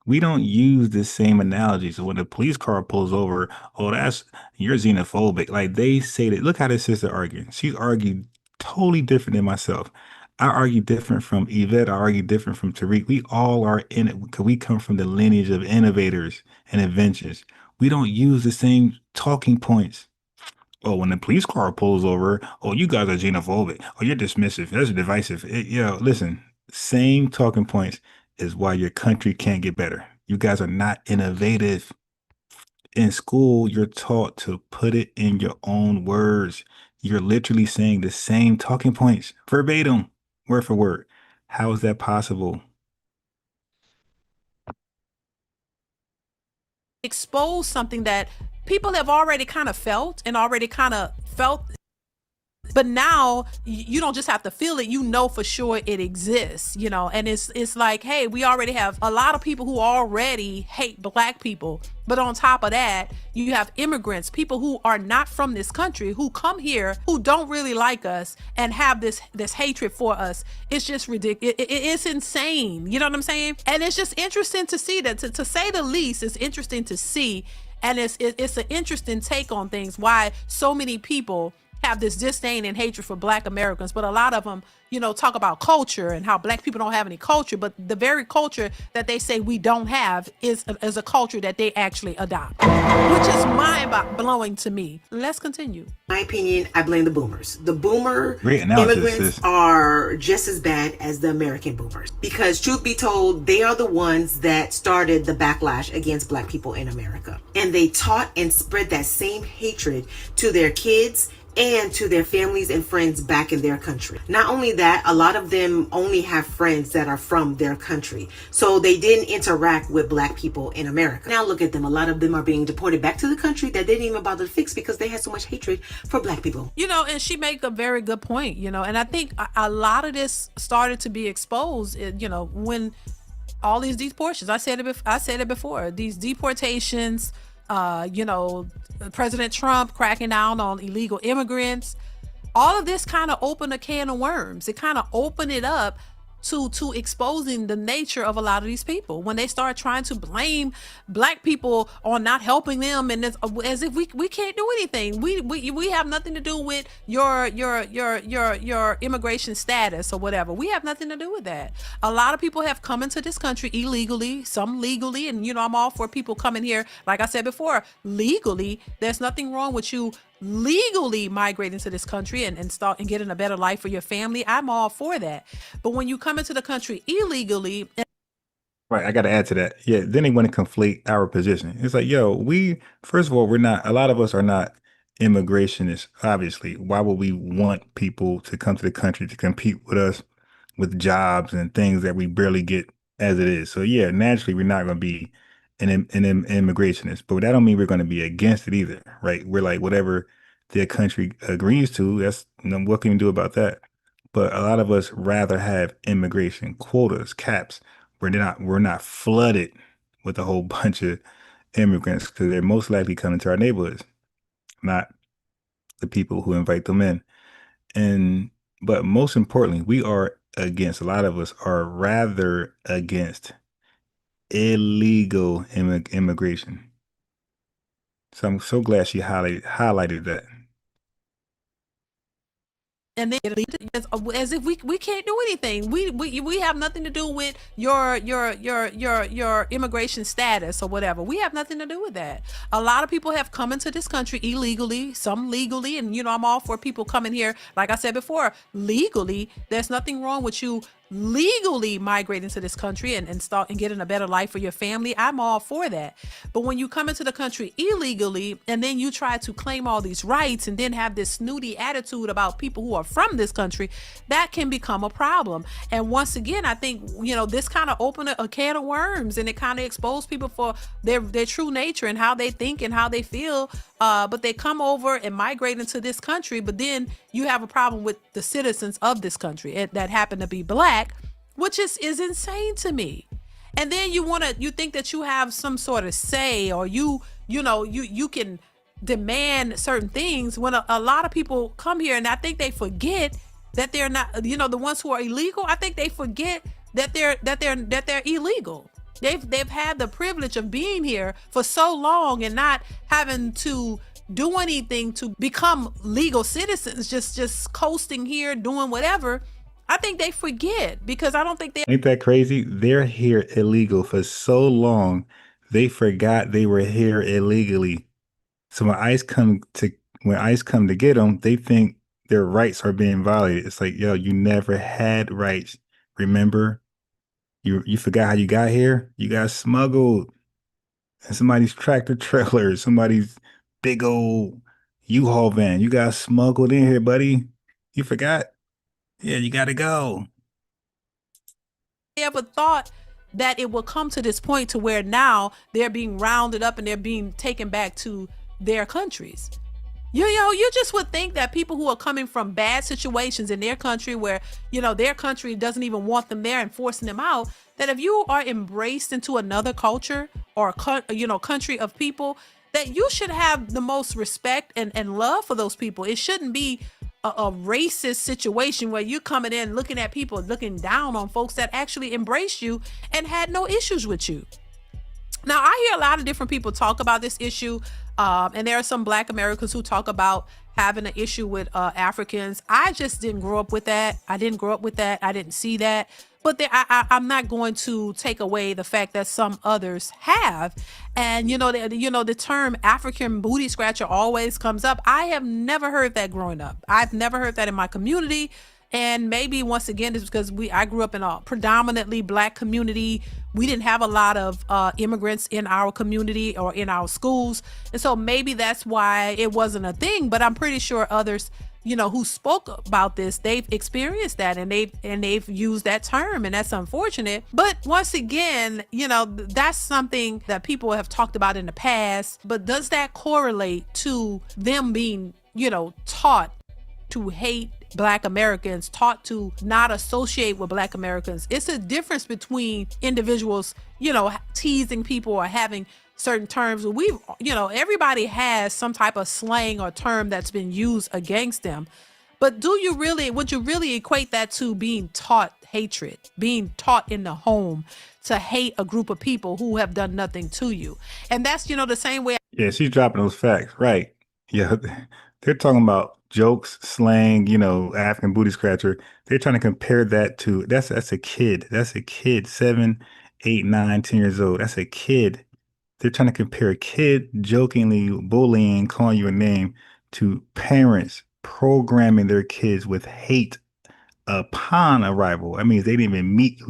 we don't use the same analogy. So when the police car pulls over, oh, you're xenophobic. Like they say that. Look how this sister arguing. She's argued totally different than myself. I argue different from Yvette. I argue different from Tariq. We all are in it because we come from the lineage of innovators and inventions. We don't use the same talking points. Oh, when the police car pulls over, oh, you guys are xenophobic. Oh, you're dismissive. That's divisive. Listen, same talking points is why your country can't get better. You guys are not innovative. In school, you're taught to put it in your own words. You're literally saying the same talking points, verbatim, word for word. How is that possible? expose something that people have already kind of felt but now you don't just have to feel it, you know for sure it exists, you know. And it's like, hey, we already have a lot of people who already hate Black people, but on top of that you have immigrants, people who are not from this country, who come here, who don't really like us and have this hatred for us. It's just ridiculous. It's insane, you know what I'm saying? And it's just interesting to see that, to say the least. It's interesting to see, and it's an interesting take on things, why so many people have this disdain and hatred for Black Americans, but a lot of them, you know, talk about culture and how Black people don't have any culture, but the very culture that they say we don't have is a culture that they actually adopt, which is mind-blowing to me. Let's continue. In my opinion, I blame the boomers. The boomer analysis, immigrants are just as bad as the American boomers, because truth be told, they are the ones that started the backlash against Black people in America. And they taught and spread that same hatred to their kids and to their families and friends back in their country. Not only that, a lot of them only have friends that are from their country, so they didn't interact with Black people in America. Now look at them. A lot of them are being deported back to the country that they didn't even bother to fix because they had so much hatred for Black people. You know, and she make a very good point, you know, and I think a lot of this started to be exposed, you know, when all these deportations, I said it before, these deportations, you know, President Trump cracking down on illegal immigrants, all of this kind of opened a can of worms. It kind of opened it up to exposing the nature of a lot of these people when they start trying to blame Black people on not helping them, and it's as if we can't do anything. We have nothing to do with your immigration status or whatever. We have nothing to do with that. A lot of people have come into this country illegally, some legally, and you know, I'm all for people coming here, like I said before, legally. There's nothing wrong with you legally migrating to this country and start and getting a better life for your family. I'm all for that. But when you come into the country illegally, right, I got to add to that. Yeah, then they want to conflate our position. It's like, yo, first of all, we're not, a lot of us are not immigrationists, obviously. Why would we want people to come to the country to compete with us with jobs and things that we barely get as it is? So yeah, naturally, we're not going to be an immigrationist, but that don't mean we're going to be against it either, right? We're like, whatever their country agrees to, that's, you know, what can we do about that? But a lot of us rather have immigration quotas, caps. We're not flooded with a whole bunch of immigrants because they're most likely coming to our neighborhoods, not the people who invite them in. But most importantly, a lot of us are rather against illegal immigration. So I'm so glad she highlighted that. and then as if we can't do anything. We have nothing to do with your immigration status or whatever. We have nothing to do with that. A lot of people have come into this country illegally, some legally, and you know, I'm all for people coming here, like I said before, legally. There's nothing wrong with you legally migrate into this country and start and getting a better life for your family, I'm all for that. But when you come into the country illegally and then you try to claim all these rights and then have this snooty attitude about people who are from this country, that can become a problem. And once again, I think, you know, this kind of opened a can of worms, and it kind of exposed people for their true nature and how they think and how they feel. But they come over and migrate into this country, but then you have a problem with the citizens of this country that happen to be black, which is insane to me. And then you think that you have some sort of say, or you can demand certain things when a lot of people come here, and I think they forget that they're not, you know, the ones who are illegal. I think they forget that they're illegal. They've had the privilege of being here for so long and not having to do anything to become legal citizens, just coasting here, doing whatever. I think they forget, because I don't think they... Ain't that crazy? They're here illegal for so long, they forgot they were here illegally. So when ICE come to get them, they think their rights are being violated. It's like, yo, you never had rights. Remember? You forgot how you got here? You got smuggled in somebody's tractor trailer, somebody's big old U-Haul van. You got smuggled in here, buddy. You forgot? Yeah, you got to go. Ever thought that it will come to this point to where now they're being rounded up and they're being taken back to their countries? You just would think that people who are coming from bad situations in their country, where, you know, their country doesn't even want them there and forcing them out, that if you are embraced into another culture or country of people, that you should have the most respect and love for those people. It shouldn't be a racist situation where you're coming in looking at people, looking down on folks that actually embraced you and had no issues with you. Now, I hear a lot of different people talk about this issue. And there are some Black Americans who talk about having an issue with Africans. I just didn't grow up with that. I didn't grow up with that. I didn't see that. But I'm not going to take away the fact that some others have. And, the term African booty scratcher always comes up. I have never heard that growing up. I've never heard that in my community. And maybe once again, it's because I grew up in a predominantly Black community. We didn't have a lot of immigrants in our community or in our schools. And so maybe that's why it wasn't a thing. But I'm pretty sure others, who spoke about this, they've experienced that and they've used that term, and that's unfortunate. But once again, that's something that people have talked about in the past. But does that correlate to them being, taught to hate Black Americans, taught to not associate with Black Americans? It's a difference between individuals, teasing people or having certain terms. Everybody has some type of slang or term that's been used against them. But would you really equate that to being taught hatred, being taught in the home to hate a group of people who have done nothing to you? And that's, the same way. Yeah, she's dropping those facts. Right. Yeah. They're talking about jokes, slang, African booty scratcher. They're trying to compare that to, that's a kid. That's a kid, 7, 8, 9, 10 years old. That's a kid. They're trying to compare a kid jokingly bullying, calling you a name, to parents programming their kids with hate upon arrival. That means they didn't even meet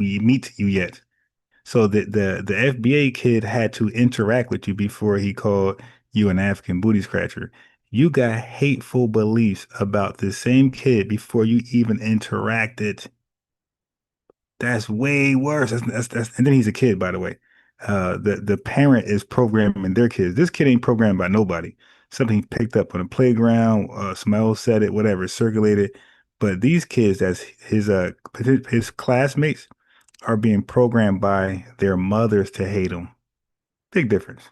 you yet. So the FBA kid had to interact with you before he called you an African booty scratcher. You got hateful beliefs about the same kid before you even interacted. That's way worse. That's and then he's a kid, by the way. The parent is programming their kids. This kid ain't programmed by nobody. Something he picked up on a playground. Somebody else said it, whatever, circulated. But these kids, as his classmates, are being programmed by their mothers to hate him. Big difference.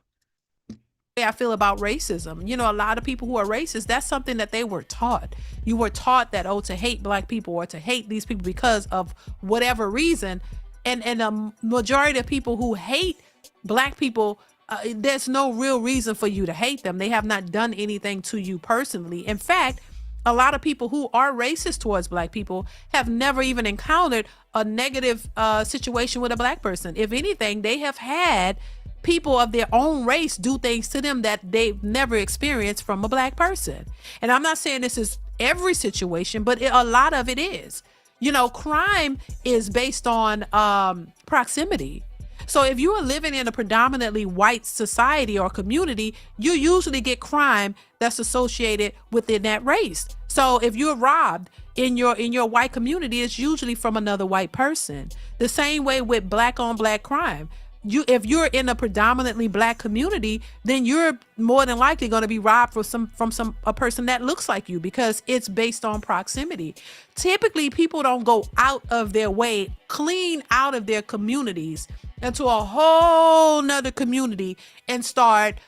I feel about racism. A lot of people who are racist, that's something that they were taught. You were taught that, to hate Black people or to hate these people because of whatever reason. And a majority of people who hate Black people, there's no real reason for you to hate them. They have not done anything to you personally. In fact, a lot of people who are racist towards Black people have never even encountered a negative situation with a Black person. If anything, they have had people of their own race do things to them that they've never experienced from a Black person. And I'm not saying this is every situation, but a lot of it is. You know, crime is based on proximity. So if you are living in a predominantly white society or community, you usually get crime that's associated within that race. So if you're robbed in your white community, it's usually from another white person. The same way with black on black crime. If you're in a predominantly black community, then you're more than likely going to be robbed from a person that looks like you, because it's based on proximity. Typically, people don't go out of their way, clean out of their communities into a whole nother community and start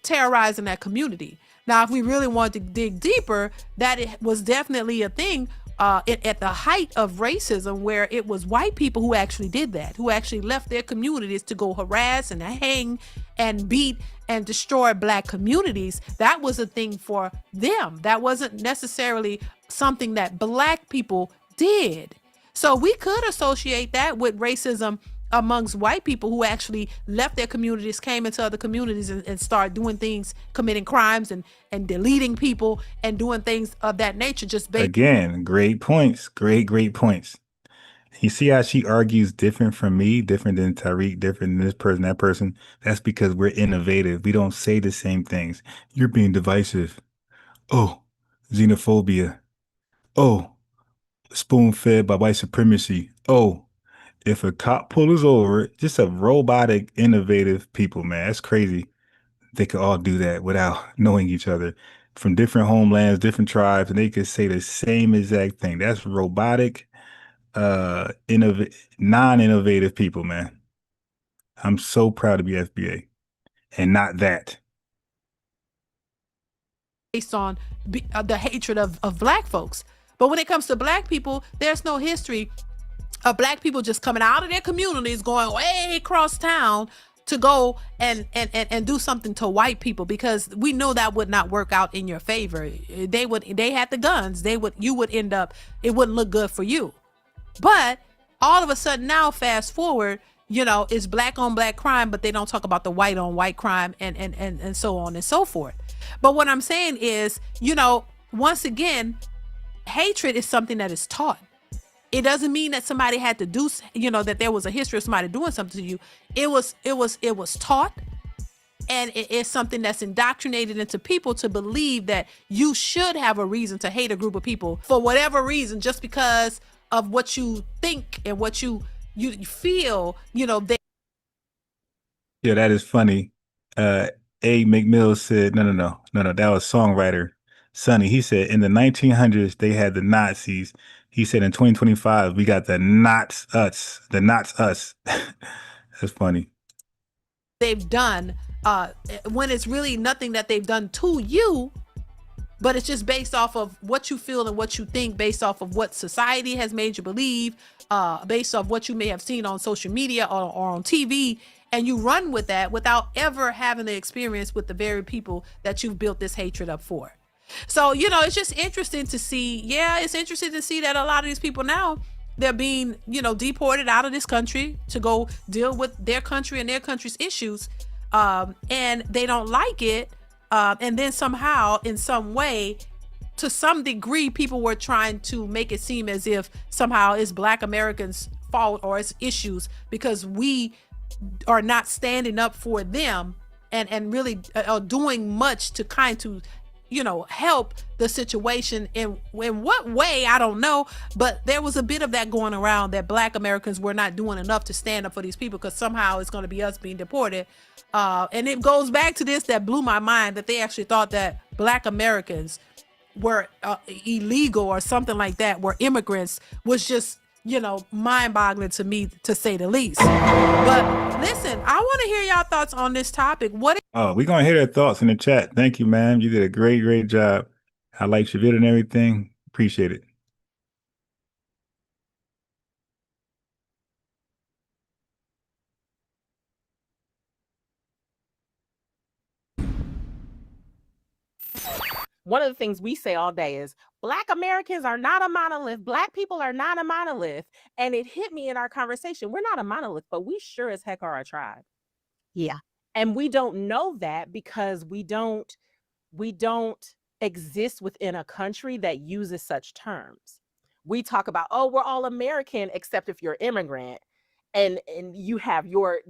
terrorizing that community. Now, if we really want to dig deeper, that it was definitely a thing at the height of racism, where it was white people who actually did that, who actually left their communities to go harass and hang and beat and destroy black communities. That was a thing for them. That wasn't necessarily something that black people did. So we could associate that with racism amongst white people who actually left their communities, came into other communities and started doing things, committing crimes and deleting people and doing things of that nature. Just based. Again, great points. Great points. You see how she argues different from me, different than Tariq, different than this person, that person? That's because we're innovative. We don't say the same things. You're being divisive. Oh, xenophobia. Oh, spoon-fed by white supremacy. Oh, if a cop pulls us over, just a robotic, innovative people, man. That's crazy. They could all do that without knowing each other from different homelands, different tribes, and they could say the same exact thing. That's robotic, non-innovative people, man. I'm so proud to be FBA and not that. Based on the hatred of black folks. But when it comes to black people, there's no history of black people just coming out of their communities, going way across town to go and do something to white people, because we know that would not work out in your favor. They had the guns. You would end up, it wouldn't look good for you. But all of a sudden now, fast forward, you know, it's black on black crime, but they don't talk about the white on white crime and so on and so forth. But what I'm saying is, you know, once again, hatred is something that is taught. It doesn't mean that somebody had to do, you know, that there was a history of somebody doing something to you. It was taught, and it's something that's indoctrinated into people to believe that you should have a reason to hate a group of people for whatever reason, just because of what you think and what you feel, you know. Yeah, that is funny. A. McMill said, no, that was songwriter Sonny. He said in the 1900s, they had the Nazis. He said in 2025, we got the Knots us. That's funny. They've done when it's really nothing that they've done to you, but it's just based off of what you feel and what you think, based off of what society has made you believe, based off what you may have seen on social media or on TV, and you run with that without ever having the experience with the very people that you've built this hatred up for. So, you know, it's just interesting to see. Yeah, it's interesting to see that a lot of these people now, they're being, you know, deported out of this country to go deal with their country and their country's issues. And they don't like it. And then somehow, in some way, to some degree, people were trying to make it seem as if somehow it's Black Americans' fault or it's issues because we are not standing up for them and really are doing much to you know, help the situation. In what way, I don't know, but there was a bit of that going around, that Black Americans were not doing enough to stand up for these people because somehow it's going to be us being deported. And it goes back to this that blew my mind, that they actually thought that Black Americans were illegal or something like that, were immigrants, was just, you know, mind-boggling to me, to say the least. But listen, I want to hear y'all thoughts on this topic. We're going to hear their thoughts in the chat. Thank you, ma'am. You did a great job. I liked your video and everything. Appreciate it. One of the things we say all day is Black Americans are not a monolith. Black people are not a monolith. And it hit me in our conversation. We're not a monolith, but we sure as heck are a tribe. Yeah. And we don't know that because we don't exist within a country that uses such terms. we talk about, oh, we're all American except if you're immigrant, and you have your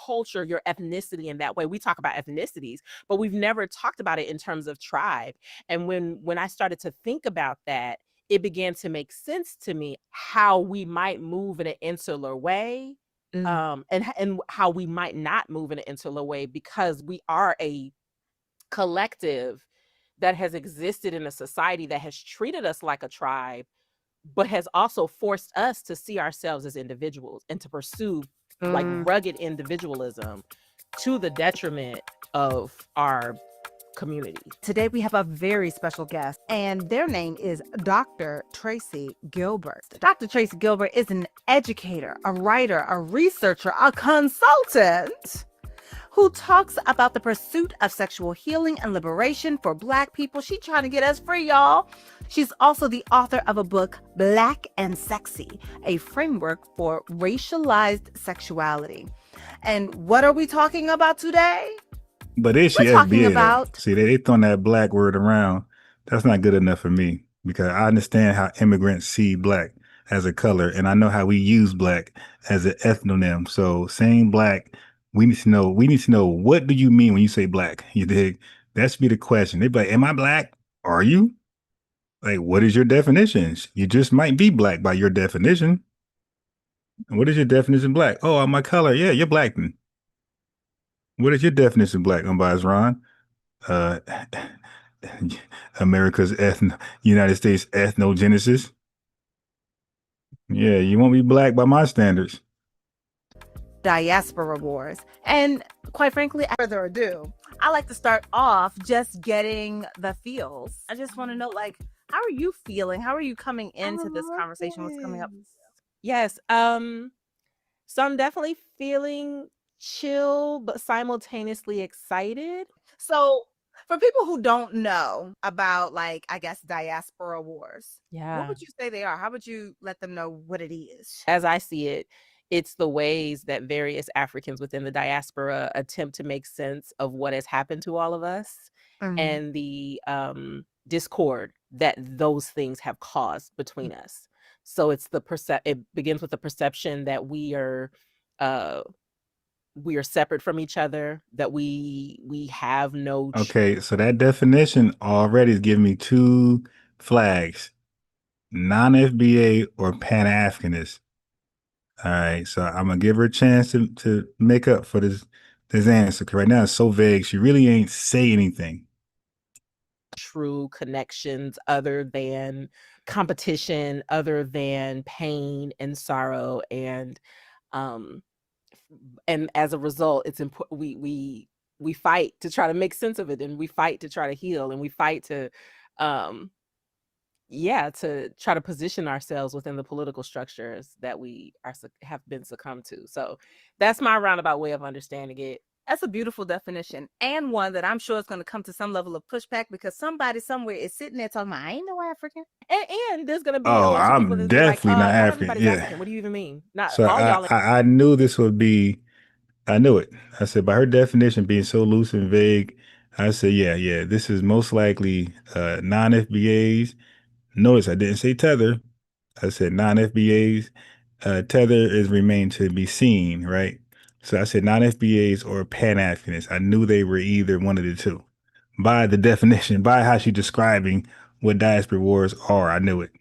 culture, your ethnicity in that way. We talk about ethnicities, but we've never talked about it in terms of tribe. And when I started to think about that, it began to make sense to me how we might move in an insular way, and how we might not move in an insular way, because we are a collective that has existed in a society that has treated us like a tribe, but has also forced us to see ourselves as individuals and to pursue like rugged individualism to the detriment of our community. Today we have a very special guest, and their name is Dr. Tracy Gilbert. Dr. Tracy Gilbert is an educator, a writer, a researcher, a consultant who talks about the pursuit of sexual healing and liberation for Black people. She's trying to get us free, y'all. She's also the author of a book, Black and Sexy, a framework for racialized sexuality. And what are we talking about today? But is she FBA? About... See, they throwing that Black word around. That's not good enough for me, because I understand how immigrants see Black as a color, and I know how we use Black as an ethnonym. So saying Black, we need to know what do you mean when you say Black? You dig? That should be the question. They'd be like, am I Black? Are you? Like, what is your definition? You just might be Black by your definition. What is your definition of Black? Oh, I'm my color. Yeah, you're Black then. What is your definition of Black, Unbiased Ron? America's United States ethnogenesis. Yeah, you won't be Black by my standards. Diaspora wars. And quite frankly, further ado, I like to start off just getting the feels. I just want to know, like, how are you feeling? How are you coming into this conversation? What's coming up? Yes. So I'm definitely feeling chill, but simultaneously excited. So for people who don't know about, like, I guess, diaspora wars, what would you say they are? How would you let them know what it is? As I see it, it's the ways that various Africans within the diaspora attempt to make sense of what has happened to all of us, and the discord that those things have caused between us. So it's it begins with the perception that we are separate from each other, that we have no. Okay, so that definition already is giving me two flags: non-FBA or Pan-Africanist. All right, so I'm gonna give her a chance to make up for this answer, because right now it's so vague. She really ain't say anything. True connections other than competition, other than pain and sorrow, and as a result, it's important we fight to try to make sense of it, and we fight to try to heal, and we fight to to try to position ourselves within the political structures that we have been succumbed to. So that's my roundabout way of understanding it. That's a beautiful definition, and one that I'm sure is going to come to some level of pushback, because somebody somewhere is sitting there talking about, I ain't no African. And there's going to be a lot of people I'm definitely like, not African. Yeah. African. What do you even mean? Not so all y'all. I knew this would be, I knew it. I said, by her definition being so loose and vague, I said, yeah, this is most likely non-FBAs. Notice I didn't say Tether. I said non-FBAs. Tether is remain to be seen, right? So I said non-FBAs or Pan-Africanists. I knew they were either one of the two. By the definition, by how she's describing what diaspora wars are, I knew it.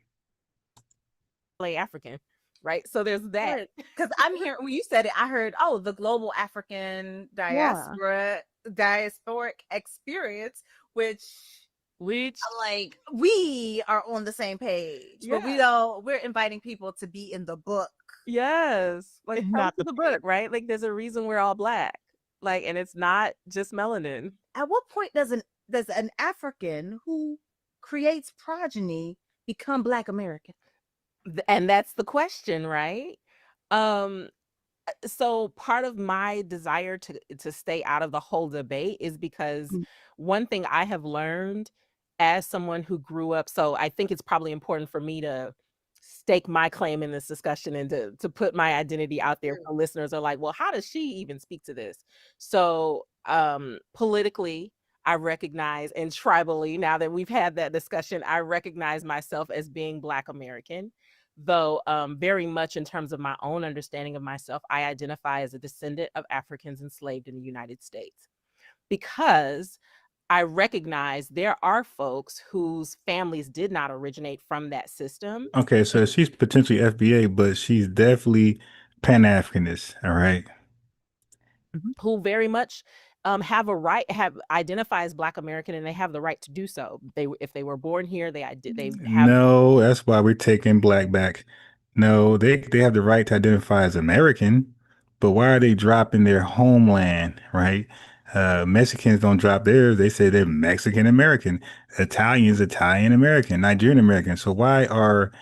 African, right? So there's that. Because I'm hearing, when you said it, I heard, the global African diasporic experience, which like, we are on the same page, but we're inviting people to be in the book. Yes, like not the book, right? Like, there's a reason we're all Black, like, and it's not just melanin. At what point does an African who creates progeny become Black American? And that's the question, right? So part of my desire to stay out of the whole debate is because one thing I have learned as someone who grew up, so I think it's probably important for me to stake my claim in this discussion and to put my identity out there. So listeners are like, well, how does she even speak to this? So politically, I recognize, and tribally, now that we've had that discussion, I recognize myself as being Black American, though very much in terms of my own understanding of myself, I identify as a descendant of Africans enslaved in the United States, because I recognize there are folks whose families did not originate from that system. Okay, so she's potentially FBA, but she's definitely Pan-Africanist, all right? Who very much have a right, have identify as Black American, and they have the right to do so. If they were born here, they have. No, that's why we're taking Black back. No, they have the right to identify as American, but why are they dropping their homeland, right? Mexicans don't drop theirs. They say they're Mexican American. Italians, Italian American, Nigerian American. So why are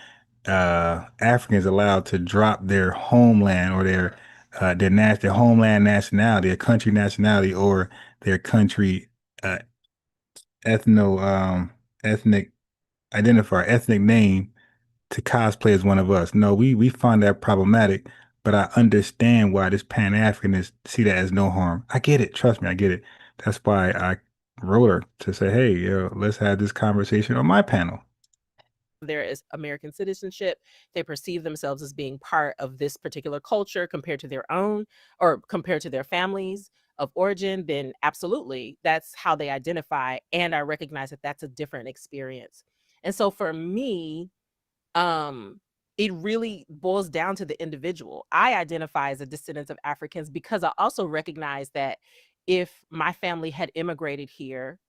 Africans allowed to drop their homeland or their homeland nationality, their country nationality, or their country ethnic identifier, ethnic name to cosplay as one of us? No, we find that problematic, but I understand why this Pan-Africanists see that as no harm. I get it. Trust me, I get it. That's why I wrote her to say, hey, let's have this conversation on my panel. There is American citizenship. They perceive themselves as being part of this particular culture compared to their own, or compared to their families of origin, then absolutely, that's how they identify. And I recognize that that's a different experience. And so for me, it really boils down to the individual. I identify as a descendant of Africans because I also recognize that if my family had immigrated here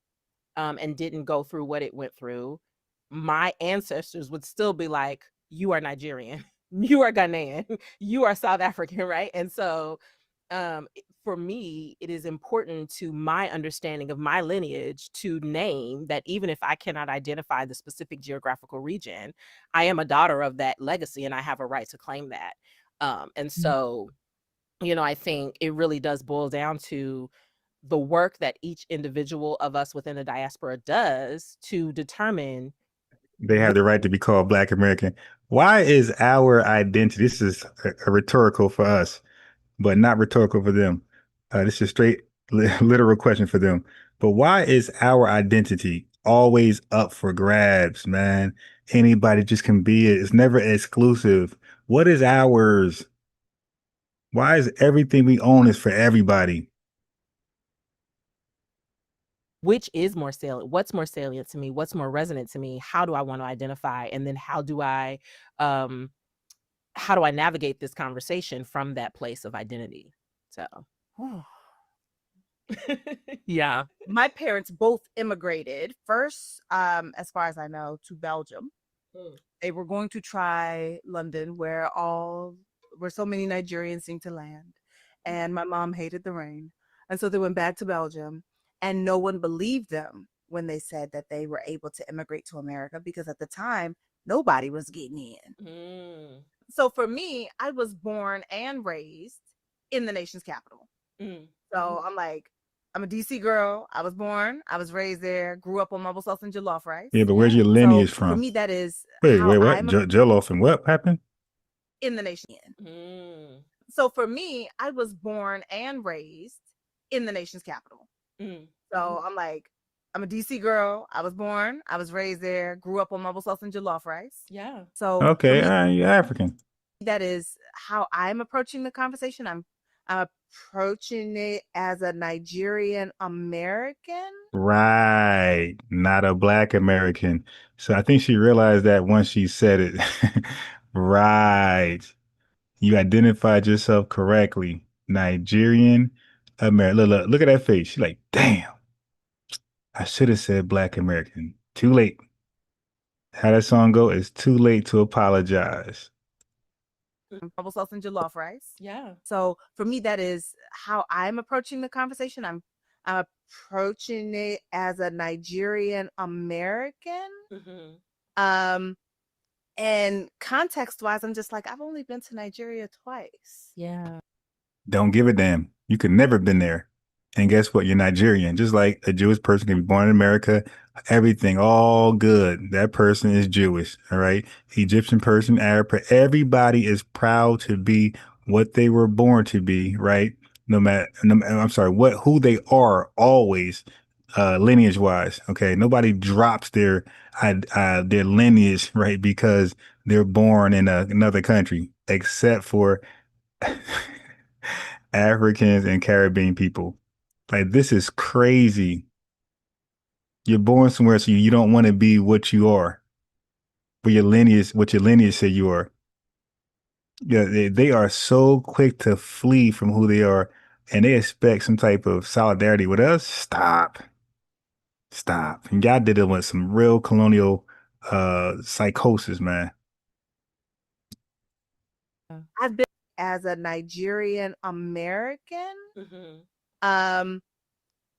and didn't go through what it went through, my ancestors would still be like, you are Nigerian, you are Ghanaian, you are South African, right? And so for me, it is important to my understanding of my lineage to name that even if I cannot identify the specific geographical region, I am a daughter of that legacy and I have a right to claim that. And so, I think it really does boil down to the work that each individual of us within the diaspora does to determine. They have the right to be called Black American. Why is our identity, this is a rhetorical for us, but not rhetorical for them. This is a straight literal question for them. But why is our identity always up for grabs, man? Anybody just can be it. It's never exclusive. What is ours? Why is everything we own is for everybody? Which is more salient? What's more salient to me? What's more resonant to me? How do I want to identify? And then how do I navigate this conversation from that place of identity? So yeah. My parents both immigrated first, as far as I know, to Belgium. They were going to try London, where so many Nigerians seem to land. And my mom hated the rain. And so they went back to Belgium, and no one believed them when they said that they were able to immigrate to America, because at the time, nobody was getting in. So for me, I was born and raised in the nation's capital. So I'm like, I'm a DC girl. I was born, I was raised there, grew up on mumble sauce and jollof rice. Yeah, but where's your lineage from? For me, that is wait, what? Jollof and what happened? In the nation. So for me, I was born and raised in the nation's capital. So I'm like, I'm a DC girl. I was born, I was raised there, grew up on mumble sauce and jollof rice. Yeah. So okay, you're African. That is how I'm approaching the conversation. I'm approaching it as a Nigerian American. Right. Not a Black American. So I think she realized that once she said it. Right. You identified yourself correctly. Nigerian American. Look at that face. She's like, damn. I should have said Black American. Too late. How that song go? It's too late to apologize. Mumble sauce and jollof rice. Yeah. So for me, that is how I'm approaching the conversation. I'm approaching it as a Nigerian American. And context wise, I'm just like, I've only been to Nigeria twice. Yeah. Don't give a damn. You could never been there. And guess what? You're Nigerian. Just like a Jewish person can be born in America, everything, all good. That person is Jewish. All right. Egyptian person, Arab, everybody is proud to be what they were born to be, right? Who they are always. lineage wise. Okay, nobody drops their lineage, right, because they're born in another country, except for Africans and Caribbean people. Like, this is crazy. You're born somewhere, so you don't want to be what you are, but what your lineage said you are. Yeah, they are so quick to flee from who they are, and they expect some type of solidarity with us. Stop. And y'all did it with some real colonial psychosis, man. I've been as a Nigerian American.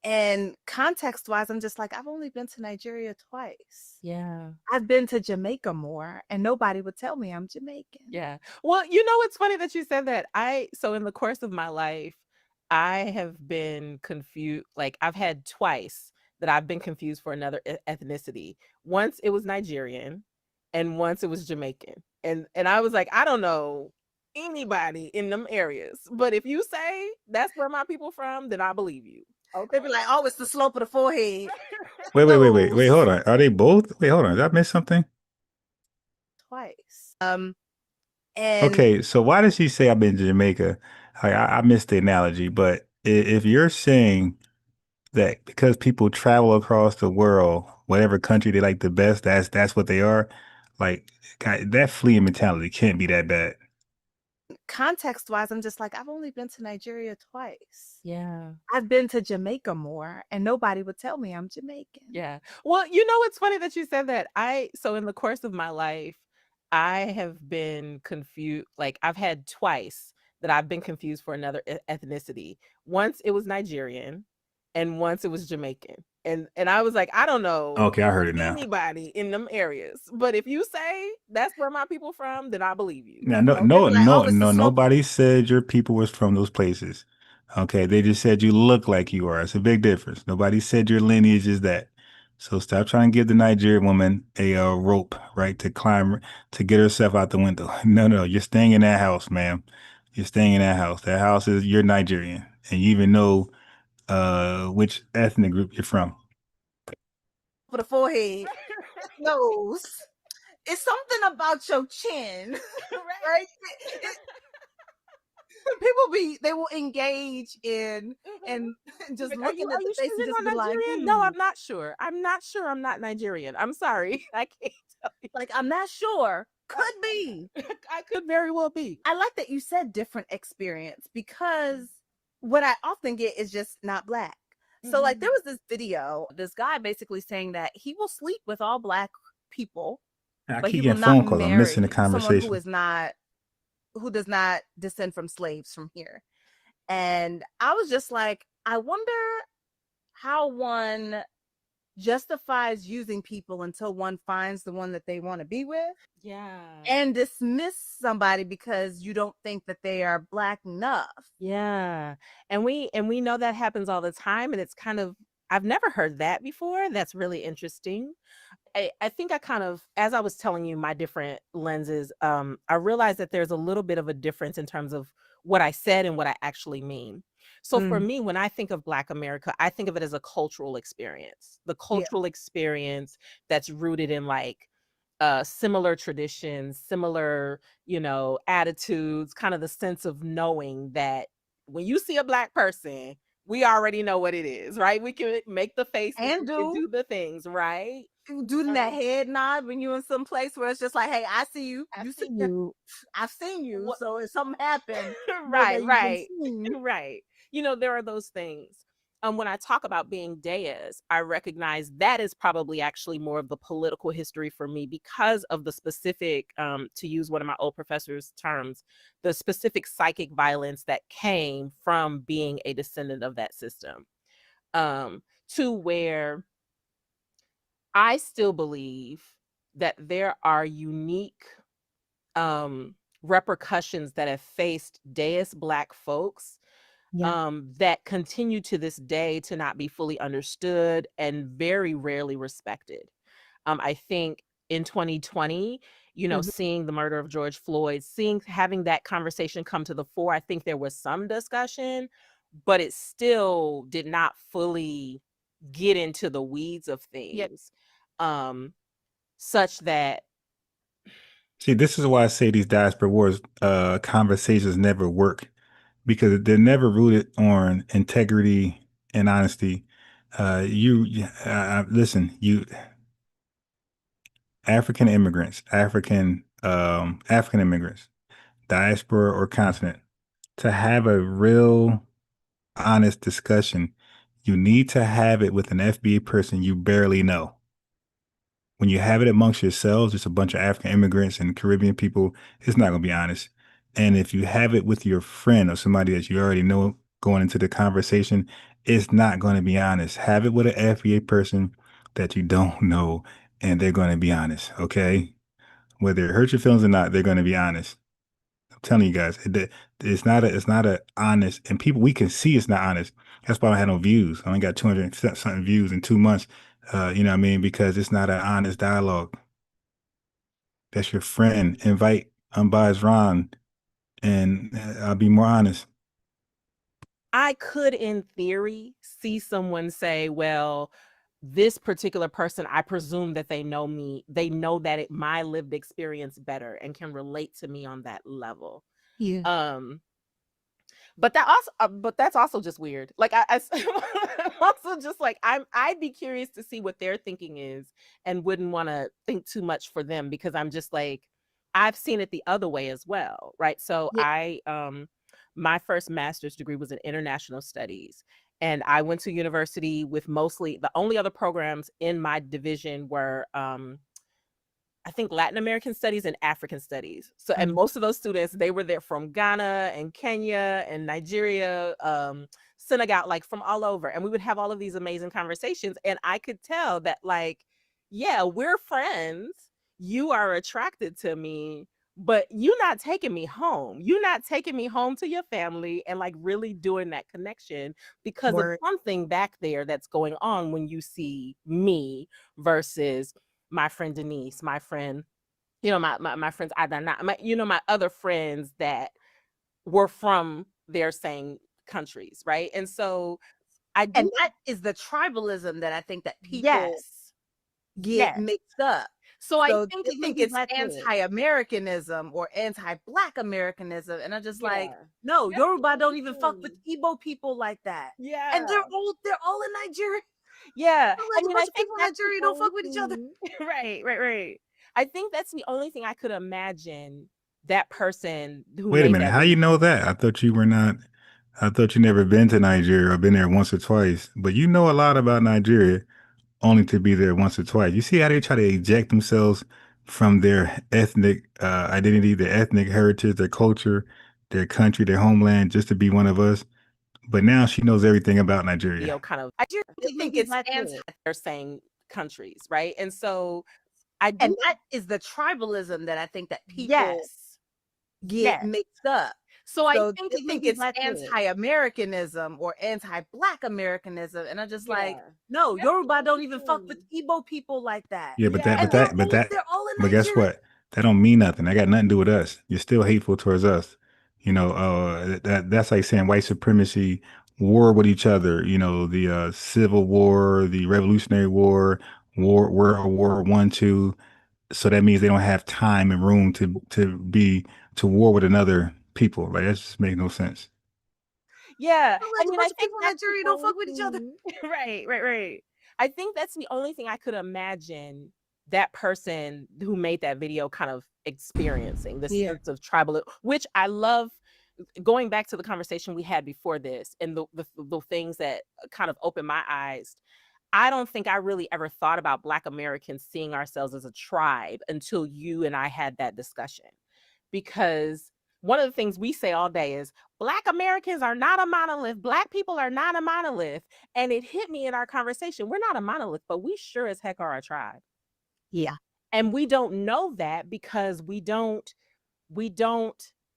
And context wise, I'm just like, I've only been to Nigeria twice. Yeah. I've been to Jamaica more, and nobody would tell me I'm Jamaican. Yeah. Well, you know, it's funny that you said that. So in the course of my life, I have been confused. Like, I've had twice that I've been confused for another ethnicity. Once it was Nigerian, and once it was Jamaican. And I was like, I don't know anybody in them areas, but if you say that's where my people from, then I believe you. They'd be like, oh, it's the slope of the forehead. Wait, hold on. Are they both? Wait, hold on. Did I miss something? Twice. Okay, so why does she say I've been to Jamaica? I missed the analogy, but if you're saying that because people travel across the world, whatever country they like the best, that's what they are, like, God, that fleeing mentality can't be that bad. Context wise, I'm just like, I've only been to Nigeria twice. Yeah. I've been to Jamaica more, and nobody would tell me I'm Jamaican. Yeah. Well, you know, it's funny that you said that. So in the course of my life, I have been confused. Like, I've had twice that I've been confused for another ethnicity. Once it was Nigerian, and once it was Jamaican. And I was like, I don't know. Okay, I heard it now. Anybody in them areas, but if you say that's where my people from, then I believe you. Now, nobody said your people was from those places. Okay, they just said you look like you are. It's a big difference. Nobody said your lineage is that. So stop trying to give the Nigerian woman a rope, right, to climb, to get herself out the window. No, you're staying in that house, ma'am. You're staying in that house. That house is, you're Nigerian, and you even know which ethnic group you're from. For the forehead, nose. It's something about your chin, right? They will engage in and just Like, looking at the face and just be like, Nigerian? No, I'm not sure. I'm not Nigerian. I'm sorry. I can't tell you. Like, I'm not sure. Could be. I could very well be. I like that you said different experience, because what I often get is just not Black. So like, there was this video, this guy basically saying that he will sleep with all Black people, but he will not marry I'm missing the conversation. Someone who does not descend from slaves from here. And I was just like, I wonder how one justifies using people until one finds the one that they want to be with. Yeah. And dismiss somebody because you don't think that they are Black enough. Yeah. And we know that happens all the time. And it's kind of, I've never heard that before. That's really interesting. I think I kind of, as I was telling you my different lenses, I realized that there's a little bit of a difference in terms of what I said and what I actually mean. So for me, when I think of Black America, I think of it as a cultural experience, the cultural experience that's rooted in like similar traditions, similar, attitudes, kind of the sense of knowing that when you see a Black person, we already know what it is, right? We can make the face and do the things, right? Do that head nod when you're in some place where it's just like, hey, I see you. I've seen you. So if something happened, right. Right. There are those things. When I talk about being Deas, I recognize that is probably actually more of the political history for me because of the specific, to use one of my old professor's terms, the specific psychic violence that came from being a descendant of that system, to where I still believe that there are unique repercussions that have faced Deas Black folks that continue to this day to not be fully understood and very rarely respected. I think in 2020, seeing the murder of George Floyd, having that conversation come to the fore, I think there was some discussion, but it still did not fully get into the weeds of things, such that. See, this is why I say these diaspora wars conversations never work, because they're never rooted on integrity and honesty. Listen, African immigrants, African immigrants, diaspora or continent, to have a real honest discussion, you need to have it with an FBA person you barely know. When you have it amongst yourselves, just a bunch of African immigrants and Caribbean people, it's not going to be honest. And if you have it with your friend or somebody that you already know going into the conversation, it's not going to be honest. Have it with an FBA person that you don't know, and they're going to be honest, okay? Whether it hurts your feelings or not, they're going to be honest. I'm telling you guys, it's not a honest, and people, we can see it's not honest. That's why I don't have no views. I only got 200 something views in 2 months. You know what I mean? Because it's not an honest dialogue. That's your friend. Invite unbiased Ron, and I'll be more honest. I could, in theory, see someone say, well, this particular person, I presume that they know me. They know that my lived experience better and can relate to me on that level. Yeah. But that's also just weird. Like I'm also just like, I'd be curious to see what their thinking is, and wouldn't want to think too much for them, because I'm just like, I've seen it the other way as well, right? So my first master's degree was in international studies, and I went to university with mostly, the only other programs in my division were I think Latin American studies and African studies. So, and most of those students, they were there from Ghana and Kenya and Nigeria, Senegal, like from all over. And we would have all of these amazing conversations. And I could tell that, like, yeah, we're friends. You are attracted to me, but you're not taking me home. You're not taking me home to your family and like really doing that connection, because of something back there that's going on when you see me versus my friend Denise, my friend, my friends, my other friends that were from their same countries, right? And so and that is the tribalism that I think that people get mixed up. So I think it's anti-Americanism or anti-Black Americanism, and I'm just like, no, Yoruba don't even fuck with Igbo people like that. Yeah, and they're all in Nigeria. Yeah, I mean, I think Nigeria don't fuck with each other. Right. I think that's the only thing I could imagine that person who. Wait a minute, how you know that? I thought you never been to Nigeria or been there once or twice, but you know a lot about Nigeria only to be there once or twice. You see how they try to eject themselves from their ethnic identity, their ethnic heritage, their culture, their country, their homeland, just to be one of us. But now she knows everything about Nigeria. I do think it's they're saying countries, right? And so and that is the tribalism that I think that people get mixed up. So I think it's anti-Americanism or anti-Black Americanism, and I'm just like, no, Yoruba don't even fuck with Igbo people like that. Yeah, but guess what? That don't mean nothing. That got nothing to do with us. You're still hateful towards us. That's like saying white supremacy, war with each other. The Civil War, the Revolutionary War, World War I, II. So that means they don't have time and room to war with another people. Like, that just makes no sense. Yeah, I mean, I think people in Nigeria don't fuck with each other. Right. I think that's the only thing I could imagine that person who made that video kind of experiencing, the sense of tribal, which I love. Going back to the conversation we had before this, and the things that kind of opened my eyes, I don't think I really ever thought about Black Americans seeing ourselves as a tribe until you and I had that discussion. Because one of the things we say all day is Black Americans are not a monolith. Black people are not a monolith. And it hit me in our conversation. We're not a monolith, but we sure as heck are a tribe. Yeah. And we don't know that because we don't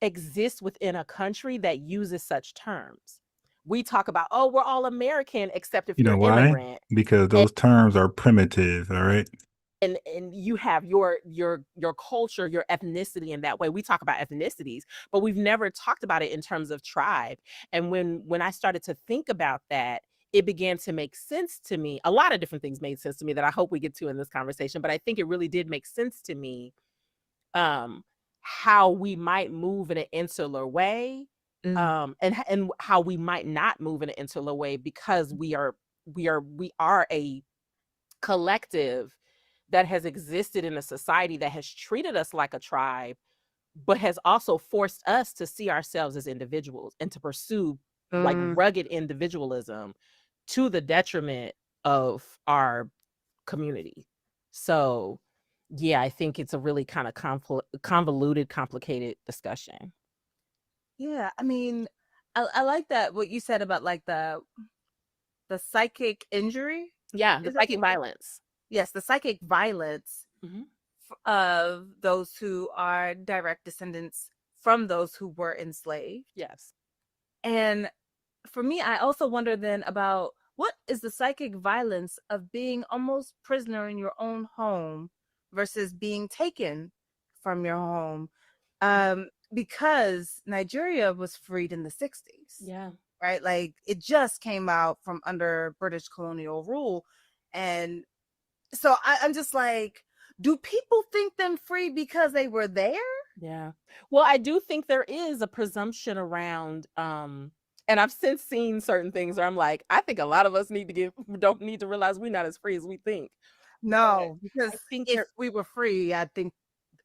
exist within a country that uses such terms. We talk about, oh, we're all American, except if you're immigrant. Because those terms are primitive, all right? And you have your culture, your ethnicity in that way. We talk about ethnicities, but we've never talked about it in terms of tribe. And when I started to think about that, it began to make sense to me. A lot of different things made sense to me that I hope we get to in this conversation, but I think it really did make sense to me how we might move in an insular way, and how we might not move in an insular way, because we are a collective that has existed in a society that has treated us like a tribe, but has also forced us to see ourselves as individuals and to pursue like rugged individualism to the detriment of our community. So yeah, I think it's a really kind of convoluted, complicated discussion. Yeah, I mean, I like that what you said about like the psychic injury. Yeah, the psychic violence. Yes, the psychic violence of those who are direct descendants from those who were enslaved. Yes. And for me, I also wonder then about what is the psychic violence of being almost prisoner in your own home versus being taken from your home, because Nigeria was freed in the 60s. Yeah. Right? Like it just came out from under British colonial rule. And so I'm just like, do people think them free because they were there? Yeah. Well, I do think there is a presumption around, and I've since seen certain things where I'm like, I think a lot of us don't need to realize we're not as free as we think. No, because if we were free, I think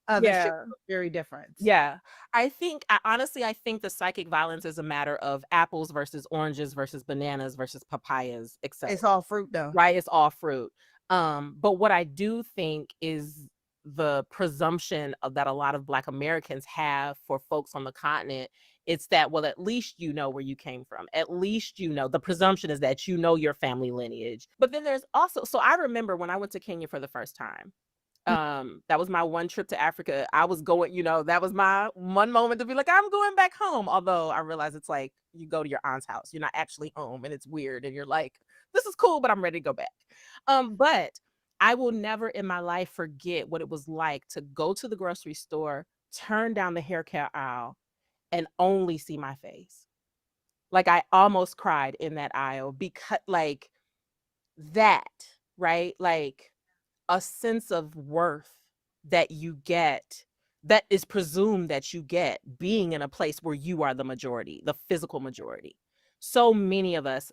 other shit was very different. Yeah. I think the psychic violence is a matter of apples versus oranges versus bananas versus papayas, etc. It's all fruit though. Right? It's all fruit. But what I do think is the presumption that a lot of Black Americans have for folks on the continent, it's that, well, at least you know where you came from. At least you know. The presumption is that you know your family lineage. But then there's also, so I remember when I went to Kenya for the first time, that was my one trip to Africa. I was going, that was my one moment to be like, I'm going back home. Although I realize it's like you go to your aunt's house, you're not actually home, and it's weird, and you're like, this is cool, but I'm ready to go back. But I will never in my life forget what it was like to go to the grocery store, turn down the hair care aisle, and only see my face. Like I almost cried in that aisle because like that, right? Like a sense of worth that you get, that is presumed that you get being in a place where you are the majority, the physical majority. So many of us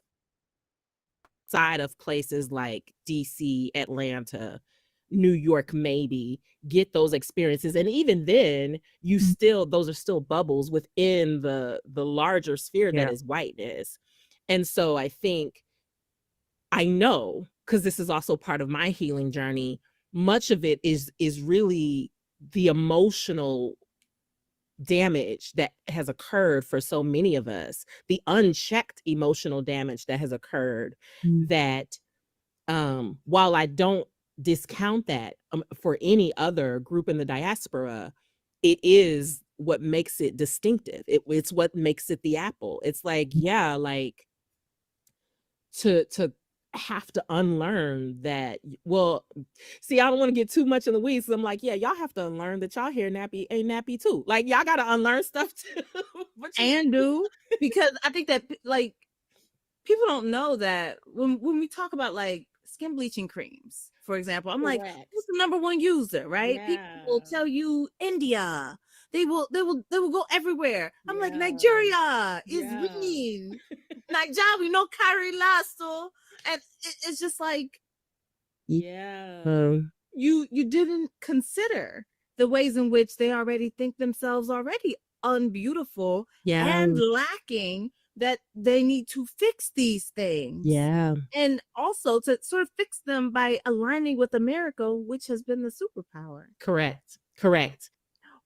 outside of places like DC, Atlanta, New York, maybe get those experiences. And even then you still, those are still bubbles within the larger sphere that is whiteness. And so I think, I know, because this is also part of my healing journey, much of it is really the emotional damage that has occurred for so many of us, the unchecked emotional damage that has occurred, that while I don't discount that for any other group in the diaspora, it is what makes it distinctive. It's what makes it the apple. It's like, yeah, like to have to unlearn that. Well, see, I don't want to get too much in the weeds. So I'm like, yeah, y'all have to unlearn that y'all hair nappy ain't nappy too. Like y'all got to unlearn stuff too. Because I think that like people don't know that when we talk about like skin bleaching creams, for example, I'm like, who's the number one user, right? Yeah. People will tell you India. They will go everywhere. I'm like, Nigeria is winning. Nigeria, we know carry lasso. And it's just like, you didn't consider the ways in which they already think themselves already unbeautiful and lacking, that they need to fix these things. And also to sort of fix them by aligning with America, which has been the superpower. Correct.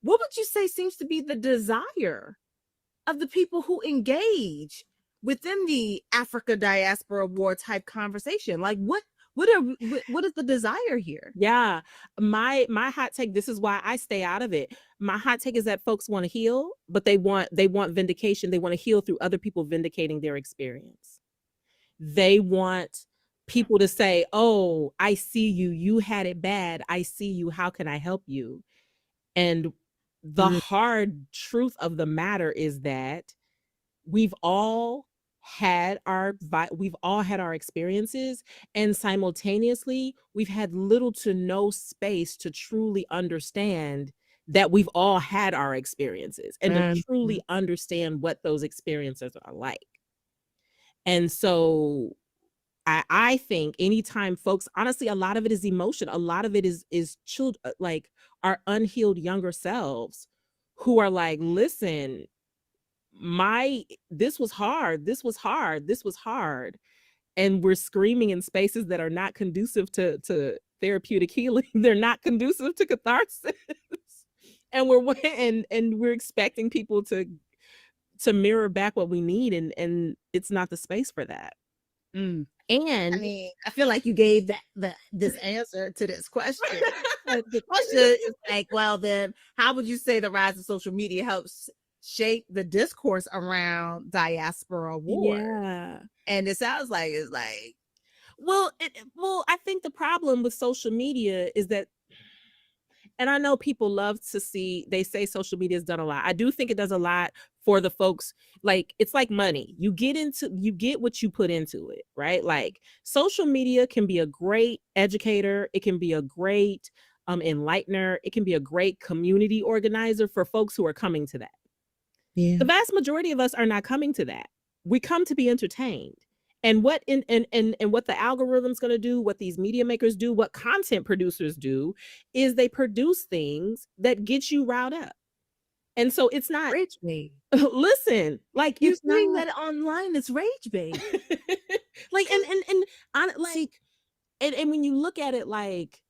What would you say seems to be the desire of the people who engage within the Africa Diaspora War type conversation? Like what is the desire here? Yeah, my hot take, this is why I stay out of it. My hot take is that folks want to heal, but they want vindication. They want to heal through other people vindicating their experience. They want people to say, oh, I see you, you had it bad, I see you, how can I help you? And the hard truth of the matter is that we've all we've all had our experiences, and simultaneously we've had little to no space to truly understand that we've all had our experiences and to truly understand what those experiences are like. And so I think anytime folks, honestly, a lot of it is emotion. A lot of it is children, like our unhealed younger selves who are like, listen, this was hard. This was hard. This was hard. And we're screaming in spaces that are not conducive to therapeutic healing. They're not conducive to catharsis. And we're expecting people to mirror back what we need, and it's not the space for that. And I mean, I feel like you gave this answer to this question. The question is like, well, then how would you say the rise of social media helps shape the discourse around diaspora war? Yeah. And it sounds like it's like, well, I think the problem with social media is that, and I know people love to they say social media has done a lot. I do think it does a lot for the folks. Like, it's like money. You get what you put into it, right? Like, social media can be a great educator. It can be a great enlightener. It can be a great community organizer for folks who are coming to that. Yeah. The vast majority of us are not coming to that. We come to be entertained. And what what the algorithm's going to do, what these media makers do, what content producers do, is they produce things that get you riled up. And so it's not rage bait. Listen, like, you're saying that online is rage bait. Like, and when you look at it, like,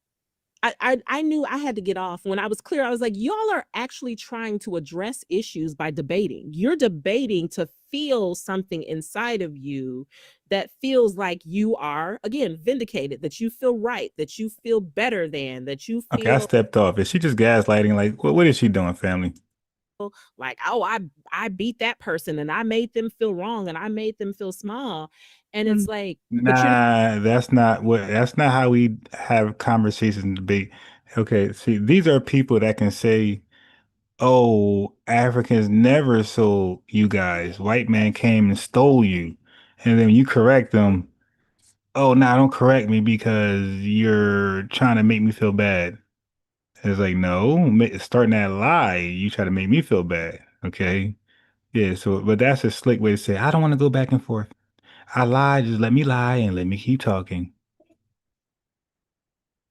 I knew I had to get off when I was clear. I was like, y'all are actually trying to address issues by debating. You're debating to feel something inside of you that feels like you are, again, vindicated, that you feel right, that you feel better than, that you feel. Okay, I stepped off. Is she just gaslighting? Like, what is she doing, family? Like, oh, I beat that person and I made them feel wrong and I made them feel small. And it's like, nah, that's not how we have conversations and debate. Okay, see, these are people that can say, oh, Africans never sold you guys. White man came and stole you. And then you correct them. Oh, nah, don't correct me because you're trying to make me feel bad. It's like, no, starting that lie, you try to make me feel bad. Okay. Yeah. So, but that's a slick way to say, I don't want to go back and forth. I lied. Just let me lie and let me keep talking.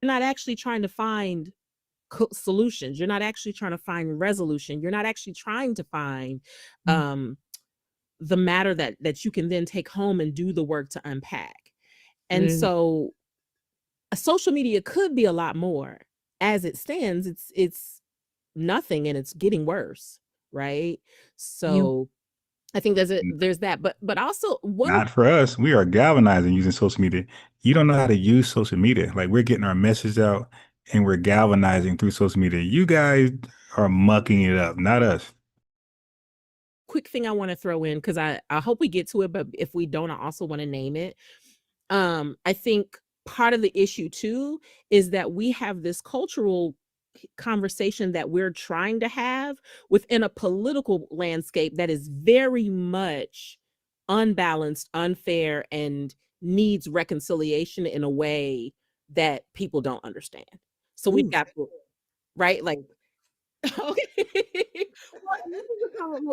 You're not actually trying to find solutions. You're not actually trying to find resolution. You're not actually trying to find the matter that you can then take home and do the work to unpack. And so social media could be a lot more. As it stands, it's nothing, and it's getting worse, right? So I think there's that, but also not for us. We are galvanizing using social media. You don't know how to use social media. Like, we're getting our message out and we're galvanizing through social media. You guys are mucking it up, not us. Quick thing I want to throw in, because I hope we get to it, but if we don't, I also want to name it. I think part of the issue too is that we have this cultural conversation that we're trying to have within a political landscape that is very much unbalanced, unfair, and needs reconciliation in a way that people don't understand. So we've got, right, like,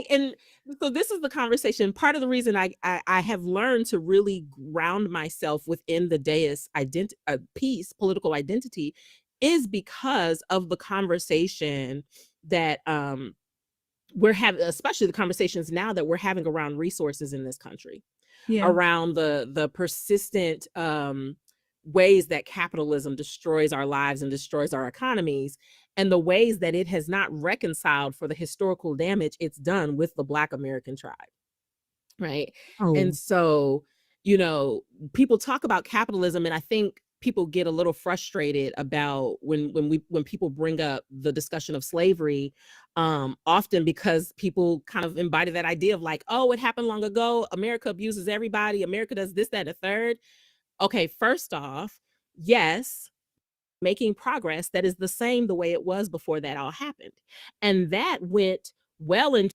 and so this is the conversation. Part of the reason I have learned to really ground myself within the Deus political identity, is because of the conversation that we're having, especially the conversations now that we're having around resources in this country, around the persistent ways that capitalism destroys our lives and destroys our economies, and the ways that it has not reconciled for the historical damage it's done with the Black American tribe, right? And so, people talk about capitalism, and I think people get a little frustrated about when people bring up the discussion of slavery, often because people kind of embody that idea of like, oh, it happened long ago, America abuses everybody, America does this, that, and a third. Okay, first off, yes, making progress that is the same the way it was before that all happened. And that went well into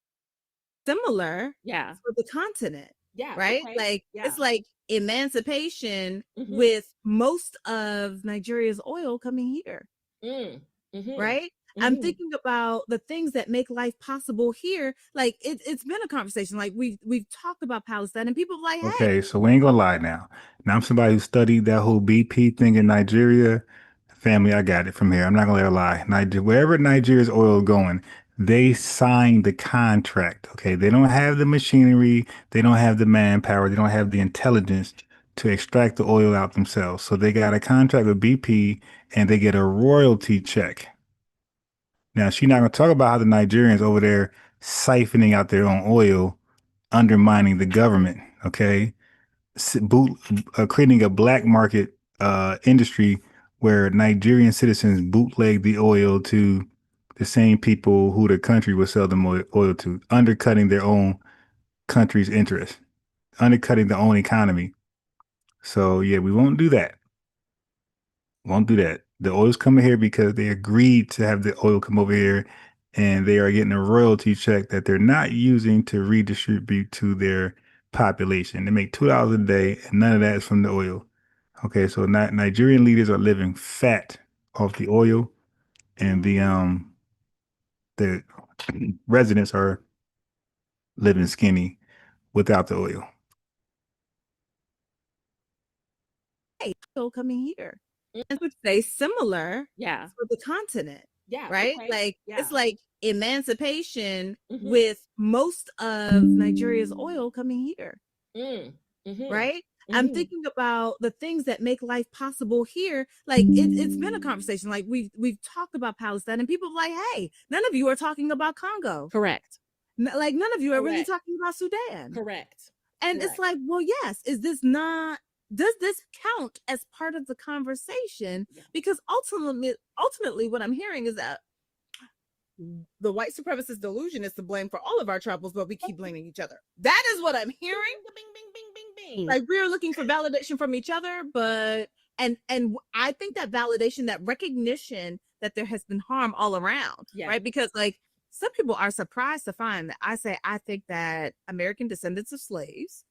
similar for the continent. Yeah. Right? Okay. Like Yeah. it's like emancipation with most of Nigeria's oil coming here. Right? I'm thinking about the things that make life possible here. Like it's been a conversation. Like we've talked about Palestine, and people are like, hey. Okay, so we ain't gonna lie now. Now I'm somebody who studied that whole BP thing in Nigeria. Family, I got it from here. I'm not gonna let her lie. Wherever Nigeria's oil is going, they signed the contract. Okay, they don't have the machinery, they don't have the manpower, they don't have the intelligence to extract the oil out themselves. So they got a contract with BP and they get a royalty check. Now she's not gonna talk about how the Nigerians over there siphoning out their own oil, undermining the government. Okay, creating a black market industry where Nigerian citizens bootleg the oil to the same people who the country would sell them oil to, undercutting their own country's interest, undercutting their own economy. So yeah, we won't do that. Won't do that. The oil's coming here because they agreed to have the oil come over here, and they are getting a royalty check that they're not using to redistribute to their population. They make $2 a day, and none of that is from the oil. Okay, so Nigerian leaders are living fat off the oil, and the residents are living skinny without the oil. Hey, oil coming here. I would say similar for the continent. Yeah. Right? Okay. Like Yeah. it's like emancipation with most of Nigeria's oil coming here. Right? I'm thinking about the things that make life possible here. Like it's been a conversation. Like we've talked about Palestine, and people are like, hey, none of you are talking about Congo. Correct. Like none of you are really talking about Sudan. Correct. And it's like, well, yes, does this count as part of the conversation? Because ultimately what I'm hearing is that the white supremacist delusion is to blame for all of our troubles, but we keep blaming each other. That is what I'm hearing. Bing, bing, bing, bing, bing. Like we're looking for validation from each other, but and I think that validation, that recognition that there has been harm all around, right? Because like some people are surprised to find that I think that American descendants of slaves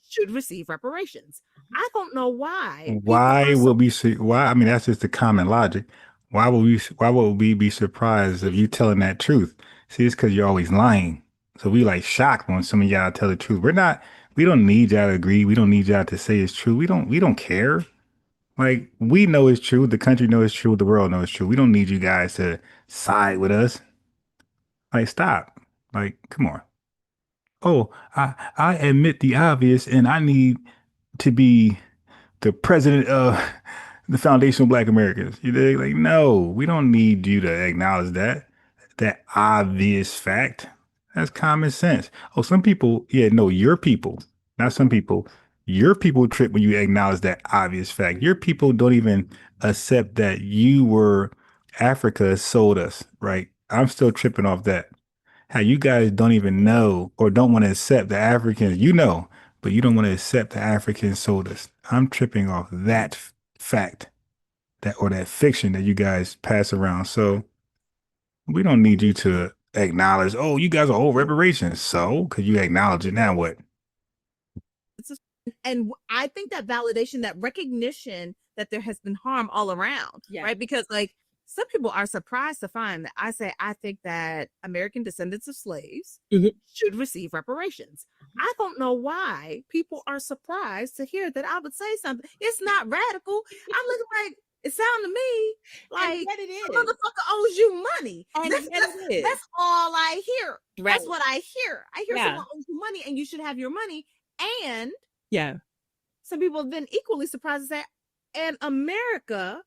should receive reparations. I don't know why. Why? I mean, that's just the common logic. Why would we be surprised if you telling that truth? See, it's because you're always lying. So we like shocked when some of y'all tell the truth. We don't need y'all to agree. We don't need y'all to say it's true. We don't care. Like we know it's true. The country knows it's true. The world knows it's true. We don't need you guys to side with us. Like, stop. Like, come on. Oh, I admit the obvious, and I need to be the president of the Foundation of Black Americans. You dig? Like, no, we don't need you to acknowledge that obvious fact. That's common sense. Oh, some people, your people, not some people. Your people trip when you acknowledge that obvious fact. Your people don't even accept that Africa sold us, right? I'm still tripping off that. How you guys don't even know or don't want to accept the Africans, but you don't want to accept the Africans sold us. I'm tripping off that fact, that fiction that you guys pass around. So we don't need you to acknowledge, oh, you guys are old reparations. So could you acknowledge it? Now what? And I think that validation, that recognition that there has been harm all around, right? Because like some people are surprised to find that I think that American descendants of slaves should receive reparations. I don't know why people are surprised to hear that I would say something. It's not radical. I'm looking like it sounds to me like it is. The motherfucker owes you money. And that's all I hear. Right. That's what I hear. I hear someone owes you money and you should have your money. And some people have been equally surprised to say, and America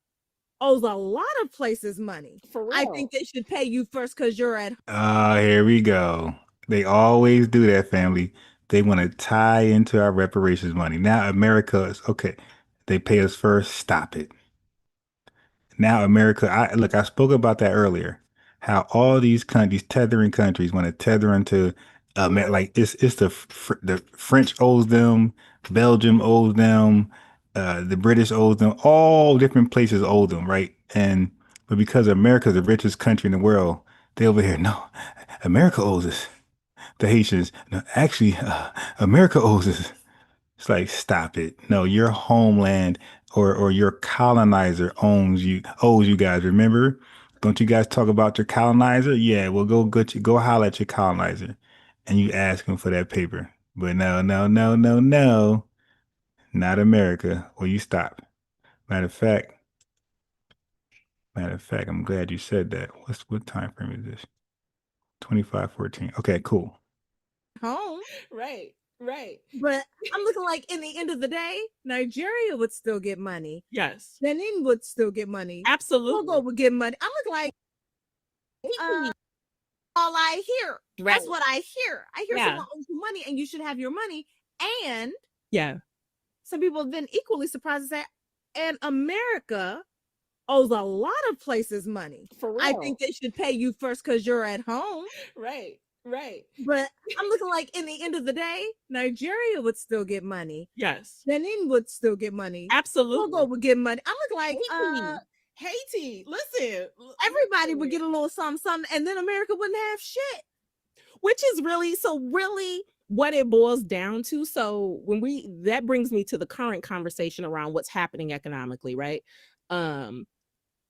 owes a lot of places money. For real. I think they should pay you first because you're at Here we go. They always do that, family. They want to tie into our reparations money. Now America is okay. They pay us first. Stop it. Now America, I spoke about that earlier. How all these countries, tethering countries, want to tether into like it's the French owes them, Belgium owes them, the British owes them, all different places owe them, right? But because America is the richest country in the world, they over here, no, America owes us. the Haitians. No, actually, America owes us. It's like, stop it. No, your homeland or your colonizer owes you guys. Remember? Don't you guys talk about your colonizer? Yeah, well, go holler at your colonizer, and you ask him for that paper. But no, no, no, no, no, not America. Well, you stop. Matter of fact, I'm glad you said that. What time frame is this? 2514. Okay, cool. Home. Right. Right. But I'm looking like in the end of the day, Nigeria would still get money. Yes. Benin would still get money. Absolutely. Togo would get money. I'm looking like all I hear. Right. That's what I hear. I hear someone owes you money and you should have your money. And some people have been equally surprised to say, and America owes a lot of places money. For real. I think they should pay you first because you're at home. Right. Right. But I'm looking like in the end of the day, Nigeria would still get money. Yes. Benin would still get money. Absolutely. Togo would get money. I'm looking like Haiti. Listen. Everybody would get a little something, and then America wouldn't have shit. Which is really what it boils down to. So that brings me to the current conversation around what's happening economically, right?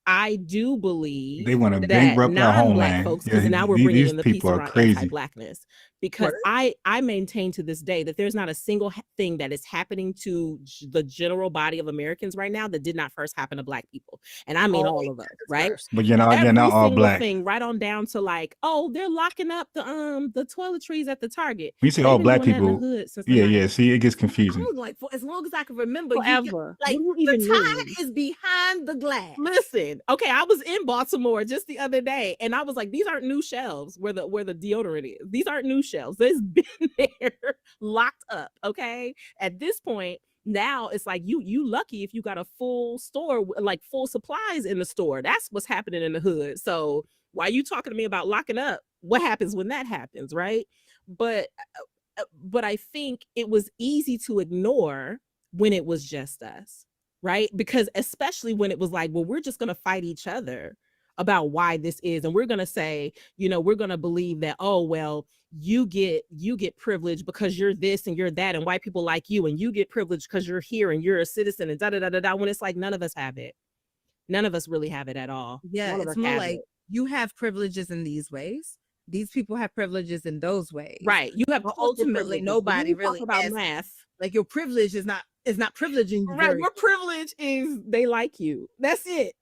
I do believe They want to that bankrupt our non-Black homeland. folks, because now we're bringing in the piece around crazy. anti-Blackness, because I maintain to this day that there's not a single thing that is happening to the general body of Americans right now that did not first happen to Black people, and I mean all of us, right? But you're not all Black. Thing, right on down to like, oh, they're locking up the toiletries at the Target. When you say all Black people, yeah. See, it gets confusing. I'm like, for as long as I can remember, forever. The tide is behind the glass. Listen, okay, I was in Baltimore just the other day, and I was like, these aren't new shelves where the deodorant is. These aren't new shelves. It's been there locked up. Okay, at this point now it's like you lucky if you got a full store, like full supplies in the store. That's what's happening in the hood. So why are you talking to me about locking up? What happens when that happens, right? But I think it was easy to ignore when it was just us, right? Because especially when it was like, well, we're just going to fight each other about why this is, and we're going to say, we're going to believe that, oh, well, you get privilege because you're this and you're that, and white people like you, and you get privilege because you're here and you're a citizen, and da da da da da, when it's like none of us have it. None of us really have it at all. Yeah, it's more like you have privileges in these ways. These people have privileges in those ways. Right. You have ultimately nobody really about math. Like your privilege is not privileging you. Right. Your privilege is they like you. That's it.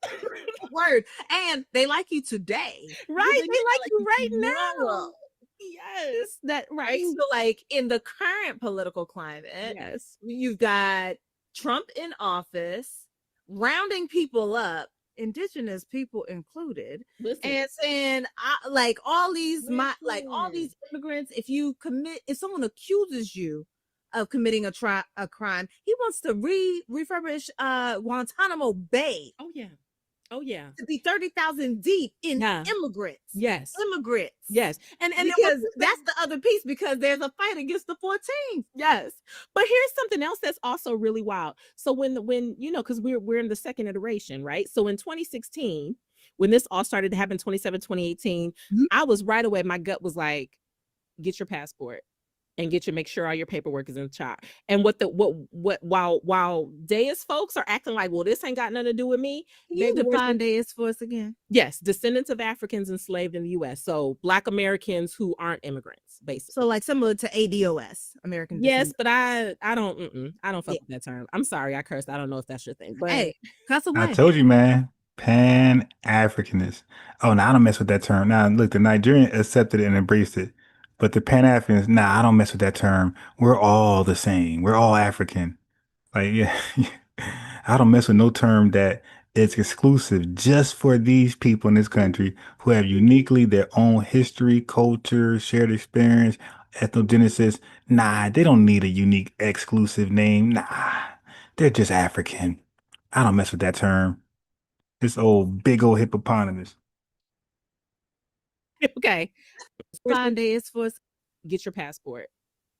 Word. And they like you today. Right. They like you right now. Yes. That right. So like in the current political climate, yes, you've got Trump in office, rounding people up, indigenous people included. Listen. And saying like all these immigrants, if someone accuses you of committing a crime, he wants to refurbish Guantanamo Bay. Oh yeah. To be 30,000 deep in immigrants. Yes. Immigrants. Yes. And because that's the other piece, because there's a fight against the 14th. Yes. But here's something else that's also really wild. So when because we're in the second iteration, right? So in 2016, when this all started to happen, 2018, I was right away, my gut was like, get your passport and make sure all your paperwork is in the chart. And while Deus folks are acting like, well, this ain't got nothing to do with me. You define Deus for us again. Yes, descendants of Africans enslaved in the U.S. So Black Americans who aren't immigrants, basically. So like similar to ADOS, American. Yes, but I don't fuck with that term. I'm sorry, I cursed. I don't know if that's your thing. But hey, cuss away. I told you, man. Pan-Africanism. Oh, no, I don't mess with that term. Now, look, the Nigerian accepted it and embraced it. But the Pan-Africans, nah, I don't mess with that term. We're all the same. We're all African. Like, yeah, I don't mess with no term that it's exclusive just for these people in this country who have uniquely their own history, culture, shared experience, ethnogenesis. Nah, they don't need a unique exclusive name. Nah, they're just African. I don't mess with that term. This big old hippopotamus. Okay. Find Deus for us. Get your passport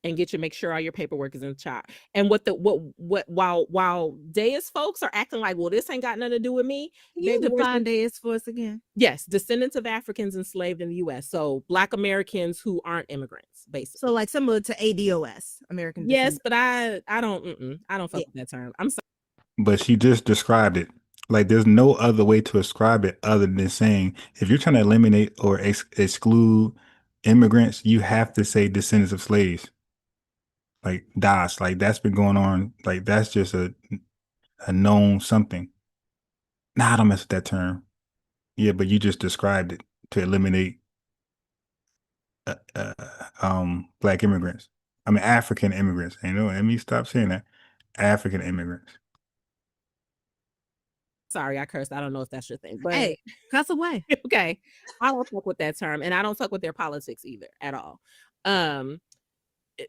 and make sure all your paperwork is in check. And while Deus folks are acting like, well, this ain't got nothing to do with me. Can you define Deus for us again? Yes, descendants of Africans enslaved in the U.S. So Black Americans who aren't immigrants, basically. So like similar to ADOS, American. Yes, but I don't fuck with that term. I'm sorry. But she just described it. Like, there's no other way to describe it other than saying, if you're trying to eliminate or exclude immigrants, you have to say descendants of slaves. Like DAS, like that's been going on. Like that's just a known something. Nah, I don't mess with that term. Yeah, but you just described it to eliminate Black immigrants. I mean African immigrants. You know, let me stop saying that. African immigrants. Sorry, I cursed. I don't know if that's your thing, but hey, cuss away. Okay, I don't fuck with that term, and I don't fuck with their politics either at all.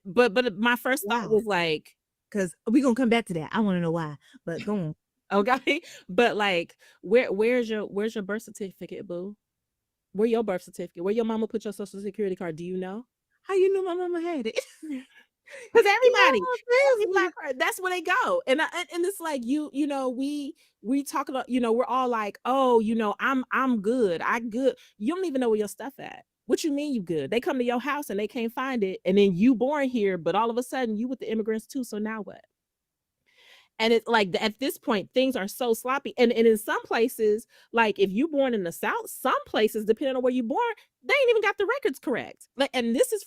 But my first thought was like, because we're gonna come back to that. I want to know why, but go on. Okay, but like, where's your birth certificate, boo? Where your birth certificate? Where your mama put your social security card? Do you know? How you know my mama had it? Because everybody, that's where they go, and it's like you know we talk about, you know, we're all like, oh, you know, I'm good, I good. You don't even know where your stuff at. What you mean you good? They come to your house and they can't find it, and then you born here, but all of a sudden you with the immigrants too. So now what? And it's like at this point, things are so sloppy. And in some places, like if you born in the South, some places, depending on where you born, they ain't even got the records correct. Like, and this is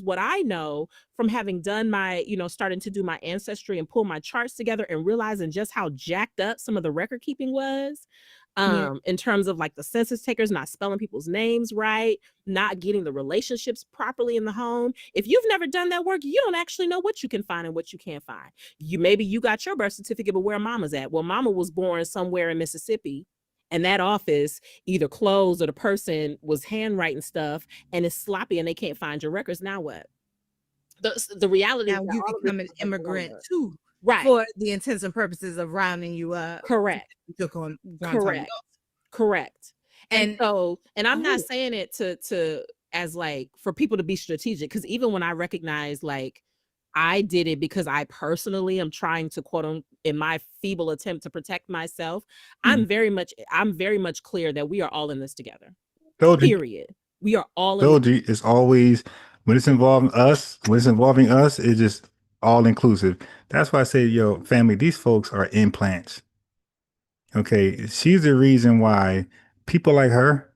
what I know from having done my, you know, starting to do my ancestry and pull my charts together and realizing just how jacked up some of the record keeping was. In terms of like the census takers not spelling people's names right, not getting the relationships properly in the home. If you've never done that work, you don't actually know what you can find and what you can't find. Maybe you got your birth certificate, but where mama's at? Well, mama was born somewhere in Mississippi, and that office either closed or the person was handwriting stuff and it's sloppy and they can't find your records. Now what? The reality now is you become an immigrant too. Right. For the intents and purposes of rounding you up. Correct. You took on Correct. And I'm not saying it to as like for people to be strategic, because even when I recognize like I did it because I personally am trying to quote in my feeble attempt to protect myself, I'm very much clear that we are all in this together. Period. We are all in this. It's always when it's involving us, it's just all inclusive. That's why I say, yo, family, these folks are implants. Okay, she's the reason why people like her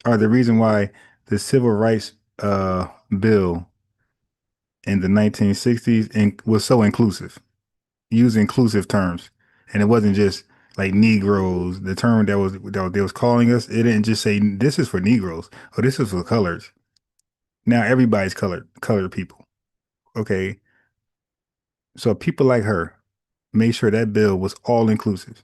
are the reason why the civil rights bill in the 1960s was so inclusive. Use inclusive terms, and it wasn't just like Negroes. The term that they was calling us, it didn't just say this is for Negroes or this is for colors. Now everybody's colored people. Okay. So people like her made sure that bill was all inclusive.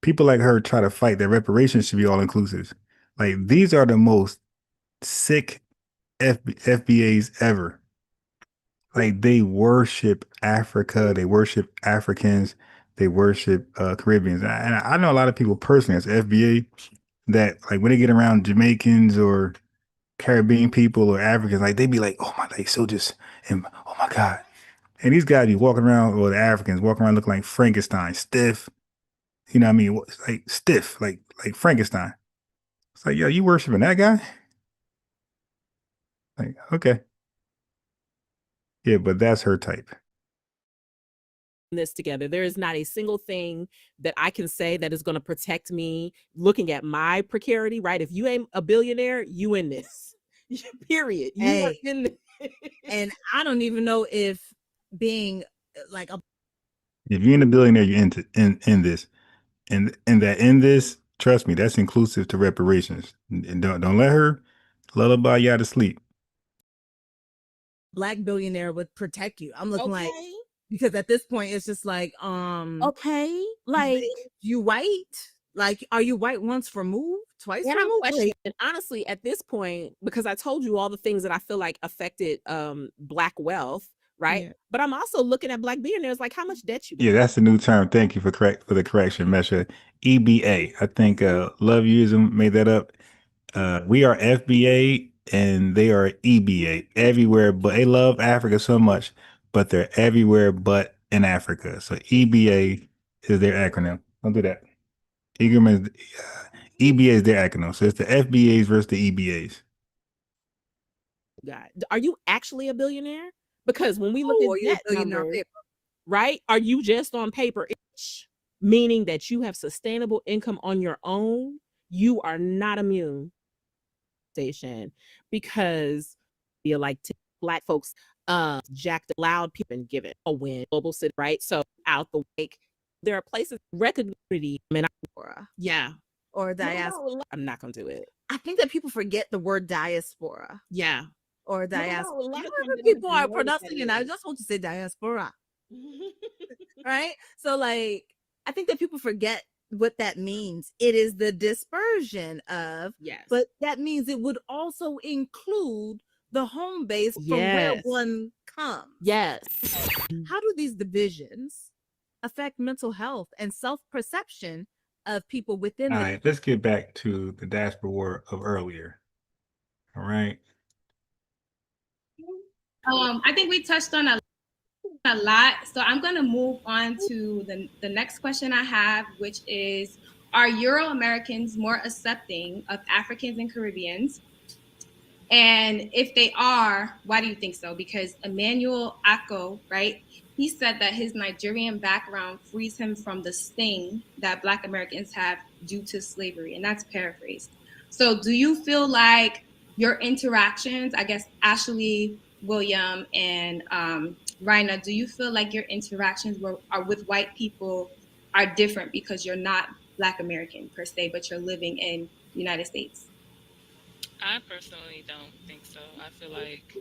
People like her try to fight that reparations should be all inclusive. Like these are the most sick FBAs ever. Like they worship Africa, they worship Africans, they worship Caribbeans. And I know a lot of people personally as FBA that like when they get around Jamaicans or Caribbean people or Africans, like they be like, oh my, like so just, and oh my God. And these guys be walking around, or the Africans walking around looking like Frankenstein, stiff. You know what I mean? Like stiff, like Frankenstein. It's like, yo, you worshiping that guy? Like, okay. Yeah, but that's her type. This together. There is not a single thing that I can say that is going to protect me looking at my precarity, right? If you ain't a billionaire, you in this. Period. You are in this. And I don't even know if being like a if you're in a billionaire, you're in this. And in this, trust me, that's inclusive to reparations. And don't let her lullaby you out of sleep. Black billionaire would protect you. I'm looking like, because at this point it's just like okay, like you white, like are you white once removed, twice removed? And honestly, at this point, because I told you all the things that I feel like affected Black wealth, right? Yeah. But I'm also looking at Black billionaires like how much debt you got. Yeah, that's the new term. Thank you for the correction, Mesha. EBA. I think Love Using made that up. We are FBA and they are EBA everywhere, but they love Africa so much, but they're everywhere but in Africa. So EBA is their acronym. Don't do that. EBA is their acronym. So it's the FBAs versus the EBAs. God, are you actually a billionaire? Because when we look at that number, right? Are you just on paper? Meaning that you have sustainable income on your own, you are not immune. Station, because feel like Black folks jacked loud people and given a win global city, right? So out the wake, there are places recognition and yeah, or diaspora. I'm not gonna do it. I think that people forget the word diaspora. Yeah. Or diaspora. A lot of people are pronouncing it. I just want to say diaspora. Right? So like I think that people forget what that means. It is the dispersion of, yes, but that means it would also include the home base from where one comes. Yes. How do these divisions affect mental health and self-perception of people within All right, let's get back to the diaspora war of earlier. All right. I think we touched on a lot, so I'm going to move on to the next question I have, which is, are Euro-Americans more accepting of Africans and Caribbeans? And if they are, why do you think so? Because Emmanuel Akko, right, he said that his Nigerian background frees him from the sting that Black Americans have due to slavery, and that's paraphrased. So do you feel like your interactions, I guess Ashley, William, and Raina, do you feel like your interactions are with white people are different because you're not Black American per se, but you're living in the United States? I personally don't think so. I feel like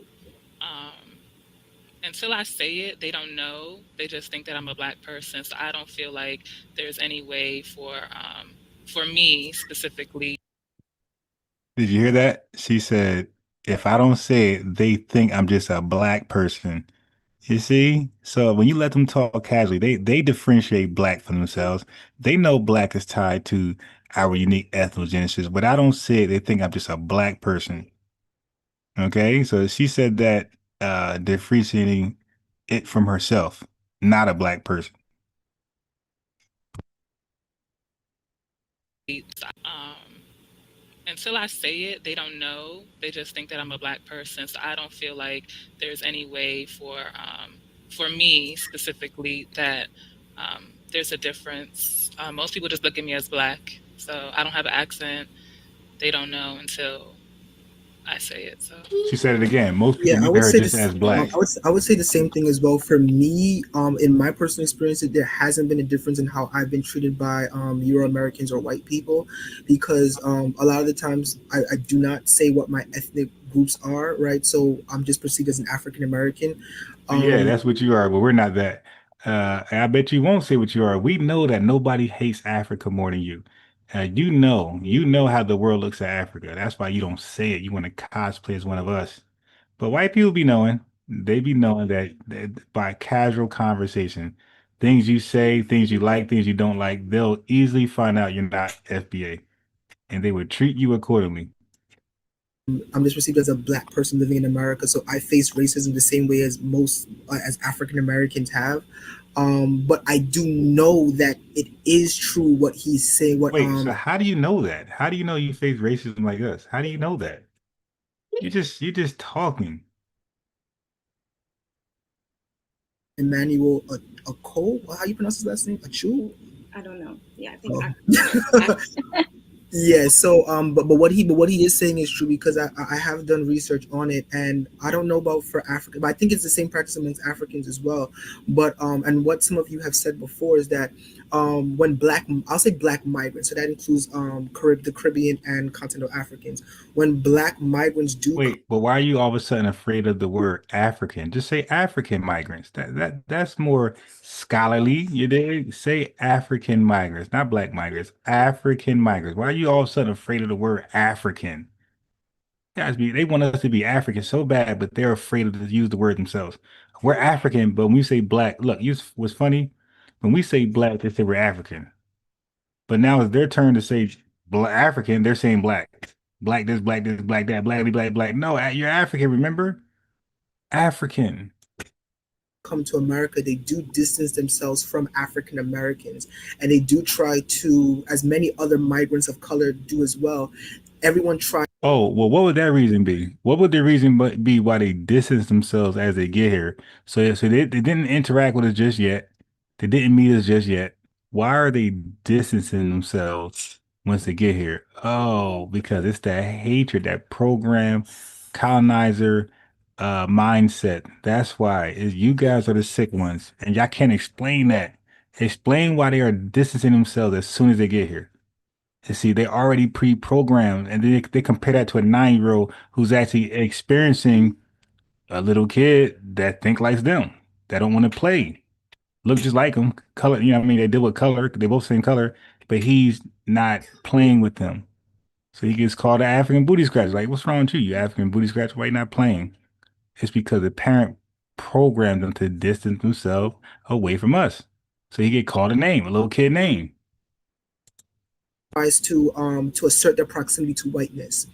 until I say it, they don't know. They just think that I'm a Black person. So I don't feel like there's any way for me specifically. Did you hear that? She said, if I don't say it, they think I'm just a Black person. You see? So when you let them talk casually, they differentiate Black for themselves. They know Black is tied to our unique ethnogenesis, but I don't say it, they think I'm just a Black person. Okay? So she said that differentiating it from herself, not a Black person. Until I say it, they don't know. They just think that I'm a Black person. So I don't feel like there's any way for me specifically that there's a difference. Most people just look at me as Black. So I don't have an accent. They don't know until I say it. So she said it again. Most people I would say just as Black. I would say the same thing as well. For me, in my personal experience, there hasn't been a difference in how I've been treated by Euro Americans or white people, because a lot of the times I do not say what my ethnic groups are, right? So I'm just perceived as an African American. Yeah, that's what you are, but we're not that. I bet you won't say what you are. We know that nobody hates Africa more than you. You know how the world looks at Africa. That's why you don't say it. You want to cosplay as one of us. But white people be knowing. They be knowing that by casual conversation, things you say, things you like, things you don't like, they'll easily find out you're not FBA, and they would treat you accordingly. I'm just perceived as a Black person living in America, so I face racism the same way as most as African Americans have. But I do know that it is true what he's saying. Wait, so how do you know that? How do you know you face racism like us? How do you know that? You're just talking. Emmanuel Akko, how you pronounce his last name? Achu? I don't know. Yeah, I think. Yeah, so but what he is saying is true, because I have done research on it, and I don't know about for Africa, but I think it's the same practice amongst Africans as well. But and what some of you have said before is that when I'll say Black migrants, so that includes the Caribbean and continental Africans. When Black migrants do wait, but why are you all of a sudden afraid of the word African? Just say African migrants. That's more scholarly. You did say African migrants, not Black migrants. African migrants. Why are you all of a sudden afraid of the word African? Guys, they want us to be African so bad, but they're afraid to use the word themselves. We're African, but when we say Black, look, what's funny? When we say Black, they say we're African. But now it's their turn to say African, they're saying Black. Black this, black this, black that, black, black, black. No, you're African, remember? African. Come to America, they do distance themselves from African Americans, and they do try to, as many other migrants of color do as well. Everyone tries. Oh, well, what would that reason be? What would the reason be why they distance themselves as they get here? So they didn't interact with us just yet. They didn't meet us just yet. Why are they distancing themselves once they get here? Oh, because it's that hatred, that program, colonizer mindset. That's why. You guys are the sick ones, and y'all can't explain that. Explain why they are distancing themselves as soon as they get here. And see, they're already pre-programmed, and they compare that to a 9-year-old who's actually experiencing a little kid that think like them, that don't want to play, look just like them, color. You know what I mean? They deal with color. They both same color, but he's not playing with them. So he gets called an African booty scratcher. Like, what's wrong with you? You African booty scratcher? Why you not playing? It's because the parent programmed them to distance themselves away from us. So he get called a name, a little kid name. Tries to assert their proximity to whiteness.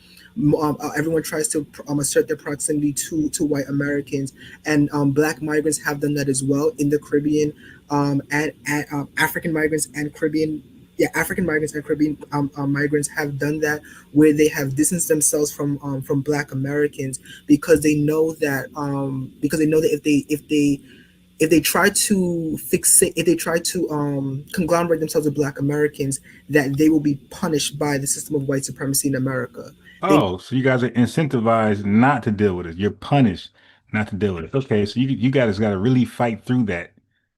Everyone tries to assert their proximity to white Americans, and Black migrants have done that as well in the Caribbean, and African migrants and Caribbean. Yeah, African migrants and Caribbean migrants have done that, where they have distanced themselves from Black Americans because they know that if they try to conglomerate themselves with Black Americans, that they will be punished by the system of white supremacy in America. Oh, so you guys are incentivized not to deal with it. You're punished not to deal with it. Okay, so you guys got to really fight through that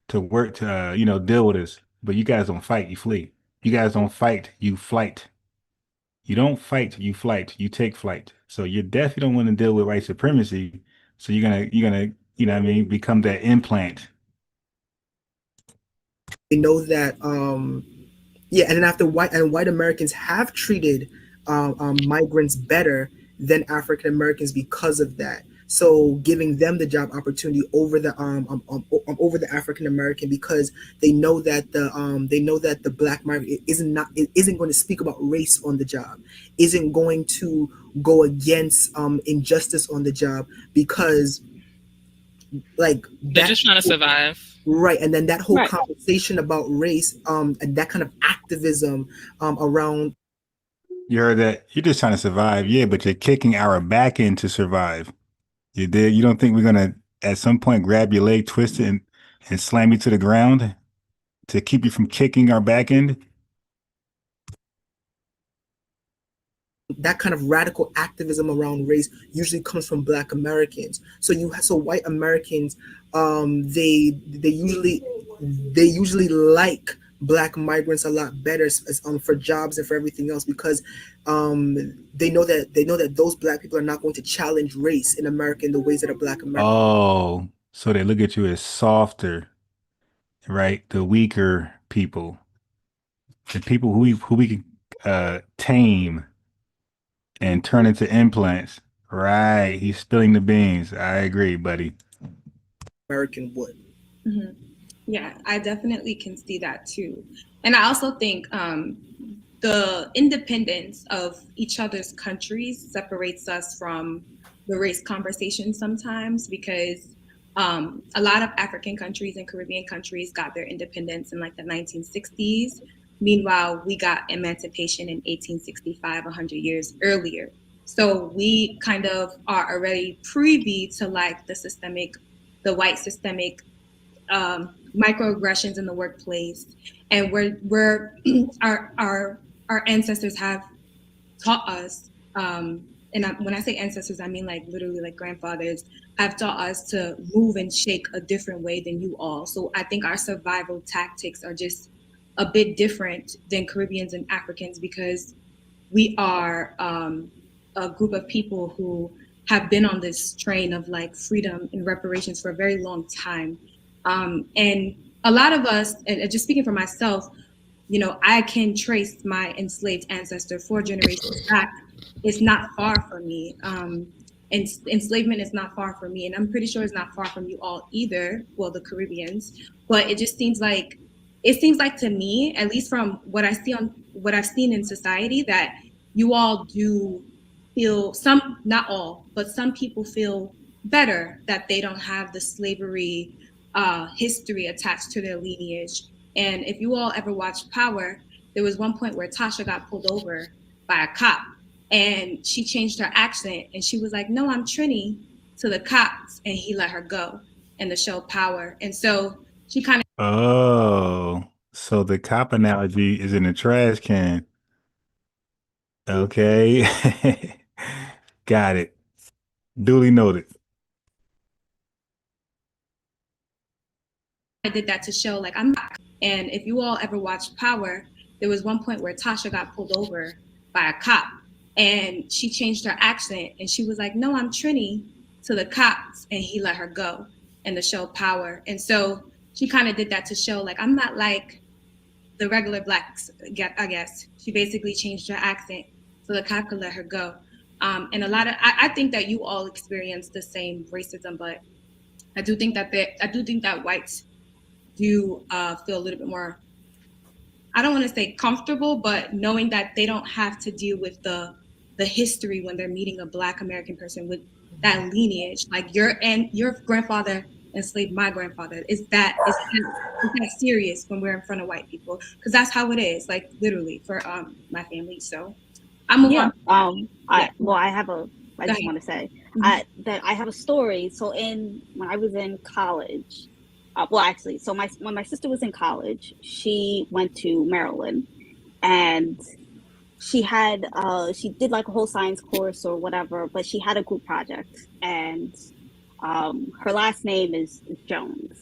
to work to deal with this. But you guys don't fight, you flee. You guys don't fight, you flight. You don't fight, you flight. You take flight. So you definitely don't want to deal with white supremacy. So you're gonna you know what I mean, become that implant. They know that and then after white Americans have treated migrants better than African Americans because of that. So giving them the job opportunity over the African American, because they know that the Black migrant isn't going to speak about race on the job, isn't going to go against injustice on the job, because like they're just trying to survive. Right, and then that whole conversation about race, and that kind of activism around. You heard that? You're just trying to survive, yeah, but you're kicking our back end to survive. You did. You don't think we're gonna at some point grab your leg, twist it, and slam you to the ground to keep you from kicking our back end? That kind of radical activism around race usually comes from Black Americans. So white Americans, they usually like Black migrants a lot better for jobs and for everything else, because they know that those Black people are not going to challenge race in America in the ways that a Black American. Oh, so they look at you as softer, right? The weaker people, the people who we can tame and turn into implants. Right. He's spilling the beans. I agree, buddy. American would. Mm-hmm. Yeah, I definitely can see that too. And I also think the independence of each other's countries separates us from the race conversation sometimes, because a lot of African countries and Caribbean countries got their independence in like the 1960s. Meanwhile, we got emancipation in 1865, 100 years earlier. So we kind of are already privy to like the white systemic microaggressions in the workplace, and where our ancestors have taught us, and when I say ancestors, I mean like literally like grandfathers have taught us to move and shake a different way than you all. So I think our survival tactics are just a bit different than Caribbeans and Africans, because we are a group of people who have been on this train of like freedom and reparations for a very long time. And a lot of us, and just speaking for myself, I can trace my enslaved ancestor 4 generations back. It's not far from me. And enslavement is not far from me. And I'm pretty sure it's not far from you all either. Well, the Caribbeans, but it just seems like to me, at least from what I've seen in society, that you all do feel, some, not all, but some people feel better that they don't have the slavery history attached to their lineage. And if you all ever watched Power, there was one point where Tasha got pulled over by a cop, and she changed her accent, and she was like, "No, I'm Trini," to the cops, and he let her go in the show Power. And so she kind of... Oh, so the cop analogy is in the trash can. Okay. Got it. Duly noted. I did that to show, like, I'm back. And if you all ever watched Power, there was one point where Tasha got pulled over by a cop, and she changed her accent, and she was like, "No, I'm Trini," to the cops, and he let her go in the show Power. And so she kind of did that to show, like, I'm not like the regular blacks, I guess. She basically changed her accent so the cop could let her go. And a lot of, I think that you all experienced the same racism, but I do think that whites do feel a little bit more, I don't want to say comfortable, but knowing that they don't have to deal with the history when they're meeting a Black American person with that lineage. Like your grandfather enslaved my grandfather. Is that serious when we're in front of white people? Because that's how it is, like literally for my family. So I'm I have a, I just want to say that I have a story. So when I was in college, when my sister was in college, she went to Maryland, and she did like a whole science course or whatever, but she had a group project, and her last name is Jones,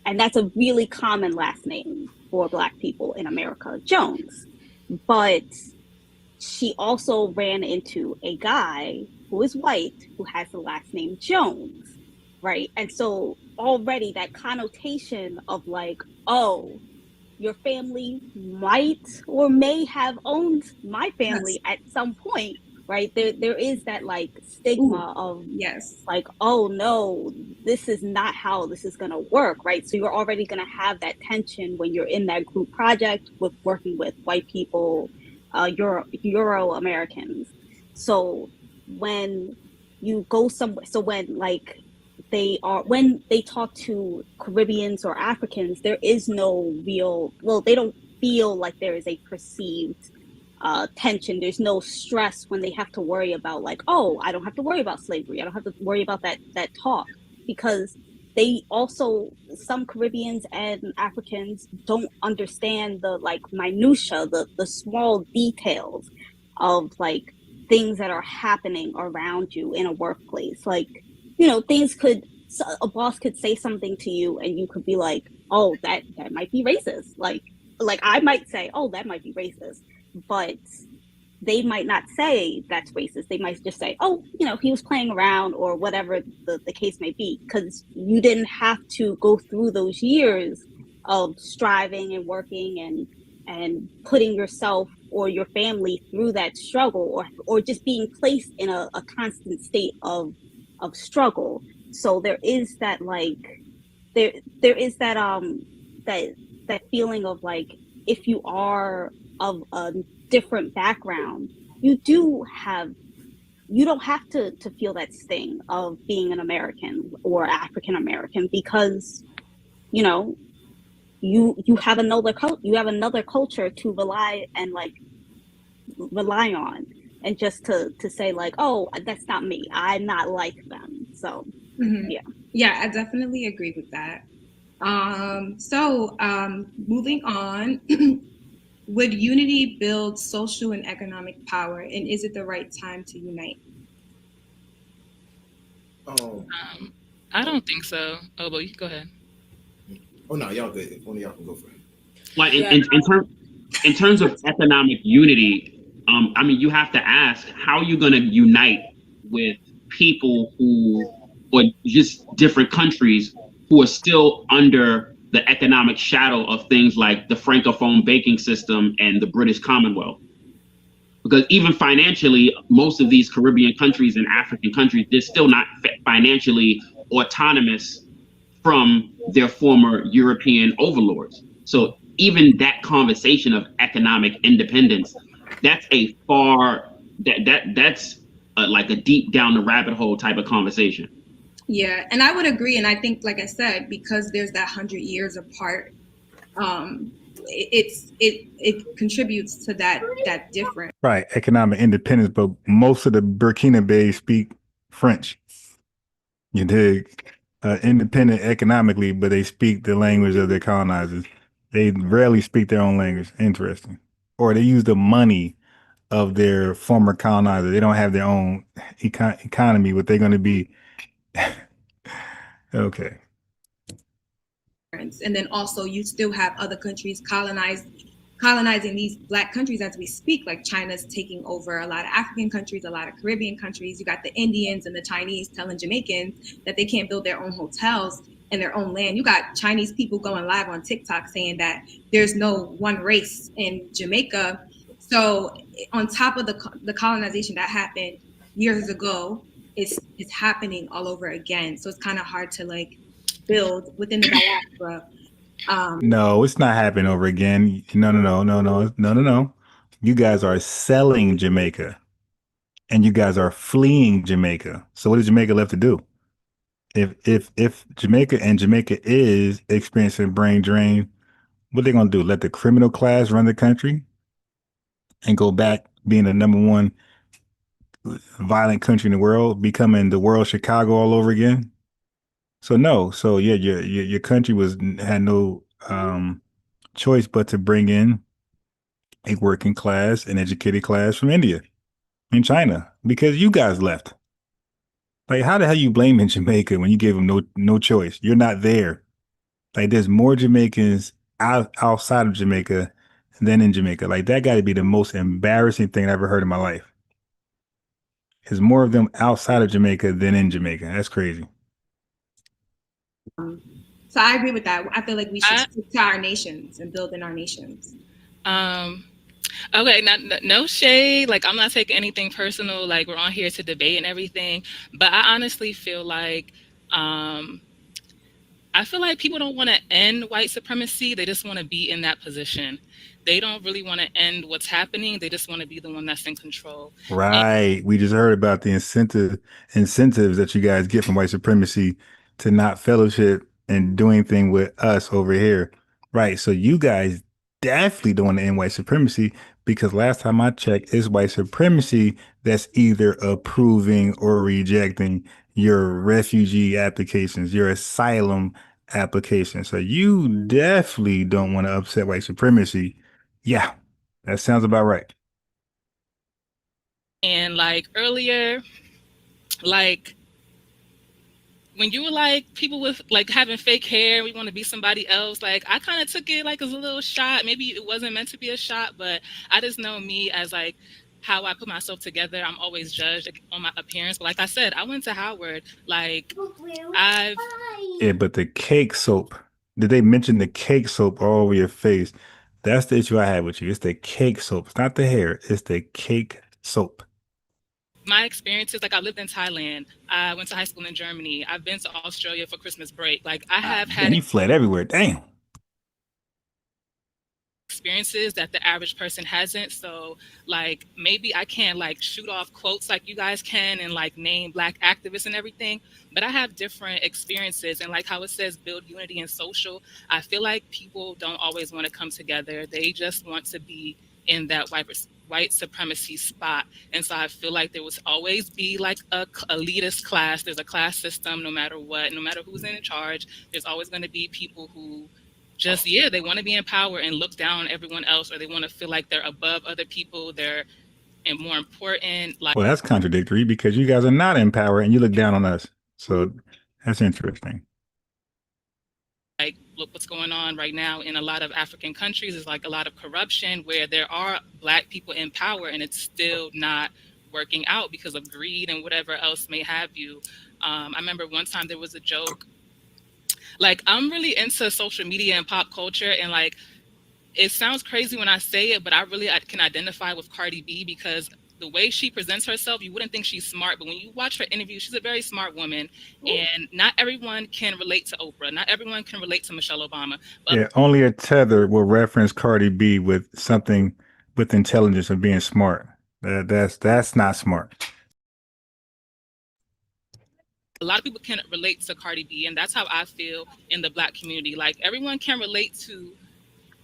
and that's a really common last name for Black people in America, Jones. But she also ran into a guy who is white who has the last name Jones, right? And so already that connotation of like, oh, your family might or may have owned my family at some point, right? There is that like stigma of like, oh no, this is not how this is gonna work, right? So you're already gonna have that tension when you're in that group project with working with white people, Euro-Americans. So when you go somewhere, so when they talk to Caribbeans or Africans, there is no real, they don't feel like there is a perceived tension. There's no stress when they have to worry about like, oh, I don't have to worry about slavery. I don't have to worry about that talk, because they also, some Caribbeans and Africans don't understand the like minutia, the small details of like things that are happening around you in a workplace. Like, a boss could say something to you and you could be like, oh, that might be racist. Like I might say, oh, that might be racist, but they might not say that's racist. They might just say, oh, he was playing around, or whatever the case may be, because you didn't have to go through those years of striving and working and putting yourself or your family through that struggle, or just being placed in a constant state of struggle. So there is that like there is that that feeling of like, if you are of a different background, you don't have to feel that sting of being an American or African American, because you have another culture to rely on, and just to say like, oh, that's not me, I'm not like them. So yeah, I definitely agree with that. So moving on. Would unity build social and economic power, and is it the right time to unite? I don't think so. Oh, but you can go ahead. Oh no, y'all good. One of y'all can go for it. Well, in terms of economic unity, I mean, you have to ask, how are you going to unite with people or just different countries who are still under the economic shadow of things like the Francophone banking system and the British Commonwealth? Because even financially, most of these Caribbean countries and African countries, they're still not financially autonomous from their former European overlords. So even that conversation of economic independence, that's like a deep down the rabbit hole type of conversation. Yeah, and I would agree. And I think, like I said, because there's that 100 years apart, it contributes to that difference. Right, economic independence, but most of the Burkina Faso speak French. You dig? Independent economically, but they speak the language of their colonizers. They rarely speak their own language. Interesting. Or they use the money of their former colonizer. They don't have their own economy, but they're going to be okay. And then also you still have other countries colonizing these Black countries as we speak, like China's taking over a lot of African countries, a lot of Caribbean countries. You got the Indians and the Chinese telling Jamaicans that they can't build their own hotels in their own land. You got Chinese people going live on TikTok saying that there's no one race in Jamaica. So on top of the colonization that happened years ago, it's happening all over again. So it's kind of hard to like build within the diaspora. No, it's not happening over again. No. You guys are selling Jamaica, and you guys are fleeing Jamaica. So what is Jamaica left to do? If Jamaica is experiencing brain drain, what are they gonna do? Let the criminal class run the country and go back being the number one violent country in the world, becoming the world Chicago all over again? So no. So yeah, your country had no choice but to bring in a working class and educated class from India and China because you guys left. Like, how the hell you blaming Jamaica when you gave them no choice? You're not there. Like, there's more Jamaicans outside of Jamaica than in Jamaica. Like, that got to be the most embarrassing thing I ever heard in my life. There's more of them outside of Jamaica than in Jamaica. That's crazy. So I agree with that. I feel like we should stick to our nations and build in our nations. Okay, no shade. Like, I'm not taking anything personal. Like, we're on here to debate and everything. But I honestly feel like people don't want to end white supremacy. They just want to be in that position. They don't really want to end what's happening. They just want to be the one that's in control. Right. We just heard about the incentives that you guys get from white supremacy to not fellowship and doing thing with us over here. Right. So you guys definitely don't want to end white supremacy because last time I checked, it's white supremacy that's either approving or rejecting your refugee applications, your asylum applications. So you definitely don't want to upset white supremacy. Yeah, that sounds about right. And like earlier, like when you were like people with like having fake hair, we want to be somebody else. Like I kind of took it like as a little shot. Maybe it wasn't meant to be a shot, but I just know me as like how I put myself together. I'm always judged on my appearance. But like I said, I went to Howard. Like Yeah, but the cake soap. Did they mention the cake soap all over your face? That's the issue I had with you. It's the cake soap. It's not the hair. It's the cake soap. My experiences, like I lived in Thailand. I went to high school in Germany. I've been to Australia for Christmas break. Like I have had. You fled everywhere. Damn. Experiences that the average person hasn't. So like maybe I can't like shoot off quotes like you guys can and like name Black activists and everything, but I have different experiences. And like how it says build unity and social, I feel like people don't always want to come together. They just want to be in that white supremacy spot. And so I feel like there will always be like a elitist class. There's a class system no matter what, no matter who's in charge. There's always going to be people who just, they want to be in power and look down on everyone else, or they want to feel like they're above other people. They're and more important. Like, well, that's contradictory because you guys are not in power and you look down on us. So that's interesting. Like, look what's going on right now in a lot of African countries is like a lot of corruption where there are Black people in power and it's still not working out because of greed and whatever else may have you. I remember one time there was a joke. Like, I'm really into social media and pop culture, and like, it sounds crazy when I say it, but I can identify with Cardi B because the way she presents herself, you wouldn't think she's smart, but when you watch her interview, she's a very smart woman, and not everyone can relate to Oprah. Not everyone can relate to Michelle Obama. But yeah, only a Tether will reference Cardi B with something with intelligence of being smart. That's not smart. a lot of people can relate to Cardi B, and that's how I feel in the Black community. Like, everyone can relate to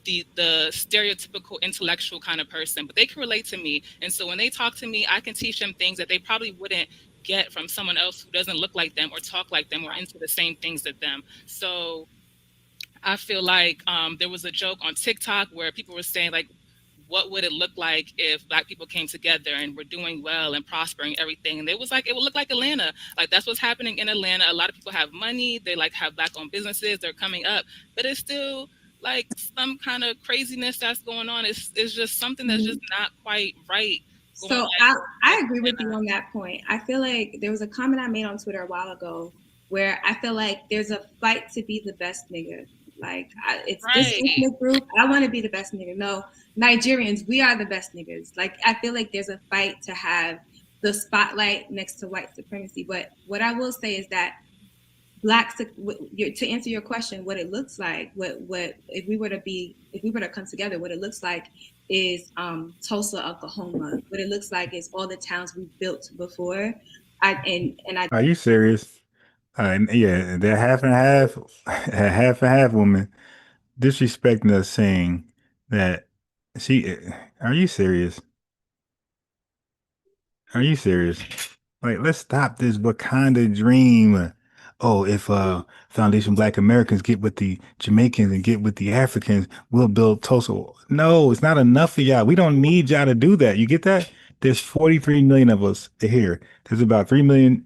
the stereotypical intellectual kind of person, but they can relate to me. And so when they talk to me, I can teach them things that they probably wouldn't get from someone else who doesn't look like them or talk like them or into the same things as them. So I feel like there was a joke on TikTok where people were saying, like, what would it look like if Black people came together and were doing well and prospering everything? And it was like, it would look like Atlanta. Like, that's what's happening in Atlanta. A lot of people have money. They like have Black-owned businesses. They're coming up, but it's still like some kind of craziness that's going on. It's just something that's just not quite right. So I agree with you on that point. I feel like there was a comment I made on Twitter a while ago where I feel like there's a fight to be the best nigga. Like, it's this ethnic group, I want to be the best nigga. No, Nigerians, we are the best niggas. Like, I feel like there's a fight to have the spotlight next to white supremacy. But what I will say is that to answer your question, what it looks like, what if we were to come together, what it looks like is Tulsa, Oklahoma. What it looks like is all the towns we built before. Are you serious? Yeah, they're half and half, half and half woman disrespecting us, saying that are you serious? Are you serious? Like, let's stop this Wakanda dream. Oh, if Foundation Black Americans get with the Jamaicans and get with the Africans, we'll build Tulsa. No, it's not enough for y'all. We don't need y'all to do that. You get that? There's 43 million of us here. There's about 3 million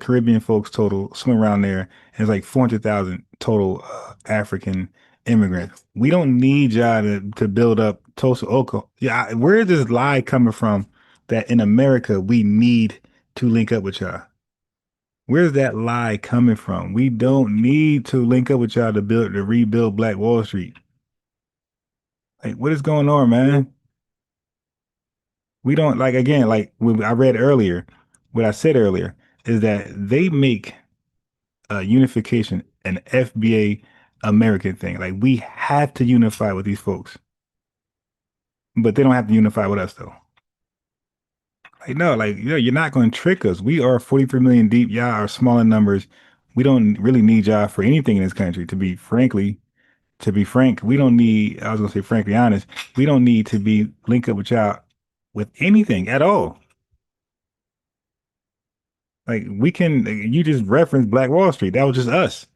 Caribbean folks total swimming around there. And there's like 400,000 total African immigrants. We don't need y'all to build up Tulsa, Oklahoma. Yeah, where is this lie coming from that in America we need to link up with y'all? Where's that lie coming from? We don't need to link up with y'all to rebuild Black Wall Street. Like, what is going on, man? We don't, like, again, like what I read earlier, what I said earlier is that they make unification an FBA American thing. Like, we have to unify with these folks, but they don't have to unify with us though. Like, no, like, you're not going to trick us. We are 43 million deep. Y'all are smaller numbers. We don't really need y'all for anything in this country. To be frank, we don't need, I was going to say frankly honest, we don't need to be linked up with y'all with anything at all. Like, you just referenced Black Wall Street. That was just us.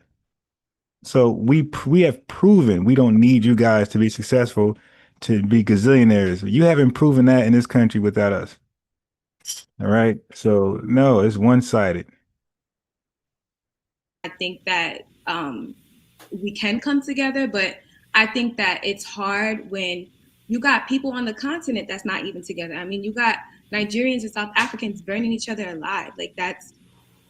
So we have proven we don't need you guys to be successful, to be gazillionaires. You haven't proven that in this country without us. All right. So no, it's one-sided. I think that we can come together, but I think that it's hard when you got people on the continent that's not even together. I mean, you got Nigerians and South Africans burning each other alive. Like,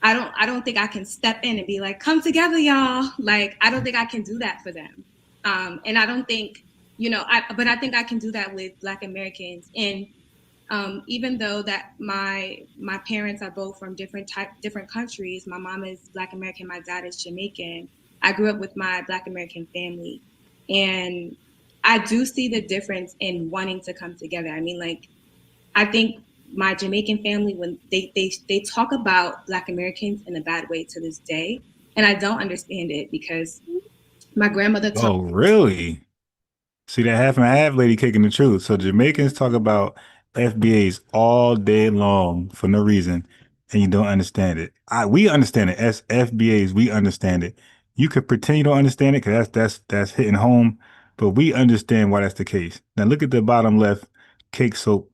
I don't think I can step in and be like, come together, y'all. Like, I don't think I can do that for them. And I don't think, but I think I can do that with Black Americans. And even though that my parents are both from different countries, my mom is Black American, my dad is Jamaican. I grew up with my Black American family, and I do see the difference in wanting to come together. I mean, like, I think my Jamaican family, when they talk about Black Americans in a bad way to this day, and I don't understand it because my grandmother. Oh, really? See, that half and half lady kicking the truth. So Jamaicans talk about FBAs all day long for no reason, and you don't understand it. We understand it as FBAs. We understand it. You could pretend you don't understand it because that's hitting home, but we understand why that's the case. Now look at the bottom left, cake soap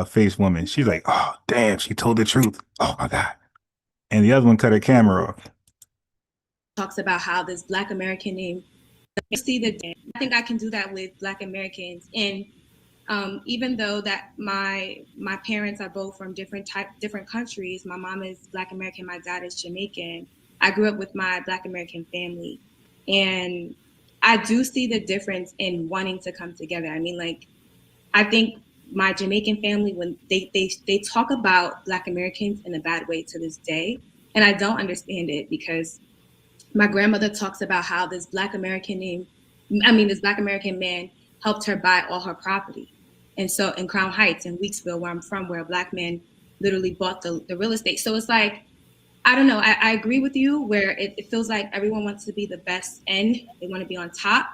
face woman. She's like, oh damn, she told the truth. Oh my God. And the other one cut her camera off. Talks about how this Black American name. I think I can do that with Black Americans. And even though that my parents are both from different countries, my mom is Black American, my dad is Jamaican. I grew up with my Black American family, and I do see the difference in wanting to come together. I mean, like, I think my Jamaican family, when they talk about Black Americans in a bad way to this day, and I don't understand it because my grandmother talks about how this Black American man helped her buy all her property. And so in Crown Heights, in Weeksville, where I'm from, where a Black man literally bought the real estate. So it's like, I don't know. I agree with you where it feels like everyone wants to be the best and they want to be on top,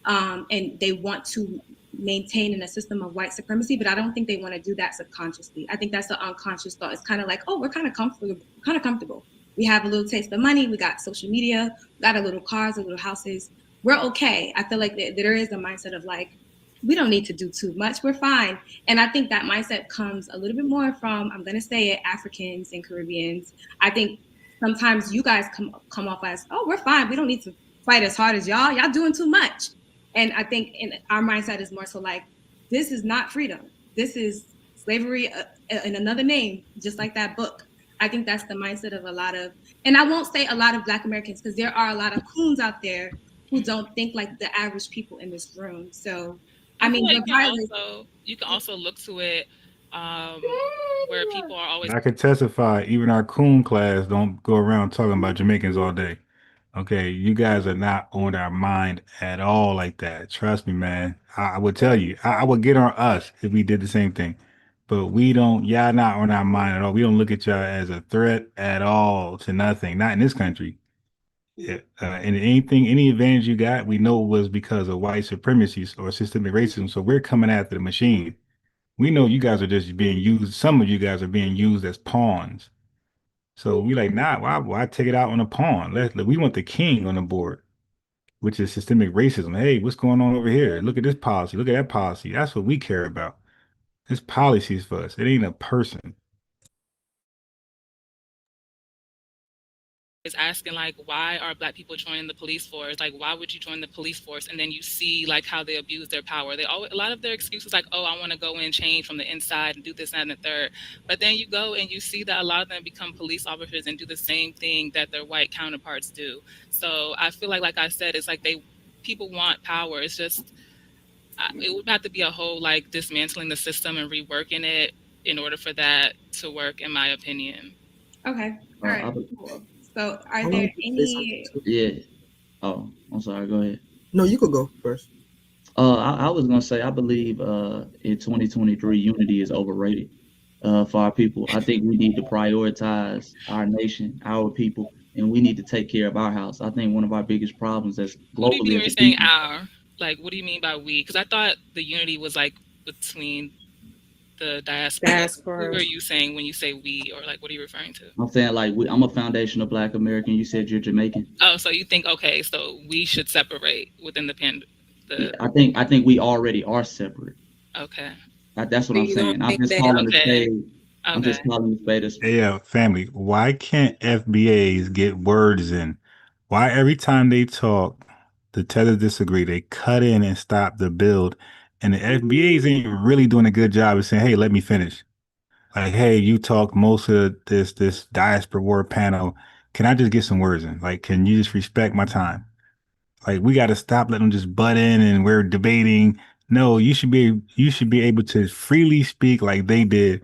and they want to maintain in a system of white supremacy, but I don't think they want to do that subconsciously. I think that's the unconscious thought. It's kind of like, oh, we're kind of comfortable. We have a little taste of money. We got social media. We got a little cars, a little houses. We're okay. I feel like there is a mindset of like, we don't need to do too much. We're fine. And I think that mindset comes a little bit more from, I'm going to say it, Africans and Caribbeans. I think sometimes you guys come off as, oh, we're fine. We don't need to fight as hard as y'all. Y'all doing too much. And I think in our mindset is more so like, this is not freedom. This is slavery in another name, just like that book. I think that's the mindset of a lot of, and I won't say a lot of Black Americans, because there are a lot of coons out there who don't think like the average people in this room. So, I mean, you can also look to it where people are always. I can testify, even our coon class don't go around talking about Jamaicans all day. Okay, you guys are not on our mind at all like that. Trust me, man. I would tell you, I would get on us if we did the same thing. But we don't, y'all not on our mind at all. We don't look at y'all as a threat at all to nothing, not in this country. And anything, any advantage you got, we know it was because of white supremacy or systemic racism. So we're coming after the machine. We know you guys are just being used. Some of you guys are being used as pawns. So we like, nah, why take it out on a pawn? We want the king on the board, which is systemic racism. Hey, what's going on over here? Look at this policy. Look at that policy. That's what we care about. This policies for us. It ain't a person. Is asking like, why are Black people joining the police force? Like, why would you join the police force? And then you see like how they abuse their power. They always, a lot of their excuses like, oh, I want to go and change from the inside and do this and the third. But then you go and you see that a lot of them become police officers and do the same thing that their white counterparts do. So I feel like I said, it's like people want power. It's just it would have to be a whole like dismantling the system and reworking it in order for that to work, in my opinion. Okay. All right. Cool. So are there any? Yeah. Oh, I'm sorry. Go ahead. No, you could go first. I was gonna say I believe in 2023 unity is overrated for our people. I think we need to prioritize our nation, our people, and we need to take care of our house. I think one of our biggest problems is globally. What do you mean when you're saying our? Like, what do you mean by we? Because I thought the unity was like between the diaspora. Who are you saying when you say we, or like what are you referring to? I'm saying like I'm a foundational Black American. You said you're Jamaican. Oh, so you think okay, so we should separate within yeah, I think we already are separate. Okay. That's what I'm saying. I'm just calling the spade. I'm just calling the spade a spade. Yeah, family. Why can't FBAs get words in? Why every time they talk, the Tether disagree, they cut in and stop the build? And the FBAs ain't really doing a good job of saying, hey, let me finish. Like, hey, you talk most of this diaspora war panel. Can I just get some words in? Like, can you just respect my time? Like, we got to stop letting them just butt in and we're debating. No, you should be able to freely speak like they did,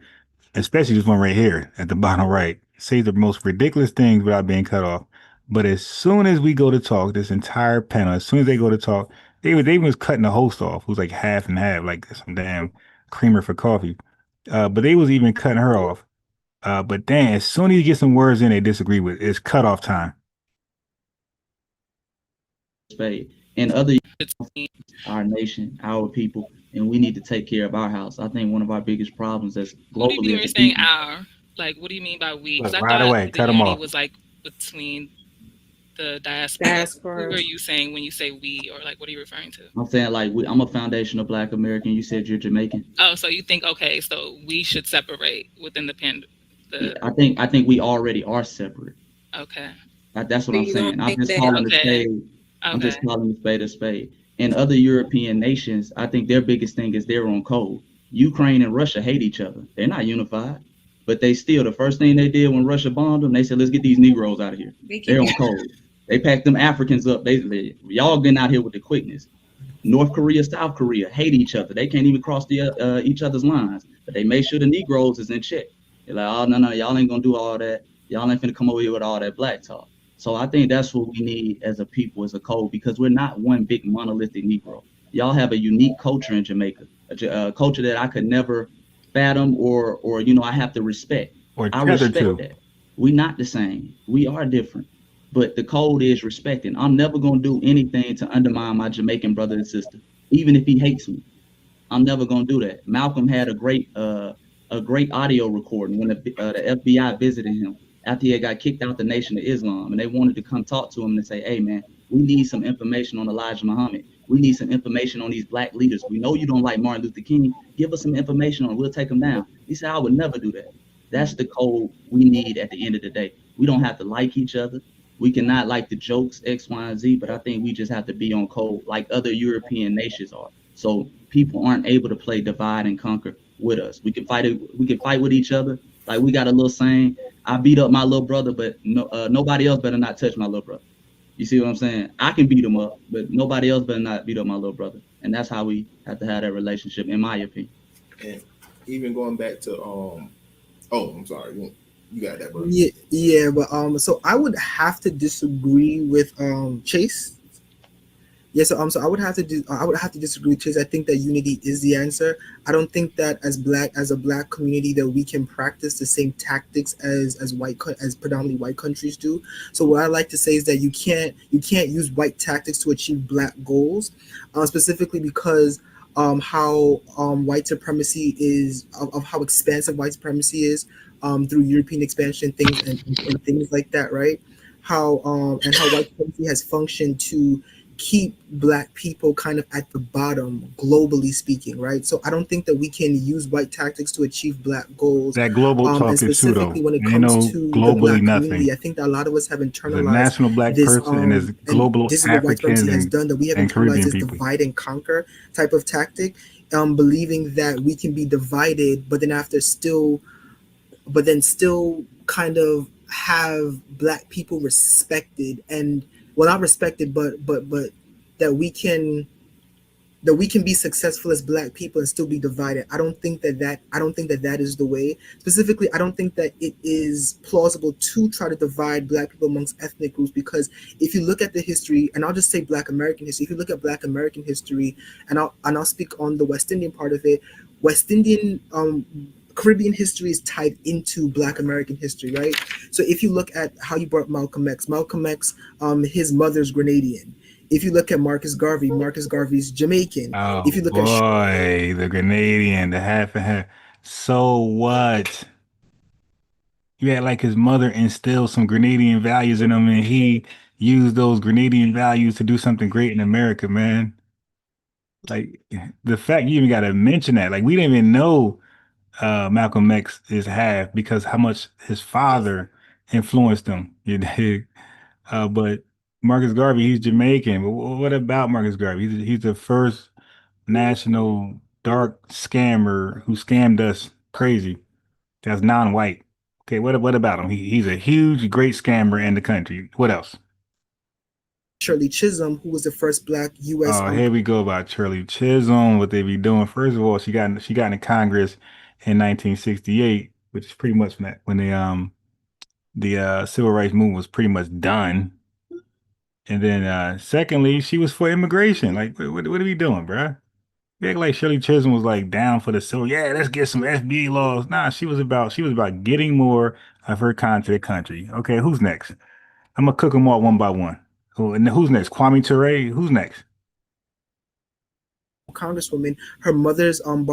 especially this one right here at the bottom right. Say the most ridiculous things without being cut off. But as soon as we go to talk, this entire panel, as soon as they go to talk, they was cutting the host off, who's like half and half, like some damn creamer for coffee. But they was even cutting her off. But then as soon as you get some words in they disagree with, it's cut off time. And other our nation, our people, and we need to take care of our house. I think one of our biggest problems is globally. What do you mean when you're saying our? Like, what do you mean by we? Because I thought away, the unity was like between the diaspora. Who are you saying when you say we, or like what are you referring to? I'm saying like I'm a foundational Black American. You said you're Jamaican. Oh, so you think okay, so we should separate within yeah, I think we already are separate. Okay. That's what I'm saying. I'm just calling the spade. I'm just calling the spade a spade. In other European nations, I think their biggest thing is their own code. Ukraine and Russia hate each other. They're not unified. But they still, the first thing they did when Russia bombed them, they said, let's get these Negroes out of here. They're on code. They packed them Africans up. Y'all getting out here with the quickness. North Korea, South Korea hate each other. They can't even cross each other's lines. But they made sure the Negroes is in check. They're like, oh, no, y'all ain't going to do all that. Y'all ain't finna come over here with all that black talk. So I think that's what we need as a people, as a code, because we're not one big monolithic Negro. Y'all have a unique culture in Jamaica, a culture that I could never fathom or I have to respect. Or I respect that. We not the same. We are different. But the code is respecting. I'm never gonna do anything to undermine my Jamaican brother and sister, even if he hates me. I'm never gonna do that. Malcolm had a great audio recording when the FBI visited him after he got kicked out the Nation of Islam, and they wanted to come talk to him and say, "Hey, man, we need some information on Elijah Muhammad. We need some information on these black leaders. We know you don't like Martin Luther King. Give us some information on it. We'll take them down." He said, "I would never do that." That's the code we need at the end of the day. We don't have to like each other. We cannot like the jokes X, Y, and Z, but I think we just have to be on code like other European nations are. So people aren't able to play divide and conquer with us. We can fight it. We can fight with each other. Like we got a little saying, "I beat up my little brother, but nobody else better not touch my little brother." You see what I'm saying? I can beat him up, but nobody else better not beat up my little brother. And that's how we have to have that relationship, in my opinion. And even going back to oh, I'm sorry, you got that, bro. Yeah, but so I would have to disagree with Chase. Yeah, so I would have to disagree with Chase. I think that unity is the answer. I don't think that as a black community that we can practice the same tactics as predominantly white countries do. So what I like to say is that you can't use white tactics to achieve black goals, specifically because how white supremacy is of how expansive white supremacy is through European expansion things and things like that, right? How white supremacy has functioned to keep black people kind of at the bottom, globally speaking, right? So I don't think that we can use white tactics to achieve black goals. That global talk and is pseudo. specifically when it Ain't comes no to the globally black nothing. community, I think that a lot of us have There's a internalized national black this, person and there's global and this is what white Africans supremacy has done, that we have and internalized Caribbean this people. divide and conquer type of tactic, believing that we can be divided, but then still kind of have black people respected, and well, not respected, but that we can be successful as black people and still be divided. I don't think that is the way. Specifically, I don't think that it is plausible to try to divide black people amongst ethnic groups, because if you look at the history, and I'll just say black American history, if you look at black American history, and I'll speak on the West Indian part of it, West Indian Caribbean history is tied into black American history, right? So if you look at how you brought Malcolm X, his mother's Grenadian. If you look at Marcus Garvey's Jamaican. Oh If you look boy, the Grenadian, the half and half. So what? You had like his mother instilled some Grenadian values in him, and he used those Grenadian values to do something great in America, man. Like the fact you even got to mention that, like we didn't even know Malcolm X is half because how much his father influenced him. You dig? But Marcus Garvey, he's Jamaican. But what about Marcus Garvey? He's the first national dark scammer who scammed us crazy. That's non-white. Okay, what about him? He's a huge, great scammer in the country. What else? Shirley Chisholm, who was the first black U.S. Oh, here we go about Shirley Chisholm. What they be doing? First of all, she got into Congress in 1968, which is pretty much when the civil rights movement was pretty much done. And then secondly, she was for immigration. Like, what are we doing, bruh? You act like Shirley Chisholm was like down for the civil. Yeah, let's get some FBA laws. Nah, she was about getting more of her kind to the country. Okay, who's next? I'm gonna cook them all one by one. And who's next? Kwame Ture. Who's next? Congresswoman. Her mother's from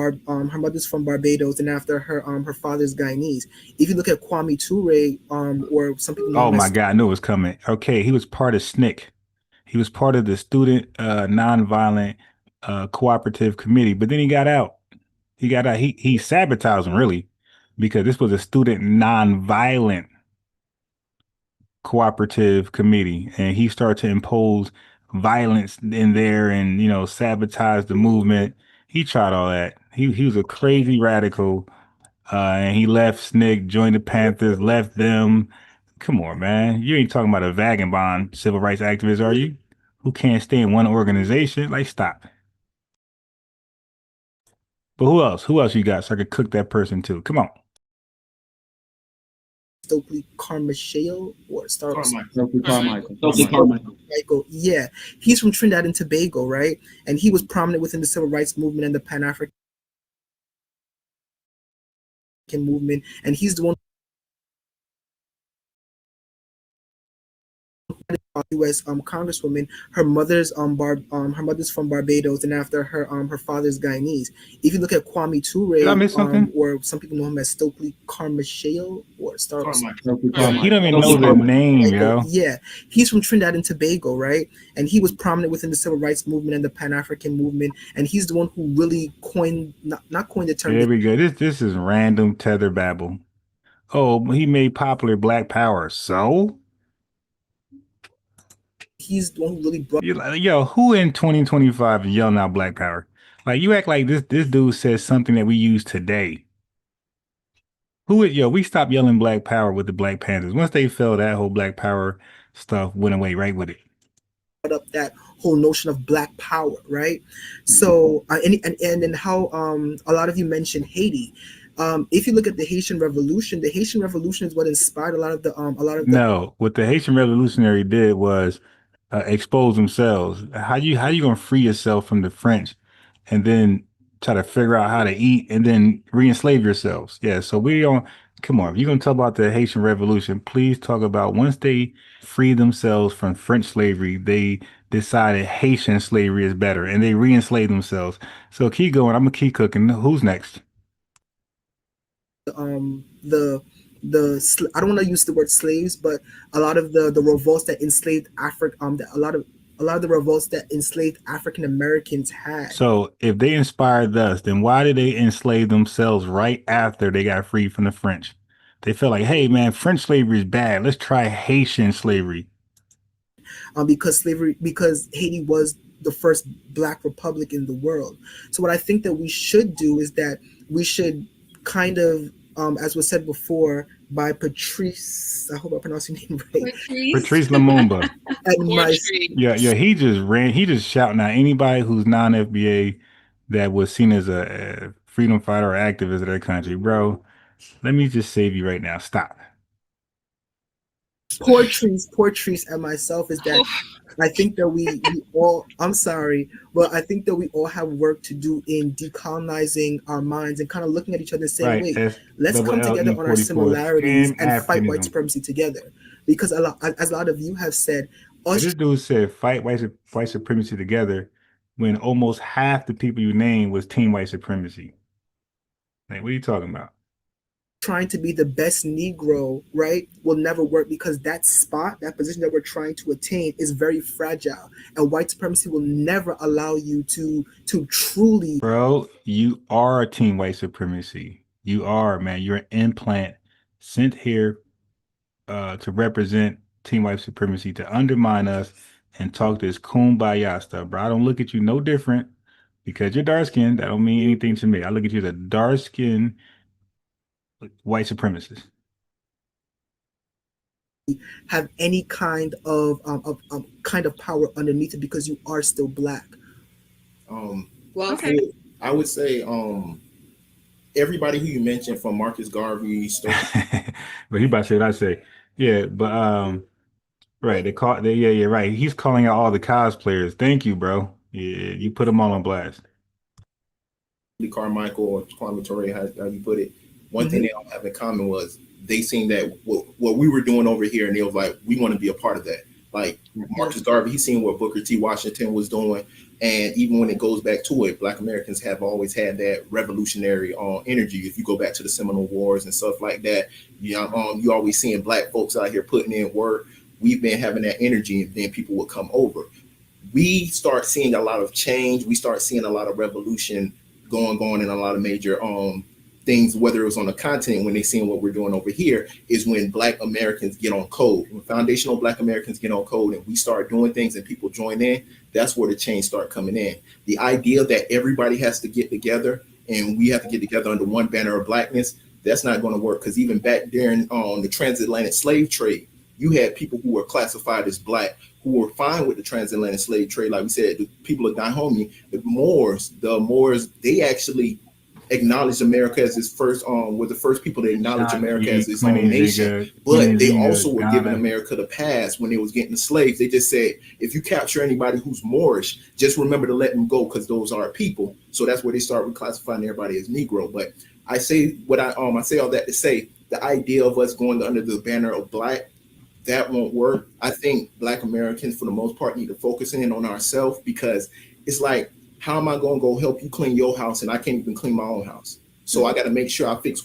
Barbados, and after her father's Guyanese. If you look at Kwame Ture, or some people know Oh him my as God, I knew it was coming. Okay, he was part of SNCC. He was part of the Student Nonviolent Cooperative Committee, but then he got out. He sabotaged him really, because this was a Student Nonviolent Cooperative Committee, and he started to impose violence in there and sabotage the movement. He tried all that. He was a crazy radical, and he left SNCC, joined the Panthers, left them. Come on, man. You ain't talking about a vagabond civil rights activist, are you? Who can't stay in one organization? Like, stop. But who else? Who else you got so I could cook that person too? Come on. Stokely Carmichael or Carmichael. Yeah, he's from Trinidad and Tobago, right? And he was prominent within the civil rights movement and the Pan-African movement, and he's the one U.S. Congresswoman. Her mother's her mother's from Barbados, and after her father's Guyanese. If you look at Kwame Did I Ture, miss something? or some people know him as Stokely Carmichael or He don't even know the name, yo. Yeah, he's from Trinidad and Tobago, right? And he was prominent within the civil rights movement and the Pan-African movement, and he's the one who really coined not coined the term. There we go. This is random tether babble. Oh, he made popular Black Power. So he's the one who really brought. Yo, who in 2025 is yelling out Black Power? Like, you act like this dude says something that we use today. We stopped yelling Black Power with the Black Panthers. Once they fell, that whole Black Power stuff went away right with it. Up that whole notion of Black Power, right? So and then how a lot of you mentioned Haiti. If you look at the Haitian Revolution is what inspired a lot of the No, what the Haitian Revolutionary did was expose themselves. How you gonna free yourself from the French and then try to figure out how to eat and then re-enslave yourselves? Yeah, so come on, if you're gonna talk about the Haitian Revolution, please talk about once they freed themselves from French slavery, they decided Haitian slavery is better and they re-enslaved themselves. So keep going, I'm gonna keep cooking. Who's next? I don't want to use the word slaves, but a lot of the revolts that enslaved Africa, a lot of the revolts that enslaved African Americans had. So if they inspired us, then why did they enslave themselves right after they got freed from the French? They felt like, hey man, French slavery is bad. Let's try Haitian slavery. Because Haiti was the first Black republic in the world. So what I think that we should do is that we should kind of, as was said before by Patrice, I hope I pronounced your name right. Patrice Lumumba. He just just shouting out anybody who's non-FBA that was seen as a freedom fighter or activist of their country. Bro, let me just save you right now. Stop. Poor Trees and myself is that I think that we all, I'm sorry, but I think that we all have work to do in decolonizing our minds and kind of looking at each other and saying, wait, let's come together on our similarities and fight white supremacy together. Because as a lot of you have said, this dude said fight white supremacy together when almost half the people you named was team white supremacy. Like, what are you talking about? Trying to be the best Negro, right, will never work because that position that we're trying to attain is very fragile, and white supremacy will never allow you to truly. Bro, you are team white supremacy. You are, man. You're an implant sent here to represent team white supremacy, to undermine us and talk this kumbaya stuff, bro. I don't look at you no different because you're dark skinned. That don't mean anything to me. I look at you as a dark skinned white supremacist. Have any kind of power underneath it because you are still Black. I would say everybody who you mentioned, from Marcus Garvey, but he about to say what I say. Yeah, but right, right. He's calling out all the cosplayers. Thank you, bro. Yeah, you put them all on blast. Carmichael or Kwame Ture, how you put it. One thing they all have in common was they seen that what we were doing over here, and they was like, we want to be a part of that. Like Marcus Garvey, he's seen what Booker T. Washington was doing, and even when it goes back to it, Black Americans have always had that revolutionary energy. If you go back to the Seminole Wars and stuff like that, you always seeing Black folks out here putting in work. We've been having that energy, and then people would come over. We start seeing a lot of change. We start seeing a lot of revolution going in a lot of major things, whether it was on the continent, when they seeing what we're doing over here, is when Black Americans get on code. When foundational Black Americans get on code and we start doing things and people join in, that's where the change start coming in. The idea that everybody has to get together and we have to get together under one banner of Blackness, that's not going to work. Because even back during the transatlantic slave trade, you had people who were classified as Black who were fine with the transatlantic slave trade. Like we said, the people of Dahomey, the Moors, they actually acknowledged America as its first, were the first people to acknowledge America as its own nation. But they also were giving America the pass when they was getting the slaves. They just said, if you capture anybody who's Moorish, just remember to let them go because those are people. So that's where they start reclassifying everybody as Negro. But I say I say all that to say the idea of us going under the banner of Black, that won't work. I think Black Americans, for the most part, need to focus in on ourselves, because it's like, how am I going to go help you clean your house and I can't even clean my own house? So I got to make sure I fix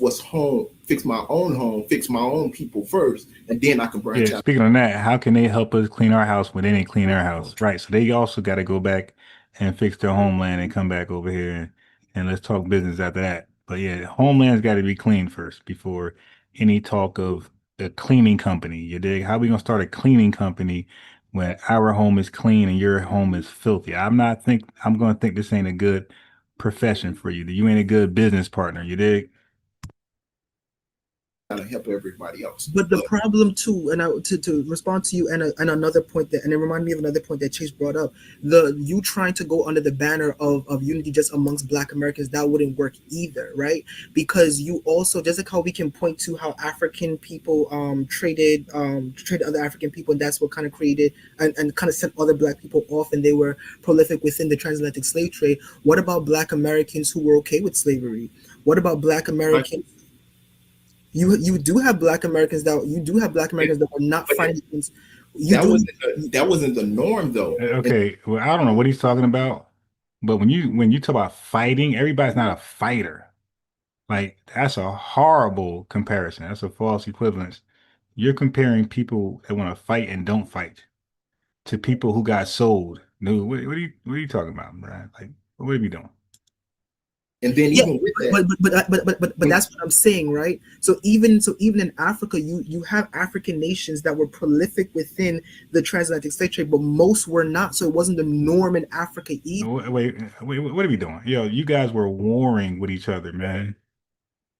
fix my own home, fix my own people first, and then I can branch out. Speaking on that, how can they help us clean our house when they didn't clean their house? Right. So they also got to go back and fix their homeland and come back over here and let's talk business after that. But yeah, homeland's got to be clean first before any talk of the cleaning company. You dig? How we gonna start a cleaning company when our home is clean and your home is filthy? I'm gonna think this ain't a good profession for you. You ain't a good business partner. You dig? To help everybody else. But the problem too, and to respond to you, and another point that, and it reminded me of another point that Chase brought up, you trying to go under the banner of unity just amongst Black Americans, that wouldn't work either, right? Because you also, just like how we can point to how African people traded other African people, and that's what kind of created and kind of sent other Black people off, and they were prolific within the transatlantic slave trade. What about Black Americans who were okay with slavery? What about Black Americans? You do have Black Americans that were not fighting against. That wasn't the norm, though. Okay, well, I don't know what he's talking about, but when you talk about fighting, everybody's not a fighter. Like, that's a horrible comparison. That's a false equivalence. You're comparing people that want to fight and don't fight to people who got sold. No, what are you talking about, Brian? Like, what are we doing? And then even with that, but that's what I'm saying, right? So even in Africa, you have African nations that were prolific within the transatlantic slave trade, but most were not. So it wasn't the norm in Africa either. Wait, what are we doing? Yo, you guys were warring with each other, man.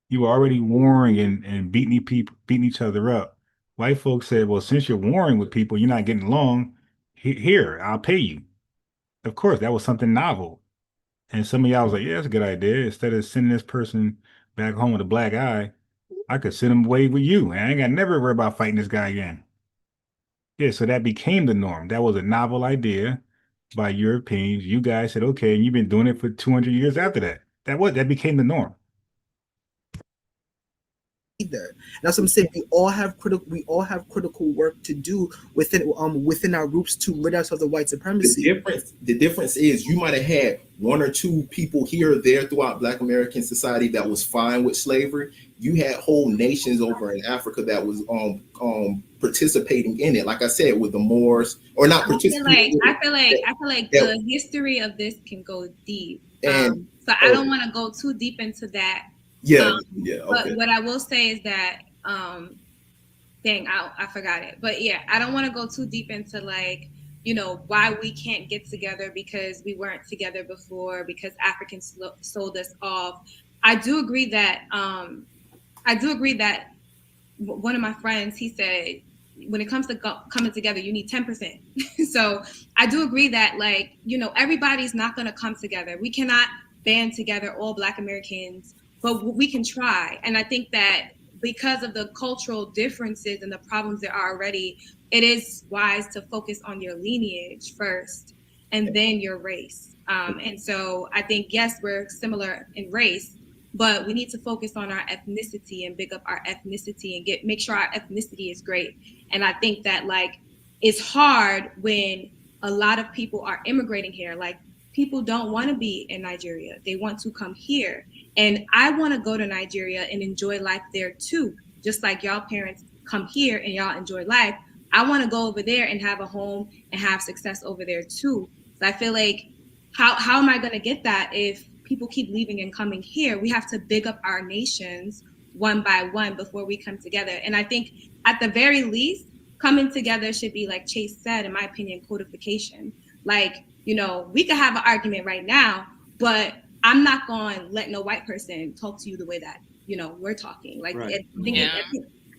You were already warring and beating each other up. White folks said, well, since you're warring with people, you're not getting along. Here, I'll pay you. Of course, that was something novel. And some of y'all was like, yeah, that's a good idea. Instead of sending this person back home with a black eye, I could send him away with you. And I ain't got never worry about fighting this guy again. Yeah, so that became the norm. That was a novel idea by Europeans. You guys said, okay, and you've been doing it for 200 years after that. That became the norm. Either. That's what I'm saying. We all have critical work to do within our groups to rid ourselves of white supremacy. The difference is you might have had one or two people here or there throughout Black American society that was fine with slavery. You had whole nations over in Africa that was participating in it. Like I said, with the Moors, or not participating. I feel like the history of this can go deep. So I don't want to go too deep into that. Okay. But what I will say is that, I forgot it. But yeah, I don't want to go too deep into why we can't get together because we weren't together before, because Africans sold us off. I do agree that one of my friends, he said, when it comes to coming together, you need 10%. So I do agree that everybody's not going to come together. We cannot band together all Black Americans, but we can try. And I think that because of the cultural differences and the problems there are already, it is wise to focus on your lineage first and then your race. And so I think, yes, we're similar in race, but we need to focus on our ethnicity and big up our ethnicity and make sure our ethnicity is great. And I think that it's hard when a lot of people are immigrating here. People don't want to be in Nigeria. They want to come here. And I want to go to Nigeria and enjoy life there too. Just like y'all parents come here and y'all enjoy life. I want to go over there and have a home and have success over there too. So I feel like, how am I going to get that if people keep leaving and coming here? We have to big up our nations one by one before we come together. And I think at the very least, coming together should be, like Chase said, in my opinion, codification. We could have an argument right now, but I'm not going to let no white person talk to you the way that, we're talking. Right.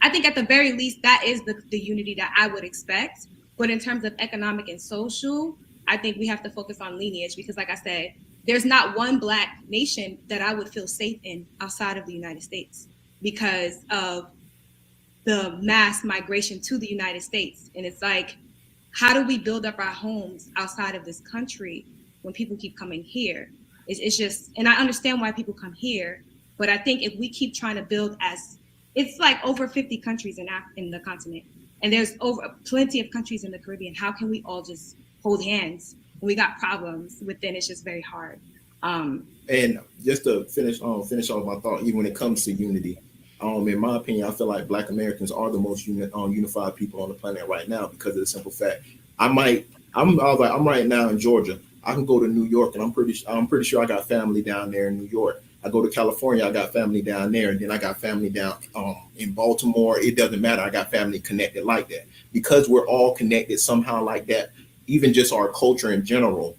I think at the very least, that is the unity that I would expect. But in terms of economic and social, I think we have to focus on lineage because, like I said, there's not one Black nation that I would feel safe in outside of the United States because of the mass migration to the United States. And it's how do we build up our homes outside of this country when people keep coming here? It's just, and I understand why people come here, but I think if we keep trying to build it's over 50 countries in the continent. And there's over plenty of countries in the Caribbean. How can we all just hold hands when we got problems within? It's just very hard. And just to finish off my thought, even when it comes to unity, in my opinion, I feel like Black Americans are the most unified people on the planet right now because of the simple fact. I'm right now in Georgia. I can go to New York, and I'm pretty sure I got family down there in New York. I go to California, I got family down there, and then I got family down in Baltimore. It doesn't matter. I got family connected like that because we're all connected somehow like that. Even just our culture in general,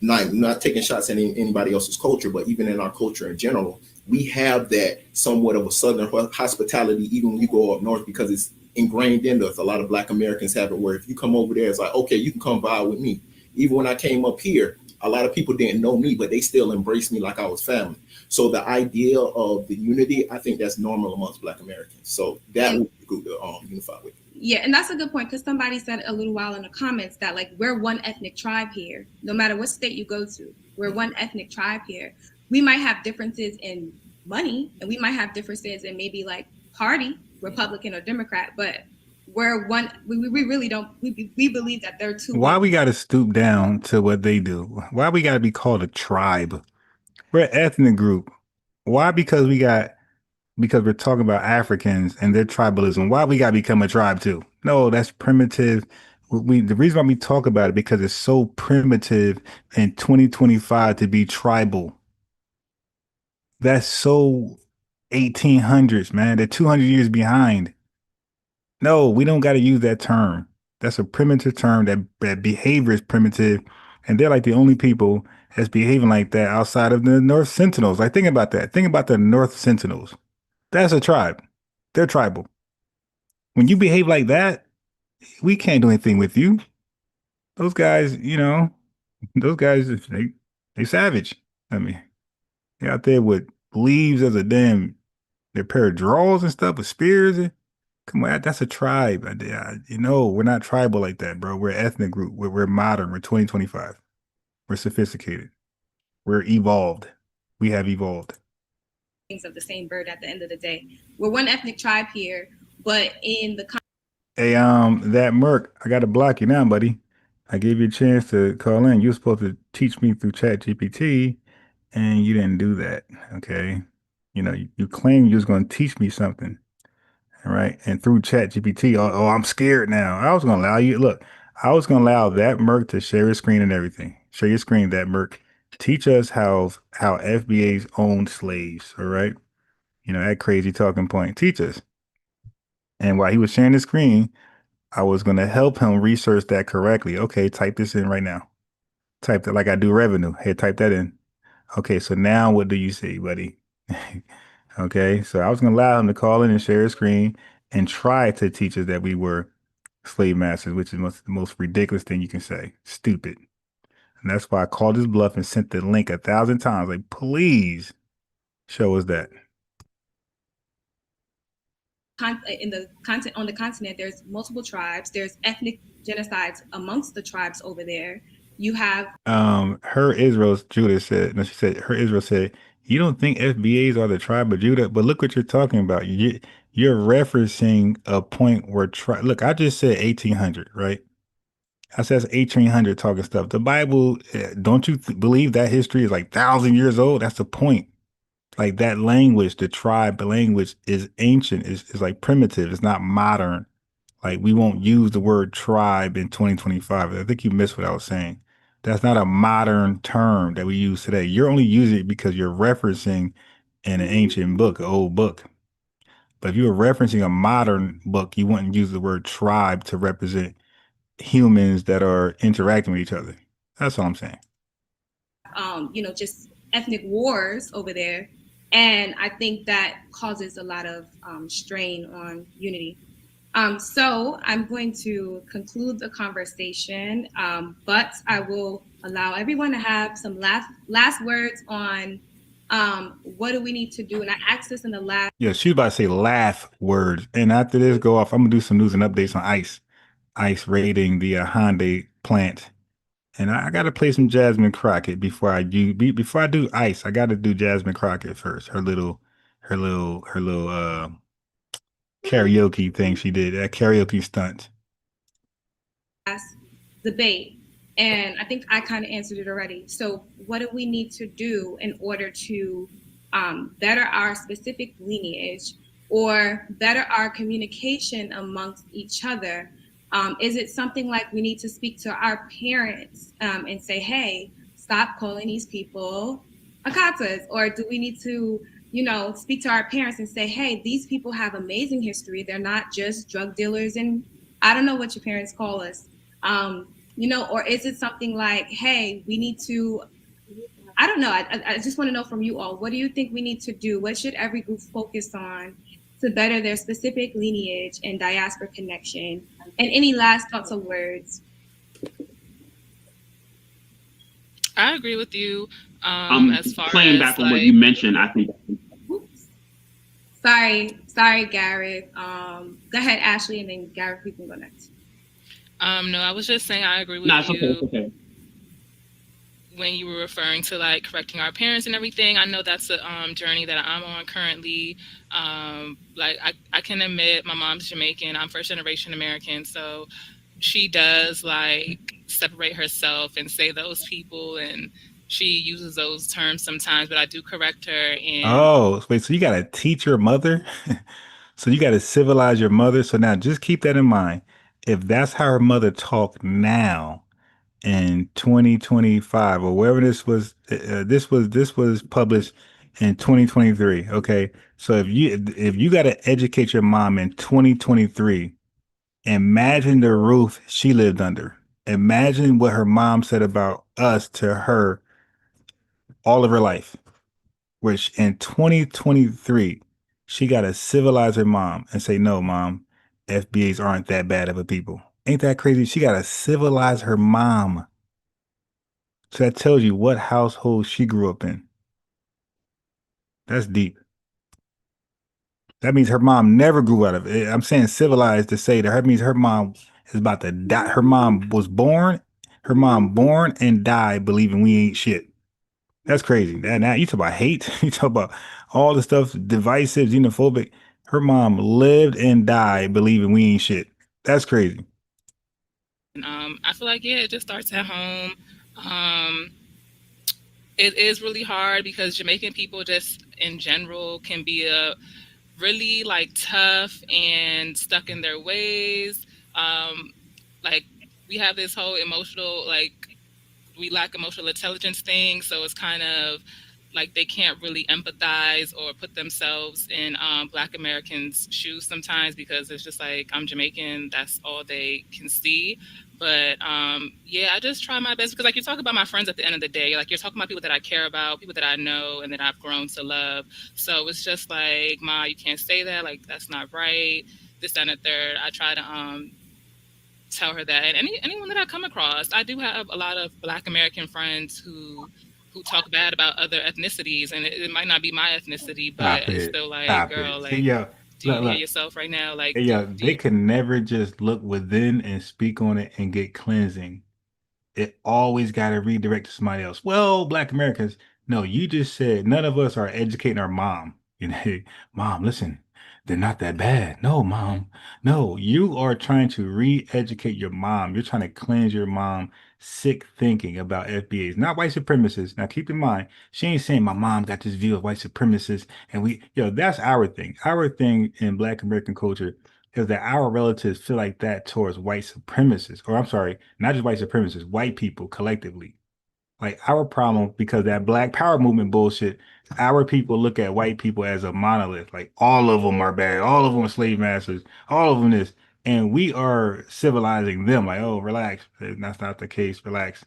not taking shots at anybody else's culture, but even in our culture in general, we have that somewhat of a Southern hospitality, even when you go up north, because it's ingrained into us. A lot of Black Americans have it where if you come over there, it's like, okay, you can come vibe with me. Even when I came up here, a lot of people didn't know me, but they still embraced me like I was family. So the idea of the unity, I think that's normal amongst Black Americans. So that would be good to unify with. Yeah, and that's a good point because somebody said a little while in the comments that like we're one ethnic tribe here. No matter what state you go to, we're one ethnic tribe here. We might have differences in money, and we might have differences in maybe like party, Republican or Democrat, but we're one. We really don't. We believe that they're two. Why we got to stoop down to what they do? Why we got to be called a tribe? We're an ethnic group. Why? Because we're talking about Africans and their tribalism. Why we got to become a tribe too? No, that's primitive. The reason why we talk about it because it's so primitive in 2025 to be tribal. That's so 1800s, man. They're 200 years behind. No, we don't got to use that term. That's a primitive term. That behavior is primitive, and they're like the only people that's behaving like that outside of the North Sentinels. Like, think about that. Think about the North Sentinels. That's a tribe. They're tribal. When you behave like that, we can't do anything with you. Those guys, they savage. I mean, they're out there with leaves as their pair of drawers and stuff with spears. Come on, that's a tribe. We're not tribal like that, bro. We're an ethnic group. We're modern. We're 2025. We're sophisticated. We're evolved. We have evolved. Things of the same bird at the end of the day. We're one ethnic tribe here, but in the Hey, that Merc, I gotta block you now, buddy. I gave you a chance to call in. You were supposed to teach me through ChatGPT, and you didn't do that. Okay, you claimed you was gonna teach me something. All right. And through ChatGPT, I'm scared now. I was going to allow you. Look, I was going to allow that Merc to share his screen and everything. Share your screen, that Merc. Teach us how FBA's owned slaves. All right. That crazy talking point. Teach us. And while he was sharing his screen, I was going to help him research that correctly. Okay. Type this in right now. Type that like I do revenue. Hey, type that in. Okay. So now what do you see, buddy? Okay, so I was going to allow him to call in and share his screen and try to teach us that we were slave masters, which is the most ridiculous thing you can say. Stupid. And that's why I called his bluff and sent the link 1,000 times. Like, please show us that. In the content on the continent, there's multiple tribes. There's ethnic genocides amongst the tribes over there. You have her Israel said, you don't think FBAs are the tribe of Judah, but look what you're talking about. You're referencing a point where look, I just said 1800, right? I said 1800 talking stuff. The Bible, don't you believe that history is like 1,000 years old? That's the point. Like that language, the tribe language is ancient. It's like primitive. It's not modern. Like we won't use the word tribe in 2025. I think you missed what I was saying. That's not a modern term that we use today. You're only using it because you're referencing in an ancient book, an old book. But if you were referencing a modern book, you wouldn't use the word tribe to represent humans that are interacting with each other. That's all I'm saying. Just ethnic wars over there. And I think that causes a lot of strain on unity. So I'm going to conclude the conversation, but I will allow everyone to have some last words on what do we need to do. And I asked this in the last. Yeah, she was about to say laugh words. And after this go off, I'm going to do some news and updates on ICE raiding the Hyundai plant. And I got to play some Jasmine Crockett before I do ICE. I got to do Jasmine Crockett first. Her little karaoke thing she did, that karaoke stunt. Debate, and I think I kind of answered it already. So what do we need to do in order to better our specific lineage or better our communication amongst each other? Is it something like we need to speak to our parents and say, hey, stop calling these people Akatas? Or do we need to, speak to our parents and say, hey, these people have amazing history. They're not just drug dealers and I don't know what your parents call us. Or is it something like, hey, we need to, I don't know. I just want to know from you all, what do you think we need to do? What should every group focus on to better their specific lineage and diaspora connection? And any last thoughts or words? I agree with you. As far playing as back on what you mentioned, I think. Sorry, Gareth. Go ahead, Ashley, and then Gareth, you can go next. No, I was just saying I agree with it's you. Okay, it's okay. When you were referring to like correcting our parents and everything, I know that's a journey that I'm on currently. Like I can admit my mom's Jamaican. I'm first generation American, so she does like separate herself and say those people, and she uses those terms sometimes. But I do correct her. And Oh, wait, so you gotta teach your mother? So you gotta civilize your mother. So now just keep that in mind. If that's how her mother talked now in 2025 or wherever this was published in 2023. Okay. So if you gotta educate your mom in 2023, imagine the roof she lived under. Imagine what her mom said about us to her all of her life, which in 2023, she got to civilize her mom and say, no, mom, FBAs aren't that bad of a people. Ain't that crazy? She got to civilize her mom. So that tells you what household she grew up in. That's deep. That means her mom never grew out of it. I'm saying civilized to say that means her mom is about to die. Her mom born and died believing we ain't shit. That's crazy. Now you talk about hate. You talk about all the stuff, divisive, xenophobic. Her mom lived and died believing we ain't shit. That's crazy. I feel like it just starts at home. It is really hard because Jamaican people just in general can be a really like tough and stuck in their ways. Like we have this whole emotional, like we lack emotional intelligence thing. So it's kind of like they can't really empathize or put themselves in Black Americans' shoes sometimes because it's just like, I'm Jamaican, that's all they can see. But yeah, I just try my best because like you talk about my friends at the end of the day, like you're talking about people that I care about, people that I know and that I've grown to love. So it's just like, Ma, you can't say that, like that's not right, this, that, and the third. I try to tell her that. And anyone that I come across, I do have a lot of Black American friends who talk bad about other ethnicities, and it might not be my ethnicity, but it's still like, girl, like, do you hear yourself right now? Like, they can never just look within and speak on it and get cleansing. It always got to redirect to somebody else. Well, Black Americans, no, you just said none of us are educating our mom. Hey, mom, listen, they're not that bad. No, mom. No, you are trying to re-educate your mom. You're trying to cleanse your mom sick thinking about FBAs, not white supremacists. Now, keep in mind, she ain't saying my mom got this view of white supremacists and that's our thing. Our thing in Black American culture is that our relatives feel like that towards white supremacists, or I'm sorry, not just white supremacists, white people collectively. Like our problem, because that Black Power movement bullshit, our people look at white people as a monolith. Like all of them are bad, all of them are slave masters, all of them this, and we are civilizing them. Like, oh, relax, that's not the case. Relax.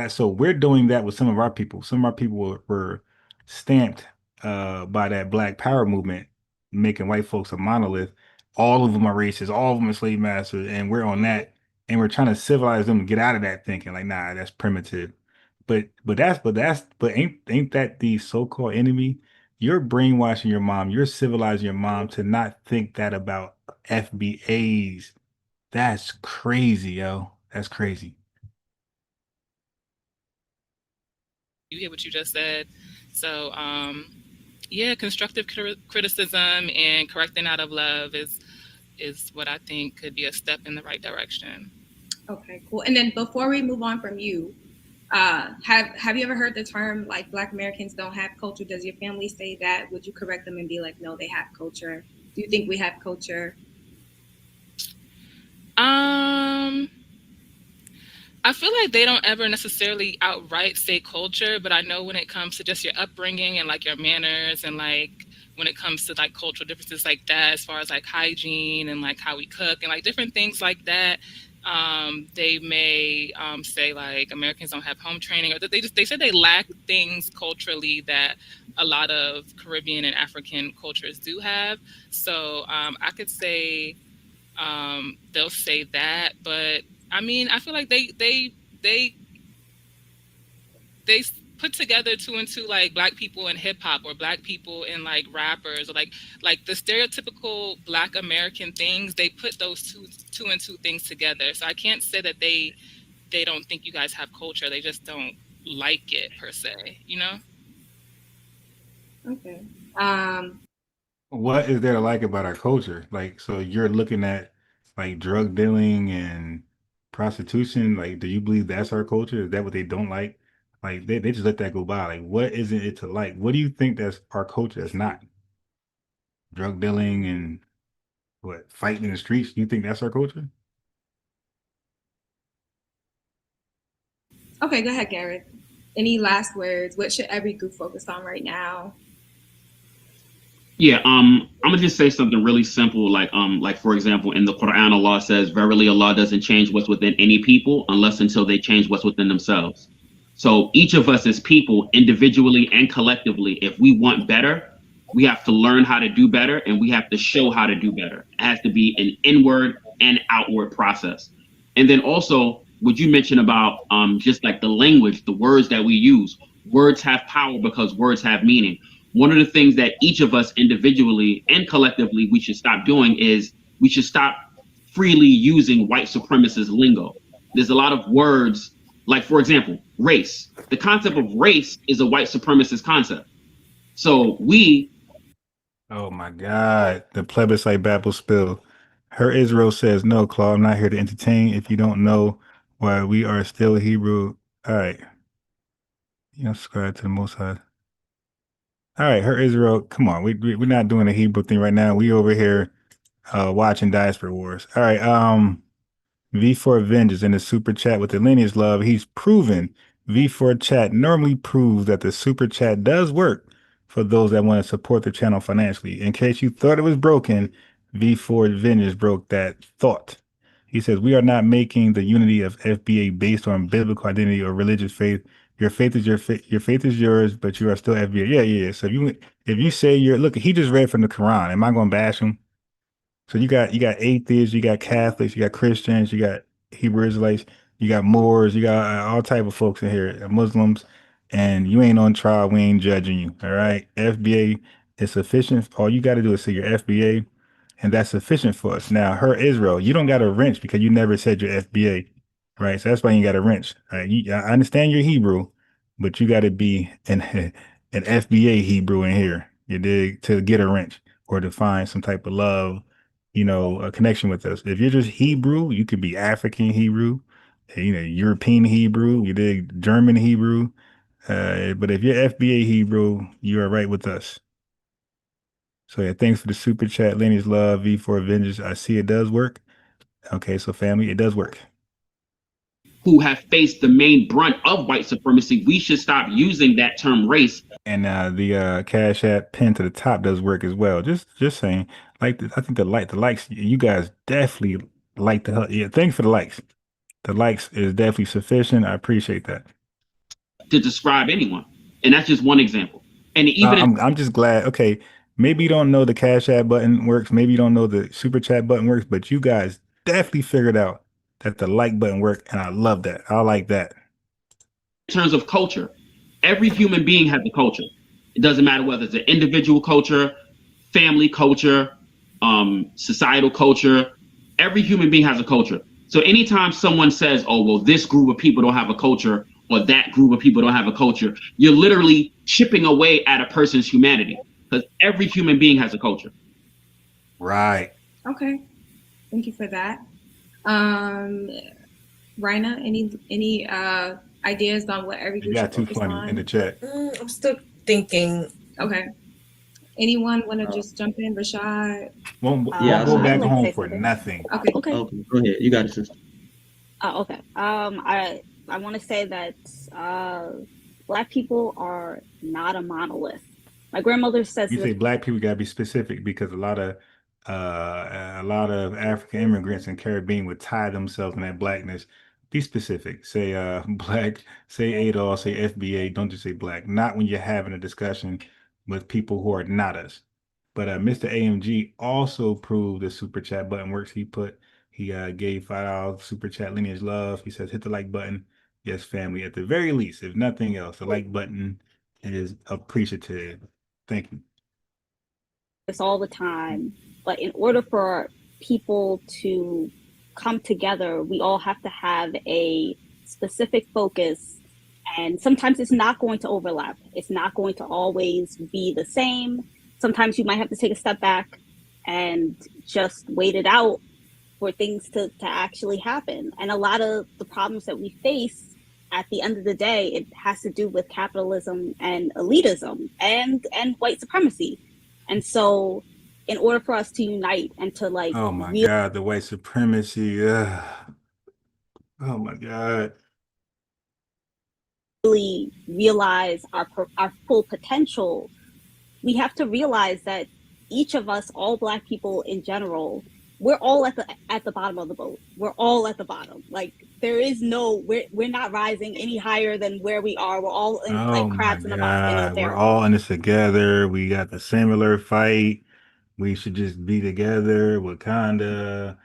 So we're doing that with some of our people. Some of our people were stamped by that Black Power movement, making white folks a monolith. All of them are racist. All of them are slave masters, and we're on that, and we're trying to civilize them to get out of that thinking. Like, nah, that's primitive. But ain't that the so-called enemy? You're brainwashing your mom. You're civilizing your mom to not think that about FBAs. That's crazy, yo. That's crazy. you hear what you just said. So yeah, constructive criticism and correcting out of love is is what I think could be a step in the right direction. Okay, cool. And then before we move on from you, have you ever heard the term like Black Americans don't have culture? Does your family say that? Would you correct them and be like, no, they have culture? Do you think we have culture? I feel like they don't ever necessarily outright say culture, but I know when it comes to just your upbringing and like your manners and like when it comes to like cultural differences like that, as far as like hygiene and like how we cook and like different things like that, they may say like Americans don't have home training, or that they said they lack things culturally that a lot of Caribbean and African cultures do have. So I could say they'll say that, but I mean, I feel like they put together two and two, like Black people in hip hop or Black people in like rappers, or like the stereotypical Black American things. They put those two and two things together. So I can't say that they don't think you guys have culture. They just don't like it per se, you know? Okay. What is there to like about our culture? Like, so you're looking at like drug dealing and prostitution. Like, do you believe that's our culture? Is that what they don't like? Like, they just let that go by. Like, what isn't it to like? What do you think that's our culture that's not? Drug dealing and what, fighting in the streets? You think that's our culture? Okay, go ahead, Garrett. Any last words? What should every group focus on right now? Yeah, I'm gonna just say something really simple, like for example, in the Quran, Allah says, "Verily, Allah doesn't change what's within any people unless until they change what's within themselves." So each of us as people, individually and collectively, if we want better, we have to learn how to do better, and we have to show how to do better. It has to be an inward and outward process. And then also, what you mentioned about just like the language, the words that we use, words have power because words have meaning. One of the things that each of us individually and collectively we should stop doing is we should stop freely using white supremacist lingo. There's a lot of words, like for example, race. The concept of race is a white supremacist concept. So Oh my God, the plebiscite Babel spill. Her Israel says, no, Claude, I'm not here to entertain. If you don't know why we are still Hebrew, all right. You know, subscribe to the Most High. All right, her Israel, come on. We're not doing the Hebrew thing right now. We over here watching Diaspora Wars. All right, V4 Avengers in the super chat with the lineage love. He's proven V4 chat normally proves that the super chat does work for those that want to support the channel financially. In case you thought it was broken, V4 Avengers broke that thought. He says, we are not making the unity of FBA based on biblical identity or religious faith. Your faith is your faith is yours, but you are still FBA. Yeah. So if you say look, he just read from the Quran. Am I going to bash him? So you got atheists, you got Catholics, you got Christians, you got Hebrew Israelites, you got Moors, you got all type of folks in here, Muslims, and you ain't on trial. We ain't judging you. All right, FBA is sufficient. All you got to do is say your FBA, and that's sufficient for us. Now, her Israel, you don't got a wrench because you never said your FBA, right? So that's why you got a wrench. I understand you're Hebrew, but you got to be an FBA Hebrew in here. You dig, to get a wrench or to find some type of love, a connection with us. If you're just Hebrew, you could be African Hebrew, European Hebrew, you dig, German Hebrew. But if you're FBA Hebrew, you are right with us. So yeah, thanks for the super chat, Lineage Love, V4 Avengers. I see it does work. Okay, so family, it does work. Who have faced the main brunt of white supremacy, we should stop using that term race. And the Cash App pin to the top does work as well. Just saying, I think the likes, you guys definitely like the, yeah, thanks for the likes. The likes is definitely sufficient. I appreciate that. To describe anyone. And that's just one example. And even I'm just glad, okay, maybe you don't know the Cash App button works, maybe you don't know the super chat button works, but you guys definitely figured out that the like button worked, and I love that. I like that. In terms of culture, every human being has a culture. It doesn't matter whether it's an individual culture, family culture, societal culture. Every human being has a culture. So anytime someone says, oh, well, this group of people don't have a culture, or that group of people don't have a culture, you're literally chipping away at a person's humanity, because every human being has a culture. Right. Okay. Thank you for that. Raina, any ideas on what every group should focus on? In the chat. I'm still thinking. Okay. Anyone want to just jump in? Rashad? Won't go back home for nothing. Okay. Go ahead. You got it, sister. Okay. I want to say that Black people are not a monolith. My grandmother says You say Black people gotta be specific because a lot of African immigrants and Caribbean would tie themselves in that Blackness. Be specific. Say Black. Say ADOL. Say FBA. Don't just say Black. Not when you're having a discussion with people who are not us. But Mr. AMG also proved the super chat button works. He gave $5 super chat lineage love. He says hit the like button. Yes, family. At the very least, if nothing else, the like button is appreciative. Thank you. this all the time, but in order for people to come together, we all have to have a specific focus, and sometimes it's not going to overlap. It's not going to always be the same. Sometimes you might have to take a step back and just wait it out for things to actually happen. And a lot of the problems that we face at the end of the day, it has to do with capitalism and elitism and white supremacy. And so in order for us to unite and to like, oh my God, the white supremacy. Oh my God. Really realize our full potential, we have to realize that each of us, all Black people in general, we're all at the bottom of the boat. We're all at the bottom. Like there is no, we're not rising any higher than where we are. We're all in like crabs in the bottom. We're all in this together. We got the similar fight. We should just be together. Wakanda.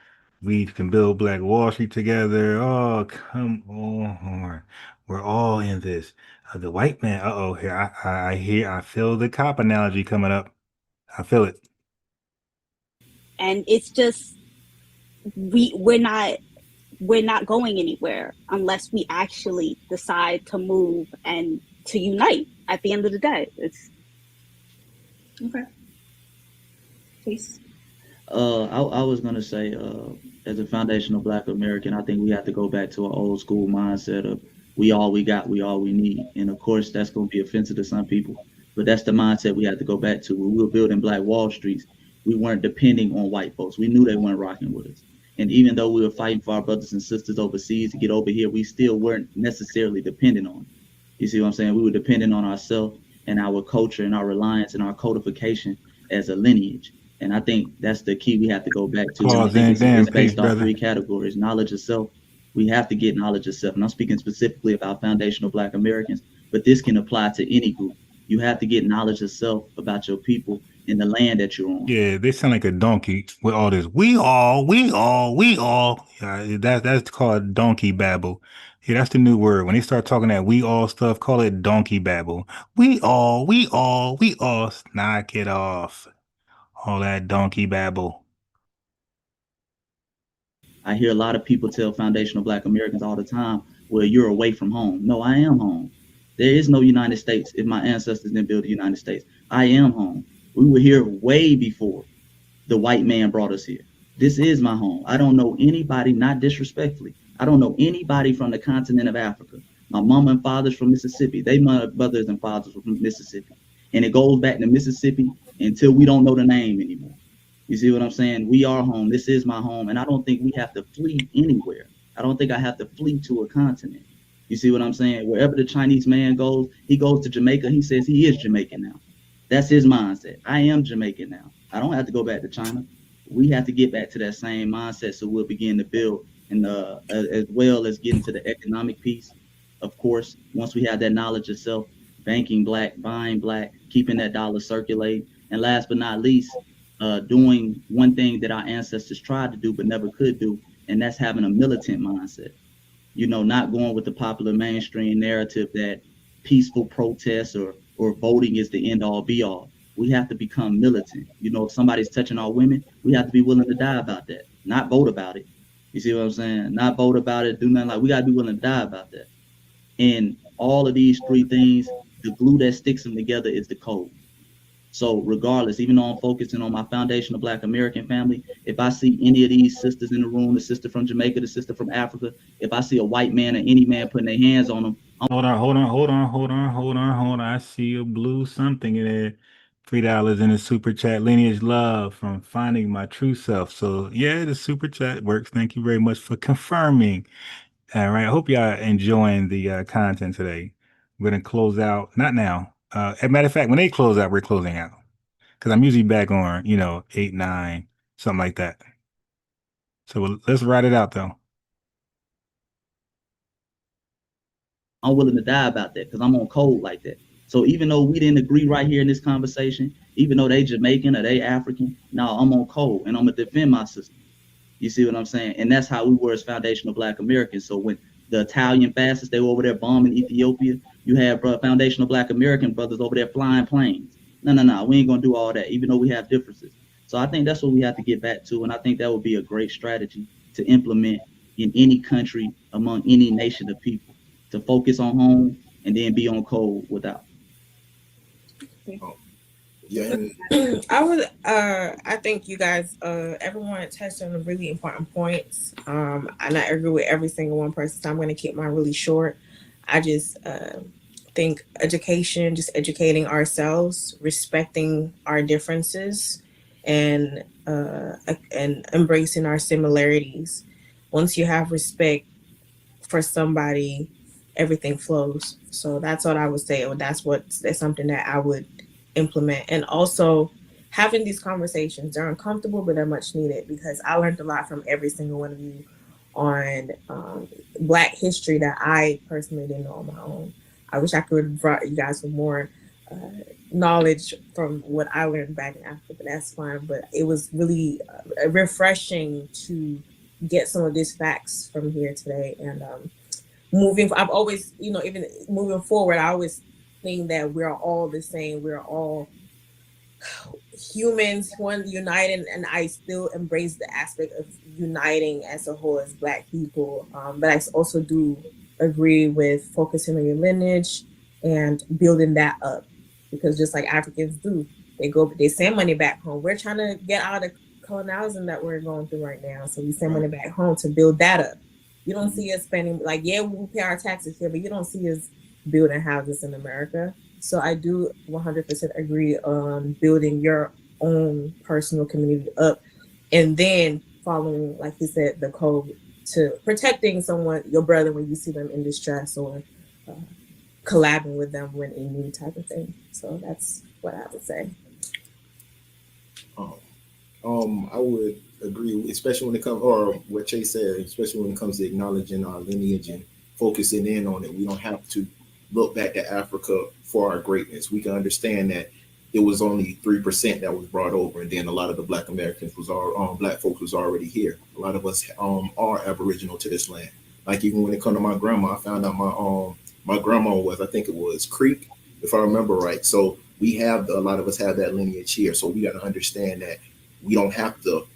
We can build Black Wall Street together. Oh, come on. We're all in this. The white man. Here I feel the cop analogy coming up. I feel it. And it's just we're not going anywhere unless we actually decide to move and to unite at the end of the day. It's okay. Please. I was gonna say, as a foundational Black American, I think we have to go back to an old school mindset of we all we got, we all we need. And of course that's gonna be offensive to some people, but that's the mindset we have to go back to. When we were building Black Wall Streets, we weren't depending on white folks. We knew they weren't rocking with us. And even though we were fighting for our brothers and sisters overseas to get over here, we still weren't necessarily dependent on it. You see what I'm saying? We were dependent on ourselves and our culture and our reliance and our codification as a lineage. And I think that's the key we have to go back to. It's based on 3 categories. Knowledge of self. We have to get knowledge of self. And I'm speaking specifically about foundational Black Americans, but this can apply to any group. You have to get knowledge of self about your people in the land that you're on. Yeah, they sound like a donkey with all this. We all. That's called donkey babble. Yeah, that's the new word. When they start talking that we all stuff, call it donkey babble. We all. Knock it off. All that donkey babble. I hear a lot of people tell foundational Black Americans all the time, well, you're away from home. No, I am home. There is no United States if my ancestors didn't build the United States. I am home. We were here way before the white man brought us here. This is my home. I don't know anybody, not disrespectfully, I don't know anybody from the continent of Africa. My mom and father's from Mississippi. My brothers and fathers were from Mississippi. And it goes back to Mississippi until we don't know the name anymore. You see what I'm saying? We are home. This is my home. And I don't think we have to flee anywhere. I don't think I have to flee to a continent. You see what I'm saying? Wherever the Chinese man goes, he goes to Jamaica. He says he is Jamaican now. That's his mindset. I am Jamaican now. I don't have to go back to China. We have to get back to that same mindset so we'll begin to build, and as well as get into the economic piece. Of course, once we have that knowledge of self, banking Black, buying Black, keeping that dollar circulating, and last but not least, doing one thing that our ancestors tried to do but never could do, and that's having a militant mindset. You know, not going with the popular mainstream narrative that peaceful protests or voting is the end all be all. We have to become militant. You know, if somebody's touching our women, we have to be willing to die about that, not vote about it. You see what I'm saying? Not vote about it, do nothing like, we got to be willing to die about that. And all of these 3 things, the glue that sticks them together is the code. So regardless, even though I'm focusing on my foundational Black American family, if I see any of these sisters in the room, the sister from Jamaica, the sister from Africa, if I see a white man or any man putting their hands on them, hold on. I see a blue something in there. $3 in the super chat. Lineage love from finding my true self. So yeah, the super chat works. Thank you very much for confirming. All right. I hope y'all enjoying the content today. We're gonna close out. Not now. As a matter of fact, when they close out, we're closing out. Because I'm usually back on, 8, 9, something like that. So let's write it out though. I'm willing to die about that because I'm on code like that. So even though we didn't agree right here in this conversation, even though they Jamaican or they African, no, I'm on code and I'm gonna defend my sister. You see what I'm saying? And that's how we were as foundational Black Americans. So when the Italian fascists, they were over there bombing Ethiopia, you have foundational Black American brothers over there flying planes. No, we ain't gonna do all that, even though we have differences. So I think that's what we have to get back to, and I think that would be a great strategy to implement in any country among any nation of people, to focus on home and then be on code without. I think you guys, everyone touched on really important points. And I agree with every single one person, so I'm going to keep mine really short. I just think education, just educating ourselves, respecting our differences, and embracing our similarities. Once you have respect for somebody, everything flows. So that's what I would say. That's something that I would implement. And also having these conversations, they're uncomfortable, but they're much needed, because I learned a lot from every single one of you on Black history that I personally didn't know on my own. I wish I could have brought you guys some more knowledge from what I learned back in Africa, but that's fine. But it was really refreshing to get some of these facts from here today. And I've always, even moving forward, I always think that we're all the same. We're all humans, one united, and I still embrace the aspect of uniting as a whole as Black people. But I also do agree with focusing on your lineage and building that up, because just like Africans do, they send money back home. We're trying to get out of colonialism that we're going through right now, so we send money back home to build that up. You don't see us spending, we pay our taxes here, but you don't see us building houses in America. So I do 100% agree on building your own personal community up, and then following, like you said, the code to protecting someone, your brother, when you see them in distress, or collabing with them when in need, type of thing. So that's what I would say. I would agree, especially when it comes, or what Chase said, especially when it comes to acknowledging our lineage and focusing in on it. We don't have to look back to Africa for our greatness. We can understand that it was only 3% that was brought over, and then a lot of the Black Americans Black folks was already here. A lot of us are Aboriginal to this land. Like even when it comes to my grandma, I found out my grandma was, I think it was Creek, if I remember right. So a lot of us have that lineage here. So we got to understand that we don't have to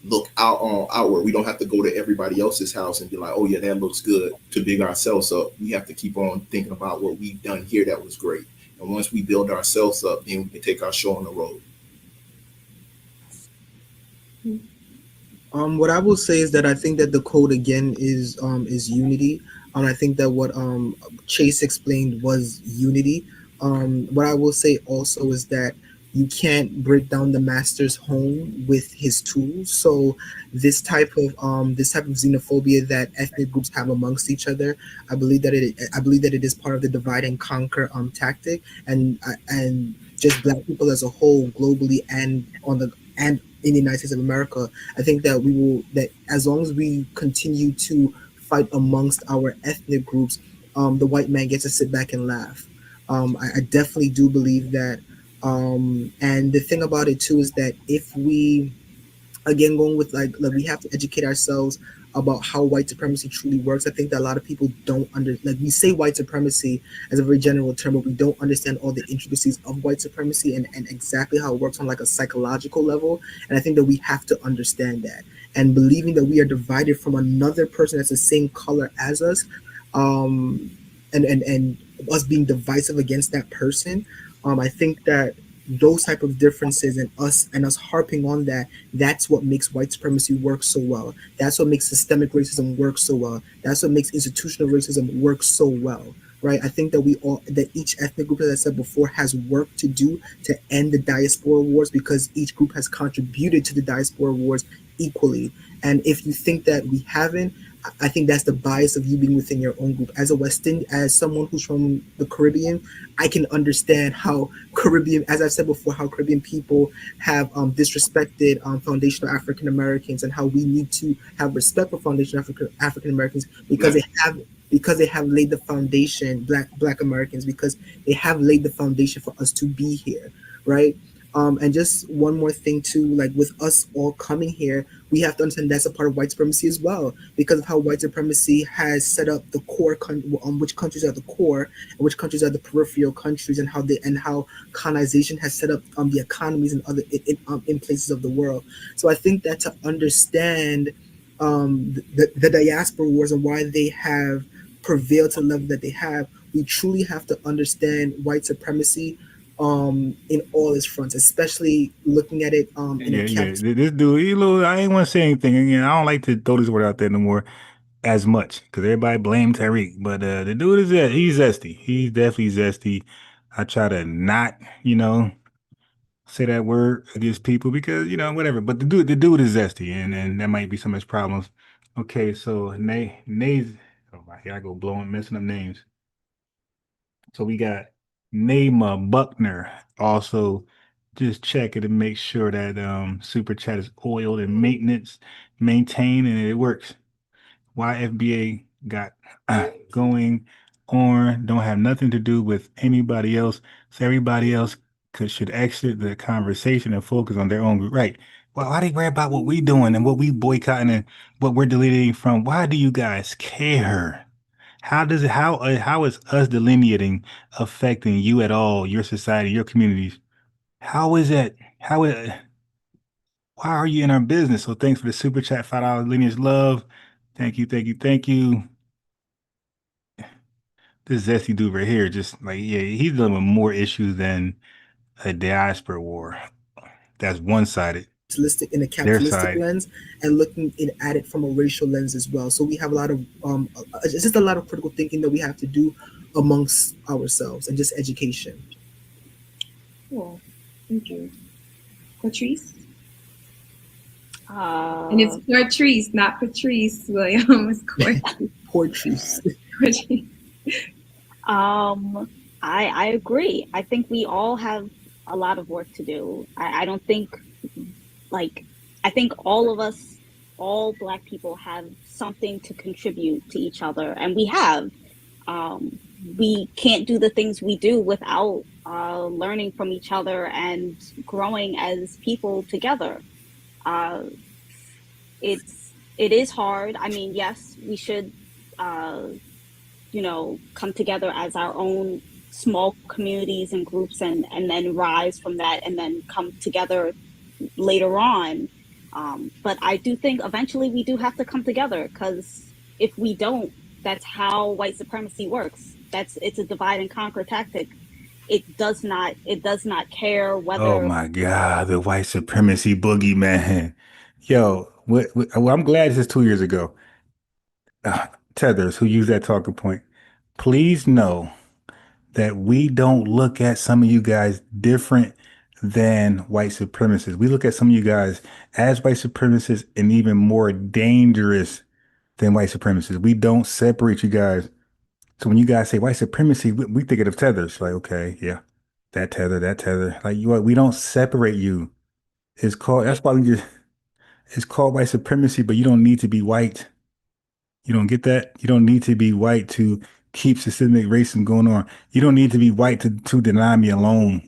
look outward. We don't have to go to everybody else's house and be like, oh yeah, that looks good, to big ourselves up. We have to keep on thinking about what we've done here that was great. And once we build ourselves up, then we can take our show on the road. What I will say is that I think that the code again is unity. I think that what Chase explained was unity. What I will say also is that you can't break down the master's home with his tools. So this type of xenophobia that ethnic groups have amongst each other, I believe that it is part of the divide and conquer tactic, and just Black people as a whole, globally and in the United States of America. I think that as long as we continue to fight amongst our ethnic groups, the white man gets to sit back and laugh. I definitely do believe that. And the thing about it too is that if we, again, going with like we have to educate ourselves about how white supremacy truly works. I think that a lot of people don't we say white supremacy as a very general term, but we don't understand all the intricacies of white supremacy and exactly how it works on like a psychological level. And I think that we have to understand that, and believing that we are divided from another person that's the same color as us, and us being divisive against that person. I think that those type of differences and us harping on that, that's what makes white supremacy work so well. That's what makes systemic racism work so well. That's what makes institutional racism work so well. Right? I think that each ethnic group, as I said before, has work to do to end the diaspora wars, because each group has contributed to the diaspora wars equally. And if you think that we haven't, I think that's the bias of you being within your own group. As a West Indian, as someone who's from the Caribbean, I can understand how Caribbean, as I've said before, how Caribbean people have disrespected foundational African Americans, and how we need to have respect for foundational African Americans, because they have laid the foundation, Black Americans, because they have laid the foundation for us to be here, right? And just one more thing too, like with us all coming here, we have to understand that's a part of white supremacy as well, because of how white supremacy has set up the core, which countries are the core and which countries are the peripheral countries, and how colonization has set up the economies in in places of the world. So I think that to understand the diaspora wars and why they have prevailed to the level that they have, we truly have to understand white supremacy in all its fronts, especially looking at it in a capitalist. This dude, I ain't want to say anything again. I don't like to throw this word out there no more as much, because everybody blame Tariq, but the dude he's zesty. He's definitely zesty. I try to not, say that word against people, because whatever. But the dude is zesty, and that might be some of his problems. Okay, so Nay's. Oh my, here I go messing up names. So we got Naima Buckner. Also, just check it and make sure that super chat is oiled and maintained, and it works. Why FBA got going on don't have nothing to do with anybody else. So everybody else should exit the conversation and focus on their own group. Right. Well, why do you worry about what we doing and what we boycotting and what we're deleting from? Why do you guys care? How is us delineating affecting you at all, your society, your communities? How is that? Why are you in our business? So thanks for the super chat, $5 lineage love. Thank you. This zesty dude right here, just like, he's dealing with more issues than a diaspora war. That's one-sided. In a capitalistic lens, and looking at it from a racial lens as well. So we have a lot of it's just a lot of critical thinking that we have to do amongst ourselves, and just education. Cool, thank you, Patrice. And it's Patrice, not Patrice William. It's Patrice. I agree. I think we all have a lot of work to do. I don't think, I think all of us, all Black people, have something to contribute to each other, and we have. We can't do the things we do without learning from each other and growing as people together. It is hard. I mean, yes, we should, come together as our own small communities and groups, and then rise from that, and then come together later on. But I do think eventually we do have to come together, because if we don't, that's how white supremacy works. It's a divide and conquer tactic. It does not care whether. Oh my God, the white supremacy boogeyman. Yo, well, I'm glad this is 2 years ago. Tethers, who use that talking point, please know that we don't look at some of you guys different than white supremacists. We look at some of you guys as white supremacists and even more dangerous than white supremacists. We don't separate you guys. So when you guys say white supremacy, we think of Tethers. Like, okay, yeah, that tether. Like, we don't separate you. That's why it's called white supremacy, but you don't need to be white. You don't get that? You don't need to be white to keep systemic racism going on. You don't need to be white to deny me alone.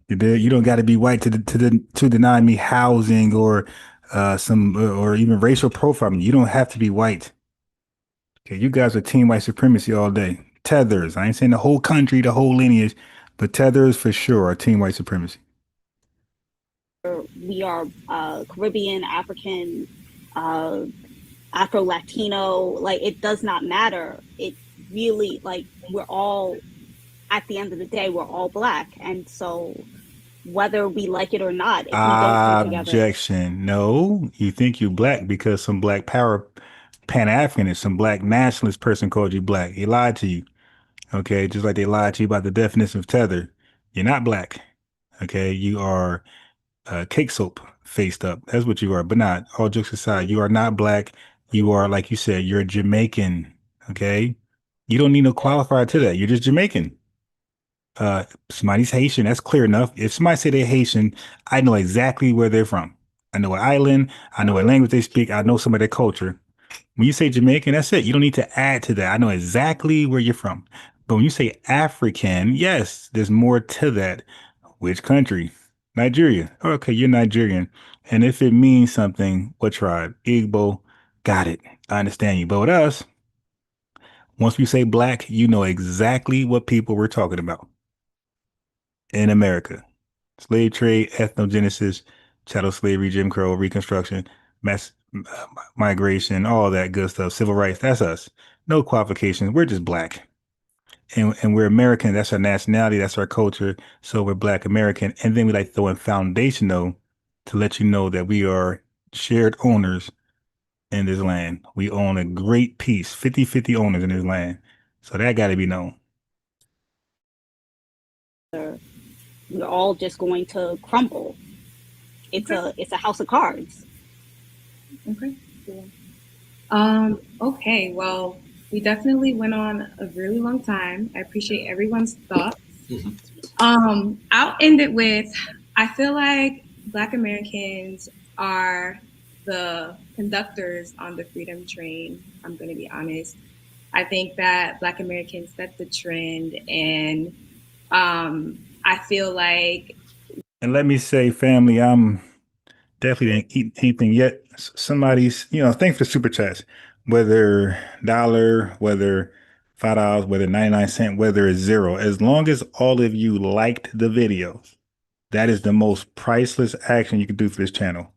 You don't got to be white to deny me housing or or even racial profiling. You don't have to be white. Okay, you guys are team white supremacy all day. Tethers. I ain't saying the whole country, the whole lineage, but Tethers for sure are team white supremacy. We are Caribbean, African, Afro-Latino. It does not matter. It really, we're all, at the end of the day, we're all Black. And so whether we like it or not, if we don't come together. Objection. No, you think you black because some black power Pan-Africanist, some black nationalist person called you black. He lied to you. Okay, just like they lied to you about the definition of tether. You're not black. Okay, you are cake soap faced up. That's what you are. But not, all jokes aside, you are not black. You are, like you said, you're Jamaican. Okay, you don't need no qualifier to that. You're just Jamaican. Somebody's Haitian. That's clear enough. If somebody say they're Haitian, I know exactly where they're from. I know what island. I know what language they speak. I know some of their culture. When you say Jamaican, that's it. You don't need to add to that. I know exactly where you're from. But when you say African, yes, there's more to that. Which country? Nigeria. Okay, you're Nigerian. And if it means something, what tribe? Igbo. Got it. I understand you. But with us, once we say black, you know exactly what people we're talking about in America. Slave trade, ethnogenesis, chattel slavery, Jim Crow, Reconstruction, mass migration, all that good stuff, civil rights. That's us. No qualifications. We're just black. And we're American. That's our nationality. That's our culture. So we're black American. And then we like to throw in foundational to let you know that we are shared owners in this land. We own a great piece, 50-50 owners in this land. So that got to be known. We're all just going to crumble. It's a house of cards. Okay. Okay, well, we definitely went on a really long time. I appreciate everyone's thoughts. I'll end it with, I feel like Black Americans are the conductors on the freedom train. I'm going to be honest. I think that Black Americans set the trend, and I feel like. And let me say, family, I'm definitely didn't eat anything yet. Somebody's, thanks for super chats. Whether dollar, whether $5, whether 99 cents, whether it's zero. As long as all of you liked the videos, that is the most priceless action you can do for this channel.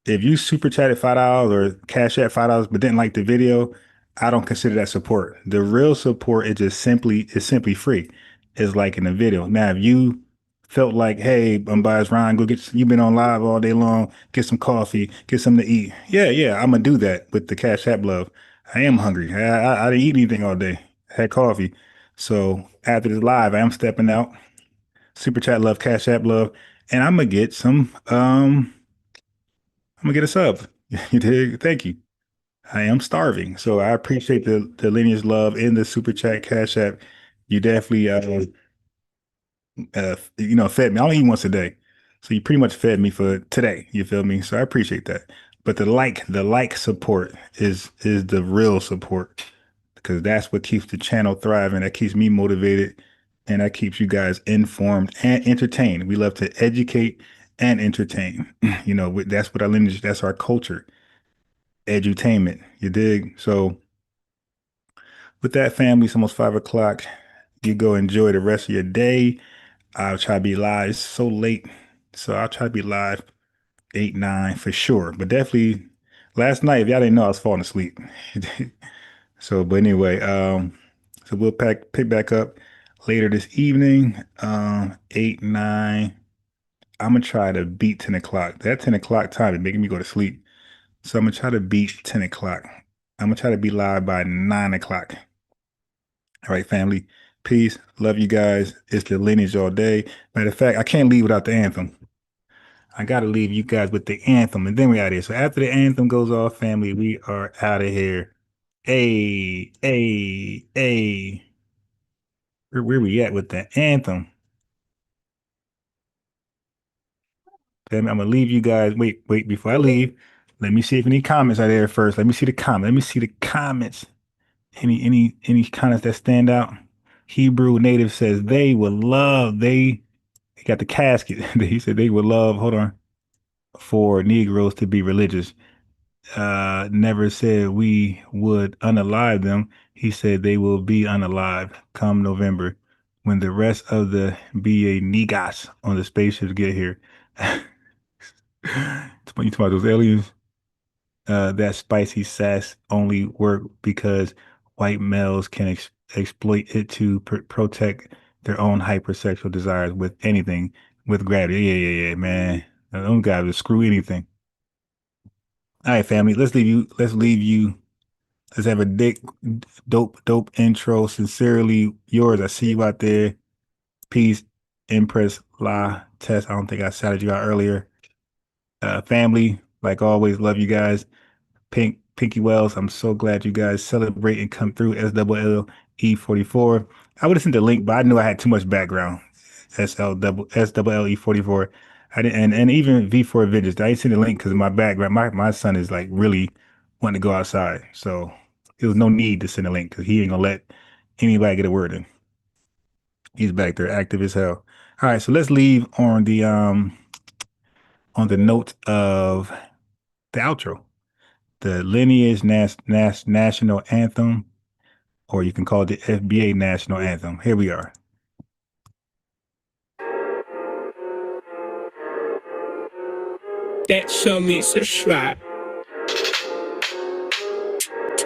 If you super chatted $5 or cash at $5 but didn't like the video, I don't consider that support. The real support is just simply free. It's like in the video. Now, if you felt like, hey, I'm biased, Ryan, you've been on live all day long, get some coffee, get something to eat. Yeah, I'm gonna do that with the Cash App love. I am hungry. I didn't eat anything all day. I had coffee. So after this live, I am stepping out. Super chat love, Cash App love, and I'm gonna get some. I'm gonna get a sub. You dig? Thank you. I am starving, so I appreciate the lineage love in the super chat, Cash App. You definitely fed me. I only eat once a day. So you pretty much fed me for today. You feel me? So I appreciate that. But the like support is the real support, because that's what keeps the channel thriving. That keeps me motivated, and that keeps you guys informed and entertained. We love to educate and entertain. That's what our lineage, that's our culture. Edutainment. You dig? So with that, family, it's almost 5 o'clock. You go enjoy the rest of your day. I'll try to be live. It's so late, so I'll try to be live 8, 9 for sure. But definitely last night, if y'all didn't know, I was falling asleep. But anyway, so we'll pick back up later this evening, 8, 9. I'm gonna try to beat 10 o'clock. That 10 o'clock time is making me go to sleep. So I'm gonna try to beat 10 o'clock. I'm gonna try to be live by 9 o'clock. All right, family. Peace. Love you guys. It's the lineage all day. Matter of fact, I can't leave without the anthem. I got to leave you guys with the anthem, and then we out of here. So after the anthem goes off, family, we are out of here. Hey. Where we at with the anthem? Family, I'm going to leave you guys. Wait, before I leave, let me see if any comments are there first. Let me see the comments. Any comments that stand out? Hebrew native says they got the casket. He said they would love, hold on, for Negroes to be religious. Never said we would unalive them. He said they will be unalived come November when the rest of the BA niggas on the spaceships get here. You talking about those aliens? That spicy sass only work because white males can exploit it to protect their own hypersexual desires with anything. With gravity. Yeah, man. Those guys will screw anything. All right, family. Let's leave you. Let's have a dope intro. Sincerely yours. I see you out there. Peace, Empress, La, Tess. I don't think I shouted you out earlier. Family, like always, love you guys. Pinky Wells, I'm so glad you guys celebrate and come through. SLLE44. I would have sent the link, but I knew I had too much background. SLLE44. I didn't, and even V4 Avengers. I didn't send the link because of my background. My son is like really wanting to go outside, so there was no need to send a link because he ain't gonna let anybody get a word in. He's back there, active as hell. All right, so let's leave on the note of the outro. The lineage national anthem, or you can call it the FBA national anthem. Here we are. That show me subscribe.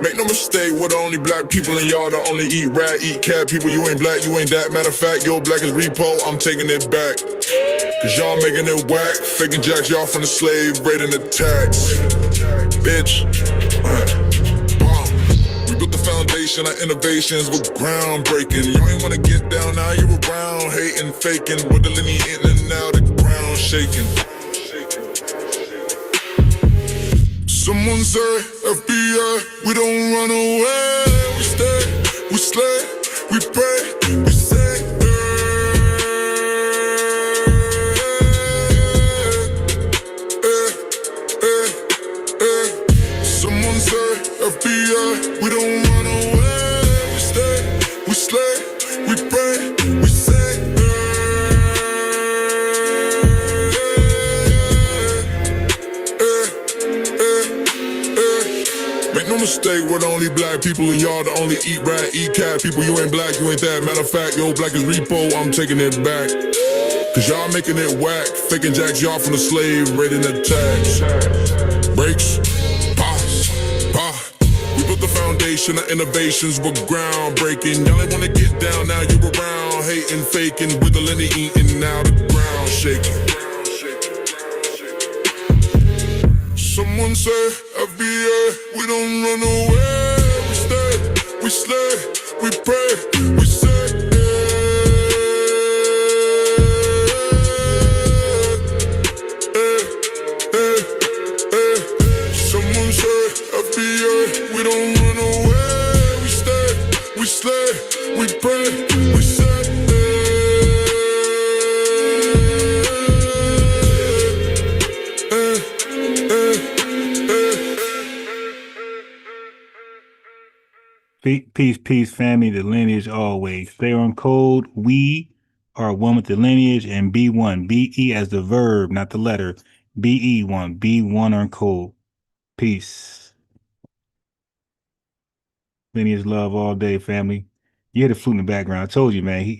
Make no mistake, we're the only black people and y'all the only eat rat, eat cat people. You ain't black, you ain't that. Matter of fact, your black is repo, I'm taking it back. Cause y'all making it whack, faking jacks, y'all from the slave, raiding the tax. Bitch. We built the foundation, our innovations were groundbreaking. You ain't wanna get down, now you around, hating, faking. With the lineage in and out, the ground shaking. Someone say, FBI, we don't run away. We stay, we slay, we pray, we say, Someone say, FBI, we don't run away. We stay, we slay, we pray, we say, Make no mistake, we're the only black people and y'all the only eat rat, eat cat people. You ain't black, you ain't that. Matter of fact, your black is repo, I'm taking it back. Cause y'all making it whack, faking jacks, y'all from the slave, raiding the tax. Breaks, pause, pause. We built the foundation, our innovations were groundbreaking. Y'all ain't wanna get down, now you around, hating, faking, with the lineage eating, now the ground shaking. Someone say, FBA, we don't run away. We stay, we slay, we pray, we say, Someone say, FBA, we don't run away. We stay, we slay, we pray, we say, Peace, family, the lineage always. Stay on code. We are one with the lineage, and B1. B-E as the verb, not the letter. B-E1. B1 on code. Peace. Lineage love all day, family. You hear the flute in the background. I told you, man.